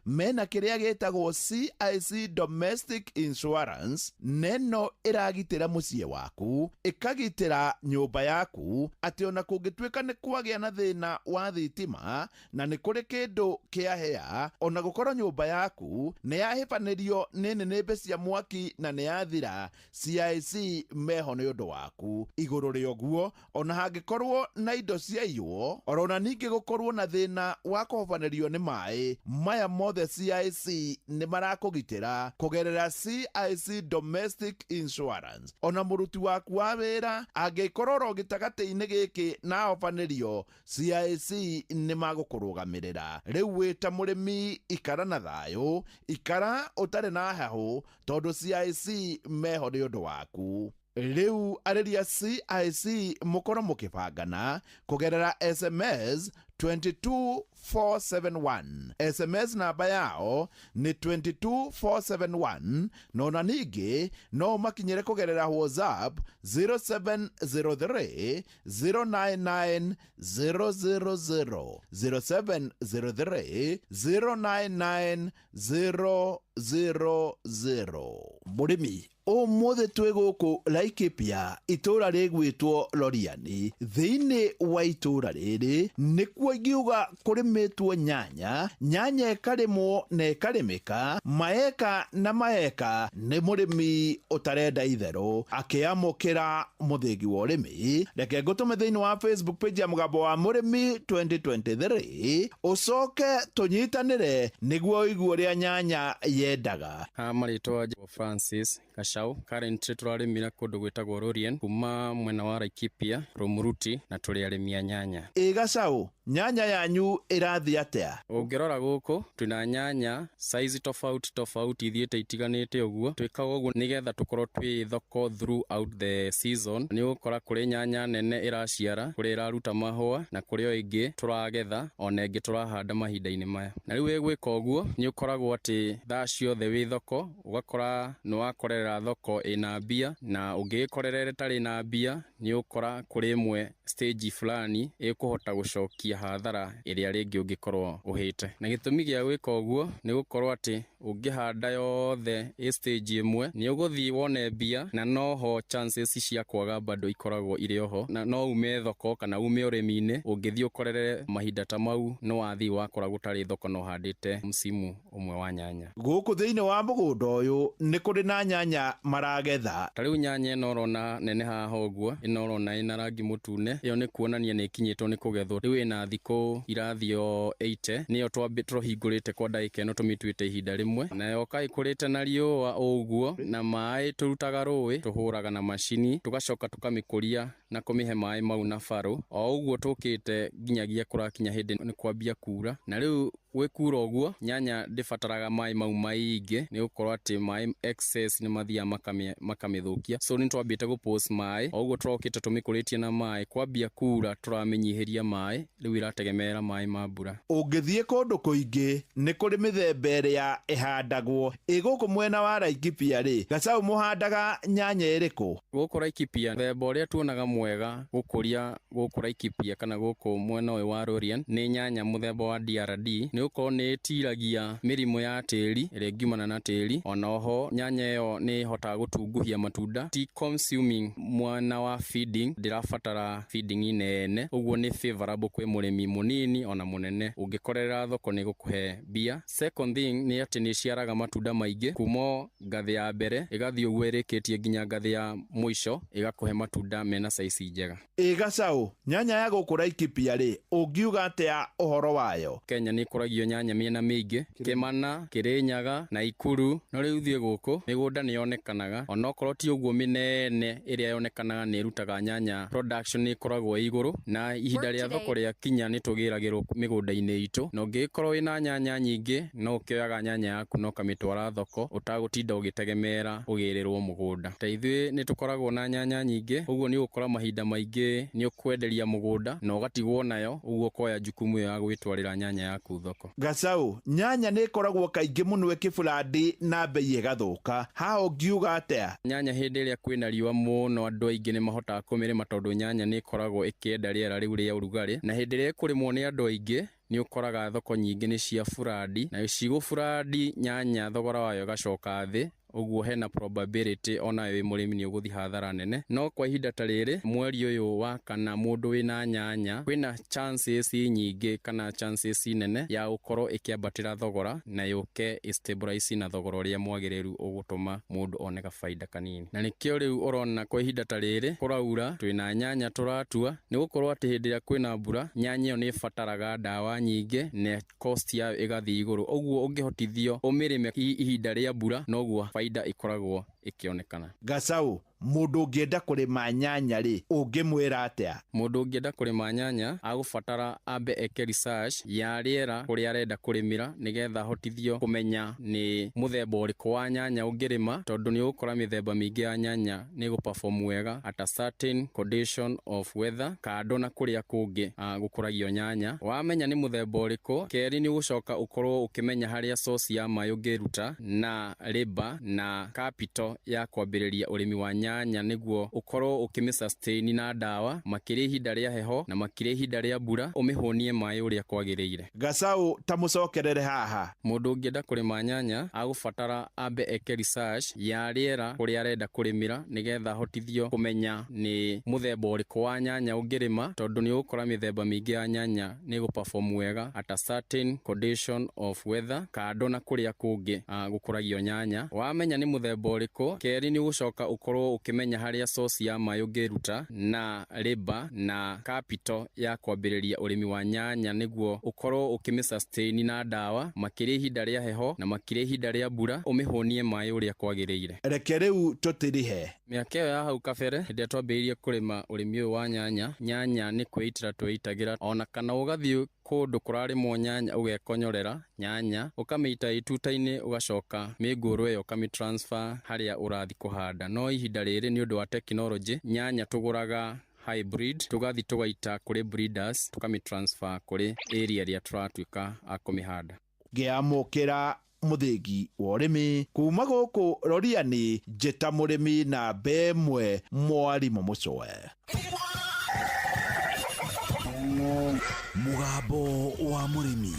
mena kĩrĩa gĩtagwo CIC Domestic Insurance. Neno ĩragitĩra mũciĩ waku, ĩkagitĩra nyũmba yaku, atĩ ona kũngĩtuĩka nĩ kwagĩa na thĩna wa thitima na nĩ kũrĩ kĩndũ kĩahĩa, ona gũkorwo nyũmba yaku nĩ yahĩbanĩrio nĩ nĩnĩmbĩ cia mwaki na nĩ yathira, CIC meho nĩ ũndũ waku. Igũrũ rĩa ũguo, ona hangĩkorwo na indo ciaiywo orona ningĩ gũkorwo na thĩna wa kũhobanĩrio nĩ maĩ, maya mothe CIC nĩ marakũgitĩra kũgerera CIC Domestic Insurance. Ona mũruti waku wa wĩra angĩkorwo ro gĩtagatĩ-inĩ gĩkĩ na ahobanĩrio, CIC nĩ magũkũrũgamĩrĩra. Rĩu wĩ ta mũrĩmi ikara na thayũ, ikara ũtarĩ na hahũ, tondũ CIC meho nĩ ũndũ waku. Rĩu arĩria CIC mũkorwo mũkĩbangana kũgerera SMS 22471. SMS namba yao nĩ 22471, na ona ningĩ no makinyĩre kũgerera WhatsApp 0703 099 000 0703 099 000. Mũrĩmi ũmũthĩ twĩ gũkũ Laikipia, itũra rĩgwĩtwo Loriani. Thĩinĩ wa itũra rĩrĩ nĩkuo ingiuga kũrĩmĩtwo nyanya ĩkarĩmwo na ĩkarĩmĩka, maeka na maeka. Nĩ mũrĩmi ũtarenda itherũ akĩamũkĩra mũthĩgi wa ũrĩmi. Reke ngũtũme thĩinĩ wa Facebook page ya Mũgambo wa Mũrĩmi 2023, ũcoke tũnyitanĩre nĩguo ũigue ũrĩa nyanya yendaga. Marĩtwa Francis Gacau, currently tũrarĩmĩra kũndũ gwĩtagwo Lorien, kuma mwena wa Laikipia, Romuruti, na tũrĩ arĩmi a nyanya. Gacau, nyanya yanyu ĩrathiĩ atĩa? Ũngĩrora gũkũ twĩna nyanya size tofauti ithiĩte itiganĩte ũguo. Twĩkaga ũguo nĩgetha tũkorwo twĩ thoko throughout the season. Nĩ ũgũkora kũrĩ nyanya nene ĩraciara, kũrĩ ĩraruta mahũa, na kũrĩ o ĩngĩ tũragetha, ona ĩngĩ tũrahanda mahinda-inĩ maya. Na rĩu gwĩka ũguo nĩ ũkoragwo atĩ thaa ciothe wĩ thoko, ũgakora nĩ wakorera thoko ĩna mbia, na ũngĩkorera ĩtarĩ na mbia nĩ ũkora kũrĩ imwe stage fulani ĩkũhota gũcokia hathara ĩrĩa rĩngĩ ũngĩkorwo ũhĩte. Na gĩtũmi gĩa gwĩka ũguo nĩ gũkorwo atĩ ũngĩhanda yothe stage ĩmwe nĩ ũgũthiĩ wone mbia, na noho chances cia kwaga bado ikoragwo irĩ oho, na no ume thoko kana ume ũrĩmi-inĩ. Ũngĩthiĩ ũkorere mahinda ta mau no wathiĩ wakora gũtarĩ thoko no handĩte msimu ũmwe wa nyanya. Gũkũ thĩinĩ wa mũgũnda ũyũ nĩ kũrĩ na nyanya maragetha. Ta rĩu nyanya ĩno ũrona nene haha ũguo, ĩno ũrona ĩna rangi mũtune, ĩyo nĩ kuonania nĩ ikinyĩtwo nĩ kũgethwo. Rĩu ĩna thikũ irathio 80, nĩyo tũhingũrĩte kwa ndagĩka ĩno tũmĩtuĩte ihinda rĩmwe, nayo ĩkũrĩte na riũa ũguo, na maĩ tũrutaga rũĩ, tũhũraga na macini, tũgacoka tũkamĩkũria na kũmĩhe maĩ mau na farũ. O ũguo tũkĩte nginyagia kũrakinya hĩndĩ nĩ kwambia kura. Na rĩu gwĩkura ũguo nyanya ndĩbataraga maĩ mau maingĩ, nĩ gũkorwo atĩ maĩ excess nĩ mathiaga makamĩthũkia. So nĩ twambĩte gũpost maĩ, o ũguo tũrokĩte tũmĩkũrĩtie na maĩ, kwambia kura tũramĩnyihĩria maĩ, rĩu ĩrategemeera maĩ ma mbura. Ũngĩthiĩ kũndũ kũingĩ nĩ kũrĩ mĩthemba ĩrĩa ĩhandagwo. Gũkũ mwena wa Laikipia rĩ, Gacau mũhandaga nyanya ĩrĩkũ? Gũkũ Laikipia themba ũrĩa tuonaga mwega gũkũria gũkũ Laikipia kana gũkũ mwena ũyũ wa Lorien nĩ nyanya mũthemba wa DRD, nĩ gũkorwo nĩ ĩtiragia mĩrimũ ya tĩri ĩrĩa ĩngiumana na tĩri. Ona oho nyanya ĩyo nĩ ĩhotaga gũtunguhia matunda, ti consuming mwena wa feeding, ndĩrabatara feeding inene, ũguo nĩ favorable kwĩ mũrĩmi mũnini ona mũnene. Ũngĩkorera thoko nĩ gũkũhe mbia. Second thing nĩ atĩ nĩ ĩciaraga matunda maingĩ, kuma ngathĩ ya mbere ĩgathiĩ ũguo ĩrĩkĩtie nginya ngathĩ ya mũico, ĩgakũhe matunda mena size njega. Gacau, nyanya ya gũkũ Laikipia rĩ, ũngiuga atĩa ũhoro wayo? Kenya nĩ ĩkũragio nyanya mĩena mĩingĩ, Kĩmana, Kĩrĩnyaga, Naikuru. No rĩu thiĩ gũkũ mĩgũnda nĩ yonekanaga, onokorwo ti ũguo mĩnene ĩrĩa yonekanaga nĩ ĩrutaga nyanya, production nĩ ĩkoragwo igũrũ, na ihinda rĩa thoko rĩa kinya nĩ tũgĩragĩrwo mĩgũnda-inĩ itũ. Na ũngĩkorwo wĩna nyanya nyingĩ no ũkĩoyaga nyanya yaku no kamĩtwara thoko ũtagũtinda ũgĩtegemeera ũgĩrĩrwo mũgũnda. Ta ithuĩ nĩ tũkoragwo na nyanya nyingĩ, ũguo nĩ ũgũkora mahinda maingĩ nĩ ũkwenderia mũgũnda na ũgatigwo nayo, ũguo ũkoya jukumu ĩyo ya gwĩtwarĩra nyanya yaku thoko. Gacau, nyanya nĩ ĩkoragwo kaingĩ mũno ĩkĩburandi na mbei ĩgathũka, ha ũngiuga atĩa? Nyanya hĩndĩ ĩrĩa kwĩna riũa mũno andũ aingĩ nĩ mahotaga kũmĩrĩma tondũ nyanya nĩ ĩkoragwo ĩkĩenda rĩera rĩu rĩa ũrugarĩ, na hĩndĩ ĩrĩa ĩkũrĩmwo nĩ andũ aingĩ nĩ ũkoraga thoko nyingĩ nĩ cia burandi, na cigũburandi nyanya thogora wayo gacoka thĩ. uguo hena probability ona we murimi ni uguthi hathara nene. No kwa ihinda ta riri mweri uyu wa kana mundu wina nyanya kwina chances nyingi kana chances nene ya gukorwo ikiambatira thogora na yuke stabilize na thogora uria mwagiriru ugutuma mundu oneka faida kanini. Na nikio riu urona kwa ihinda ta riri kuraura twina nyanya turatua ni gukorwo ati hindi ya kwina mbura nyanya yo ni fataraga dawa nyingi na cost ya igathi iguru. Uguo ungihotithio umirime ihinda ria mbura noguo faida ikoragwo ikionekana. Gasau, mundu ungienda kurima nyanya ri ungimwira atia? Mundu ungienda kurima nyanya agufatara ambe eke research ya riera kuria arenda kurimira nigetha hotithio kumenya ni muthemba uriku wa nyanya ungirima, tondu ni ukora mithemba mingi ya nyanya ni gu perform wega at a certain condition of weather kando na kuria kungi gukuragio nyanya. Wamenya ni muthemba uriku, keri ni ugucoka ukorwo ukimenya haria source ya maĩ ungiruta na labor na capital ya kwambiriria urimi wa nyanya niguo ukorwo ukimisustain na dawa makiri ihinda ria heho na makiri ihinda ria mbura umihunie maĩ uria kwagiriire. Gasau, ta mucokerere haha. Mundu ungienda kurima nyanya agufatara ambe eke research ya riera kuria arenda kurimira nigetha hotithio kumenya ni muthemba uriku wa nyanya ungirima, tondu ni ukora mithemba mingi ya nyanya ni gu perform wega at a certain condition of weather kando na kuria kungi gukuragio nyanya. Wamenya ni muthemba uriku, keri ni ugucoka ukorwo ukimenya haria source ya maĩ ungiruta na labor na capital ya kwambiriria urimi wa nyanya niguo ukorwo ukimisustain na dawa makiri ihinda ria heho na makiri ihinda ria mbura umihunie maĩ uria kwagiriire. Reke riu tutirihe miaka iyo ya hau kabere hindi twambiririe kurima urimi uyu wa nyanya ni kwitira twitagira ona kana ugathii kundu kurarimwo nyanya ugekonyorera nyanya ukamita ituta-ini ugacoka miguru iyo ukamitransfer haria urathi kuhanda. No ihinda riri ni undu wa technology nyanya tuguraga hybrid tugathi tugaita kuri breeders tukamitransfer kuri area ria turatuika akumihanda. Ngiamukira muthigi wa urimi kuma guku Roriani, njeta murimi na bemwe Mwarimu Mucoe. Mugambo wa murimi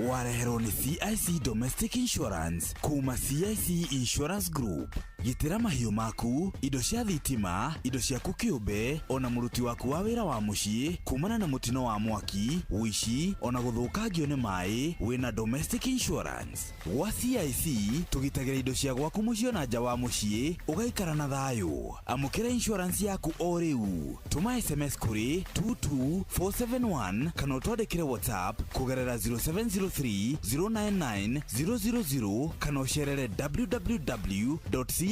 wareherwo ni CIC Domestic Insurance kuma CIC Insurance Group. Gitira mahiũ maku, indo cia thitima, indo ciaku kĩũmbe, ona mũruti waku wa wĩra wa mũciĩ kumana na mũtino wa mwaki, ũici, ona gũthũkangio nĩ maĩ, wĩna Domestic Insurance. Gwa CIC tũgitagĩra indo cia gwaku mũciĩ na nja wa mũciĩ, ũgaikara na thayũ. Amũkĩra insurance yaku o rĩu. Tũma SMS kũrĩ 22471 kana ũtwandĩkĩre WhatsApp kũgerera 0703 099 000 kana ũcerere www.cic.co.ke.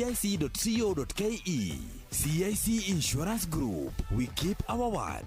CIC Insurance Group, we keep our word.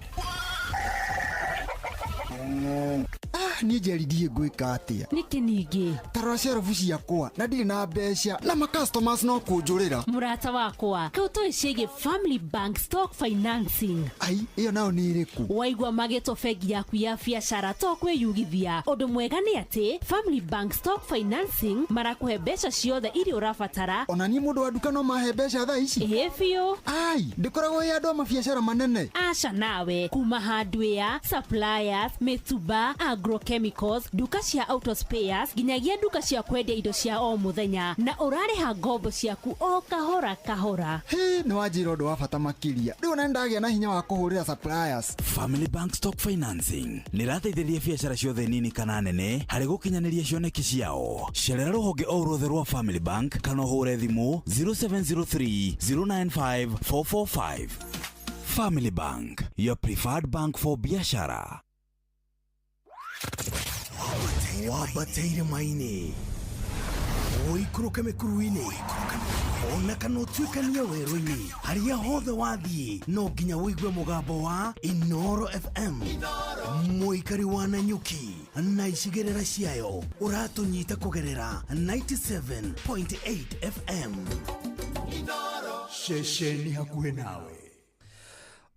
Ni jeridie gwika atia niki ningi tarwa sherifu ciakwa na ndiri na mbeca na ma customers no kunjurira murata wakwa kauto icege Family Bank Stock Financing. Ai iyo nao ni iriku waigwa mageto fegi yaku ya biashara to kwiyugithia undu mwega ni ati Family Bank Stock Financing marakuhe mbeca ciothe iri urabatara ona ni mundu wa duka no mahe mbeca thaa ici hefio ai ndikoragwo ya ndo mabiashara manene aca nawe kuma hardware suppliers metuba agrochemicals duka cia auto spares ginyagia duka cia kwendia indo cia o muthenya na urariha ngombo ciaku o kahora kahora. He no wajira ndo wa bata makiria riu na ndagia na hinya wa kuhurira suppliers. Family Bank Stock Financing nirateithĩrĩria biashara ciothe nini kana nene harĩ gũkinyanĩria cioneki ciao. Cerera rũhonge o ruothe rwa Family Bank kana ũhũre thimũ 0703 095 445. Family Bank, your preferred bank for biashara. Wabateire maini oikuruke mekuruini ona kana utuikania werũ-inĩ haria hothe wathiĩ no nginya wĩigue mũgambo wa Inoro FM mũikari wa Nanyuki na icigĩrĩra ciayo ũratũnyita kũgerera 97.8 FM Inoro shesheni hakuhĩ nawe.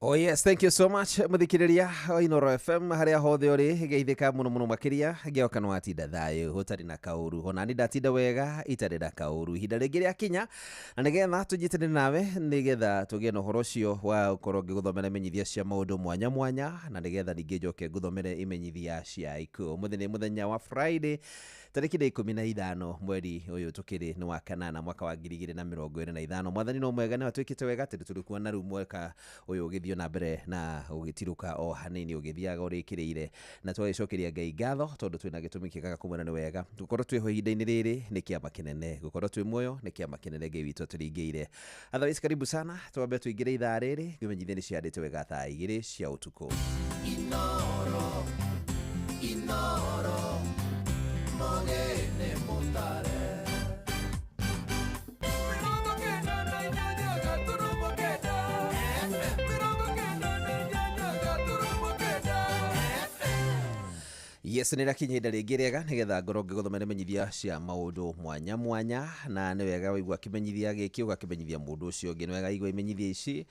Oh yes, thank you so much muthikiriria Inoro FM haria hothe uri geithika muno muno makiria gioka no atinda thayo hutari na kauru ona ni ndatinda wega itari na kauru hinda ringi ria kinya na nigetha tujitane nawe nigetha tugie no horo cio wa ukorwo ngiguthomera imenyithia cia maundu mwanya mwanya na nigetha ningi njoke nguthomere imenyithia cia iku muthenya wa Friday tariki 15 mweri uyu tukiri ni wa kanana mwaka wa 2025. Mwathani no mwega na twikite wega tulikuwa na rumweka uyu ugithio na mbere na ugitiruka o hanini ugithiaga urikirire na twagicokeria Ngai ngatho tondu twina gitumi kigaga kumwena ni wega gukorwo twi ho ihinda-ini riri ni kiama kinene gukorwo twi muoyo ni kiama kinene Ngai witu turingiire. Otherwise karibu sana twambe tuingire ithaa riri ngimenyithia ni ciandite wega thaa 2 cia utuku. Inoro Mogene Mutare Yes, nä rakinya inda rĩngĩ rĩega nĩgetha ngorwo ngĩgũthomera menyithia cia maũndũ mwanya mwanya, na nĩ wega waigua kĩmenyithia gĩkĩ ũgakĩmenyithia mũndũ ũcio ũngĩ. Nĩ wega igua imenyithia ici,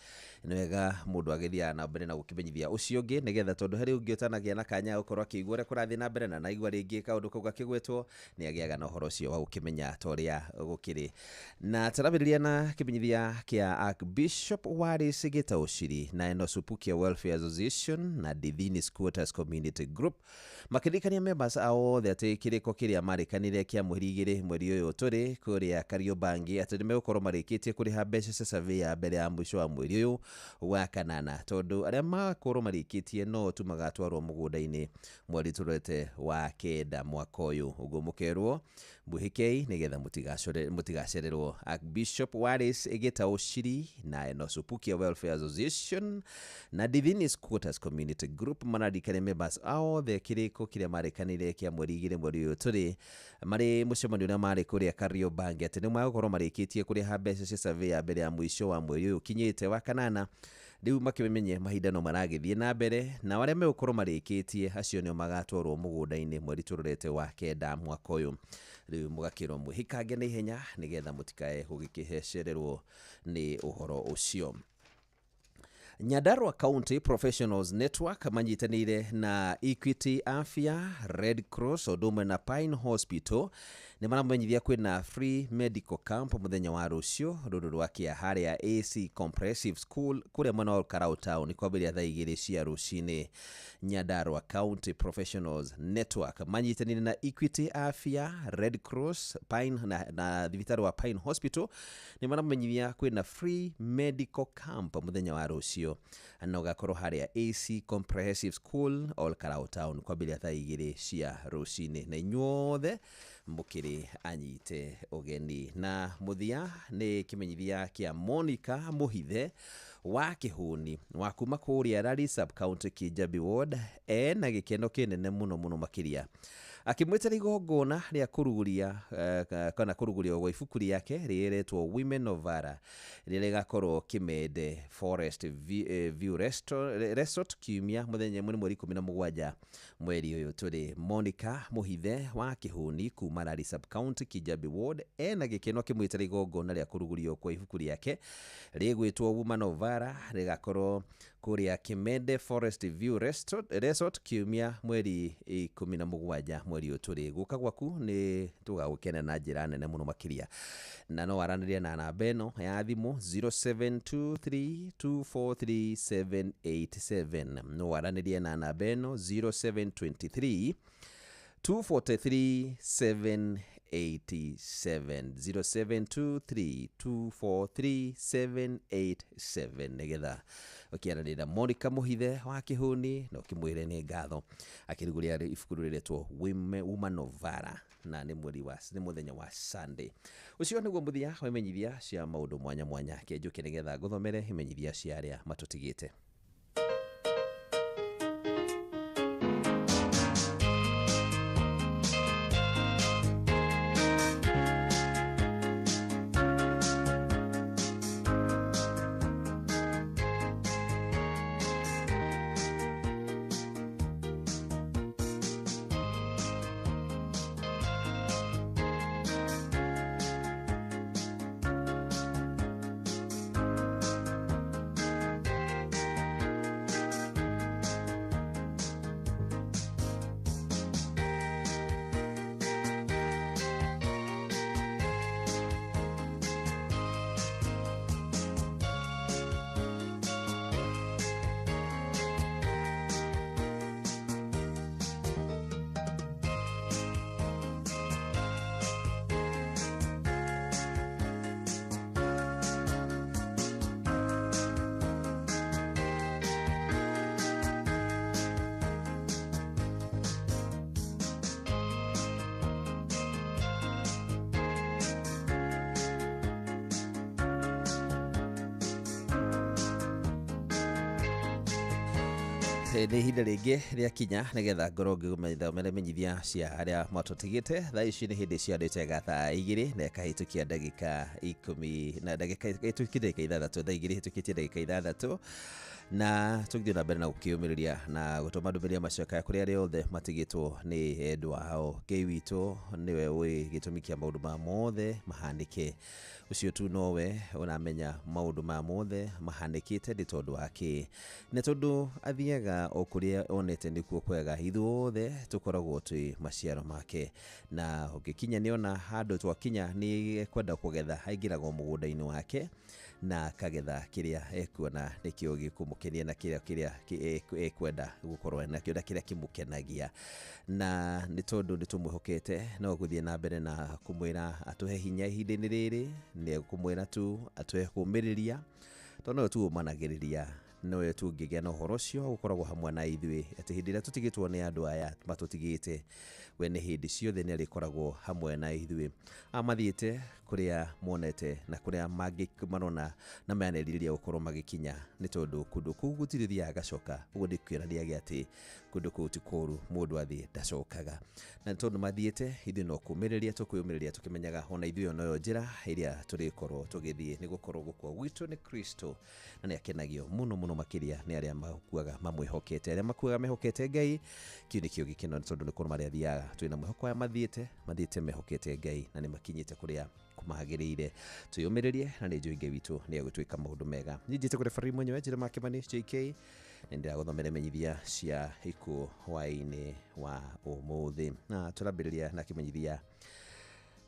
nĩ wega mũndũ agĩthiaga na mbere na gũkĩmenyithia ũcio ũngĩ nĩgetha tondũ harĩ ũngĩ ũtanagĩa na kanya gũkorwo akĩigua ũrĩa kũrathiĩ na mbere na naigua rĩngĩ kaũndũ kau gakĩgwetwo nĩ agĩaga na ũhoro ũcio wa gũkĩmenya ta ũrĩa gũkĩrĩ. Na tũrambĩrĩria na kĩmenyithia kĩa Archbishop Wallace Gĩtaũciri na Enosupukia Welfare Association na Divinity Squatters Community Group makĩrikania members ao othe atĩ kĩrĩko kĩrĩa marĩkanire kĩa mweri 2 mweri ũyũ tũrĩ kũrĩa Kariobangi atĩ nĩ megũkorwo marĩkĩtie kũrĩha mbeca cia survey ya mbere ya mũico wa mweri ũyũ wa kanana, tondũ arĩa makorwo marĩkĩtie no tu magatwarwo mũgũnda-inĩ mweri tũrete wa kenda mwaka ũyũ. Ũguo mũkerwo mũhĩkei nĩgetha mũtigacererwo. Archbishop Wallace Gĩtaũciri na Enosupukia Welfare Association na Divinity Squatters Community Group mararikania members ao othe kĩrĩko kĩrĩa marĩkanire kĩa mweri 2 mweri ũyũ tũrĩ marĩ mũcemanio ũrĩa marĩ kũrĩa Kariobangi atĩ nĩ magũkorwo marĩkĩtie kũrĩha mbeca cia survey ya mbere ya mũico wa mweri ũyũ kinyĩte wa kanana. Rĩu makĩmenye mahinda no maragĩthiĩ na mbere na arĩa megũkorwo marĩkĩtie acio nĩo magatwarwo mũgũnda-inĩ mweri tũrorete wa kenda mwaka ũyũ. Rĩu mũgakĩrwo mwĩhikange na ihenya nĩgetha mũtikae gũgĩkĩhecererwo nĩ ũhoro ũcio. Nyandarua County Professionals Network manyitanĩire na Equity Afya, Red Cross odumwe na Pine Hospital nĩ maramenyithia kwĩna free medical camp mũthenya wa rũciũ rũrũ rwa kĩa harĩa AC Comprehensive School kũrĩa mwena wa Karau Town kwambĩrĩria thaa 2 cia rũcinĩ. Nyandarua County Professionals Network manyitanĩire na Equity Afya, Red Cross, Pine na thibitarĩ wa Pine Hospital nĩ maramenyithia kwĩna free medical camp mũthenya wa rũciũ na ũgakorwo harĩa AC Comprehensive School All Karau Town kwambĩrĩria thaa 2 cia rũcinĩ, na inyuothe mũkĩrĩ anyite ũgeni. Na mũthia nĩ kĩmenyithia kĩa Monica Mũhithe wa Kĩhũni wa kuma kũrĩa Rari Sub County Kijabi Ward na gĩkeno kĩnene mũno mũno makĩria akĩmwĩtĩra igongona rĩa kũruguria kana kũrugurio gwa ibuku rĩake rĩretwo Women of Valor rĩrĩa rĩgakorwo Kimende Forest View Resort kiumia mũthenya mweri 17 mweri ũyũ tũrĩ. Monica Mũhithe wa Kĩhũni kuma Rari Sub County Kijabi Ward na gĩkeno akĩmwĩtĩra igongona rĩa kũrugurio kwa ibuku rĩake rĩgwĩtwo Women of Valor rĩgakorwo kũrĩa Kimende Forest View Resort kiumia mweri 17 mweri ũyũ tũrĩ. Gũka gwaku nĩ tũgagũkena na njĩra nene mũno makĩria, na no waranĩria na namba ĩno ya thimũ 0723243787. No waranĩria na namba ĩno 0723 243 787 nĩgetha ũkĩaranĩra Monica Mũhithe wa Kĩhũni na ũkĩmwĩre nĩ ngatho akĩruguria ibuku rĩretwo Women of Valor na nĩ mũthenya wa Sunday. Ũcio nĩguo mũthia wa imenyithia cia maũndũ mwanya mwanya kĩnjũke nĩgetha ngũthomere imenyithia cia arĩa matũtigĩte. nĩ ihinda rĩngĩ rĩa kinya nĩgetha ngorwo ngĩmenyithia cia arĩa mwatũtigĩte. Thaa ici nĩ hĩndĩ ciandĩte thaa 2 na ĩkahĩtũkia ndagĩka 10 na ndagĩka ĩtũkĩte ndagĩka 6. Thaa 2 hĩtũkĩtie ndagĩka 6 na tũgĩthiĩ na mbere na gũkĩũmĩrĩria na gũtũma ndũmĩrĩri macokaya kũrĩ arĩa othe matigĩtwo nĩ endwa ao. Ngai witũ nĩwe ũĩ gĩtũmi kĩa maũndũ ma mothe mahanĩke. Ũcio tu nowe ũramenya maũndũ ma mothe mahanĩkĩte nĩ tondũ wake, nĩ tondũ athiaga o kũrĩa onete nĩkuo kwega. Ithuothe tũkoragwo twĩ maciaro make, na ũngĩkinya nĩona handũ twakinya nĩ kwenda kũgetha, aingĩraga mũgũnda-inĩ wake na kagetha kĩrĩa ekuona nĩkĩo gĩkũmũkenia na kĩrĩa ekwenda gũkorwo nakĩo na kĩrĩa kĩmũkenagia. Na nĩ tondũ nĩ tũmwĩhokete no gũthiĩ na mbere na kũmwĩra atũhe hinya ihinda-inĩ rĩrĩ, nĩ kũmwĩra tu atũhe kũmĩrĩria tondũ no tu ũmanagĩrĩria nowe tu ngĩgĩa na ũhoro ũcio gũkoragwo hamwe na ithuĩ, atĩ hĩndĩ ĩrĩa tũtigĩtwo nĩ andũ aya matũtigĩte, we nĩ hĩndĩ ciothe nĩ arĩkoragwo hamwe na ithuĩ. Amathiĩte kũrĩa monete na kũrĩa marona na meanĩrĩria gũkorwo magĩkinya, nĩ tondũ kũndũ kũu gũtirĩ thiaga gacoka. Ũguo nĩ kwĩrania gĩ atĩ kũndũ kũu ti kũũru, mũndũ athiĩ ndacokaga. Na nĩ tondũ mathiĩte, ithuĩ no kũmĩrĩria tũkwĩyũmĩrĩria tũkĩmenyaga ona ithuĩ onayo njĩra ĩrĩa tũrĩkorwo tũgĩthiĩ nĩ gũkorwo gũkua gwitũ nĩ Kristo, na nĩ akenagio mũno mũno makĩria nĩ arĩa makuaga mamwĩhokete. Arĩa makuaga mehokete Ngai, kĩu nĩkĩo gĩkeno, nĩ tondũ nĩ kũrĩ marĩa thiaga twĩna mwĩhoko aya mathiĩte mehokete Ngai na nĩ makinyĩte kũrĩa kũmagĩrĩire. Twĩyũmĩrĩrie na nĩ njũĩ Ngai witũ nĩ egũtwĩka maũndũ mega. Niĩ njĩte kũrĩ Fari mwenyewe njĩra make mani JK, nĩ ndĩragũthomera menyithia cia ikuũ hwaĩ-inĩ wa ũmũthĩ, na tũrambĩrĩria na kĩmenyithia.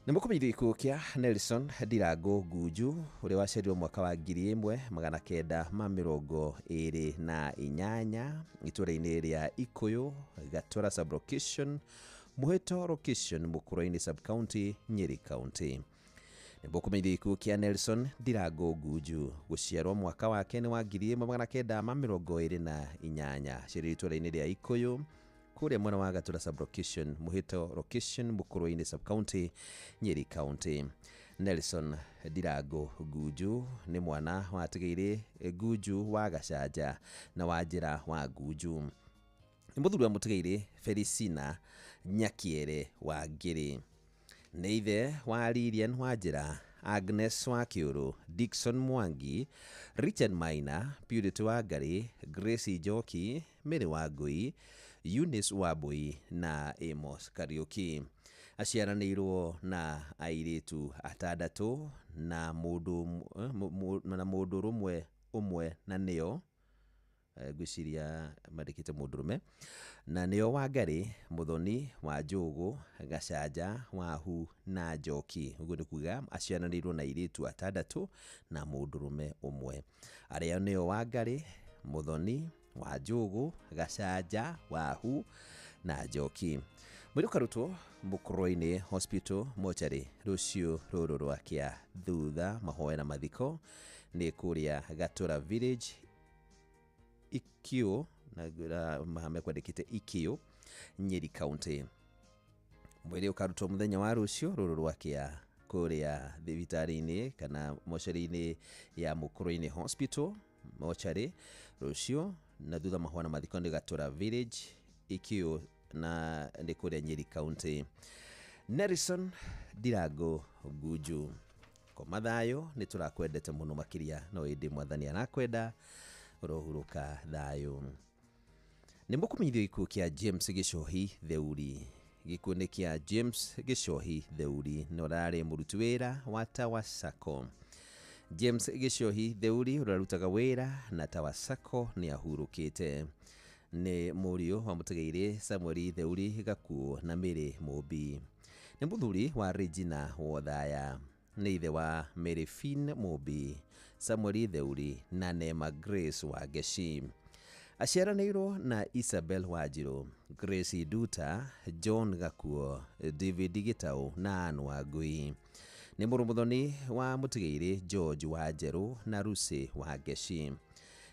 Nĩ mũkũmenyithia ikuũ kĩa Nelson Ndirango Ngunju ũrĩa waciarirwo mwaka wa 1928 itũũra-inĩ rĩa Ikuyu, Gatũra Sub-Location, Mũhĩto Location, Mũkũrũ-inĩ Sub-County, Nyeri County. Nĩ mũkũmenyithia ikuũ kĩa Nelson Ndirango Ngunju gũciarwo mwaka wake nĩ wa 1928 aciarĩirwo itũũra-inĩ rĩa Ikuyu kũrĩa mwena wa Gatũra Sub-Location, Mũhĩto Location, Mũkũrũ-inĩ Sub-County, Nyeri County. Nelson Ndirango Ngunju nĩ mwana watigĩire Ngunju wa Gacanja na Wanjĩra wa Ngunju. Nĩ mũthuri wa mũtigĩire Felicina Nyakiere wa Ngĩrĩ. Nĩ ithe wa Lilian Wanjĩra, Agnes Wakiũrũ, Dickson Mwangi, Richard Maina, Purity Wangari, Grace Njoki, Mary Wangui, Eunice Wambui na Amos Kariuki. Aciaranĩirwo na airĩtu atandatũ na mũndũrũme ũmwe, na nĩo ngwĩciria mandĩkĩte mũndũrũme, na nĩo Wangari, Muthoni, Wanjũgũ, Gacanja, Wahu na Njoki. Ũguo nĩ kuga aciaranĩirwo na airĩtu atandatũ na mũndũrũme ũmwe, arĩa nĩo Wangari, Muthoni, Wanjũgũ, Gacanja, Wahu na Njoki. Mwĩrĩ ũkarutwo Mũkũrũ-inĩ Hospital Mortuary rũciũ rũrũ rwa kĩa thutha mahoya na mathiko nĩ kũrĩa Gatũra Village, Ikio, na mekwandĩkĩte Ikio, Nyeri County. Mwĩrĩ ũkarutwo mũthenya wa rũciũ rũrũ rwa kĩa kũrĩa thibitarĩ-inĩ kana mocarĩ-inĩ ya Mũkũrũ-inĩ Hospital Mortuary rũciũ, na thutha mahoya na mathiko nĩ Gatũra Village, Ikio na nĩ kũrĩa Nyeri County. Nelson Ndirango Ngunju, koma thayũ, nĩ tũrakwendete mũno makĩria, no ĩndĩ Mwathani arakwenda ũrohurũka thayũ. Nĩ mũkũmenyithio ikuũ kĩa James Gĩchohi Theuri. Gĩkuũ nĩ kĩa James Gĩchohi Theuri, na ũrarĩ mũruti wĩra wa Tawa Sacco. James Gĩchohi Theuri ũrarutaga wĩra na Tawa Sacco nĩ ahurũkĩte. Nĩ mũriũ wa mũtigairĩ Samuel Theuri Gakuo na Mary Mũmbi. Nĩ mũthuri wa Regina Wothaya. Nĩ ithe wa Mary Finn Mũmbi, Samuel Theuri na Neema Grace Wangeci. Aciaranĩirwo na Isabel Wanjirũ, Grace Duta, John Gakuo, David Gĩtaũ na Anne Wangui. Nĩ mũrũ Muthoni wa mũtigairĩ George Wanjerũ na Lucy Wangeci.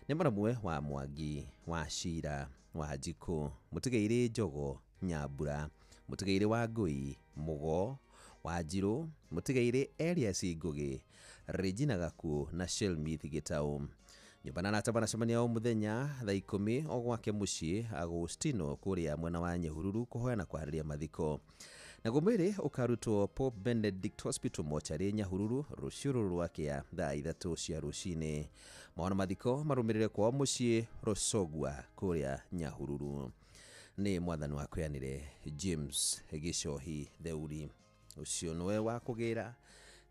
Nĩ mũramwe wa Mwangi, wa Shira, wa Njikũ, mũtigairĩ Njogo Nyambura, mũtigairĩ wa Ngui, Mũgo, Wanjirũ, mũtigairĩ Elias Ngũgĩ, Regina Gakuo na Shelmith Gĩtaũ. nyumbana na tabana semania o muthenya thaa 10 o gwake mucii Agustino kuria mwena wa Nyahururu kuhoyana kwariria mathiko. Na gumiri ukarutwo Pope Benedict Hospital mochari Nyahururu ruciuru rwakia thaa 3 cia rucini. Maona mathiko marumirire kwa mucii Rosogwa kuria Nyahururu. Ni mwathani wa kweanire James Gicohi Theuri. Ucio nowe wa kugira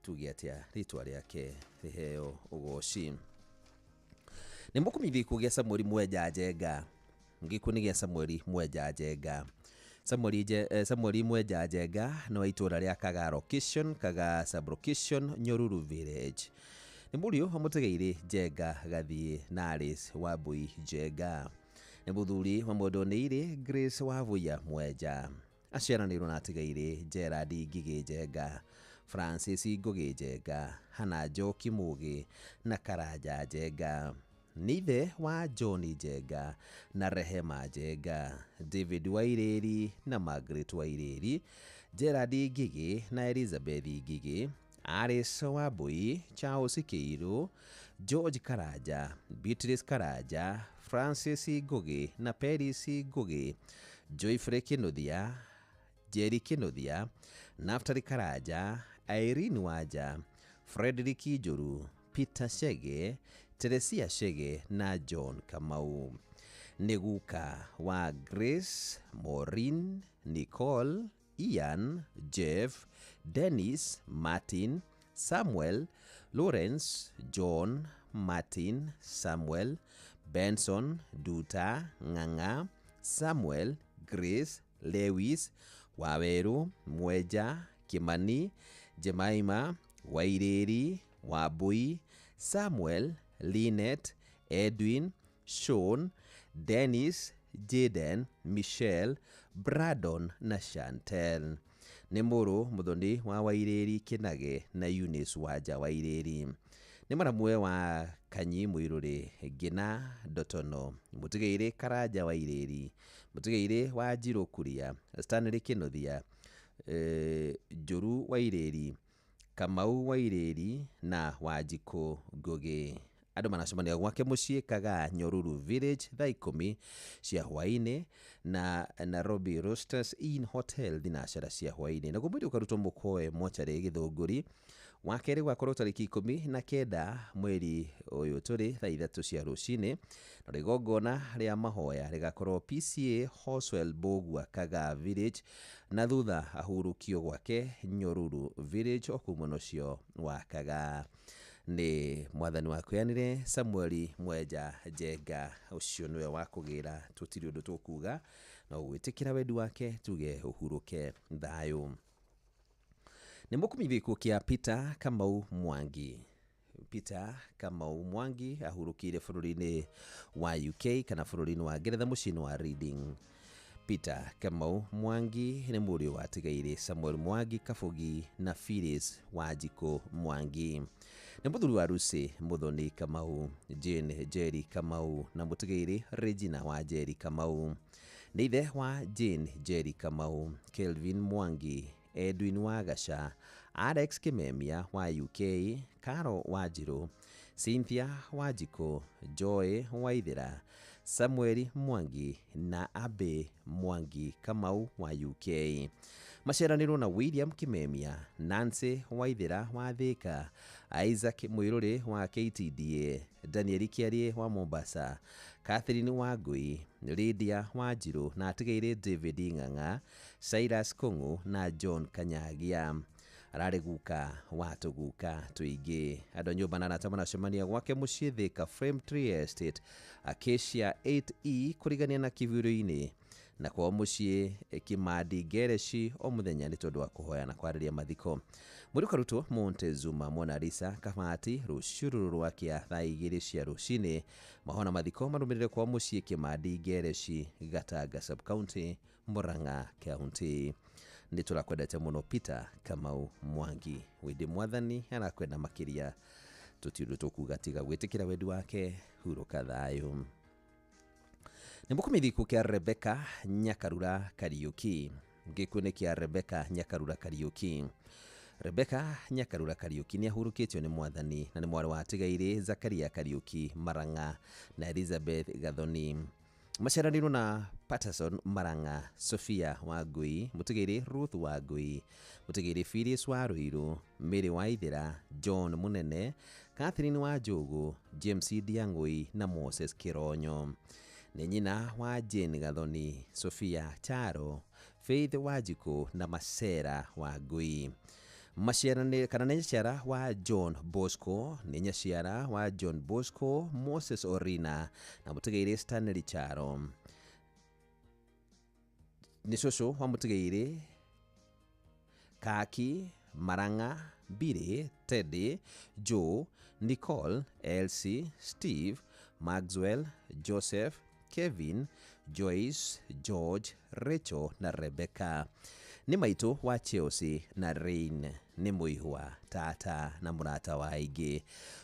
tuge atia ritwa riake riheo ugoci. Ni mukumithi kugia Samueli Mweja Njenga. Ngikunigia Samueli Mweja Njenga. Samueli Mweja Njenga no itura ria Kagaro Kishon Kaga Sublocation Nyahururu Village. Ni murio amutegeire Njenga gathie Naris Wambui Njenga. Ni muthuri wa Modonire Grace Wavuya Mweja. Aciaranirwo na atigaire Gerard Ngigi Njenga, Francis Ngugi Njenga, Hana Njoki Mugi na Karanja Njenga. Nithe wa John Njenga na Rehema Njenga, David Waireri na Margaret Waireri, Gerard Ngigi na Elizabeth Ngigi, Alice Wambui, Charles Keiru, George Karanja, Beatrice Karanja, Francis Ngugi na Peris Ngugi, Joyfrey Kinuthia, Jerry Kinuthia, Naftali Karanja, Irene Waja, Frederick Ijuru, Peter Shege, Teresia Shege na John Kamau. Neguka wa Grace, Maureen, Nicole, Ian, Jeff, Dennis, Martin, Samuel, Lawrence, John, Martin, Samuel, Benson, Duta, Nganga, Samuel, Grace, Lewis, Waweru, Mweja, Kimani, Jemaima, Waireri, Wabui, Samuel, Lynette, Edwin, Sean, Dennis, Jaden, Michelle, Bradon na Chantel. Ni muru muthoni wa Waireri Kinage na Eunice Waja Waireri. Ni mwanamwe wa Kanyi Mwiruri Gina Dotono, mutigeire Karanja Waireri, mutigeire wa Njiro Kuria, Stanley Kinuthia, Njuru Waireri, Kamau Waireri na Wanjiko Ngugi. Andu manacemania gwake mucii Kaga Nyahururu Village thaa 10 cia hwaini na Nairobi Roosters Inn Hotel thinacara cia hwaini. Na gumwiri ukarutwo mukoe mochari Githunguri wakeri gwakorwo tariki 19 mweri uyu turi thaa 3 cia rucini. Na rigongona ria mahoya rigakorwo PCA Hoswell Bogwa Kaga Village na thutha ahurukio gwake Nyahururu Village okumuno cio wa Kaga. Ni mwathani wa kweanire Samueli Mweja Njenga. Ucio niwe wa kugira tutiri undu tukuga na gwitikira wendi wake tuge uhuruke thayu. Ni mukumithiku kia Peter Kamau Mwangi. Peter Kamau Mwangi ahurukire bururi-ini wa UK kana bururi-ini wa Ngeretha mucii wa Reading. Peter Kamau Mwangi ni murio watigaire Samuel Mwangi Kabugi na Phyllis Wanjiko Mwangi. Ni muthuri wa Rusi Muthoni Kamau, Jane Jerry Kamau na mutigaire Regina wa Jerry Kamau. Ni ithe wa Jane Jerry Kamau, Kelvin Mwangi, Edwin Wagasha, Alex Kimemia wa UK, Karo Wanjiru, Cynthia Wanjiko, Joy Waithira, Samuel Mwangi na Abe Mwangi Kamau wa UK. Maceraniro na William Kimemia, Nancy Waithira wa Thika, Isaac Mwiruri wa KTDA, Daniel Kiarie wa Mombasa, Catherine Wangui, Lydia Wanjiru na atigaire David Ng'ang'a, Cyrus Kung'u na John Kanyagia. Arare guka watuguka tuingi. Andu nyumbana na tamana cemania gwake mucii Thika Frame Tree Estate Acacia 8E kurigania na Kivurio-ini na kwa mucii Kimandi Gereshi o muthenya ni tondu wa kuhoyana kwariria mathiko. Muri karutwo Montezuma Mona Lisa Kamati ruciuru rwakia thaa 2 cia rucini. Mahona mathiko marumirire kwa mucii Kimandi Gereshi Gatanga Sub County Murang'a County. Ni turakwendete muno Peter Kamau Mwangi. Windi mwathani anakwenda makiria tutiundu tukuga tiga gwitikira wendi wake huruka thayu. Ni mukumithiku kia Rebecca Nyakarura Kariuki. Gikundi kia Rebecca Nyakarura Kariuki. Rebecca Nyakarura Kariuki nĩ ahurũkĩtio nĩ mwathani na nĩ mwarĩ wa Tigaire Zakaria Kariuki Maranga na Elizabeth Gathoni. Maceranirwo na Patterson Maranga, Sophia Wangui, Mutigaire Ruth Wangui, Mutigaire Phyllis Waruiru, Mary Waithera, John Munene, Catherine Wanjogu, James Diang'ui na Moses Kironyo. Nĩ nyina wa Jane Gathoni, Sophia Charo, Faith Wanjiku na Masera Wangui. Maciarani kana nĩ nyaciara wa John Bosco, nĩ nyaciara wa John Bosco, Moses Orina na Mutigaire Stanley Charo. Nĩ cũcũ wa Mutigaire Kaki, Maranga, Billy, Teddy, Joe, Nicole, Elsie, Steve, Maxwell, Joseph, Kevin, Joyce, George, Rachel na Rebecca. Nĩ maitũ wa Chelsea na Rain, nĩ mũihwa tata na mũrata wa aingĩ.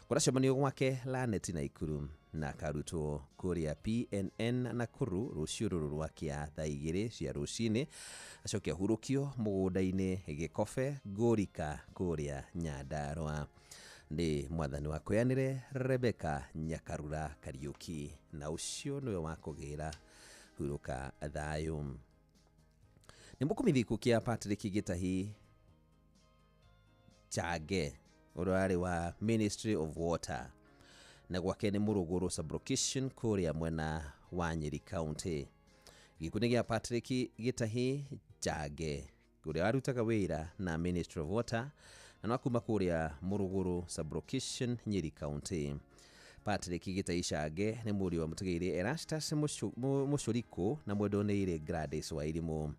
Kũracemanio gwake Lanet na Ikuru na karutwo kũrĩa PNN na kũru rũciũ rũrũ rwa kĩa thaa 2 cia rũcinĩ, acokia hurũkio mũgũnda-inĩ Gĩkobe Ngũrika kũrĩa Nyandarua. Nĩ mwathani wa kwĩanĩre Rebecca Nyakarura Kariuki, na ũcio nĩwe wa kũgĩra hurũka thayũ. Nĩ mũkumithiko kĩa Patrick Gitahi Chage, ũrĩa wa Ministry of Water, na gwake nĩ Muruguru Sublocation kũrĩa mwena wa Nyeri County. Gĩkundi gĩa Patrick Gitahi Chage, ũrĩa warutaga wĩra na Ministry of Water, na kuma kũrĩa Muruguru Sublocation Nyeri County. Patrick Gitahi Chage nĩ mũriũ wa Mutigaire Erastus Mũcũriko na Mwendonĩire Gladys Wairimu.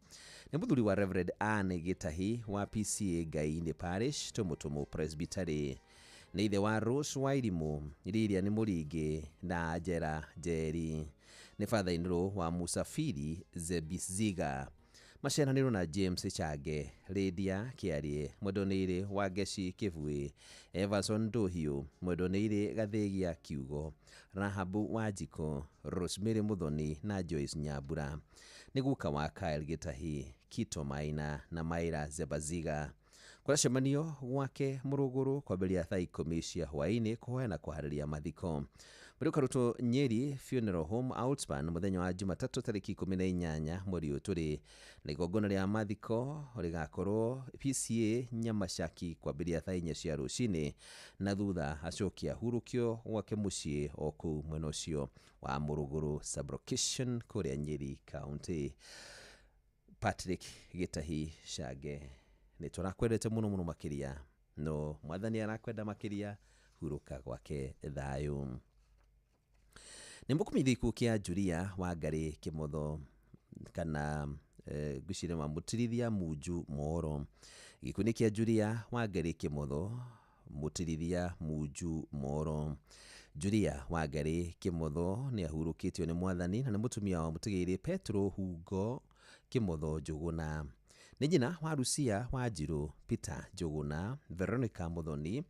Nĩ mũthuri wa Reverend Anne Gitahi wa PCA Gainde Parish Tumutumu Presbytery. Nĩ ithe wa Rose Wairimu, Lilia nĩ Mũringi na Njera Njeri. Nĩ father-in-law wa Musafiri Zebiziga. Maceranirwo na James Chage, Lydia Kiarie, Mwendonĩire wa Geci Kivui, Everson Ndohiũ, Mwendonĩire Gathĩgia Kiugo, Rahabu Wanjiko, Rosemary Muthoni na Joyce Nyambura. Nĩ guka wa Kyle Gitahi, Kito Maina na Maira Zebaziga. Kũracemanio gwake Muruguru kwambĩrĩria thaa 10 cia hwaĩ-inĩ kũhoya kũharĩria mathiko. Mbere karutwo Nyeri Funeral Home Outspan mũthenya wa Jumatatũ tarĩki 18 mweri ũyũ tũrĩ, na igongona rĩa mathiko rĩgakorwo PCA Nyamashaki kwambĩrĩria thaa 4 cia rũcinĩ, na thutha acokia hurũkio gwake mũciĩ o kũu mwena ũcio wa Muruguru Sublocation kũrĩa Nyeri County. Patrick Gitahi Chage, nĩ tũrakwendete mũno makĩria, no mwathani arakwenda makĩria, hurũka gwake thayũ. Nĩ mũkumithiko kĩa Julia Wangari Kimotho kana gwĩciria wa Mũtirithia Munju Moro. Gĩkundi kĩa Julia Wangari Kimotho, Mũtirithia Munju Moro. Julia Wangari Kimotho nĩ ahurũkĩtio nĩ mwathani na nĩ mũtumia wa Mutigaire Petro Hugo Kimotho Njuguna. Nĩ nyina wa Lucia Wanjiru, Peter Njuguna, Veronica Muthoni,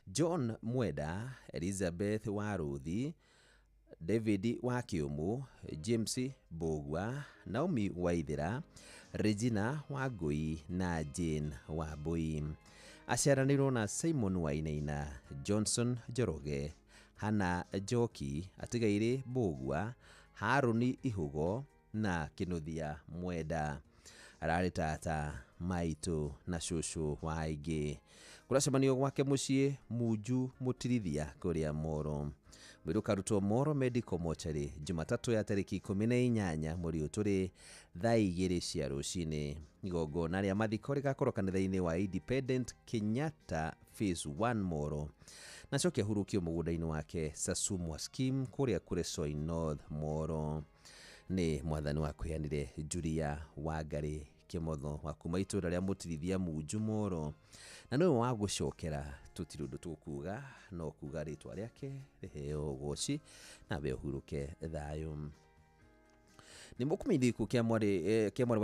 John Mwenda, Elizabeth Waruthi, David Wakiumu, James Bogwa, Naomi Waithera, Regina Wangui na Jane Wambui. Aciaranĩirwo na Simon Wainaina, Johnson Njoroge, Hannah Njoki, Atigaire Bogwa, Haruni Ihugo na Kinuthia Mwenda. Ararĩ tata, maitũ na cũcũ wa aingĩ. Kũracemanio gwake mũciĩ Munju Mũtirithia kũrĩa Moro. Mwĩrũ karutwo Moro Medical Mortuary Jumatatũ ya tarĩki 18 mweri ũyũ tũrĩ thaa 2 cia rũcinĩ. Igongona rĩa mathiko rĩgakorwo kanitha-inĩ wa Independent Kenyatta Phase 1 Moro, na cokia hurũkio mũgũnda-inĩ wake Sasumwa Scheme kũrĩa Kuresoi North Moro. Nĩ mwathani wa kwĩanĩre Julia Wangari Kimotho wa kuma itũũra rĩa Mũtirithia Munju Moro, na nĩwe wa gũcokera tũtirĩ ũndũ tũkuga no kuga rĩtwa rĩake rĩheo ũgooci na we ũhurũke thayũ. Nĩ mũkumithiko kĩa mwarĩ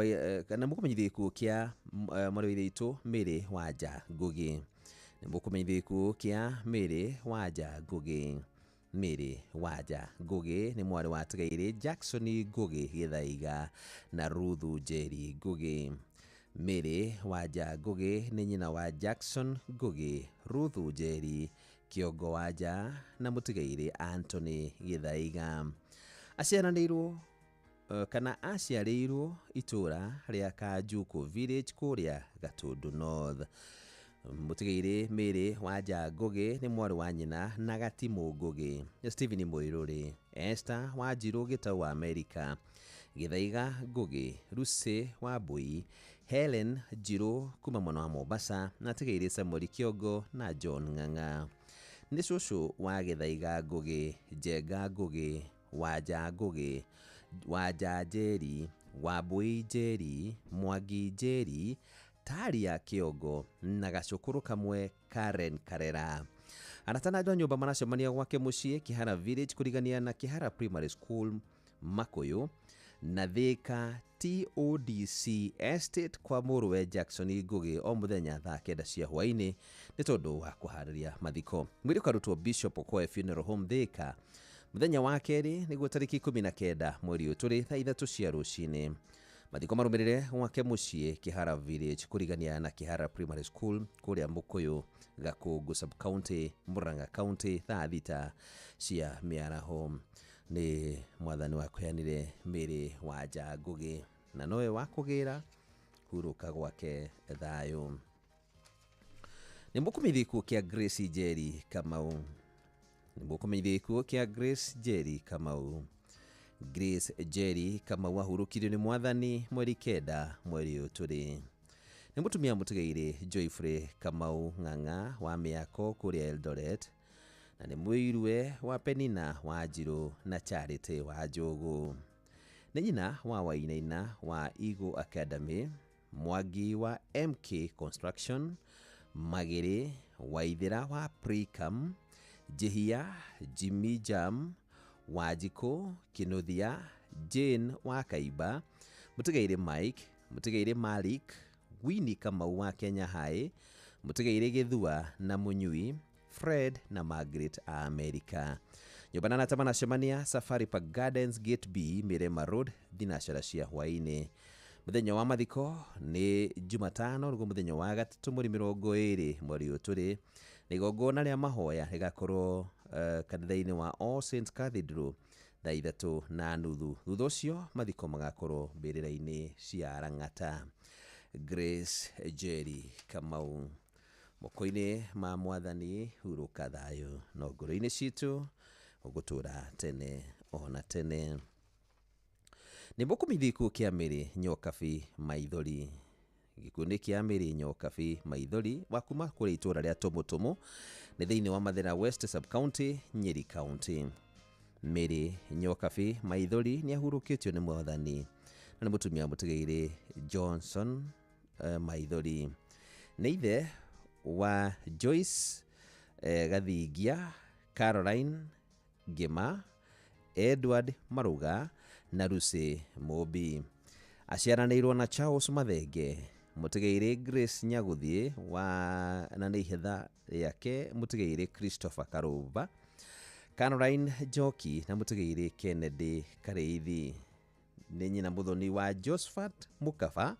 wa itũ Mary Wanja Ngugi. Nĩ mũkumithiko kĩa Mary Wanja Ngugi. Mary Wanja Ngugi nĩ mwarĩ wa Tigaire Jackson Ngugi Gĩthaiga na Ruthu Njeri Ngugi. Mary Wanja Ngugi nĩ nyina wa Jackson Ngugi, Ruth Njeri, Kĩongo Wanja na mũtigairĩ Anthony Gĩthaiga. Aciaranĩirwo kana aciarĩirwo itũra rĩa Kanjuku Village kũrĩa Gatundu North. Mũtigairĩ Mary Wanja Ngugi nĩ mwarĩ wa nyina na Gatimũ Ngugi, Stephen Mũirũrĩ, Esther Wanjirũ Gĩtau wa Amerika, Gĩthaiga Ngugi, Lucy Wambui, Helen Njirũ kuma mwena wa Mombasa na tigairĩ Samuel Kĩongo na John Ng'ang'a. Nĩ cũcũ wa Gĩthaiga Ngugi, Njenga Ngugi, Wanja Ngugi, Wanja Njeri, Wambui Njeri, Mwangi Njeri, Taria Kĩongo na gacũkũrũ kamwe Karen Karera. Anatanajwa nyũmba maracemania gwake mũciĩ Kĩhara Village kũrigania na Kĩhara Primary School Makũyũ na Thĩka TODC Estate kwa mũrũwe Jackson Ngugi o mũthenya thaa 9 cia hwainĩ nĩ tondũ wa kũharĩria mathiko. Mwĩrĩ ũkarutwo Bishop Okoye Funeral Home Thĩka mũthenya wa kerĩ nĩguo tarĩki 19 mweri ũyũ tũrĩ thaa 3 cia rũcinĩ. Mathiko marũmĩrĩre gwake mũciĩ Kĩhara Village kũrigania na Kĩhara Primary School kũrĩa Mũkũyũ Gakũngũ Sub County Murang'a County thaa 3 cia mĩaraho. Nĩ mwathani wa kũheanire Mary Wanja Ngugi na nowe wa kũgĩra hurũka gwake thayũ. Nĩ mũkũmenyithia kĩa Grace Njeri Kamau. Nĩ mũkũmenyithia kĩa Grace Njeri Kamau. Grace Njeri Kamau ahurũkirio nĩ mwathani mweri 9 mweri ũyũ tũrĩ. Nĩ mũtumia mũtigairĩ Joyfrey Kamau Ng'ang'a wa mĩako kũrĩa Eldoret na nĩ mũirũwe wa Penina Wanjirũ na Charity wa Njogu. Nĩ nyina wa Wainaina wa Eagle Academy, Mwangi wa MK Construction, Magĩrĩ Waithĩra wa Precam, Jihia Jimmy Jam, Wanjikũ Kĩnuthia, Jane wa Kaimba, mũtigairĩ Mike, mũtigairĩ Malik, Winnie Kamau wa Kenya High, mũtigairĩ Gĩthua na Mũnyui, Fred na Margaret a Amerika. Nyũmba na tamana cemania Safari Park Gardens Gate B Mirema Road thinacara cia hwainĩ. Mũthenya wa mathiko nĩ Jumatano nĩguo mũthenya wa gatatũ mweri 20 mweri ũyũ tũrĩ. Nĩ igongona rĩa mahoya rĩgakorwo kanitha-inĩ wa All Saints Cathedral thaa 3:30. Thutha ũcio mathiko magakorwo mbĩrĩra-inĩ cia Lang'ata. Grace Njeri Kamau moko-inĩ ma mwathani hurũka thayũ no ngoro-inĩ citũ ũgũtũra tene ona tene. Nĩ mũkũmenyithia gĩkuũ kĩa Mary Nyokabi Maithori. Gĩkuũ kĩa Mary Nyokabi Maithori wa kuma kũrĩa itũra rĩa Tũmũtũmũ nĩ thĩinĩ wa Mathĩra West Sub County Nyeri County. Mary Nyokabi Maithori nĩ ahurũkĩtio nĩ mwathani na nĩ mũtumia mũtigairĩ Johnson Maithori. Nĩ ithe wa Joyce Gathingia, Caroline Ngima, Edward Maruga na Lucy Mũmbi. Aciaranĩirwo na Charles Mathenge, mũtigairĩ Grace Nyagũthiĩ wa na nĩ ihetha yake mũtigairĩ Christopher Karũmba, Caroline Njoki na mũtigairĩ Kennedy Kareithi. Nĩ nyina mũthoni wa Josephat Mũkaba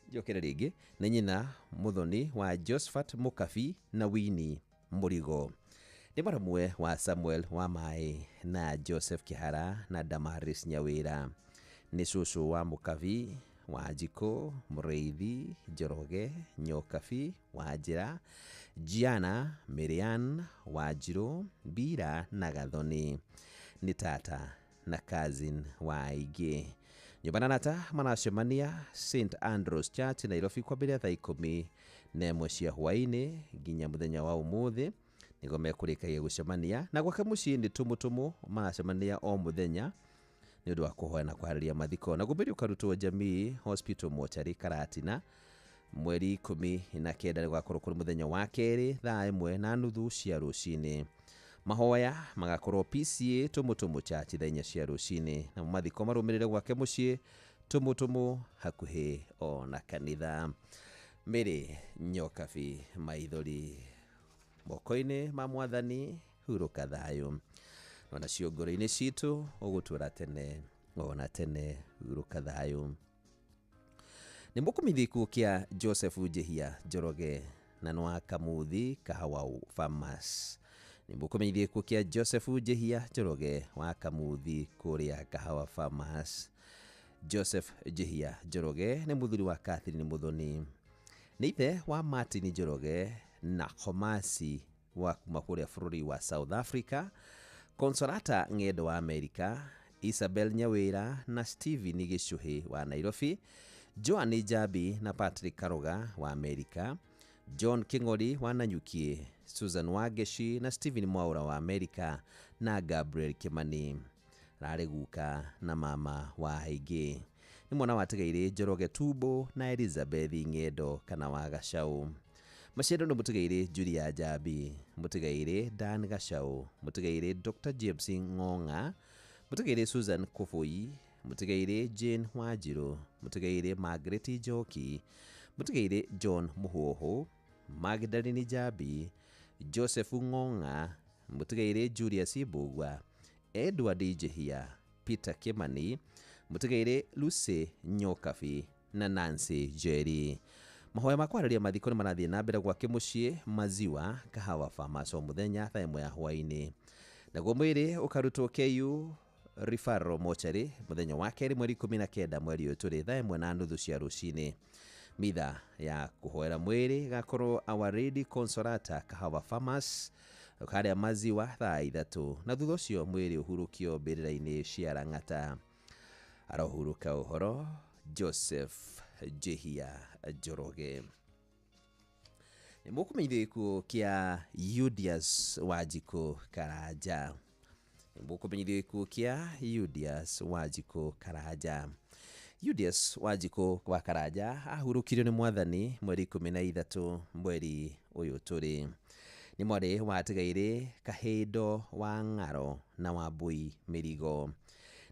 njokere rĩngĩ nĩ nyina mũthoni wa Josephat Mũkabi na Winnie Mũrigo. Nĩ maramwe wa Samuel wa Mai na Joseph Kĩhara na Damaris Nyawĩra. Nĩ cũcũ wa Mũkabi, Wanjikũ, Mũrĩithi, Njoroge, Nyokabi, Wanjĩra, Giana, Miriam, Wanjirũ, Mbira na Gathoni. Nĩ tata na cousin wa aingĩ. Nyũmba na nata maracemania St Andrews Church Nairobi kwambĩrĩria thaa 11 cia hwainĩ nginya mũthenya wa ũmũthĩ nĩguo mekũrĩkagia gũcemania na gwake mũciĩ nĩ Tũmũtũmũ maracemania o mũthenya nĩ ũndũ wa kũhoya na kũharĩria mathiko. Na gũmbĩrĩ ũkarutwo Jamii Hospital Mortuary Karatina mweri 19 nĩ gũgakorwo kũrĩ mũthenya wa kerĩ thaa 1:30 cia rũcinĩ. Mahoya magakorwo PCA Tũmũtũmũ Church thaa 4 cia rũcinĩ na mathiko marũmĩrĩre gwake mũciĩ Tũmũtũmũ hakuhĩ o na kanitha. Mary Nyokabi Maithori moko-inĩ ma mwathani hurũka thayũ na cio ngoro-inĩ citũ ũgũtũra tene ona tene hurũka thayũ. nĩ mũkumithia ikuũ kĩa Joseph Njihia Njoroge na nwa Kamuthi Kahawa Farmers. Nĩ mũkumithia ikuũ kĩa Joseph Njihia Njoroge wa Kamuthi kũrĩa Kahawa Farmers. Joseph Njihia Njoroge nĩ mũthuri wa Catherine Muthoni, nĩ ithe wa Martin Njoroge na Homasi wa kuma kũrĩa bũrũri wa South Africa, Consolata Ng'endo wa Amerika, Isabel Nyawira na Steven Gĩchũhĩ wa Nairobi, Joan Njabi na Patrick Karoga wa Amerika, John King'ori wa Nanyuki, Susan Wageshi na Stephen Mwaura wa Amerika, na Gabriel Kimani rarĩ guka na mama wa Haingĩ. Nĩ mwana watigaire Njoroge Tumbo na Elizabeth Ng'endo kana wa Gacaũ. Maciaro nĩ mũtigaire Julia Njabi, mũtigaire Dan Gacaũ, mũtigaire Dr. James Ng'ong'a, mũtigaire Susan Kũbũi, mũtigaire Jane Wanjiru, mũtigaire Margaret Njoki, mũtigaire John Mũhuhu, Magdalene Njabi, Joseph Ng'ong'a, mũtigaire Julius Ibugwa, Edward Njihia, Peter Kimani, mũtigaire Lucy Nyokabi na Nancy Njeri. Mahoya makwarĩria mathiko nĩ marathiĩ na mbere gwake mũciĩ Maziwa Kahawa Farmers o mũthenya thaa 1 ya hwaĩ-inĩ. Naguo mwĩrĩ ũkarutwo KU Referral Mortuary mũthenya wa kerĩ mweri 19 mweri ũyũ tũrĩ thaa 1:30 cia rũcinĩ. Mitha ya kuhoera mwĩrĩ gakorwo Our Lady Consolata Kahawa Farmers karĩa Maziwa thaa 3, na thutha ũcio mwĩrĩ ũhurũkio mbĩrĩra-inĩ cia Lang'ata. Arohuruka ũhoro Joseph Njihia Njoroge. Nĩ mũkumithia ikuũ kĩa Eudias Wanjiku Karanja. Nĩ mũkumithia ikuũ kĩa Eudias Wanjiku Karanja. Eudias Wanjiku wa Karanja ahurukirio nĩ Mwathani mweri 13 mweri ũyũ tũrĩ. Nĩ mwarĩ watigaire Kahindo wa Ng'aro na Wambui Mĩrigo.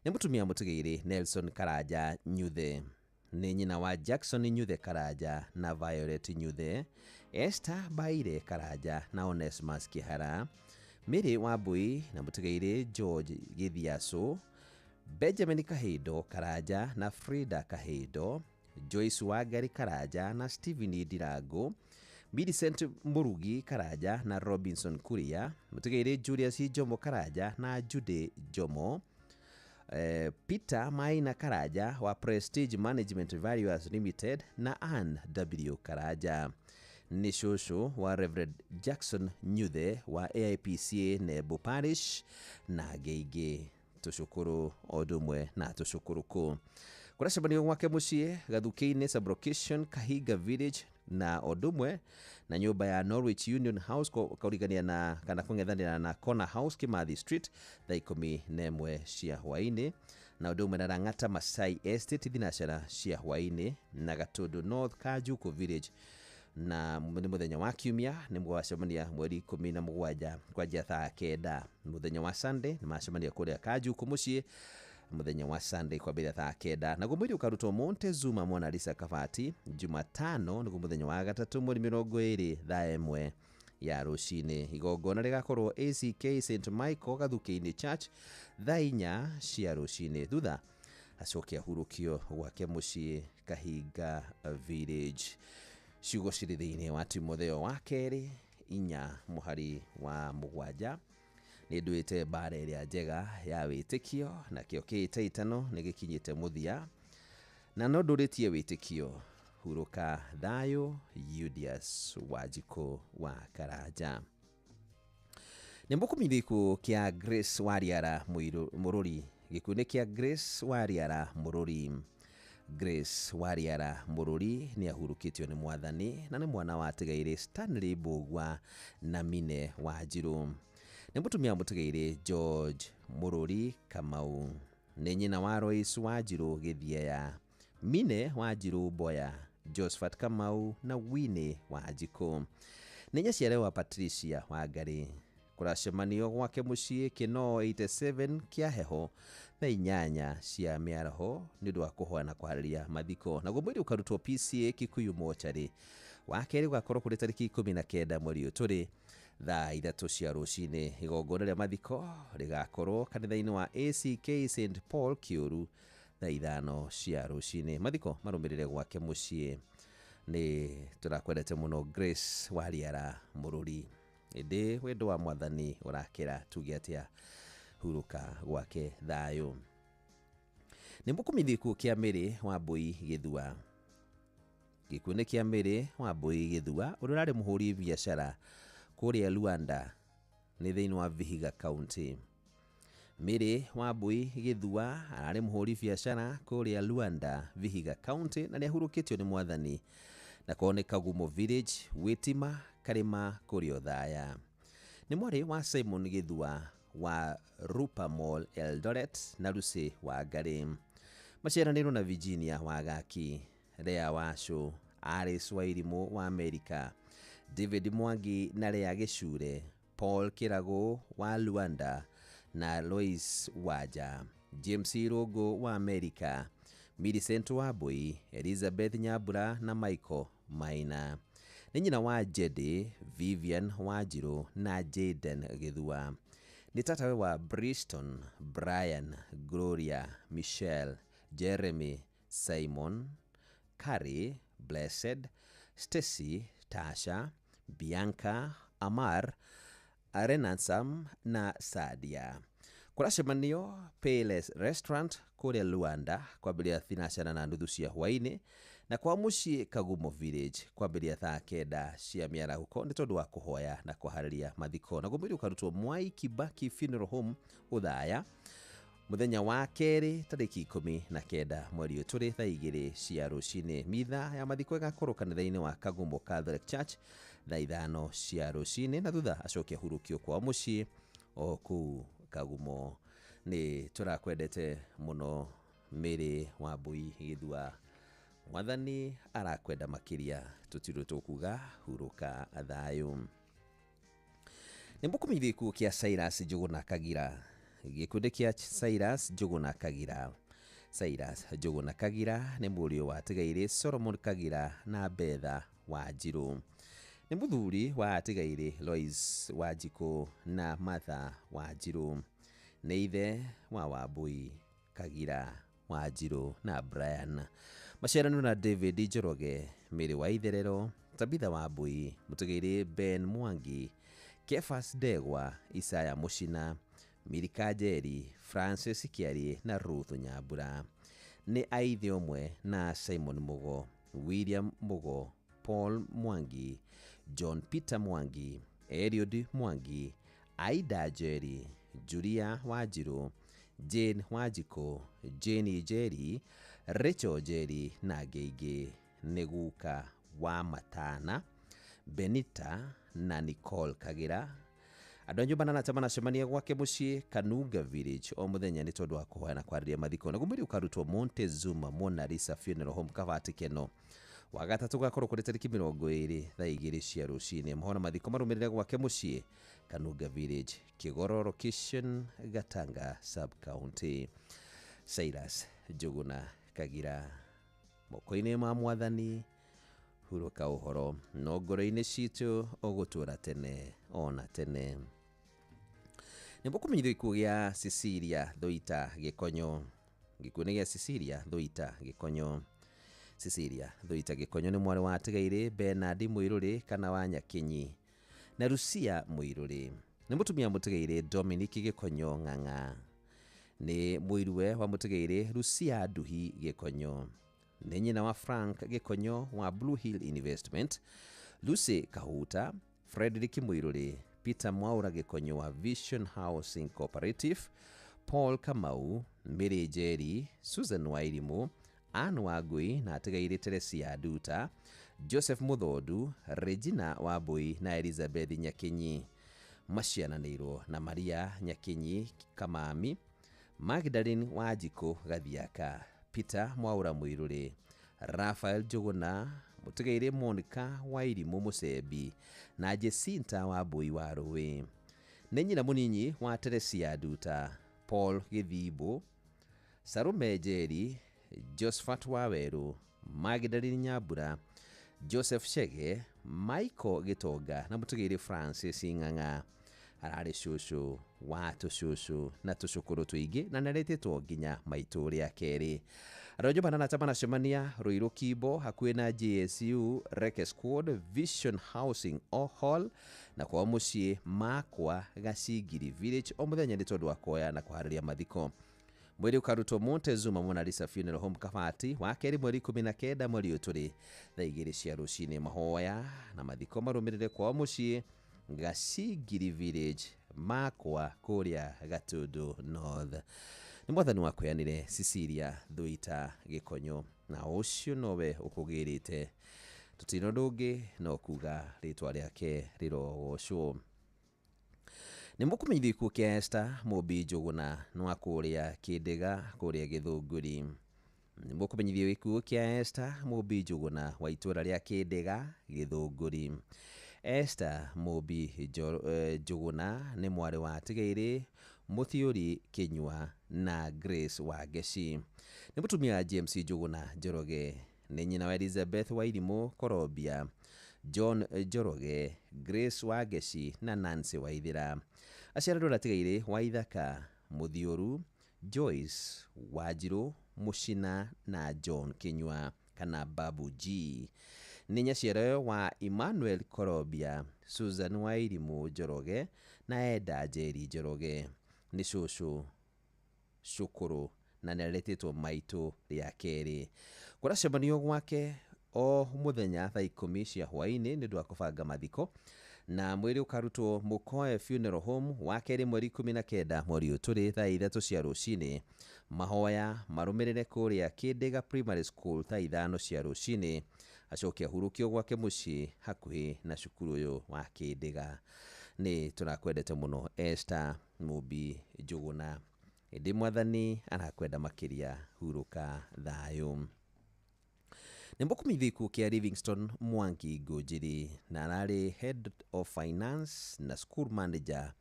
Nĩ mũtumia mũtigaire Nelson Karanja Nyuthe. Nĩ nyina wa Jackson Nyuthe Karanja na Violet Nyuthe, Esther Baire Karanja na Onesmus Kihara, Mary Wambui na mũtigaire George Githiaso, Benjamin Kahindo Karanja na Frida Kahindo, Joyce Wangari Karanja na Stephen Ndirango, Millicent Murugi Karanja na Robinson Kuria, mũtigaire Julius Jomo Karanja na Jude Jomo, Peter Maina Karanja wa Prestige Management Valuers Limited na Ann W Karanja. Ni shosho wa Reverend Jackson Nyuthe wa AIPCA Nebo Parish na Geige. Tushukuru odumwe na tushukuru ku kuracabanio gwake muciĩ Gathuki-inĩ Sublocation Kahiga Village na odumwe na nyumba ya Norwich Union House kaurigania na kana kung'ethanĩra na Corner House Kimathi Street thaa 11 cia hwaĩ-inĩ, na odumwe na Lang'ata Masai Estate thinacara cia hwaĩ-inĩ na Gatundu North Kajuku Village. Na nĩ mũthenya wa kiumia nĩ mwacemania mweri 17 kwanjia thaa 9. Mũthenya wa Sunday nĩ macemania kũrĩa Kajuku mũciĩ mũthenya wa Sunday kwambĩrĩria thaa 9. Naguo mwĩrĩ ũkarutwo Montezuma Mona Lisa Kabati Jumatano nĩguo mũthenya wa gatatũ mweri 20 thaa 1 ya rũcinĩ. Igongona rĩgakorwo ACK St Michael Gathuki-inĩ Church thaa 4 cia rũcinĩ. Thutha acokia hurũkio gwake mũciĩ Kahiga Village. Ciugo cirĩ thĩinĩ wa Timotheo wa kerĩ 4:7. Nĩ nduĩte mbara ĩrĩa njega ya wĩtĩkio na kĩo kĩĩtaitano nĩ gĩkinyĩte mũthia, na no ndũrĩtie wĩtĩkio. Hurũka thayũ Eudias Wanjiku wa Karanja. Nĩ mũkumithia ikuũ kĩa Grace Wariara Mũrũri. Gĩkuũ kĩa Grace Wariara Mũrũri. Grace Wariara Mũrũri nĩ ahurũkĩtio nĩ Mwathani na nĩ mwana watigaire Stanley Mbugwa na Mine Wanjiru. Nĩ mũtumia mũtigaire George Mũrũri Kamau. Nĩ nyina wa Royce Wanjiru Gĩthia, Mine Wanjiru Boya, Josephat Kamau na Winnie Wanjiku. Nĩ nyaciare wa Patricia Wangari. Kũracemanio gwake mũciĩ Kinoo 87 kĩa heho thaa 8 cia mĩaraho nĩ ũndũ wa kũhoana kwarĩria mathiko. Naguo mwĩrĩ ũkarutwo PCA Kikuyu Mortuary. Wa kerĩ ũgakorwo kũrĩ tarĩki 19 mweri ũyũ tũrĩ thaa 3 cia rũcinĩ. Igongona rĩa mathiko rĩgakorwo kanitha-inĩ wa ACK St Paul Kĩũru thaa 5 cia rũcinĩ. Mathiko marũmĩrĩre gwake mũciĩ nĩ tũrakwendete mũno Grace Wariara Mũrũri. Ĩndĩ wendo wa Mwathani ũrakĩra tuge atĩa hurũka gwake thayũ. Nĩ mũkũmenyithia gĩkuũ kĩa Mary Wambui Gĩthua. Gĩkuũ nĩ kĩa Mary Wambui Gĩthua ũrĩa ũrarĩ mũhũri biacara kũrĩa Luanda nĩ thĩinĩ wa Vihiga County. Mary Wambui Gĩthua ararĩ mũhũri biacara kũrĩa Luanda, Vihiga County, na nĩahurũkĩtio nĩ Mwathani na kwao nĩ Kagumo Village, Wĩtima, Karĩma kũrĩa Othaya. Nĩ mwarĩ wa Simon Gĩthua wa Rupa Mall Eldoret na Lucy wa Ngarĩ. Maciaranĩirwo na Virginia wa Gaki, Lea Washu, Alice Wairimu wa Amerika, David Mwangi na Lea Gĩcure, Paul Kĩrago wa Luanda na Lois Waja, James Irogo wa Amerika, Millicent Wambui, Elizabeth Nyambura na Michael Maina. Nĩ nyina wa Jedi, Vivian Wanjiru na Jaden Gĩthua. Nĩ tatawe wa Briston, Brian, Gloria, Michelle, Jeremy, Simon, Carrie, Blessed, Stacy, Tasha, Bianca, Amar, Arenansam na Sadia. Kũracemanio Payless Restaurant kũrĩa Luanda kwambĩrĩria thinacara na nuthu cia hwainĩ na kwa mũciĩ Kagumo Village kwambĩrĩria thaa 9 cia mĩarahuko nĩ tondũ wa kũhoya na kũharĩria mathiko. Na gũmĩrĩ ũkarutwo Mwai Kibaki Funeral Home Othaya mũthenya wa kerĩ tarĩki 19 mweri ũyũ tũrĩ thaa 2 cia rũcinĩ. Mitha ya mathiko ĩgakorwo kanitha-inĩ wa Kagumo Catholic Church thaa 5 cia rũcinĩ na thutha acoke ahurũkio kwa mũciĩ o kũu Kagumo. Nĩ tũrakwendete mũno Mary Wambui Gĩthua. Mwathani arakwenda makĩria, tũtirũ tũkuga hurũka thayũ. Nĩ mũkũmenyithia gĩkuũ kĩa Cyrus Njũgũna Kagira. Gĩkundi kĩa Cyrus Njũgũna Kagira. Cyrus Njũgũna Kagira nĩ mũriũ wa Tigairĩ Solomon Kagira na Betha Wanjiru. Nĩ mũthuri wa Tigairĩ Lois Wanjikũ na Martha Wanjiru. Nĩ ithe wa Wambui Kagira, Wanjiru na Brian. Maciaranĩirwo na David Njoroge, Mary Waitherero, Tabitha Wambui, Mũtigairĩ Ben Mwangi, Kefas Ndegwa, Isaya Mũcina, Mirika Njeri, Francis Kiari na Ruth Nyambura. Nĩ aithe ũmwe na Simon Mugo, William Mugo, Paul Mwangi, John Peter Mwangi, Eliud Mwangi, Aida Njeri, Julia Wanjiru, Jane Wanjikũ, Jane Njeri, Rachel Njeri na Geige. Nĩ guka wa Matana, Benita na Nicole Kagira. Andũ a nyũmba na arata manacemania gwake mũciĩ Kanunga Village o mũthenya nĩ tondũ wa kũhoya na kwarĩria mathiko. Na gũmĩrĩ ũkarutwo Montezuma Mona Lisa Funeral Home Kabati Keno. Wagatatũ gakorwo kũrĩ tarĩki 20 thaa 2 cia rũcinĩ. Mahona mathiko marũmĩrĩre gwake mũciĩ Kanunga Village, Kĩgoro Location, Gatanga Sub County. Cyrus Njũgũna Kagira, moko-inĩ ma Mwathani hurũka ũhoro, no ngoro-inĩ citũ ũgũtũũra tene ona tene. Nĩ mũkũmenyithia gĩkuũ gĩa Cecilia Thoita Gĩkonyo. Gĩkuũ nĩ gĩa Cecilia Thoita Gĩkonyo. Cecilia Thoita Gĩkonyo nĩ mwarĩ wa Tigairĩ Bernard Mũirũrĩ kana wa Nyakinyi na Lucia Mũirũrĩ. Nĩ mũtumia Mũtigairĩ Dominic Gĩkonyo Ng'ang'a. Nĩ mũirũwe wa Mũtigairĩ Lucia Nduhi Gĩkonyo. Nĩ nyina wa Frank Gĩkonyo wa Blue Hill Investment, Lucy Kahuta, Frederick Mũirũrĩ, Peter Mwaura Gĩkonyo wa Vision Housing Cooperative, Paul Kamau, Mary Njeri, Susan Wairimu, Anne Wangui na Tigairĩ Teresia Nduta, Joseph Muthondu, Regina Wambui na Elizabeth Nyakinyi. Maciaranĩirwo na Maria Nyakinyi Kamami, Magdalene Wanjikũ Gathiaka, Peter Mwaura Mũirũrĩ, Raphael Njũgũna, Mũtigairĩ Monica Wairimu Mũcembi na Jacinta Wambui wa Rũĩ. Nĩ nyina mũnini wa Teresia Nduta, Paul Gĩthimbo, Sarume Njeri, Josephat Waweru, Magdalene Nyambura, Joseph Chege, Michael Gĩtonga na Mũtigairĩ Francis Ng'ang'a. ararĩ cũcũ wa tũcũcũ na tũcũkũrũ tũingĩ na nĩarĩtĩtwo nginya maitũ rĩa kerĩ. Andũ banana manacemania Ruiru Kimbo hakuhĩ na JSU Reke Squad Vision Housing Hall na kwa mũciĩ makwa Gacigiri Village o mũthenya nĩ tondũ wa kuoya na kuharĩria mathiko. Mweri ũkarutwo Montezuma Mona Lisa Funeral Home Kabati wa kerĩ mweri 19 mweri ũtũrĩ thaa 2 cia rũcinĩ. Mahoya na mathiko marũmĩrĩre kwa mũciĩ Gacigiri Village makwa kũrĩa Gatundu North. Nĩ mwathani wa kweanire Cecilia Thuita Gĩkonyo na ũcio nowe ũkũgĩrĩte tũtino ndũngĩ no kuga rĩtwa rĩake rĩrogocwo. Nĩ mũkũmenyithio ikuũ kĩa Esther Mũmbi Njũgũna nwa kũrĩa Kĩndĩga kũrĩa Gĩthũngũri. Nĩ mũkũmenyithio ikuũ kĩa Esther Mũmbi Njũgũna wa itũũra rĩa Kĩndĩga Gĩthũngũri. Esther Mũmbi Njũgũna nĩ mwarĩ wa Tigairĩ Mũthiũri Kĩnyua na Grace Wangeci. Nĩ mũtumia James Njũgũna Njoroge. Nĩ nyina wa Elizabeth Wairimũ Korobia, John Njoroge, Grace Wangeci na Nancy Waithĩra. Aciarĩirwo na Tigairĩ Waithaka Mũthiũru, Joyce Wanjirũ Mũcina na John Kĩnyua kana Babu G. Nĩ nyaciarawe wa Emmanuel Korobia, Susan Wairimũ Njoroge na Eda Njeri Njoroge. Nĩ cũcũ cũkũrũ na nĩarĩtĩtwo maitũ rĩa kerĩ. Kũracemanio gwake o mũthenya thaa 10 cia hwaĩ-inĩ nĩ ũndũ wa kũbanga mathiko na mwĩrĩ ũkarutwo Mũkoe Funeral Home wa kerĩ mweri 19 mweri ũtũrĩ thaa 3 cia rũcinĩ. Mahoya marũmĩrĩre kũrĩa Kĩndĩga Primary School thaa 5 cia rũcinĩ. Acoke ahurũkio gwake mũciĩ hakuhĩ na cukuru ũyũ wa Kĩndĩga. Nĩ tũrakwendete mũno Esther Mũmbi Njũgũna. Ĩndĩ mwathani arakwenda makĩria, hurũka thayũ. Nĩ mũkũmenyithio ikuũ kĩa Livingstone Mwangi Ngũnjĩrĩ na ararĩ Head of Finance na School Manager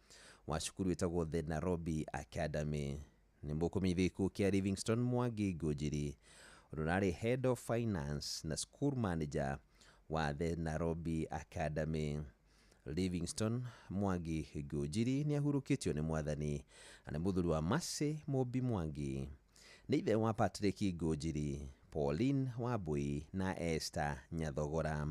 wa cukuru ĩtagwo The Nairobi Academy. Nĩ mũkũmenyithio ikuũ kĩa Livingstone Mwangi Ngũnjĩrĩ ũrarĩ Head of Finance na School Manager wa The Nairobi Academy. Livingstone Mwangi Ngũnjĩrĩ nĩ ahurũkĩtio nĩ mwathani na nĩ mũthuri wa Mercy Mũmbi Mwangi. Nĩ ithe wa Patrick Ngũnjĩrĩ, Pauline Wambui na Esther Nyathogora.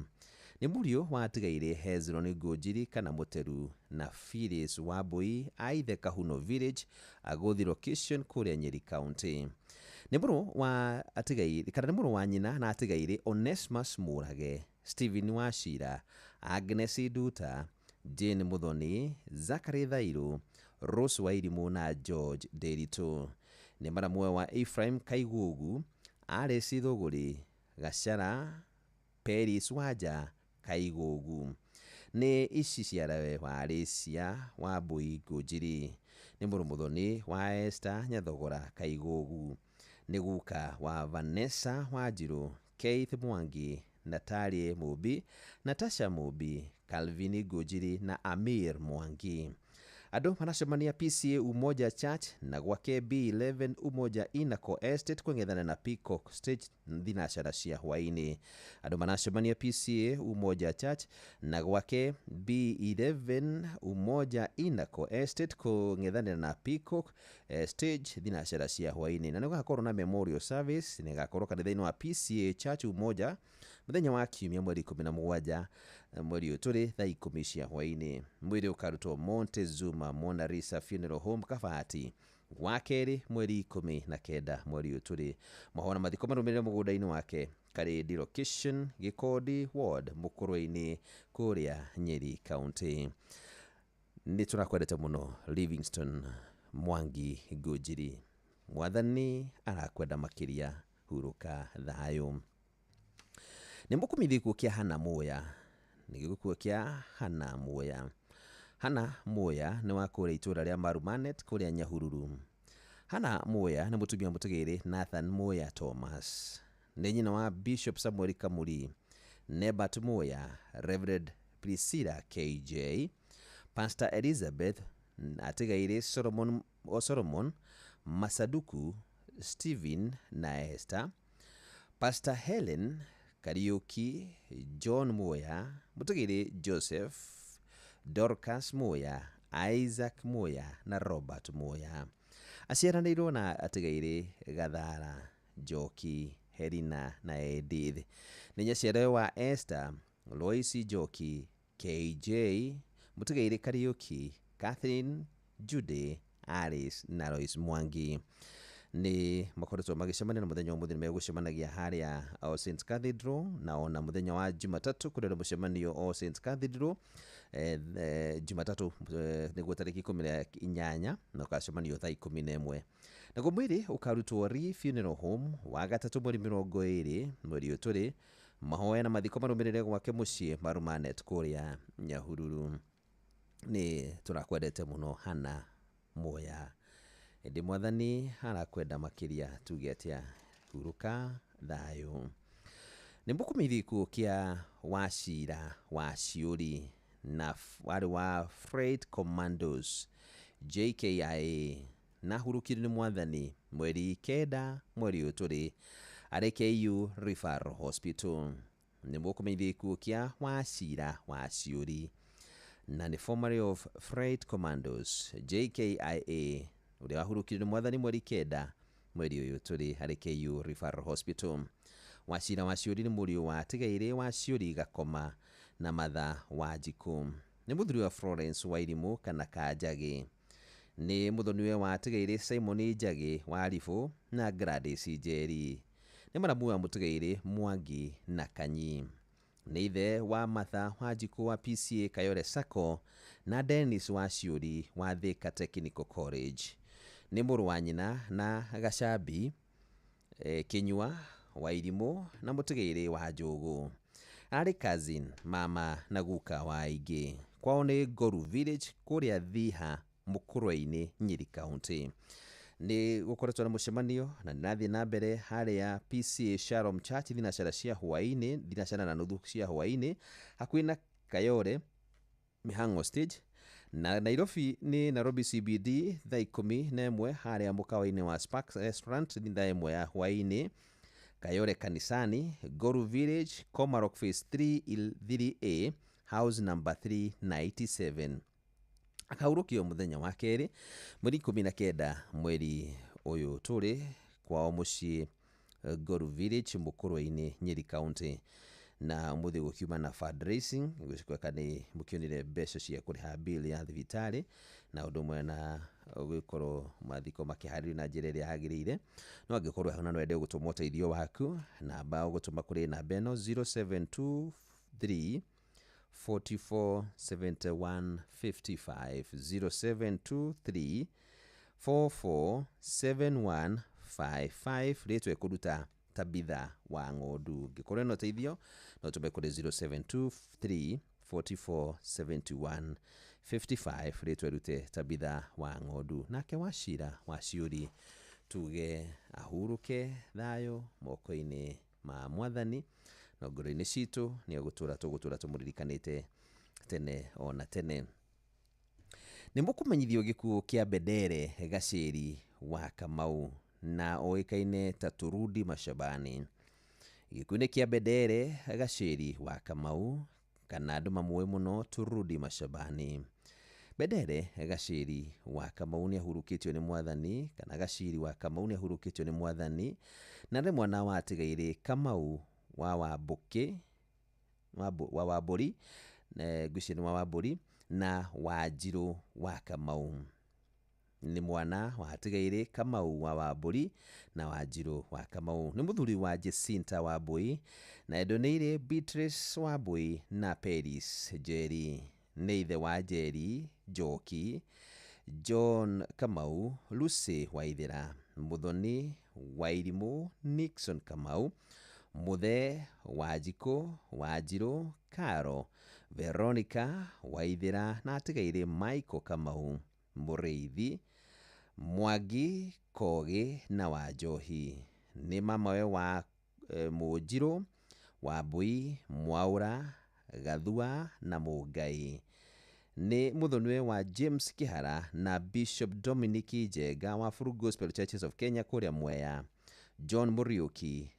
Nĩ mũriũ wa Tigairĩ Hezron Ngũnjĩrĩ kana Mũteru na Phyllis Wambui aithe Kahuno Village Agũthi location kũrĩa Nyeri County. Nĩ mũrũ wa Tigairĩ kana nĩ mũrũ wa nyina na Tigairĩ Onesmus Mũrage, Stephen Wachira, Agnes Nduta, Jane Muthoni, Zachary Thairu, Rose Wairimũ na George Nderitu. Nĩ maramwe wa Ephraim Kaigugu, Alice Thũgũrĩ, Gacara, Peris Wanja Kaigugu. Nĩ ici ciarawe wa Alicia Wambui Ngũnjĩrĩ. Nĩ mũrũ Muthoni wa Esther Nyathogora Kaigugu. Nĩ guka wa Vanessa Wanjirũ, Keith Mwangi, Natalie Mũmbi, Natasha Mũmbi, Calvin Ngũnjĩrĩ na Amir Mwangi. Andũ manacemania PCA Umoja Church na gwake B11 Umoja Inaco Estate kũng'ethana na Peacock Stage thinacara cia hwaĩ-inĩ. Andũ manacemania PCA Umoja Church na gwake B11 Umoja Inaco Estate kũng'ethanĩra na Peacock Stage thinacara cia hwaĩ-inĩ. Na nĩgũgakorwo na memorial service nĩgakorwo kanitha-inĩ wa PCA Church Umoja mũthenya wa Kiumia mweri 17 mweri ũtũrĩ thaa 10 cia hwaĩ-inĩ. Mwĩrĩ ũkarutwo Montezuma Mona Lisa Funeral Home Kabati wa kerĩ mweri 19 mweri ũtũrĩ. Mahona mathiko marũmĩrĩre mũgũnda-inĩ wake Karĩndĩ location Gĩkondi ward Mũkũrwe-inĩ kũrĩa Nyeri County. Nĩ tũrakwendete mũno Livingstone Mwangi Ngũnjĩrĩ. Mwathani arakwenda makĩria, hurũka thayũ. Nĩ mũkũmenyithio ikuũ kĩa Hannah Muoya. Nĩ gĩkuũ kĩa Hannah Muoya. Hannah Muoya nĩ wa kũrĩa itũũra rĩa Marumanet kũrĩa Nyahururu. Hannah Muoya nĩ mũtumia mũtigĩrĩ Nathan Muoya Thomas. Nĩ nyina wa Bishop Samuel Kamuri, Nebat Muoya, Reverend Priscilla KJ, Pastor Elizabeth atigaire Solomon Masaduku, Stephen na Esther, Pastor Helen Kariuki, John Muoya, mũtigĩrĩ Joseph, Dorcas Muoya, Isaac Muya na Robert Muya. Aciaranĩirwo na atigaire Gathara, Njoki, Herina na Edith. Nĩ nyaciarawe wa Esther, Loisi Njoki, KJ, mutigaire Kariuki, Catherine, Judy, Alice na Lois Mwangi. Nĩ makoretwo magĩcemania na mũthenya wa mũthenya megũcemanagia harĩa All Saints Cathedral, na ona mũthenya wa Jumatatu kũrĩ mũcemanio All Saints Cathedral. Jumatatu nĩguo tarĩki 18 na ũkacemanio thaa 11. Naguo mwĩrĩ ũkarutwo Ri Funeral Home wa gatatu mweri 20 mweri ũtũrĩ. Mahoya na mathiko marũmĩrĩre gwake mũciĩ Marumanet kũrĩa Nyahururu. Nĩ tũrakwendete mũno Hana Muya. Ĩndĩ Mwathani arakwenda makĩria, tuge atĩa, hurũka thayũ. Nĩ mũkũmeithia gĩkuũ kĩa Wachira wa Ciuri na warĩ wa Freight Commandos JKIA na hurũkire nĩ Mwathani mweri 9 mweri ũtũrĩ arĩ KU Referral Hospital. Nĩ mũkũmeithia gĩkuũ kĩa Wachira wa Ciuri na nĩ formerly of Freight Commandos JKIA ũrĩa wahurũkire nĩ Mwathani mweri 9 mweri ũyũ tũrĩ harĩ KU Referral Hospital. Wachira wa Ciuri nĩ mũriũ wa atigaire wa Ciuri Gakoma na Matha Wanjiku. Nĩ mũthuri wa Florence Wairimu kana Kanjagi. Nĩ mũthoniwe wa atigaire Simon Njagi wa Rifũ na Gladys Njeri. Nĩ maramu wa mũtigaire Mwangi na Kanyi. Nĩ ithe wa Matha Wanjiku wa PCA Kayore Sacco na Dennis wa Ciuri wa Thika Technical College. Nĩ mũrũ wa nyina na Gacambi Kinyua wa Irimũ na mũtigaire wa Njogu. Arĩ cousin mama na guka wa Aingĩ. Kwao nĩ Ngoru Village kũrĩa Thiha Mũkũrwa-inĩ Nyeri County. Nĩ gũkoretwo na mũcemanio na nĩrathiĩ na mbere harĩa PCA Shalom Church thinacara cia hwaĩ-inĩ, thinacara na nuthu cia hwaĩ-inĩ hakuhĩ na Kayore Mĩhang'o Stage. Na Nairobi nĩ Nairobi CBD thaa 11 harĩa mũkawa-inĩ wa Sparks Restaurant thaa 1 ya hwaĩ-inĩ. Kayore kanisani, Ngoru Village, Komarok Phase 3A, house number 397. Akahurũkio mũthenya wa kerĩ mweri 19 mweri ũyũ tũrĩ kwao mũciĩ Ngoru Village Mũkũrwa-inĩ Nyeri County. Na mũthĩ gũkiuma na fundraising gũcikweka nĩ mũkĩonire mbeca cia kũrĩha bill ya thibitarĩ na ũndũ ũmwe na gũkorwo mathiko makĩharĩrio na njĩra ĩrĩa yagĩrĩire. No angĩkorwo hana no ende gũtũma ũteithio waku, namba ũgũtũma kũrĩ namba ĩno 0723 44 71 55 0723 44 71 55. Rĩtwa ĩkũruta Tabitha wa Ng'ondu. Ngĩkorwo no teithio no tũme kũrĩ 0723 44 71 55. Rĩtwa ĩrute Tabitha wa Ng'ondu. Nake Wachira wa Ciuri tuge ahurũke thayũ moko-inĩ ma Mwathani na ngoro-inĩ citũ nĩ tũgũtũra tũmũririkanĩte tene ona tene. Nĩ mũkũmenyithio gĩkuũ kĩa Bedere Gacĩri wa Kamau na oĩkaine ta Turudi Machabani. Gĩkuũ-inĩ kĩa Bedere Gacĩri wa Kamau kana andũ mamũĩ mũno Turudi Machabani. Bedere Gacĩri wa Kamau nĩ ahurũkĩtio nĩ Mwathani kana Gacĩri wa Kamau nĩ ahurũkĩtio nĩ Mwathani na nĩ mwana wa atigaire Kamau wa Wambũki wa Wambũri ngwĩciria nĩ wa Wambũri na Wanjirũ wa Kamau. Nĩ mwana wa atigaire Kamau wa Wambũri na Wanjirũ wa Kamau. Nĩ mũthuri wa Jacinta Wambui na Edoneire Beatrice Wambui na Peris Njeri. Nĩ ithe wa Njeri Njoki, John Kamau, Lucy Waithera, Muthoni Wairimũ, Nixon Kamau, Muthe Wanjikũ, Wanjirũ, Karo, Veronica Waithera na atigaire Michael Kamau, Mũrĩithi, Mwangi Kogi na Wanjohi. Nĩ mamawe wa Mũnjirũ, Wambui, Mwaura, Gathua na Mũngai. Nĩ mũthoniwe wa James Kihara na Bishop Dominic Njenga wa Full Gospel Churches of Kenya kũrĩa Mwea. John Muriuki,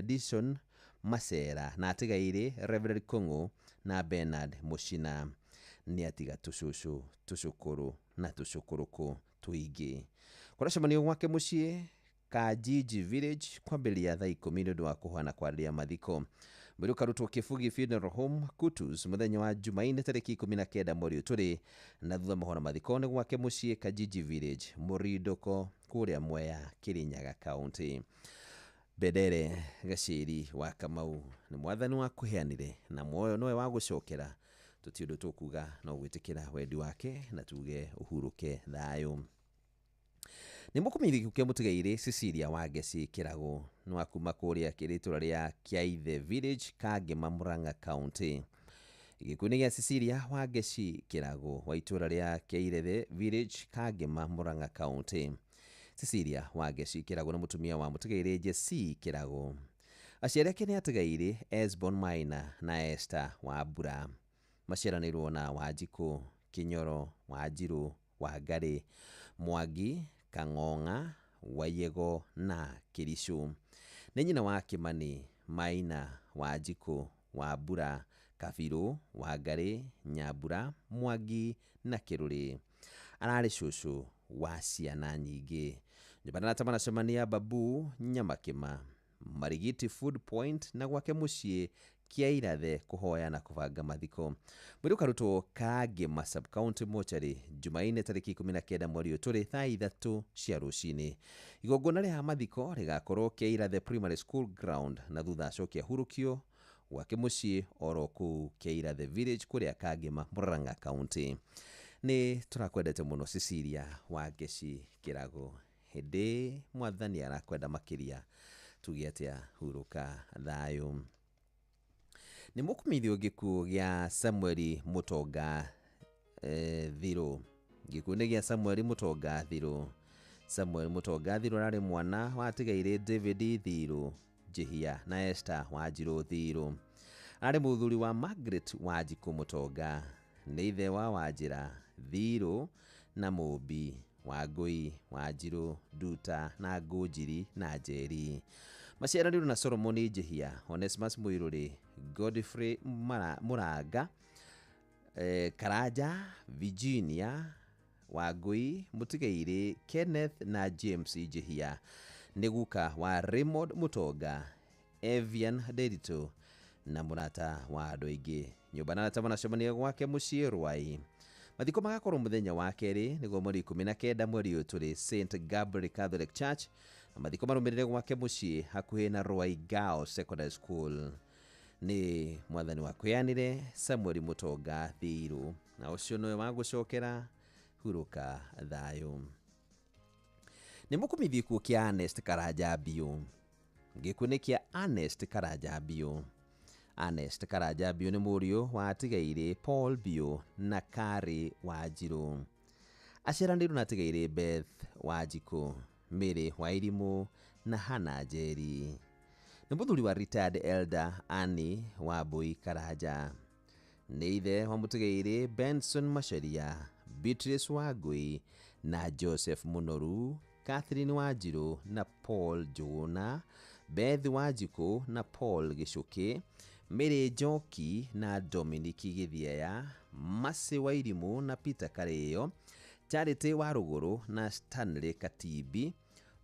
Dishon Masera na atigaire Reverend Kung'u na Bernard Mushina. nĩ atiga tũcũcũ tũcũkũrũ na tũcũkũrũkũ tũingĩ. Kũracemanio gwake mũciĩ Kajiji Village kwambĩrĩria thaa 10 nĩ ũndũ wa kũhana kwarĩria mathiko. Mwĩrĩ ũkarutwo Kĩbugi Funeral Home Kutus mũthenya wa Jumaine tarĩki 19 mweri tũrĩ, na thutha mahona mathiko nĩ gwake mũciĩ Kajiji Village Mũrindũko kũrĩa Mwea Kĩrĩnyaga County. Bedere Gacĩri wa Kamau nĩ mwathani wa kũheanire na muoyo nowe wa gũcokera. Tũtiũndũ tũkuga no gwĩtĩkĩra wendi wake na tuge ũhurũke thayũ. Nĩ mũkũmenyithia mũtigaire Cecilia Wangeci Kĩrago nĩ wa kuma kũrĩa kĩrĩtũra rĩa Kĩaithe Village Kangema Murang'a County. Gĩkuũ-inĩ gĩa Cecilia Wangeci Kĩrago wa itũra rĩa Kĩaithe Village Kangema Murang'a County. Cecilia Wangeci Kĩrago nĩ mũtumia wa mũtigaire Jesse Kĩrago. Aciari ake nĩ atigaire Esbon Maina na Esther Wambura. Maciaranĩirwo na Wanjikũ, Kĩnyoro, Wanjirũ, Wangari, Mwangi, Kang'ong'a, Wayego na Kĩricũ. Nĩ nyina wa Kĩmani, Maina, Wanjikũ, Wambura, Kabirũ, Wangari, Nyambura, Mwangi na Kĩrũrĩ. Ararĩ cũcũ wa ciana nyingĩ. Nyũmba na tamanacemania Babu Nyamakĩma, Marigiti Food Point na gwake mũciĩ Kĩairathe kũhoya na kũbanga mathiko. Mwĩrĩ ũkarutwo Kangema Sub-County Mortuary Jumaine tarĩki 19 mweri tũrĩ thaa 3 cia rũcinĩ. Igongona rĩa mathiko rĩgakorwo Kĩairathe Primary School Ground na thutha acokia hurũkio gwake mũciĩ oro kũu Kĩairathe Village kũrĩa Kangema Murang'a County. Nĩ tũrakwendete mũno Cecilia Wangeci Kĩrago. Hĩndĩ mwathani arakwenda makĩria tuge atĩa hurũka thayũ. Nĩ mũkũmenyithio gĩkuũ gĩa Samuel Mutonga Thirũ. Gĩkuũ-inĩ gĩa Samuel Mutonga Thirũ. Samuel Mutonga Thirũ ararĩ mwana wa atigaire David Thirũ Jehia na Esther Wanjirũ Thirũ. Arĩ mũthuri wa Margaret Wanjikũ Mutonga. Nĩ ithe wa Wanjĩra Thirũ na Mũmbi Wangui Wanjirũ Nduta na Ngũnjiri na Njeri. Maciaranĩirwo na Solomon Jehia, Onesmus Mũirũrĩ, Godfrey Mũranga, Karanja, Virginia Wangui, mũtigaire Kenneth na James Jehia. Nĩ guka wa Raymond Mutonga, Evian Derito na mũrata wa andũ aingĩ. Nyũmba na tamanacemania gwake mũciĩ Rwai. Mathiko magakorwo mũthenya wa kerĩ nĩguo mweri 19 mweri tũrĩ St Gabriel Catholic Church, na mathiko marũmĩrĩre gwake mũciĩ hakuhĩ na Rwai Girls Secondary School. Nĩ mwathani wa kwĩanire Samuel Mutonga Thirũ, na ũcio nowe wa gũcokera hurũka thayũ. Nĩ mũkũmenyithia gĩkuũ kĩa Ernest Karanja Biũ. Gĩkuũ-inĩ kĩa Ernest Karanja Biũ. Ernest Karanja Biũ nĩ mũriũ wa atigaire Paul Biũ na Kari Wanjirũ. Aciaranĩirwo na atigaire Beth Wanjikũ, Mary Wairimũ na Hannah Njeri. Nĩ mũthuri wa retired elder Annie Wambui Karanja. Nĩ ithe wa mũtigaire Benson Macharia, Beatrice Wangui na Joseph Mũnoru, Catherine Wanjirũ na Paul Njũgũna, Beth Wanjikũ na Paul Gĩcũkĩ, Mary Njoki na Dominic Gĩthĩaya, Mercy Wairimũ na Peter Karĩo, Charity Warũgũrũ na Stanley Katibi,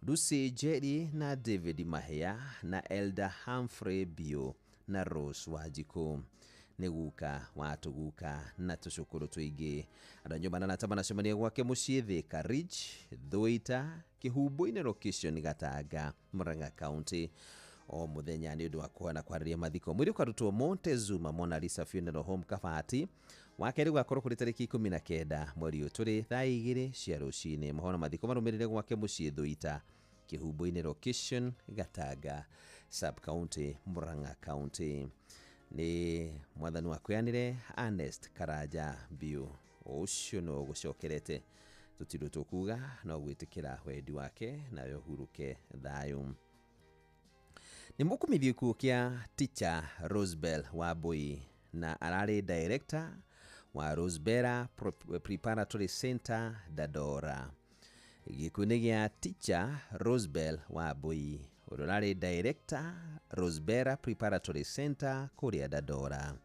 Lucy Njeri na David Mahĩa na Elder Humphrey Biũ na Rose Wanjikũ. Nĩ guka wa tũguka na tũcũkũrũ tũingĩ. Andũ nyũmba na tamanacemania gwake mũciĩ Thika Ridge, Thũita, Kĩhumbu-inĩ location Gatanga, Murang'a County. O mũthenya nĩ ũndũ wa kũhana kwarĩria mathiko. Mwĩrĩ ũkarutwo Montezuma Mona Lisa Funeral Home Kabati. Wakerĩ gwakorwo kũrĩ tarĩki 19 mweri tũrĩ thaa 2 cia rũcinĩ. Mahona mathiko marũmĩrĩre gwake mũciĩ Thũita, Kĩhumbu-inĩ location Gatanga, Sub-County Murang'a County. Nĩ mwathani wa kwĩanire Ernest Karanja Biũ. Ũcio no gũcokerete tũtirũ tũkuga no gwĩtĩkĩra wendi wake nayo hurũke thayũ. Nĩ mũkũmenyithia gĩkuũ kĩa teacher Rosebel Wambui na ararĩ director wa Rosebera Preparatory Center Dandora. Gĩkuũ-inĩ gĩa teacher Rosebel Wambui ũrarĩ director Rosebera Preparatory Center kũrĩa Dandora.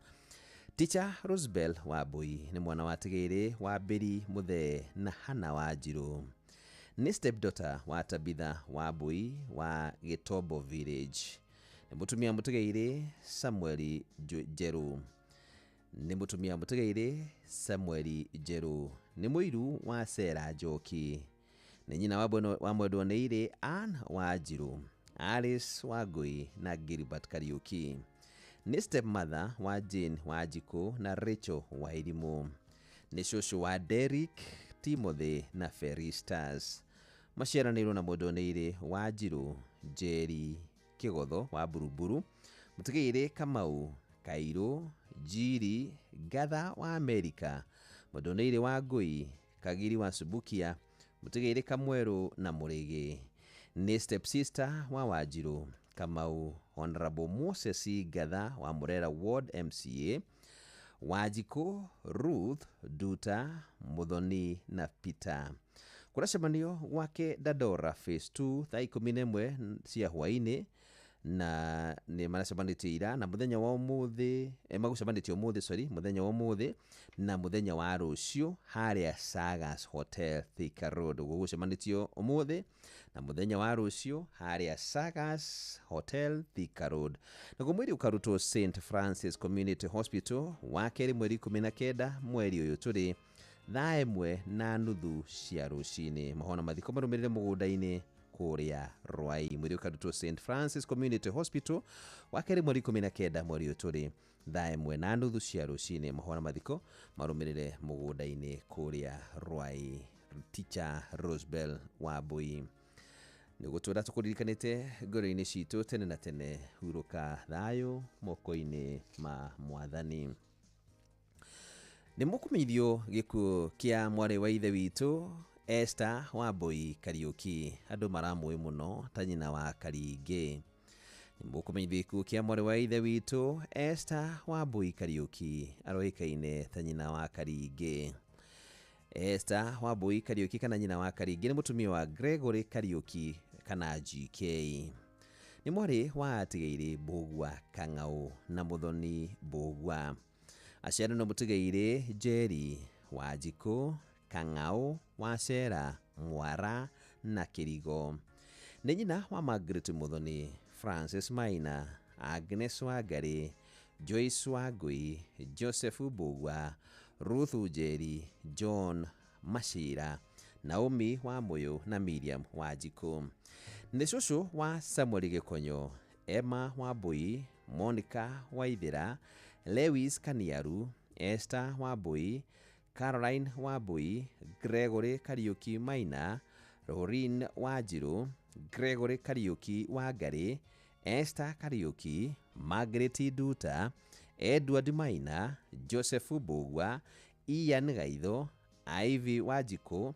Teacher Rosbel Wambui nĩ mwana wa tigĩrĩ wa Beri Muthee na Hana Wanjiru. Nĩ stepdaughter wa Tabitha Wambui wa Gĩtombo Village. Nĩ mũtumia mũtigairĩ Samuel Njeru. Nĩ mũtumia mũtigairĩ Samuel Njeru. Nĩ mũiru wa Sera Njoki. Nĩ nyina wa mwendwa nĩ irĩ Ann Wanjiru, Alice Wangui na Gilbert Kariuki. Nĩ stepmother wa Jane Wanjiku na Rachel Wairimu. Nĩ cũcũ wa Derek, Timothy na Feristas. Maciaranĩirwo na mwendwa nĩ irĩ Wanjiru, Jerry Kĩgotho wa Buruburu, mũtigairĩ Kamau Kairũ, Jiri Gatha wa Amerika, mwendwa nĩ irĩ Wangui, Kagiri wa Subukia, mũtigairĩ Kamwerũ na Mũrĩgĩ. Nĩ stepsister wa Wanjiru, Kamau Honorable Moses Gatha wa Murera Ward MCA, Wanjiku, Ruth, Duta, Muthoni na Peter. Kũracemanio gwake Dandora Phase 2 thaa 11 cia hwainĩ, na nĩ maracemanĩtie ira na mũthenya wa ũmũthĩ, magũcemanĩtie ũmũthĩ mũthenya wa ũmũthĩ na mũthenya wa rũciũ harĩa Sagas Hotel Thika Road. Gũgũcemanĩtio ũmũthĩ na mũthenya wa rũciũ harĩa Sagas Hotel Thika Road. Naguo mweri ũkarutwo St Francis Community Hospital wa kerĩ mweri 19 mweri ũyũ tũrĩ thaa 1:30 cia rũcinĩ. Mahona mathiko marũmĩrĩre mũgũnda-inĩ kũrĩa Rwai. Mweri ũkarutwo St Francis Community Hospital wa kerĩ mweri 19 mweri ũyũ tũrĩ thaa 1:30 cia rũcinĩ. Mahona mathiko marũmĩrĩre mũgũnda-inĩ kũrĩa Rwai. Teacher Rosbel Wambui. Nĩguo tũra tũkũririkanĩte ngoro-inĩ citũ tene na tene, hurũka thayũ moko-inĩ ma Mwathani. Nĩ mũkũmeithio gĩkuũ kĩa mwarĩ wa ithe witũ Esther Wambui Kariuki. Andũ maramũĩ mũno ta nyina wa Karingĩ. Nĩ mũkũmeithio gĩkuũ kĩa mwarĩ wa ithe witũ Esther Wambui Kariuki, aroĩkaine ta nyina wa Karingĩ. Esther Wambui Kariuki kana nyina wa Karingĩ nĩ mũtumia wa Gregory Kariuki kana GK. Nĩ mwarĩ wa tigĩirĩ Mbũgua Kang'au na Muthoni Mbũgua. Aciarĩ na mũtigairĩ Jerry Wanjiku, Kang'au, Wacera, Mwara na Kĩrigo. Nĩ nyina wa Margaret Muthoni, Francis Maina, Agnes Wangari, Joyce Wangui, Joseph Mbũgua, Ruth Njeri, John Mashira, Naomi Wamuyu na Miriam Wanjiku. Nĩ cũcũ wa Samuel Gĩkonyo, Emma Wambui, Monica Waithĩra, Lewis Kaniaru, Esther Wambui, Caroline Wambui, Gregory Kariuki Maina, Rorin Wanjiru, Gregory Kariuki Wangari, Esther Kariuki, Margaret Duta, Edward Maina, Joseph Mbũgua, Ian Gaitho, Ivy Wanjiku,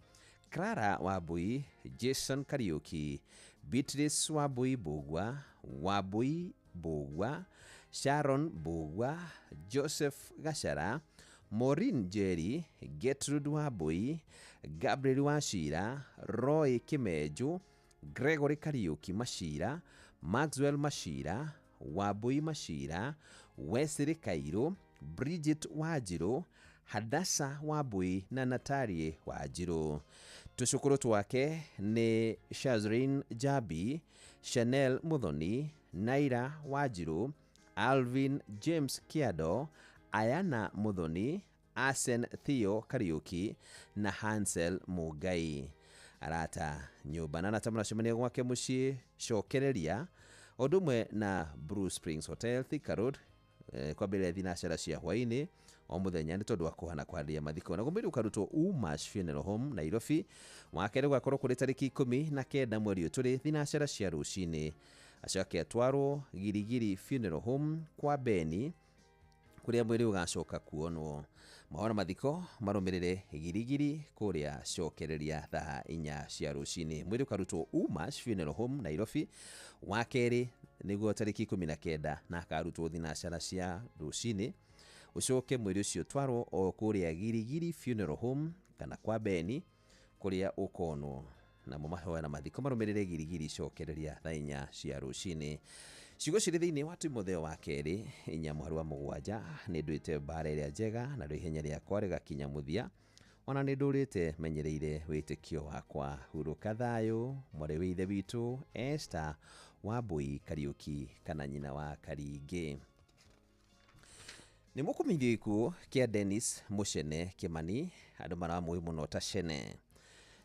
Clara Wambui, Jason Kariuki, Beatrice Wambui Mbũgua, Wambui Mbũgua, Sharon Mbũgua, Joseph Gachara, Maureen Njeri, Gertrude Wambui, Gabriel Wachira, Roy Kimenju, Gregory Kariuki Mashira, Maxwell Mashira, Wambui Mashira, Wesley Kairũ, Bridget Wanjiru, Hadassa Wambui na Natalie Wanjiru. Tũcũkũrũ twake nĩ Shazrin Jabi, Chanel Muthoni, Naira Wanjiru, Alvin James Kiado, Ayana Muthoni, Asen Theo Kariuki na Hansel Mugai. Arata nyũmba na natamũracemania gwake mũciĩ cokereria ũndũ ũmwe na Bruce Springs Hotel Thika Road kwambĩrĩria thinacara cia hwainĩ o mũthenya nĩ tondũ wa kũhana kwarĩria mathiko. Na gũmĩrĩ ũkarutwo Umash Funeral Home Nairobi wa kerĩ gwakorwo kũrĩ tarĩki 19 mweri ũyũ tũrĩ thinacara cia rũcinĩ. Acoke atwarwo Girigiri Funeral Home kwa Beni kũrĩa mwĩrĩ ũgacoka kuonwo. Mahona mathiko marũmĩrĩre Girigiri kũrĩa cokereria thaa 4 cia rũcinĩ. Mwĩrĩ ũkarutwo Umash Funeral Home Nairobi wa kerĩ nĩguo tarĩki 19 na akarutwo thinacara cia rũcinĩ. Ũcoke mwĩrĩ ũcio twarwo o kũrĩa Girigiri Funeral Home kana kwa Beni kũrĩa ũkonwo. Na mahoya na mathiko marũmĩrĩre Girigiri cokereria thaa 4 cia rũcinĩ. ciugo cirĩ thĩinĩ wa Timotheo wa kerĩ 4:7 nĩ ndwĩte mbara ĩrĩa njega na rĩo ihenya rĩakwa rĩgakinya mũthia, ona nĩ ndũrĩte menyereire wĩtĩkio wakwa. Hurũka thayũ mwarĩ wa ithe witũ Esther Wambui Kariuki kana nyina wa Karingĩ. Nĩ mũkũmenyithio gĩkuũ kĩa Dennis Muchene Kimani, andũ maramũĩ mũno ta Chene.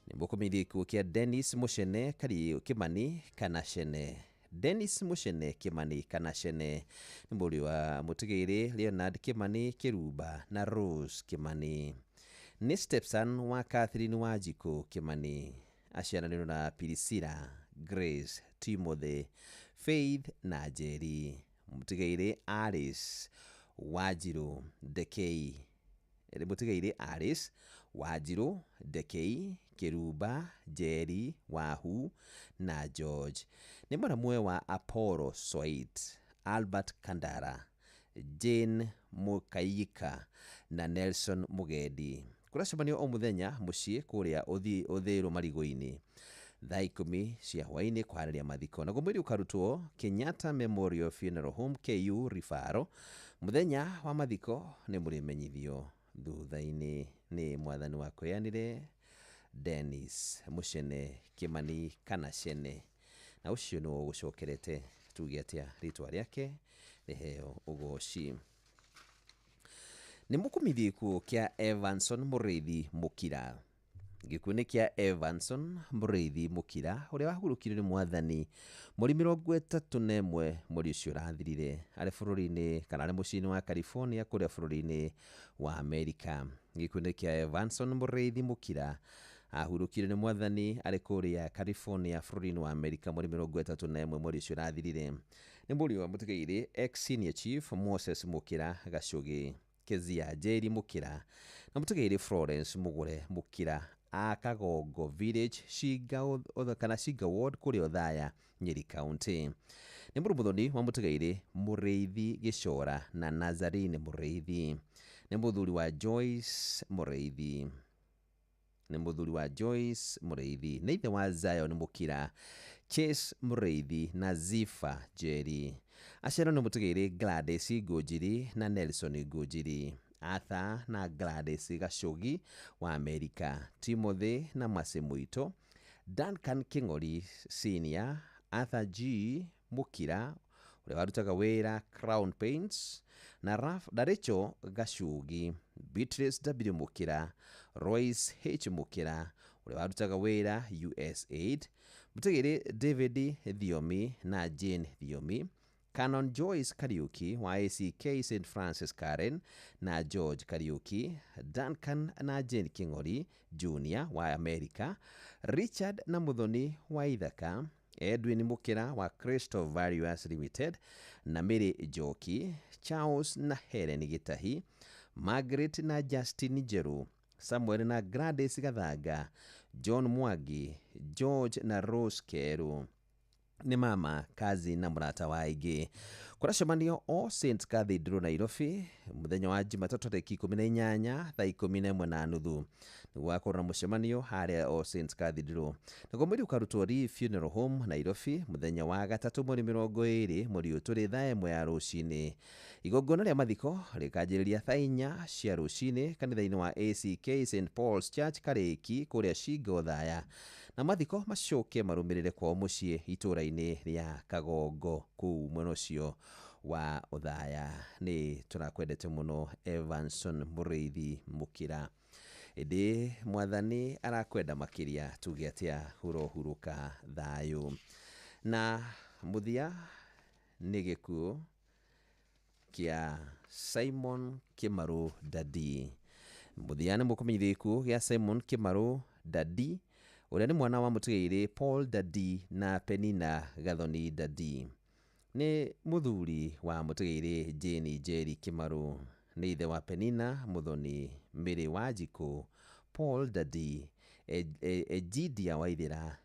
Nĩ mũkũmenyithio gĩkuũ kĩa Dennis Muchene Kimani kana Chene. Dennis Muchene Kimani kana Chene nĩ mũriũ wa mũtigairĩ Leonard Kimani Kĩruba na Rose Kimani. Nĩ stepson wa Catherine Wanjiku Kimani. Aciaranĩirwo na Priscilla, Grace, Timothy, Faith na Njeri. Mũtigairĩ Alice Wanjiru Ndekei. Mũtigairĩ Alice Wanjiru Ndekei Kĩruba, Njeri, Wahu na George. Nĩ mwanamwe wa Apollo Soit, Albert Kandara, Jane Mukaiyika na Nelson Mugendi. Kũracemanio o mũthenya mũciĩ kũrĩa ũthĩĩrũ Marigũ-inĩ thaa 10 cia hwaĩ-inĩ kũharĩria mathiko. Naguo mwĩrĩ ũkarutwo Kenyatta Memorial Funeral Home KU Rifaro. Mũthenya wa mathiko nĩ mũrĩmenyithio thutha-inĩ. Nĩ mwathani wa kwĩanĩre Dennis Muchene Kimani kana Chene, na ũcio nĩwe ũgũcokerete tuge atĩa rĩtwa rĩake rĩheo ũgoci. Nĩ mũkũmenyithio gĩkuũ kĩa Evanson Mũrĩithi Mũkira. Gĩkuũ nĩ kĩa Evanson Mũrĩithi Mũkira ũrĩa wahurũkirio nĩ mwathani mweri 31 mweri ũcio ũrathirire, arĩ bũrũri-inĩ kana arĩ mũciĩ-inĩ wa California kũrĩa bũrũri-inĩ wa Amerika. Gĩkuũ nĩ kĩa Evanson Mũrĩithi Mũkira ahurũkirio nĩ mwathani arĩ kũrĩa California bũrũri-inĩ wa Amerika mweri 31 mweri ũcio ũrathirire. Nĩ mũriũ wa mũtigairĩ ex-senior chief Moses Mũkira Gacũgĩ, Kezia Njeri Mũkira na mũtigairĩ Florence Mũgũre Mũkira a Kagongo Village Shiga Ward kũrĩa Othaya, Nyeri County. Nĩ mũrũ mũthoni wa mũtigairĩ Mũrĩithi Gĩcora na Nazarene Mũrĩithi. Nĩ mũthuri wa Joyce Mũrĩithi. Nĩ ithe wa Zion Mũkira, Chase Mũrĩithi na Zifa Njeri. Aciarwo nĩ mũtigairĩ Gladys Ngũnjiri na Nelson Ngũnjiri. Arthur na Gladys Gacũgi wa Amerika. Timothy na Mase Muito. Duncan King'ori Senior. Arthur G Mũkira ũrĩa warutaga wĩra Crown Paints na Rachel Gacũgi. Beatrice W Mũkira. Royce H Mũkira ũrĩa warutaga wĩra USAID. Mũtigairĩ David Thiomi na Jane Thiomi. Canon Joyce Kariuki wa ACK St Francis Karen na George Kariuki. Duncan na Jane King'ori Jr wa Amerika. Richard na Muthoni wa Ithaka. Edwin Mũkira wa Crystal Values Limited na Mary Njoki. Charles na Helen Gitahi. Margaret na Justin Njeru. Samuel na Gladys Gathanga. John Mwangi. George na Rose Keru. Nĩ mama kazi na mũrata wa aingĩ. Kũracemanio o St Cathedral Nairobi mũthenya wa Jumatatu tarĩki 18 thaa 11:30. Nĩgũgakorwo na mũcemanio harĩa o St Cathedral. Naguo mwĩrĩ ũkarutwo Lee Funeral Home Nairobi mũthenya wa gatatũ mweri 20 mweri ũyũ tũrĩ thaa 1 ya rũcinĩ. Igongona rĩa mathiko rĩkanjĩrĩria thaa 4 cia rũcinĩ kanitha-inĩ wa ACK St Paul's Church Karĩki kũrĩa Shiga Othaya, na mathiko macoke marũmĩrĩre kwao mũciĩ itũũra-inĩ rĩa Kagongo kũu mwena ũcio wa Othaya. Nĩ tũrakwendete mũno Evanson Mũrĩithi Mũkira. Ĩndĩ mwathani arakwenda makĩria tuge atĩa hurũka thayũ. Na mũthia nĩ gĩkuũ kĩa Simon Kimaru Dadi. Mũthia nĩ mũkũmenyithio gĩkuũ gĩa Simon Kimaru Dadi ũrĩa nĩ mwana wa mũtigairĩ Paul Dadi na Penina Gathoni Dadi. Nĩ mũthuri wa mũtigairĩ Jane Njeri Kimaru. Nĩ ithe wa Penina Muthoni, Mary Wanjiku, Paul Dadi, Egidia Waithĩra,